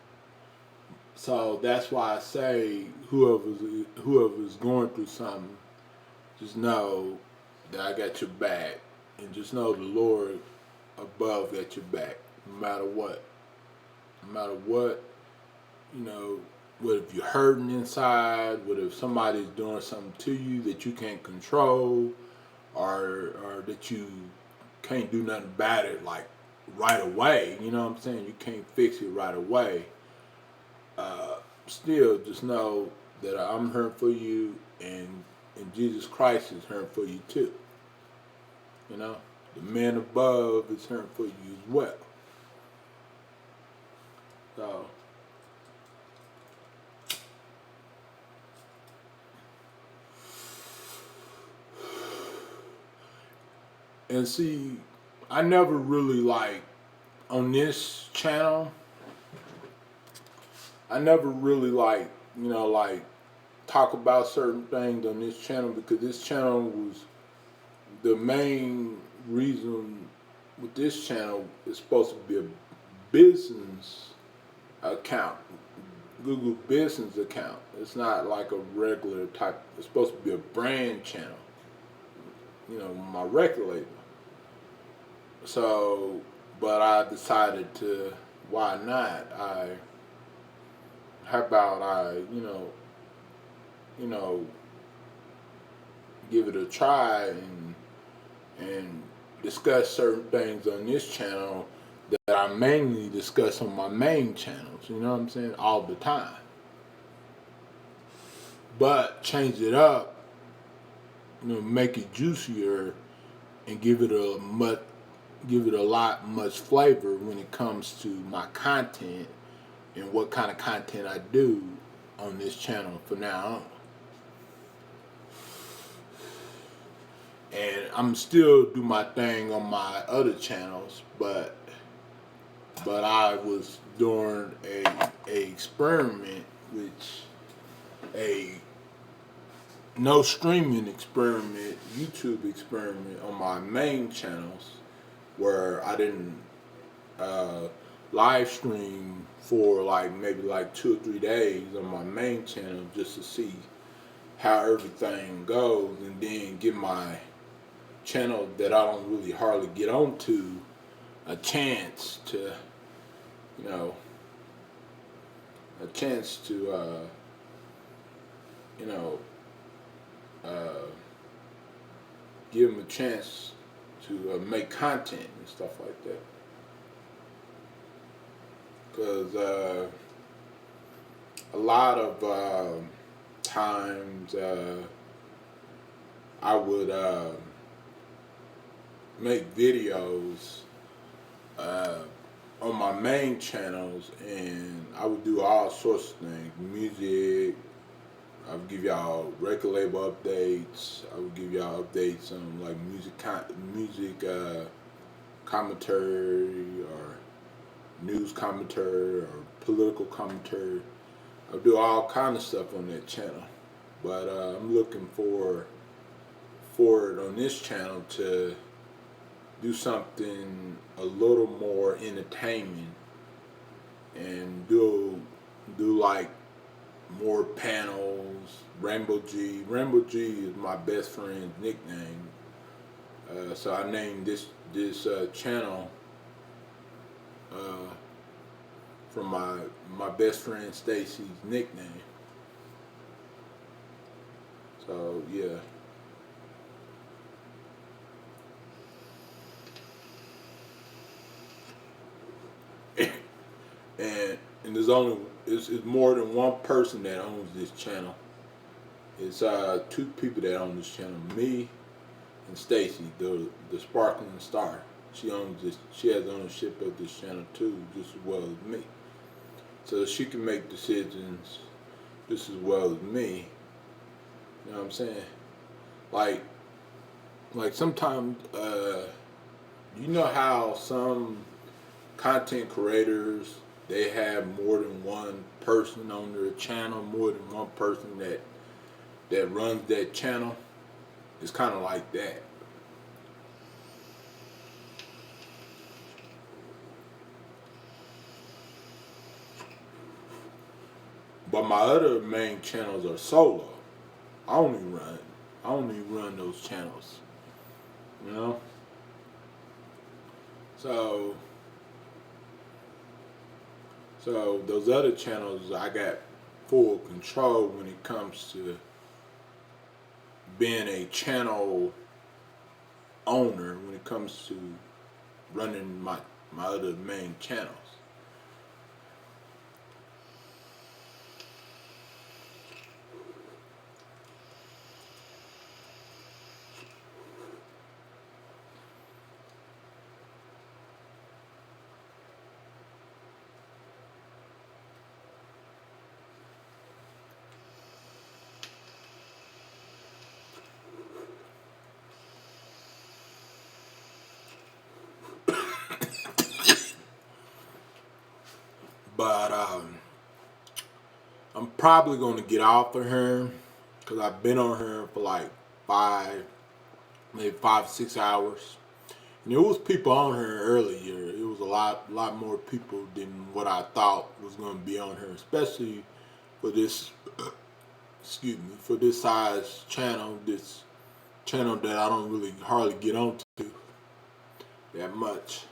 So that's why I say whoever's going through something, just know that I got your back, and just know the Lord above got your back, no matter what. No matter what, you know, what if you're hurting inside, what if somebody's doing something to you that you can't control, or that you can't do nothing about it like right away. You know what I'm saying? You can't fix it right away. Still, just know that I'm here for you, and Jesus Christ is here for you too. You know, the man above is here for you as well. So, and see, I never really like on this channel. I never really like talk about certain things on this channel, because this channel was the main reason with this channel is supposed to be a business account, Google business account. It's not like a regular type. It's supposed to be a brand channel. You know, my record label. So, but I decided to. Why not? How about you know, give it a try, and discuss certain things on this channel that I mainly discuss on my main channels. You know what I'm saying? All the time. But change it up, you know, make it juicier, and give it a lot much flavor when it comes to my content and what kind of content I do on this channel from now on. And I'm still do my thing on my other channels, but I was doing a experiment, which a no streaming experiment, YouTube experiment on my main channels, where I didn't uh, live stream for like maybe like 2 or 3 days on my main channel, just to see how everything goes, and then give my channel that I don't really hardly get onto a chance to, you know, a chance to, you know, uh, give them a chance to make content and stuff like that. Because a lot of times I would make videos uh, on my main channels, and I would do all sorts of things: music. I would give y'all record label updates. I would give y'all updates on like music commentary or news commentary or political commentary. I do all kind of stuff on that channel, but I'm looking for it on this channel to do something a little more entertaining and do like more panels. Rainbow G is my best friend's nickname, so I named this channel uh, from my best friend Stacy's nickname. So yeah. And there's only it's more than one person that owns this channel. It's two people that own this channel, me and Stacy, the Sparkling Star. She owns this. She has ownership of this channel too, just as well as me. So she can make decisions just as well as me. You know what I'm saying? Like sometimes, you know how some content creators, they have more than one person on their channel, more than one person that runs that channel. It's kind of like that. But my other main channels are solo. I only run those channels. You know? So those other channels I got full control when it comes to being a channel owner, when it comes to running my other main channels. But I'm probably going to get off of her because I've been on her for like maybe 5 6 hours. And there was people on her earlier. It was a lot more people than what I thought was going to be on her, especially for this, excuse me, for this size channel, this channel that I don't really hardly get onto that much.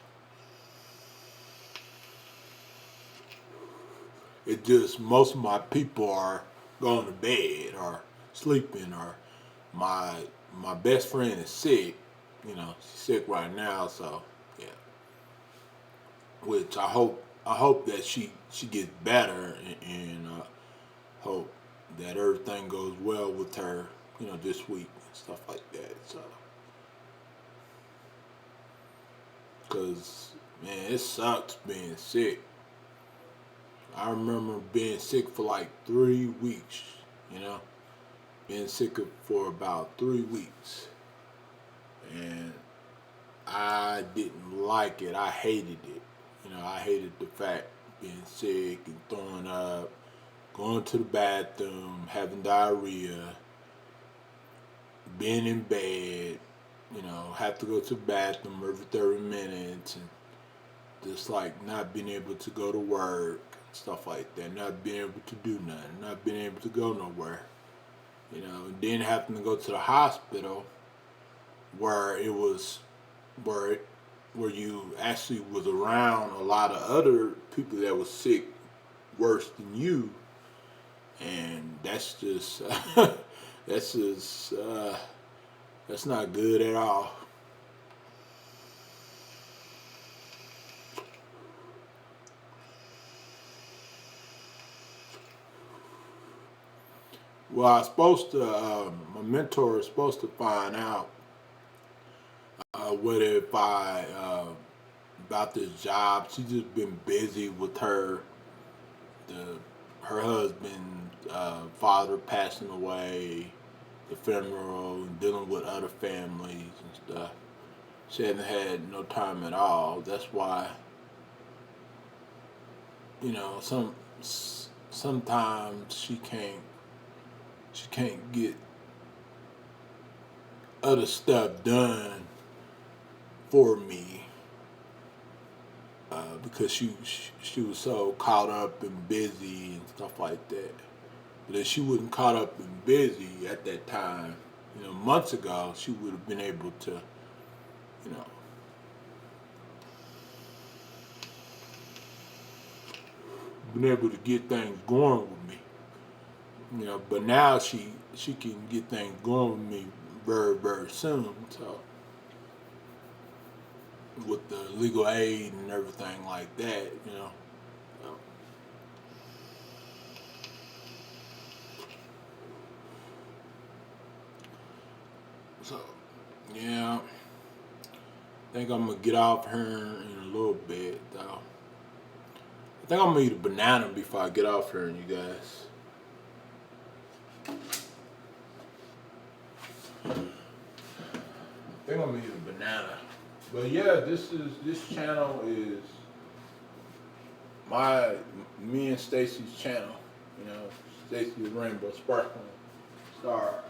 It just most of my people are going to bed or sleeping, or my my best friend is sick. You know, she's sick right now, so yeah. Which I hope that she gets better, and hope that everything goes well with her. You know, this week and stuff like that. So, cause man, it sucks being sick. I remember being sick for like 3 weeks. You know, being sick for about 3 weeks, and I didn't like it. I hated it. You know, I hated the fact being sick and throwing up, going to the bathroom, having diarrhea, being in bed. You know, have to go to the bathroom every 30 minutes, and just like not being able to go to work, stuff like that, not being able to do nothing, not being able to go nowhere. You know, and then having to go to the hospital where it was where it, where you actually was around a lot of other people that was sick worse than you, and that's just that's just That's not good at all. Well, I was supposed to, my mentor is supposed to find out whether if about this job. She's just been busy with the, her husband, father passing away, the funeral, and dealing with other families and stuff. She hasn't had no time at all. That's why, sometimes she can't get other stuff done for me because she was so caught up and busy and stuff like that. But if she wasn't caught up and busy at that time, months ago, she would have been able to, you know, been able to get things going with me. But now she can get things going with me very, very soon. So with the legal aid and everything like that. So yeah, I think I'm gonna get off her in a little bit though. I think I'm gonna eat a banana before I get off her, you guys. I think I'm gonna eat a banana. But yeah, this channel is me and Stacy's channel. Stacy the Rainbow Sparkling Star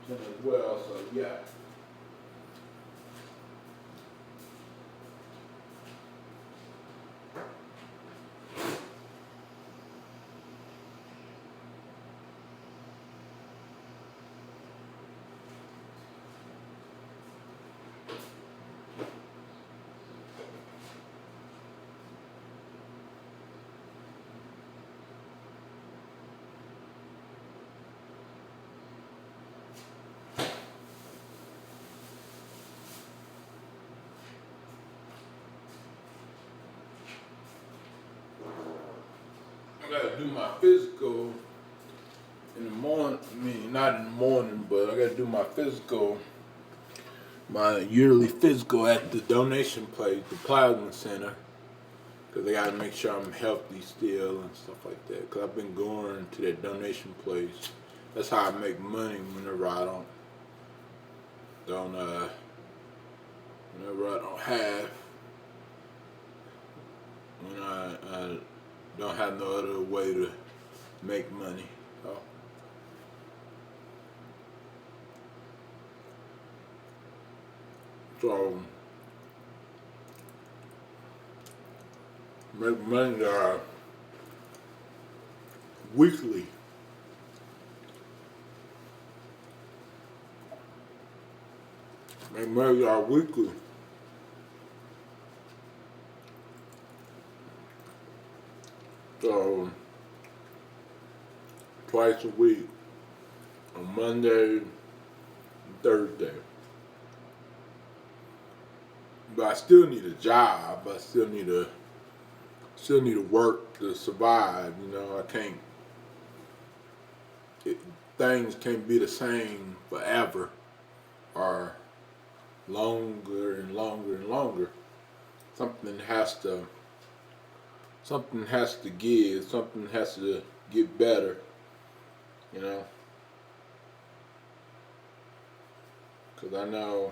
channel as well. So yeah. I gotta do my physical in the morning. I mean, not in the morning, but I gotta do my yearly physical at the donation place, the plasma center, because I gotta make sure I'm healthy still and stuff like that. Because I've been going to that donation place. That's how I make money whenever I don't whenever I don't have when I don't have no other way to make money. So make money weekly. Make money weekly. So twice a week on Monday and Thursday. But I still need a job. I still need to work to survive. I can't. Things can't be the same forever, or longer and longer and longer. Something has to. Something has to give. Something has to get better. Because I know.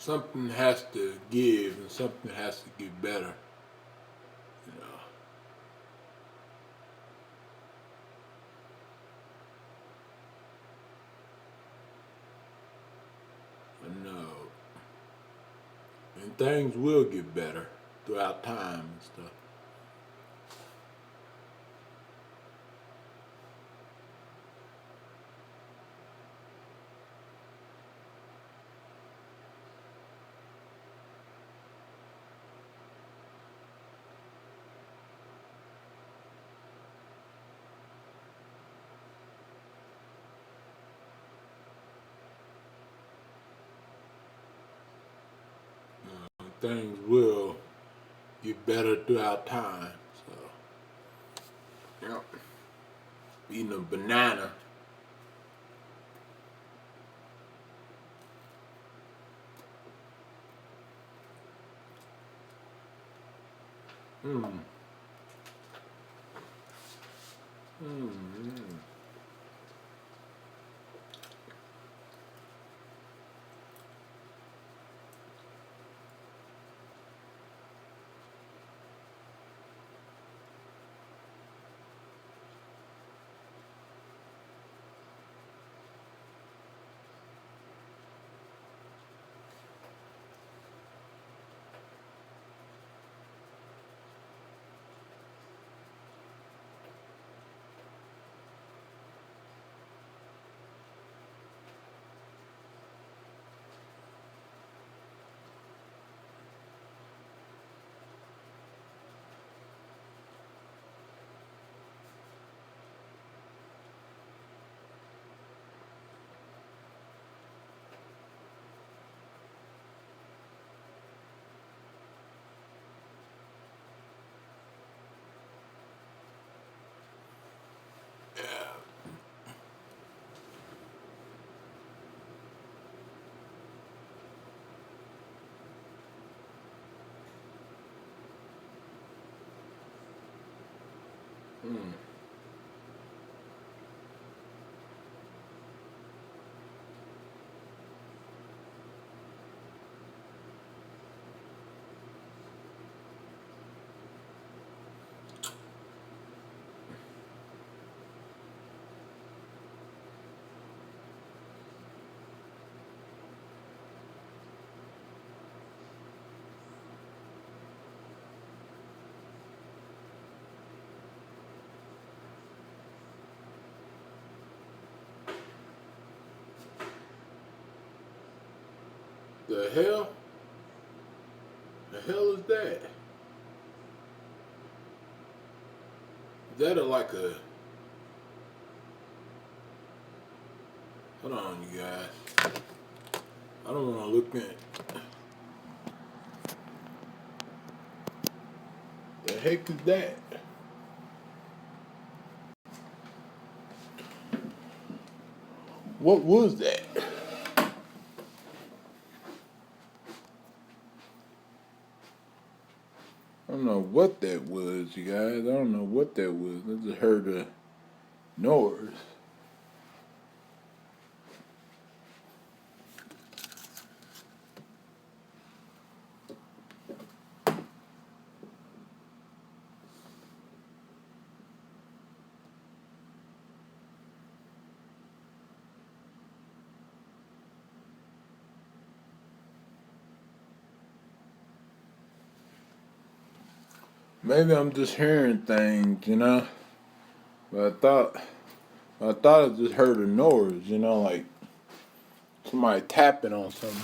Something has to give and something has to get better. You know. And things will get better throughout time and stuff. things will get better throughout time. So, yeah. Eating a banana. Mm. Mm. Mm. The hell? The hell is that? Is that like a? Hold on, you guys. I don't want to look in. The heck is that? What was that? I don't know what that was, you guys. I don't know what that was. I just heard a noise. Maybe I'm just hearing things, you know. But I thought I just heard a noise, you know, like somebody tapping on something.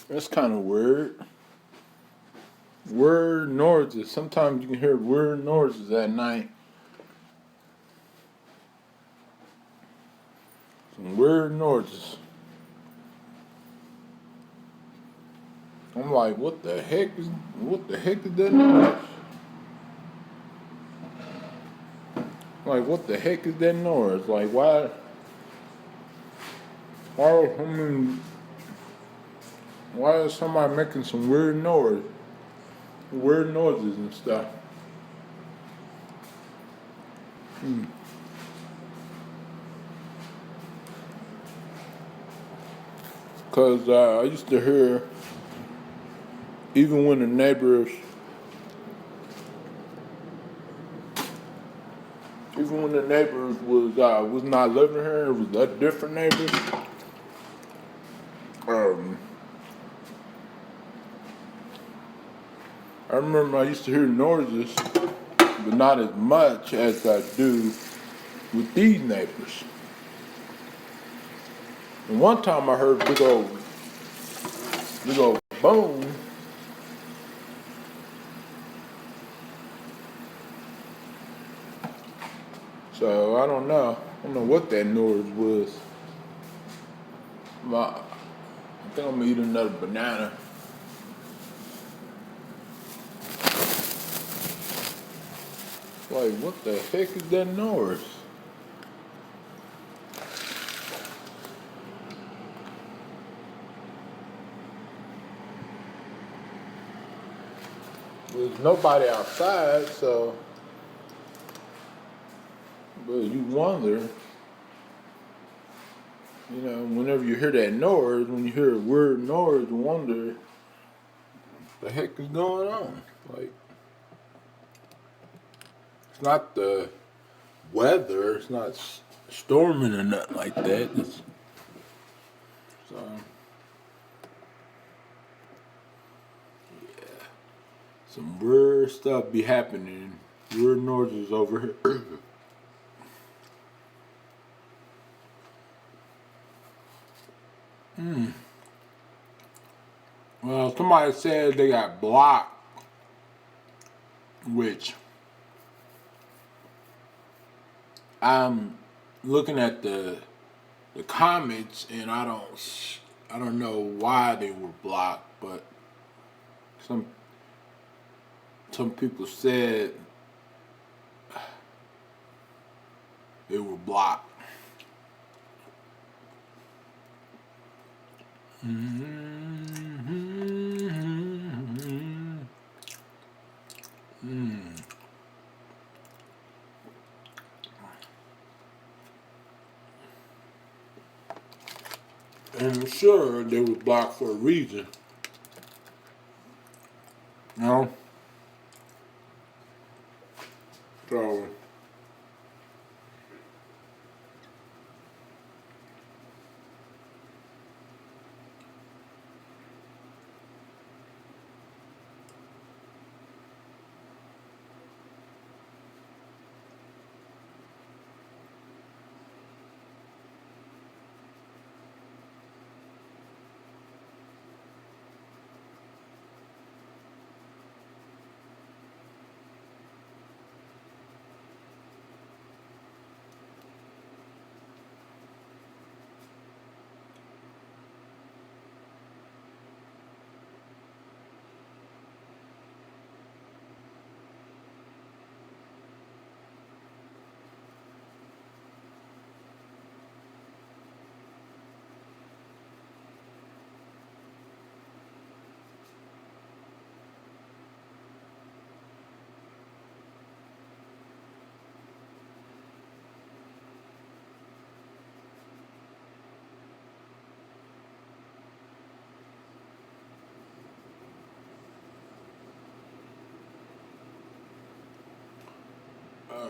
That's kind of weird. Weird noises. Sometimes you can hear weird noises at night. Some weird noises. I'm like, what the heck is that noise? Like, what the heck is that noise? Like, I mean, why is somebody making some weird noises and stuff? Cause I used to hear, even when the neighbors, was not living here, it was a different neighbors. Um, I remember I used to hear noises, but not as much as I do with these neighbors. And one time I heard big old boom. So I don't know. I don't know what that noise was. I think I'm gonna eat another banana. Like, what the heck is that noise? There's nobody outside, so. But you wonder, whenever you hear that noise, when you hear a weird noise, you wonder, the heck is going on? Like, it's not the weather, it's not storming or nothing like that. So, yeah, some weird stuff be happening. Weird noises over here. Well, somebody said they got blocked, which I'm looking at the comments and I don't know why they were blocked, but some some people said they were blocked. And I'm sure they were blocked for a reason. You know? So uh,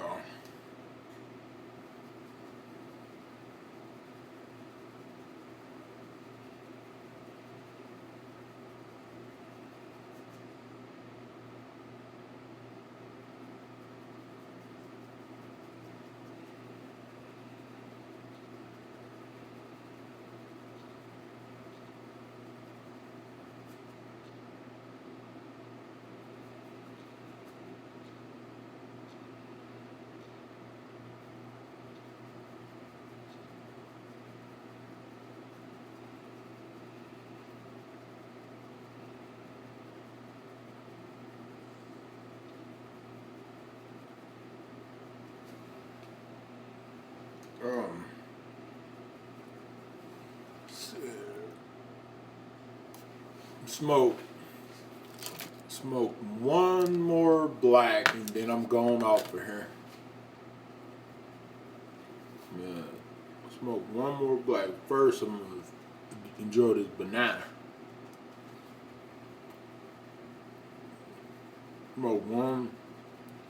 um, smoke smoke one more black and then I'm going off of here. Yeah. Smoke one more black. First I'm gonna enjoy this banana. Smoke one,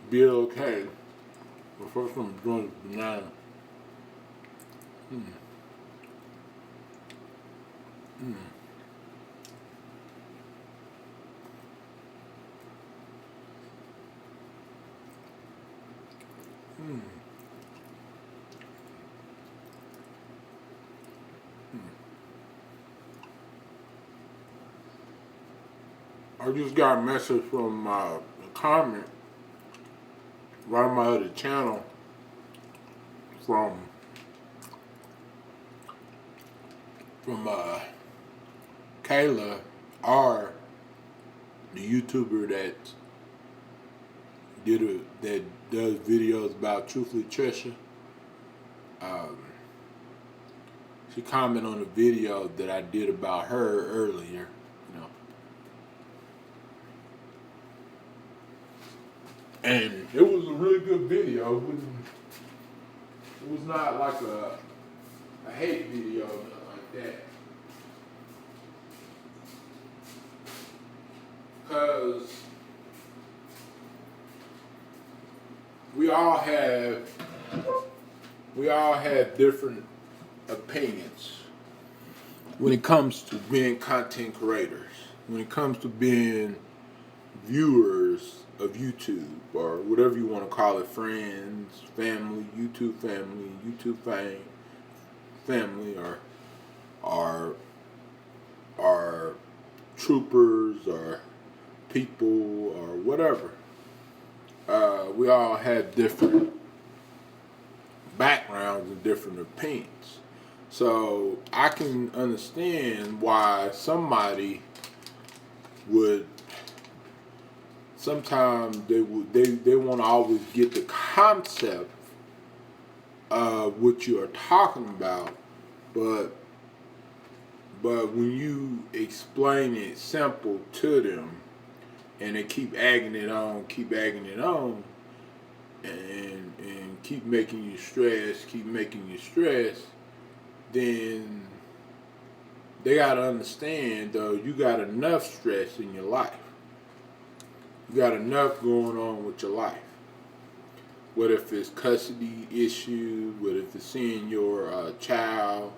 be okay. But first I'm enjoying this banana. Mm. Mm. Mm. I just got a message from a comment right on my other channel. from Kayla, or the YouTuber that does videos about Truthfully Trisha. She commented on the video that I did about her earlier. And it was a really good video. It was not like a hate video or nothing like that. Because we all have different opinions when it comes to being content creators, when it comes to being viewers of YouTube, or whatever you want to call it, friends, family, YouTube family, or troopers, or people, or whatever. We all have different backgrounds and different opinions. So I can understand why somebody would sometimes they want to always get the concept of what you are talking about, but when you explain it simple to them, and they keep egging it on, and keep making you stress, then they gotta understand, though, you got enough stress in your life. You got enough going on with your life. What if it's custody issues? What if it's seeing your child,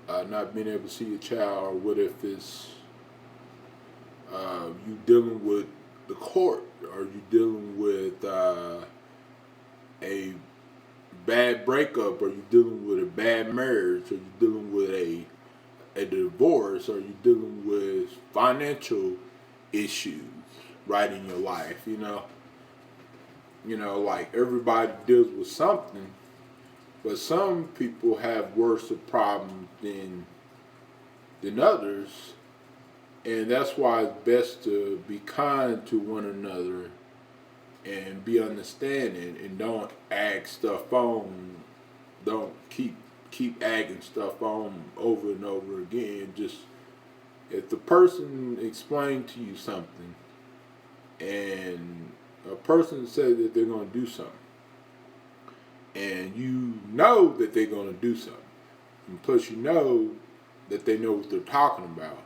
not being able to see your child? Or what if it's you dealing with the court? Or you dealing with a bad breakup? Or you dealing with a bad marriage? Or you dealing with a divorce? Or you dealing with financial issues right in your life? Like, everybody deals with something, but some people have worse problems than others, and that's why it's best to be kind to one another and be understanding, and don't egg stuff on. Don't keep egging stuff on over and over again. Just, if the person explained to you something, and a person said that they're going to do something, and you know that they're going to do something, and plus you know that they know what they're talking about,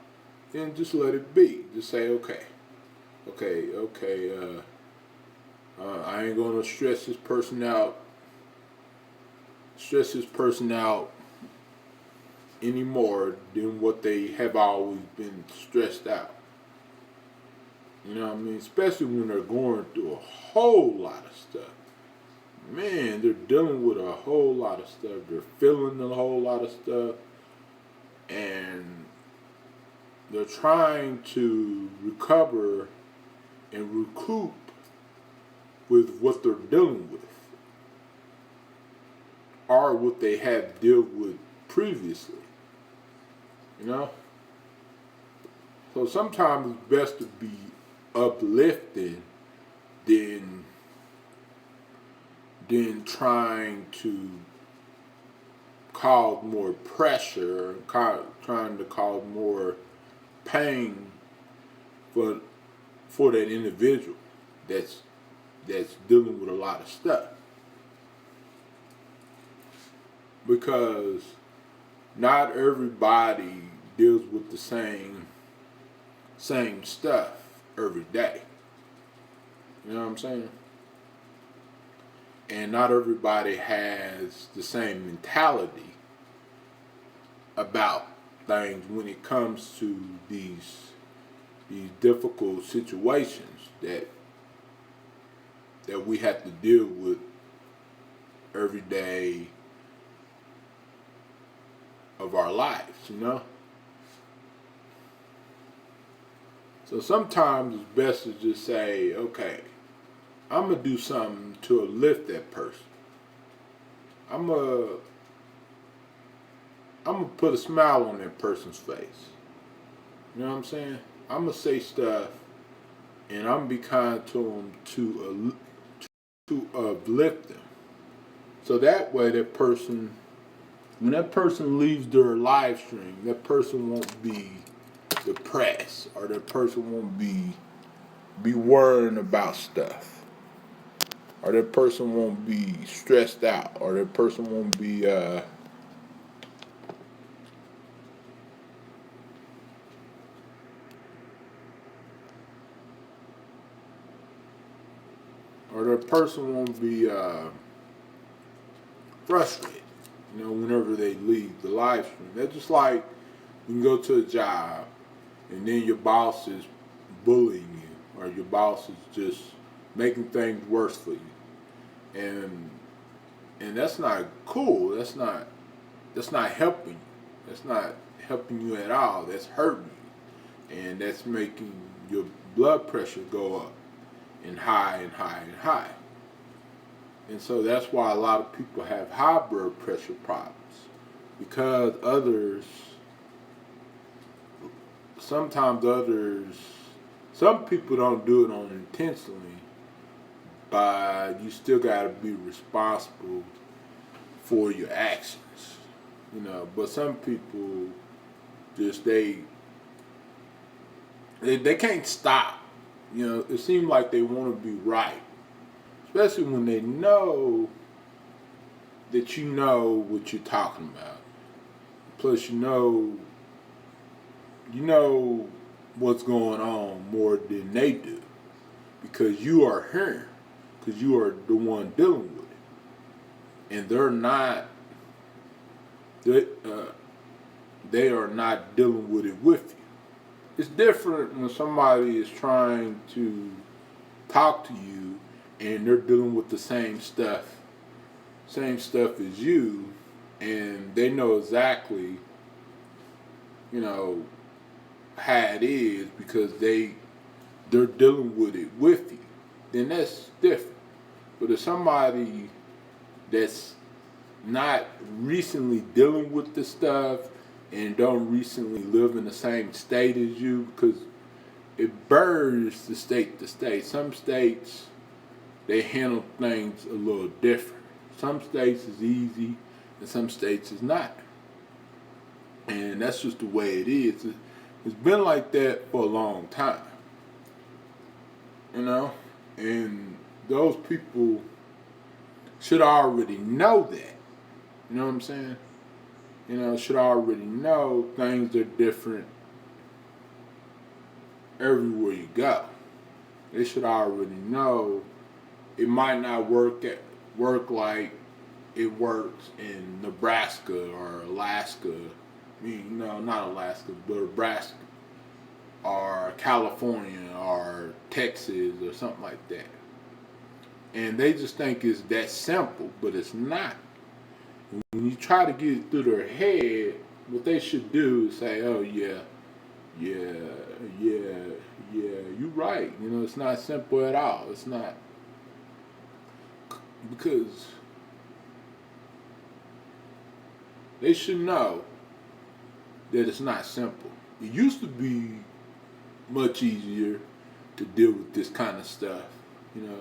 then just let it be. Just say, okay, I ain't going to stress this person out any more than what they have always been stressed out. You know what I mean? Especially when they're going through a whole lot of stuff. Man, they're dealing with a whole lot of stuff. They're feeling a whole lot of stuff. And they're trying to recover and recoup with what they're dealing with, or what they have dealt with previously. So sometimes it's best to be uplifting than trying to cause more pressure, trying to cause more pain for that individual that's dealing with a lot of stuff. Because not everybody deals with the same stuff every day. You know what I'm saying? And not everybody has the same mentality about things when it comes to these difficult situations that we have to deal with every day of our lives. So sometimes it's best to just say, okay, I'm going to do something to uplift that person. I'm a I'm gonna put a smile on that person's face. You know what I'm saying? I'm gonna say stuff, and I'm gonna be kind to them to uplift them. So that way, that person, when that person leaves their live stream, that person won't be depressed, or that person won't be worrying about stuff, or that person won't be stressed out, or that person won't be or that person won't be frustrated. You know, whenever they leave the live stream, they're just like you can go to a job, and then your boss is bullying you, or your boss is just making things worse for you, and that's not cool. That's not helping you. That's not helping you at all. That's hurting you, and that's making your blood pressure go up and high and high and high. And so that's why a lot of people have high blood pressure problems, because sometimes others, some people don't do it on intentionally, but you still got to be responsible for your actions, you know. But some people just they can't stop. You know, it seems like they want to be right, especially when they know that you know what you're talking about. Plus, you know what's going on more than they do, because you are here, because you are the one dealing with it, and they're not. They, uh, they are not dealing with it with you. It's different when somebody is trying to talk to you and they're dealing with the same stuff as you, and they know exactly, you know, how it is because they're dealing with it with you. Then that's different. But if somebody that's not recently dealing with the stuff and don't recently live in the same state as you, because it varies the state to state. Some states they handle things a little different. Some states is easy and some states is not. And that's just the way it is. It's been like that for a long time. You know? And those people should already know that. You know what I'm saying? You know, should already know things are different everywhere you go. They should already know it might not work like it works in Nebraska or Alaska. I mean, no, not Alaska, but Nebraska or California or Texas or something like that. And they just think it's that simple, but it's not. When you try to get it through their head, what they should do is say, "Oh yeah, yeah, yeah, yeah, you're right. You know, it's not simple at all. It's not because they should know that it's not simple. It used to be much easier to deal with this kind of stuff. You know,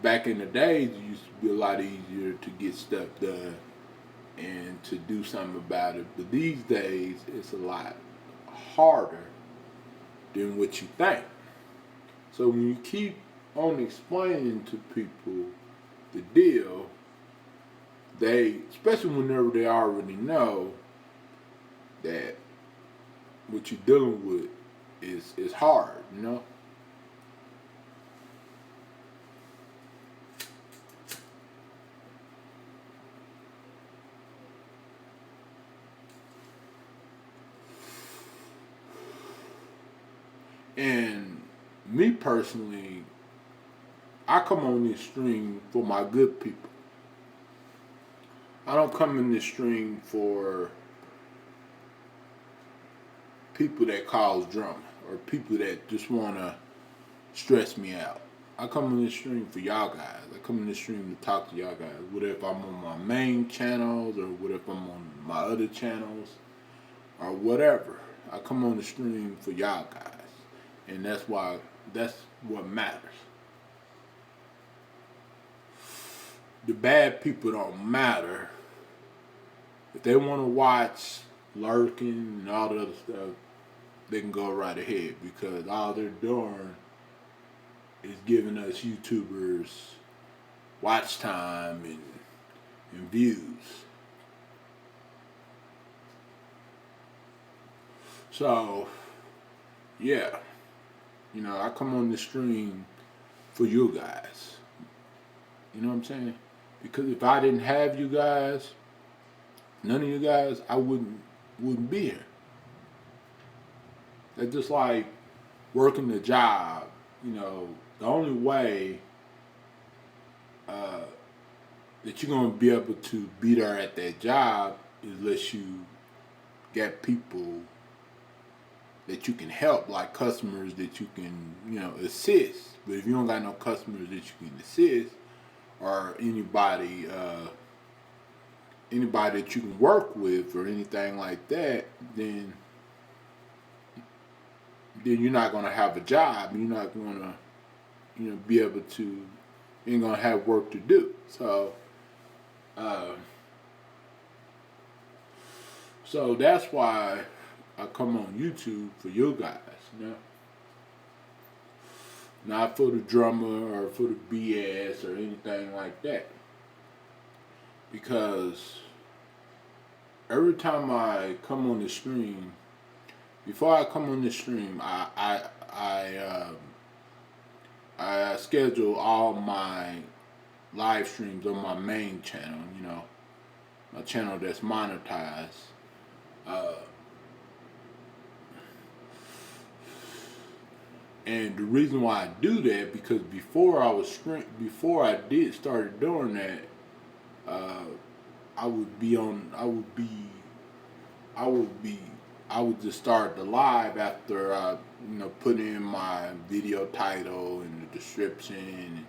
back in the days, it used to be a lot easier to get stuff done and to do something about it. But these days, it's a lot harder than what you think. So when you keep on explaining to people the deal, especially whenever they already know that what you're dealing with is hard, you know? And me personally, I come on this stream for my good people. I don't come in this stream for people that cause drama or people that just want to stress me out. I come on this stream for y'all guys. I come on this stream to talk to y'all guys. Whether if I'm on my main channels or whether if I'm on my other channels or whatever. I come on the stream for y'all guys. And that's what matters. The bad people don't matter. If they want to watch lurking and all the other stuff, they can go right ahead because all they're doing is giving us YouTubers watch time and views. So, yeah, I come on the stream for you guys. You know what I'm saying? Because if I didn't have you guys, none of you guys, I wouldn't be here. That's just like working the job. The only way uh, that you're gonna be able to be there at that job is unless you get people that you can help, like customers that you can, assist. But if you don't got no customers that you can assist, or anybody that you can work with, or anything like that, then you're not gonna have a job. You're not gonna, be able to. You ain't gonna have work to do. Uh, so that's why I come on YouTube for you guys. Not for the drummer or for the BS or anything like that. Because every time I come on the stream, before I come on the stream, I schedule all my live streams on my main channel. My channel that's monetized. Uh, And the reason why I do that because before I did started doing that, uh, I would be on, I would be, I would just start the live after I, put in my video title and the description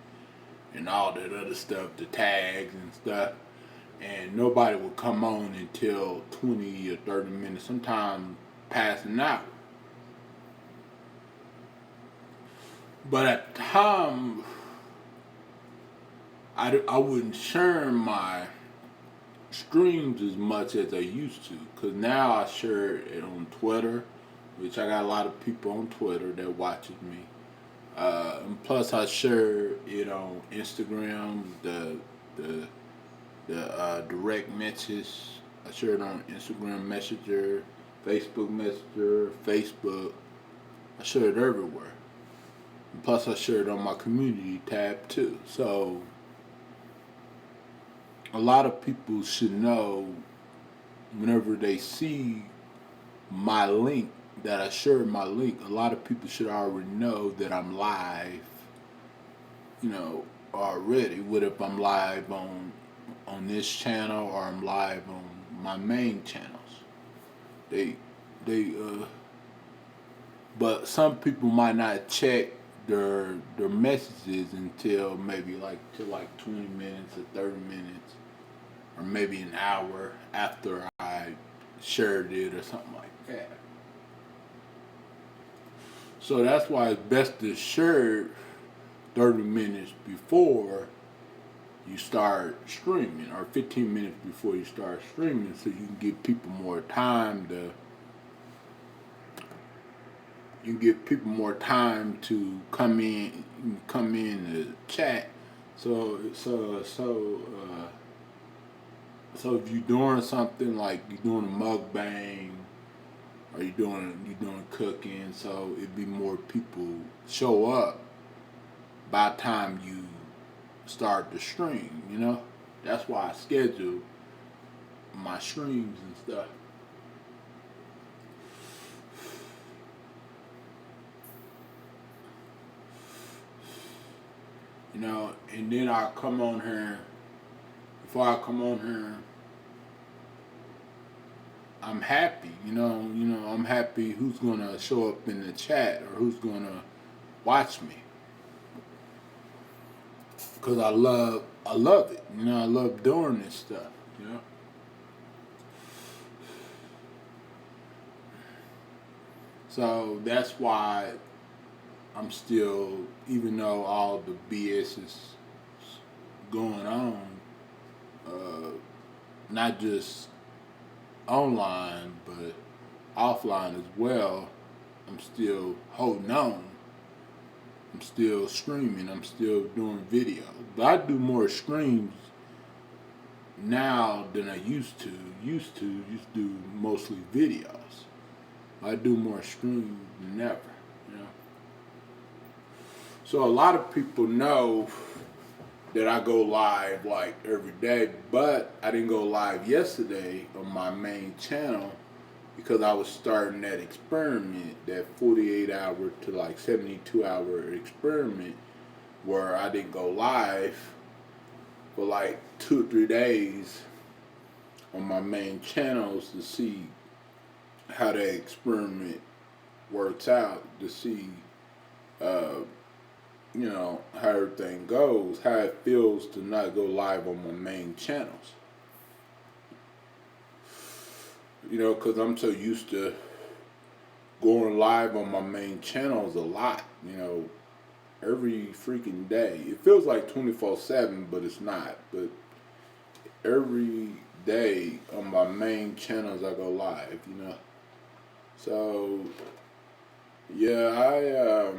and all that other stuff, the tags and stuff, and nobody would come on until 20 or 30 minutes, sometimes past an hour. But at the time, I wouldn't share my streams as much as I used to. Because now I share it on Twitter, which I got a lot of people on Twitter that watches me. And plus I share it on Instagram, the direct message. I share it on Instagram Messenger, Facebook Messenger, Facebook. I share it everywhere. Plus, I share it on my community tab too. So, a lot of people should know whenever they see my link, that I share my link, a lot of people should already know that I'm live, already. What if I'm live on this channel or I'm live on my main channels? They, they, but some people might not check their messages until maybe like 20 minutes or 30 minutes or maybe an hour after I shared it or something like that. So that's why it's best to share 30 minutes before you start streaming or 15 minutes before you start streaming so you can give people more time to come in to chat. So if you're doing something like you're doing a mukbang or you're doing cooking, so it'd be more people show up by the time you start the stream. That's why I schedule my streams and stuff. And then I come on here. Before I come on here, I'm happy. I'm happy who's gonna show up in the chat or who's gonna watch me. because I love it. You know, I love doing this stuff. You know, so that's why I'm still, even though all the BS is going on, uh, not just online but offline as well. I'm still holding on. I'm still streaming. I'm still doing video. But I do more streams now than I used to. Used to do mostly videos. I do more streams than ever. You know. So a lot of people know that I go live like every day, but I didn't go live yesterday on my main channel because I was starting that experiment, that 48 hour to like 72-hour experiment where I didn't go live for like 2 or 3 days on my main channels to see how that experiment works out, to see, uh, how everything goes, how it feels to not go live on my main channels. You know, because I'm so used to going live on my main channels a lot, every freaking day. It feels like 24/7, but it's not. But every day on my main channels, I go live. So, yeah,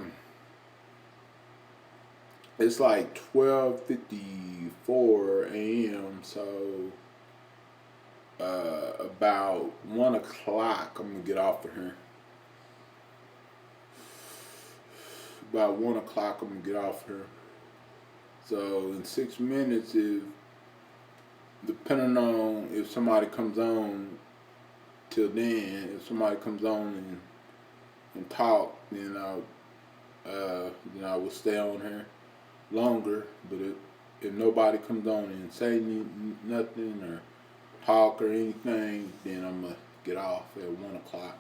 it's like 12:54 a.m., so about 1 o'clock, I'm going to get off of here. About 1 o'clock, I'm going to get off here. So in 6 minutes, if depending on if somebody comes on till then, if somebody comes on and talk, then I will stay on here longer. But if nobody comes on and say nothing or talk or anything, then I'm gonna get off at 1 o'clock.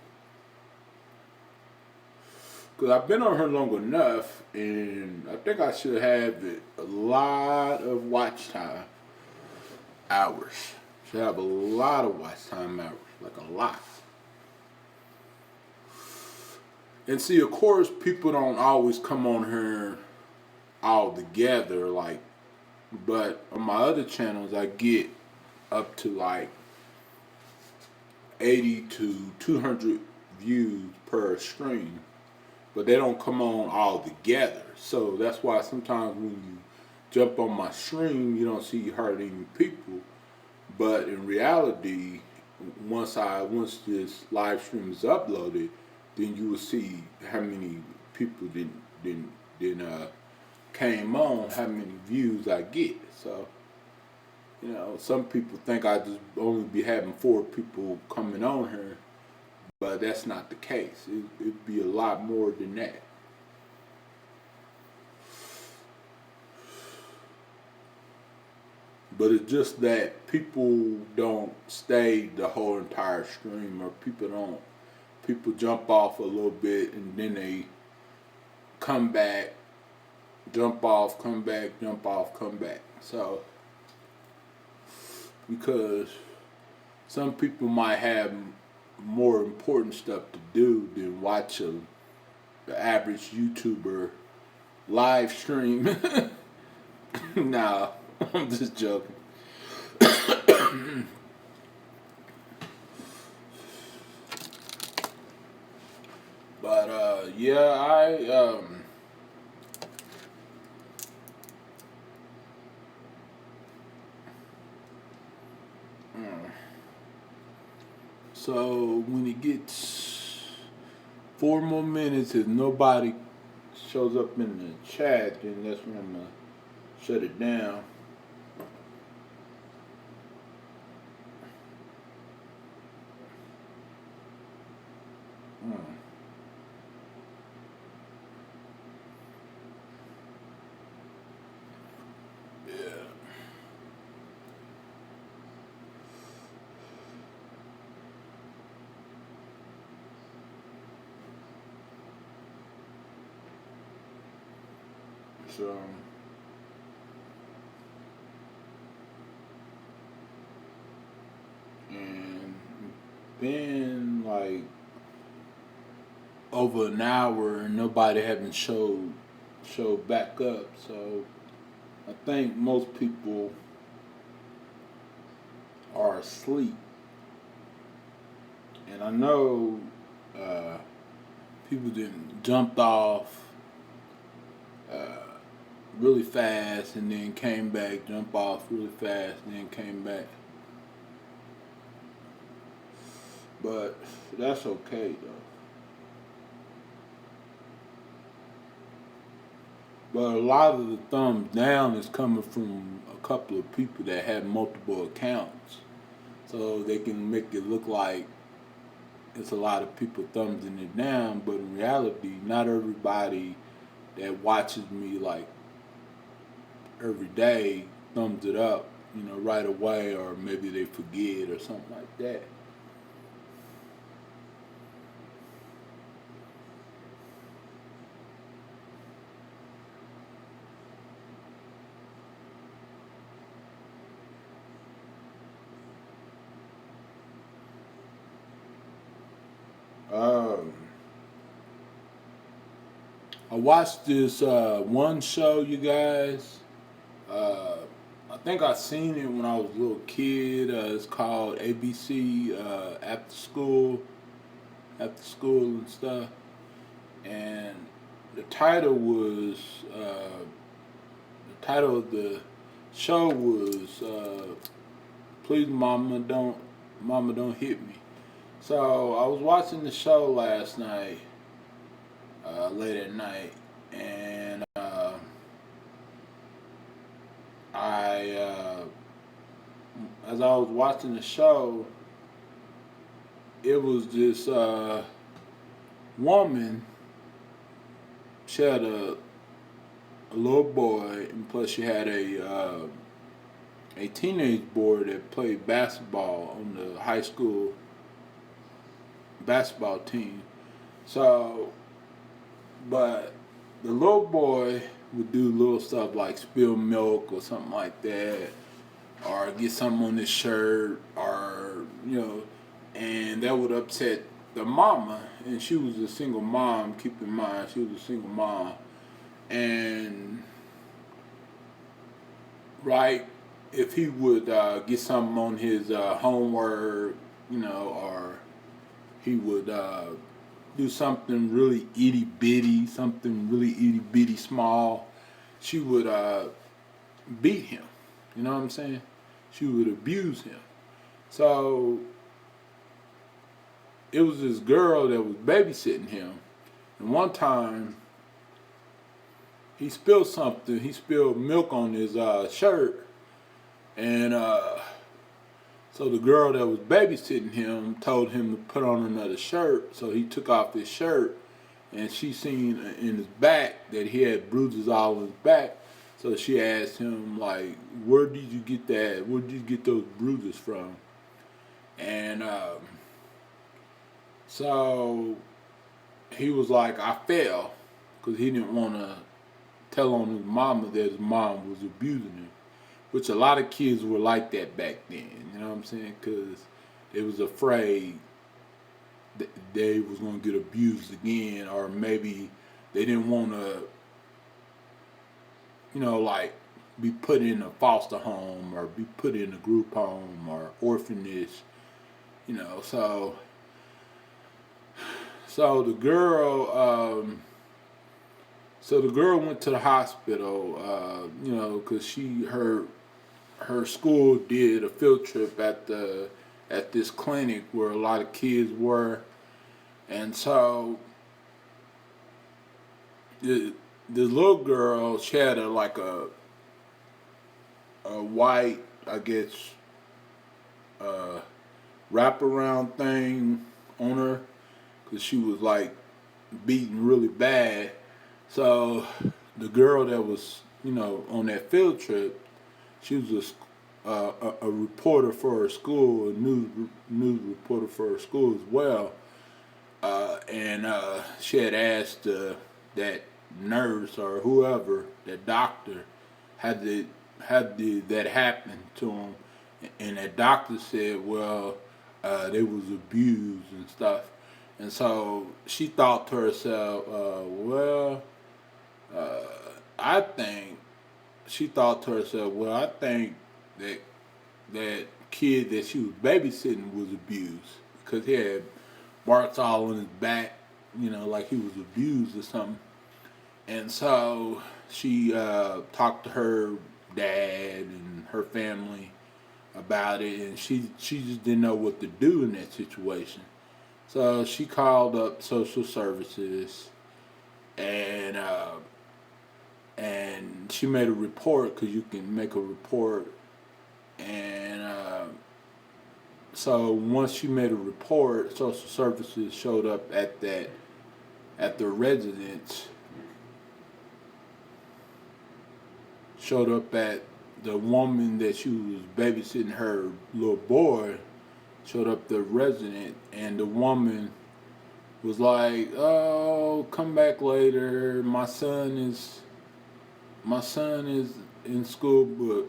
Because I've been on her long enough, and I think I should have a lot of watch time hours. Should have a lot of watch time hours, like a lot. And see, of course, people don't always come on here all together, like, but on my other channels, I get up to like 80 to 200 views per stream, but they don't come on all together. So that's why sometimes when you jump on my stream, you don't see hardly any people. But in reality, once this live stream is uploaded, then you will see how many people came on, how many views I get. So, some people think I just only be having 4 people coming on here, but that's not the case. It'd be a lot more than that. But it's just that people don't stay the whole entire stream, or people jump off a little bit and then they come back, jump off, come back, jump off, come back. So, because some people might have more important stuff to do than watch the average YouTuber live stream. Nah, I'm just joking. But yeah, so when it gets 4 more minutes, if nobody shows up in the chat, then that's when I'm gonna shut it down. Yeah. So been like over an hour and nobody haven't showed back up. So I think most people are asleep. And I know uh, people didn't jumped off really fast and then came back, jump off really fast and then came back. But that's okay though. But a lot of the thumbs down is coming from a couple of people that have multiple accounts. So they can make it look like it's a lot of people thumbsing it down, but in reality, not everybody that watches me like every day thumbs it up, right away, or maybe they forget or something like that. Um, I watched this one show, you guys. Uh, I think I seen it when I was a little kid. It's called ABC After School and stuff. And the title was the title of the show was "Please Mama Don't Hit Me." So I was watching the show last night, late at night, and I as I was watching the show, it was this woman. She had a little boy, and plus she had a teenage boy that played basketball on the high school basketball team. So, but the little boy would do little stuff like spill milk or something like that, or get something on his shirt, or and that would upset the mama. And she was a single mom. Keep in mind, she was a single mom, and right, if he would get something on his homework, or he would do something really really itty bitty small, she would beat him. You know what I'm saying? She would abuse him. So it was this girl that was babysitting him, and one time he spilled something. He spilled milk on his shirt, and so the girl that was babysitting him told him to put on another shirt. So he took off his shirt, and she seen in his back that he had bruises all on his back. So she asked him, like, "Where did you get that? Where did you get those bruises from?" And so he was like, "I fell," because he didn't want to tell on his mama that his mom was abusing him, which a lot of kids were like that back then. You know what I'm saying? Because they was afraid that they was gonna get abused again, or maybe they didn't want to, like be put in a foster home or be put in a group home or orphanage. So so the girl. So the girl went to the hospital, because her school did a field trip at this clinic where a lot of kids were, and so the little girl, she had a white, I guess, wraparound thing on her because she was like beaten really bad. So the girl that was, on that field trip, she was a reporter for her school, a news reporter for her school as well. And she had asked that nurse or whoever, that doctor, how did that happen to him? And that doctor said, well, they was abused and stuff. And so she thought to herself, I think she thought to herself, well, I think that that kid that she was babysitting was abused because he had marks all on his back, like he was abused or something. And so she talked to her dad and her family about it, and she just didn't know what to do in that situation. So she called up social services, and she made a report because you can make a report. And so once she made a report, social services showed up at the residence, showed up at the woman that she was babysitting her little boy, showed up the resident, and the woman was like, "Oh, come back later. My son is in school, but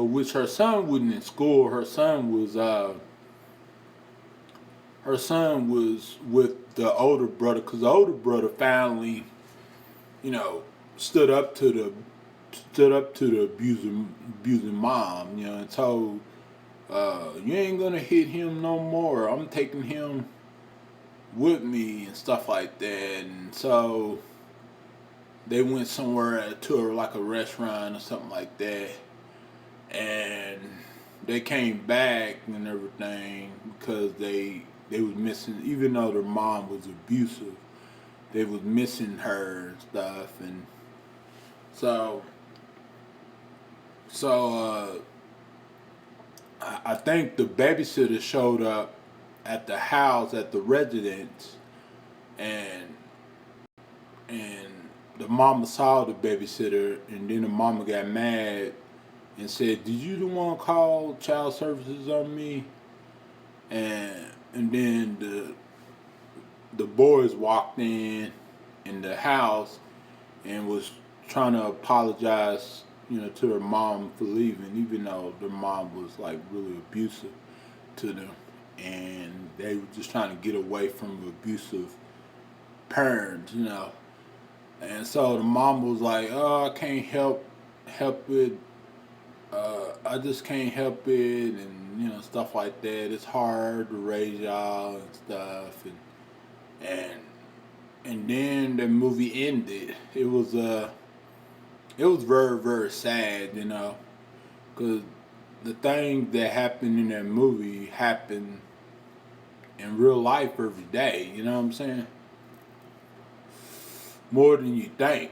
which her son wasn't in school. Her son was with the older brother because the older brother finally, you know, stood up to the abusing mom, and told, you ain't gonna hit him no more. I'm taking him with me and stuff like that. And so they went somewhere to like a restaurant or something like that, and they came back and everything because they was missing, even though their mom was abusive, they was missing her and stuff. And so so I think the babysitter showed up at the house at the residence, and and the mama saw the babysitter, and then the mama got mad and said, "Did you the one call child services on me?" And then the boys walked in the house and was trying to apologize, to her mom for leaving, even though their mom was like really abusive to them, and they were just trying to get away from abusive parents. And so the mom was like, "Oh, I can't help it. I just can't help it," and stuff like that. It's hard to raise y'all and stuff, and and then the movie ended. It was very very sad, because the thing that happened in that movie happened in real life every day. You know what I'm saying? More than you think,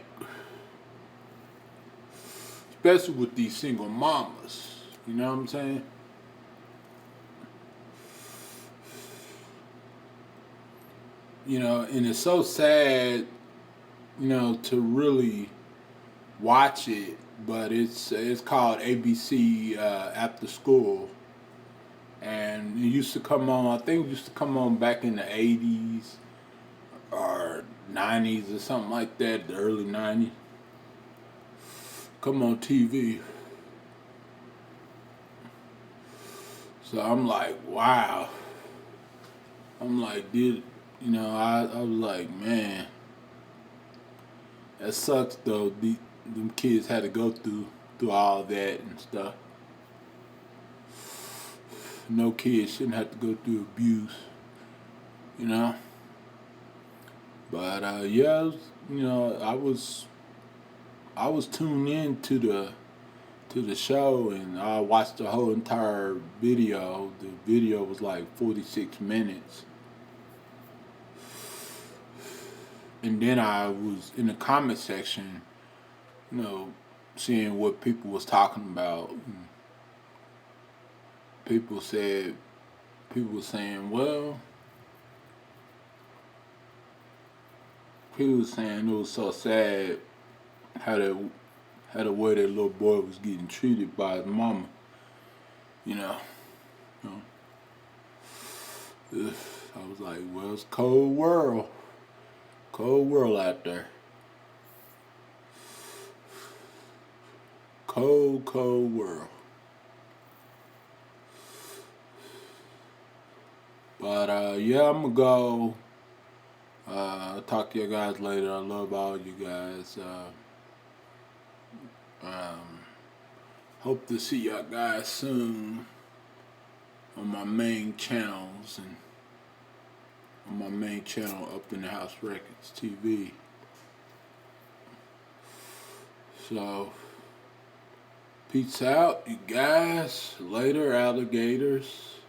especially with these single mamas. You know what I'm saying? And it's so sad, to really watch it. But it's called ABC After School, and it used to come on. I think it used to come on back in the '80s or '90s or something like that. The early '90s. Come on TV. So I'm like, wow. I'm like, I was like, man, that sucks though. Them kids had to go through all that and stuff. No kid shouldn't have to go through abuse, you know. But yeah, I was tuned in to the show, and I watched the whole entire video. The video was like 46 minutes, and then I was in the comment section, you know, seeing what people was talking about. And people said people were saying, well, people were saying it was so sad how that how the way that little boy was getting treated by his mama. You know, you know. I was like, well, it's cold world out there, cold world. But yeah, I'm gonna go. Talk to you guys later. I love all you guys. Hope to see y'all guys soon on my main channels and on my main channel, Up in the House Records TV. So, peace out, you guys. Later, alligators.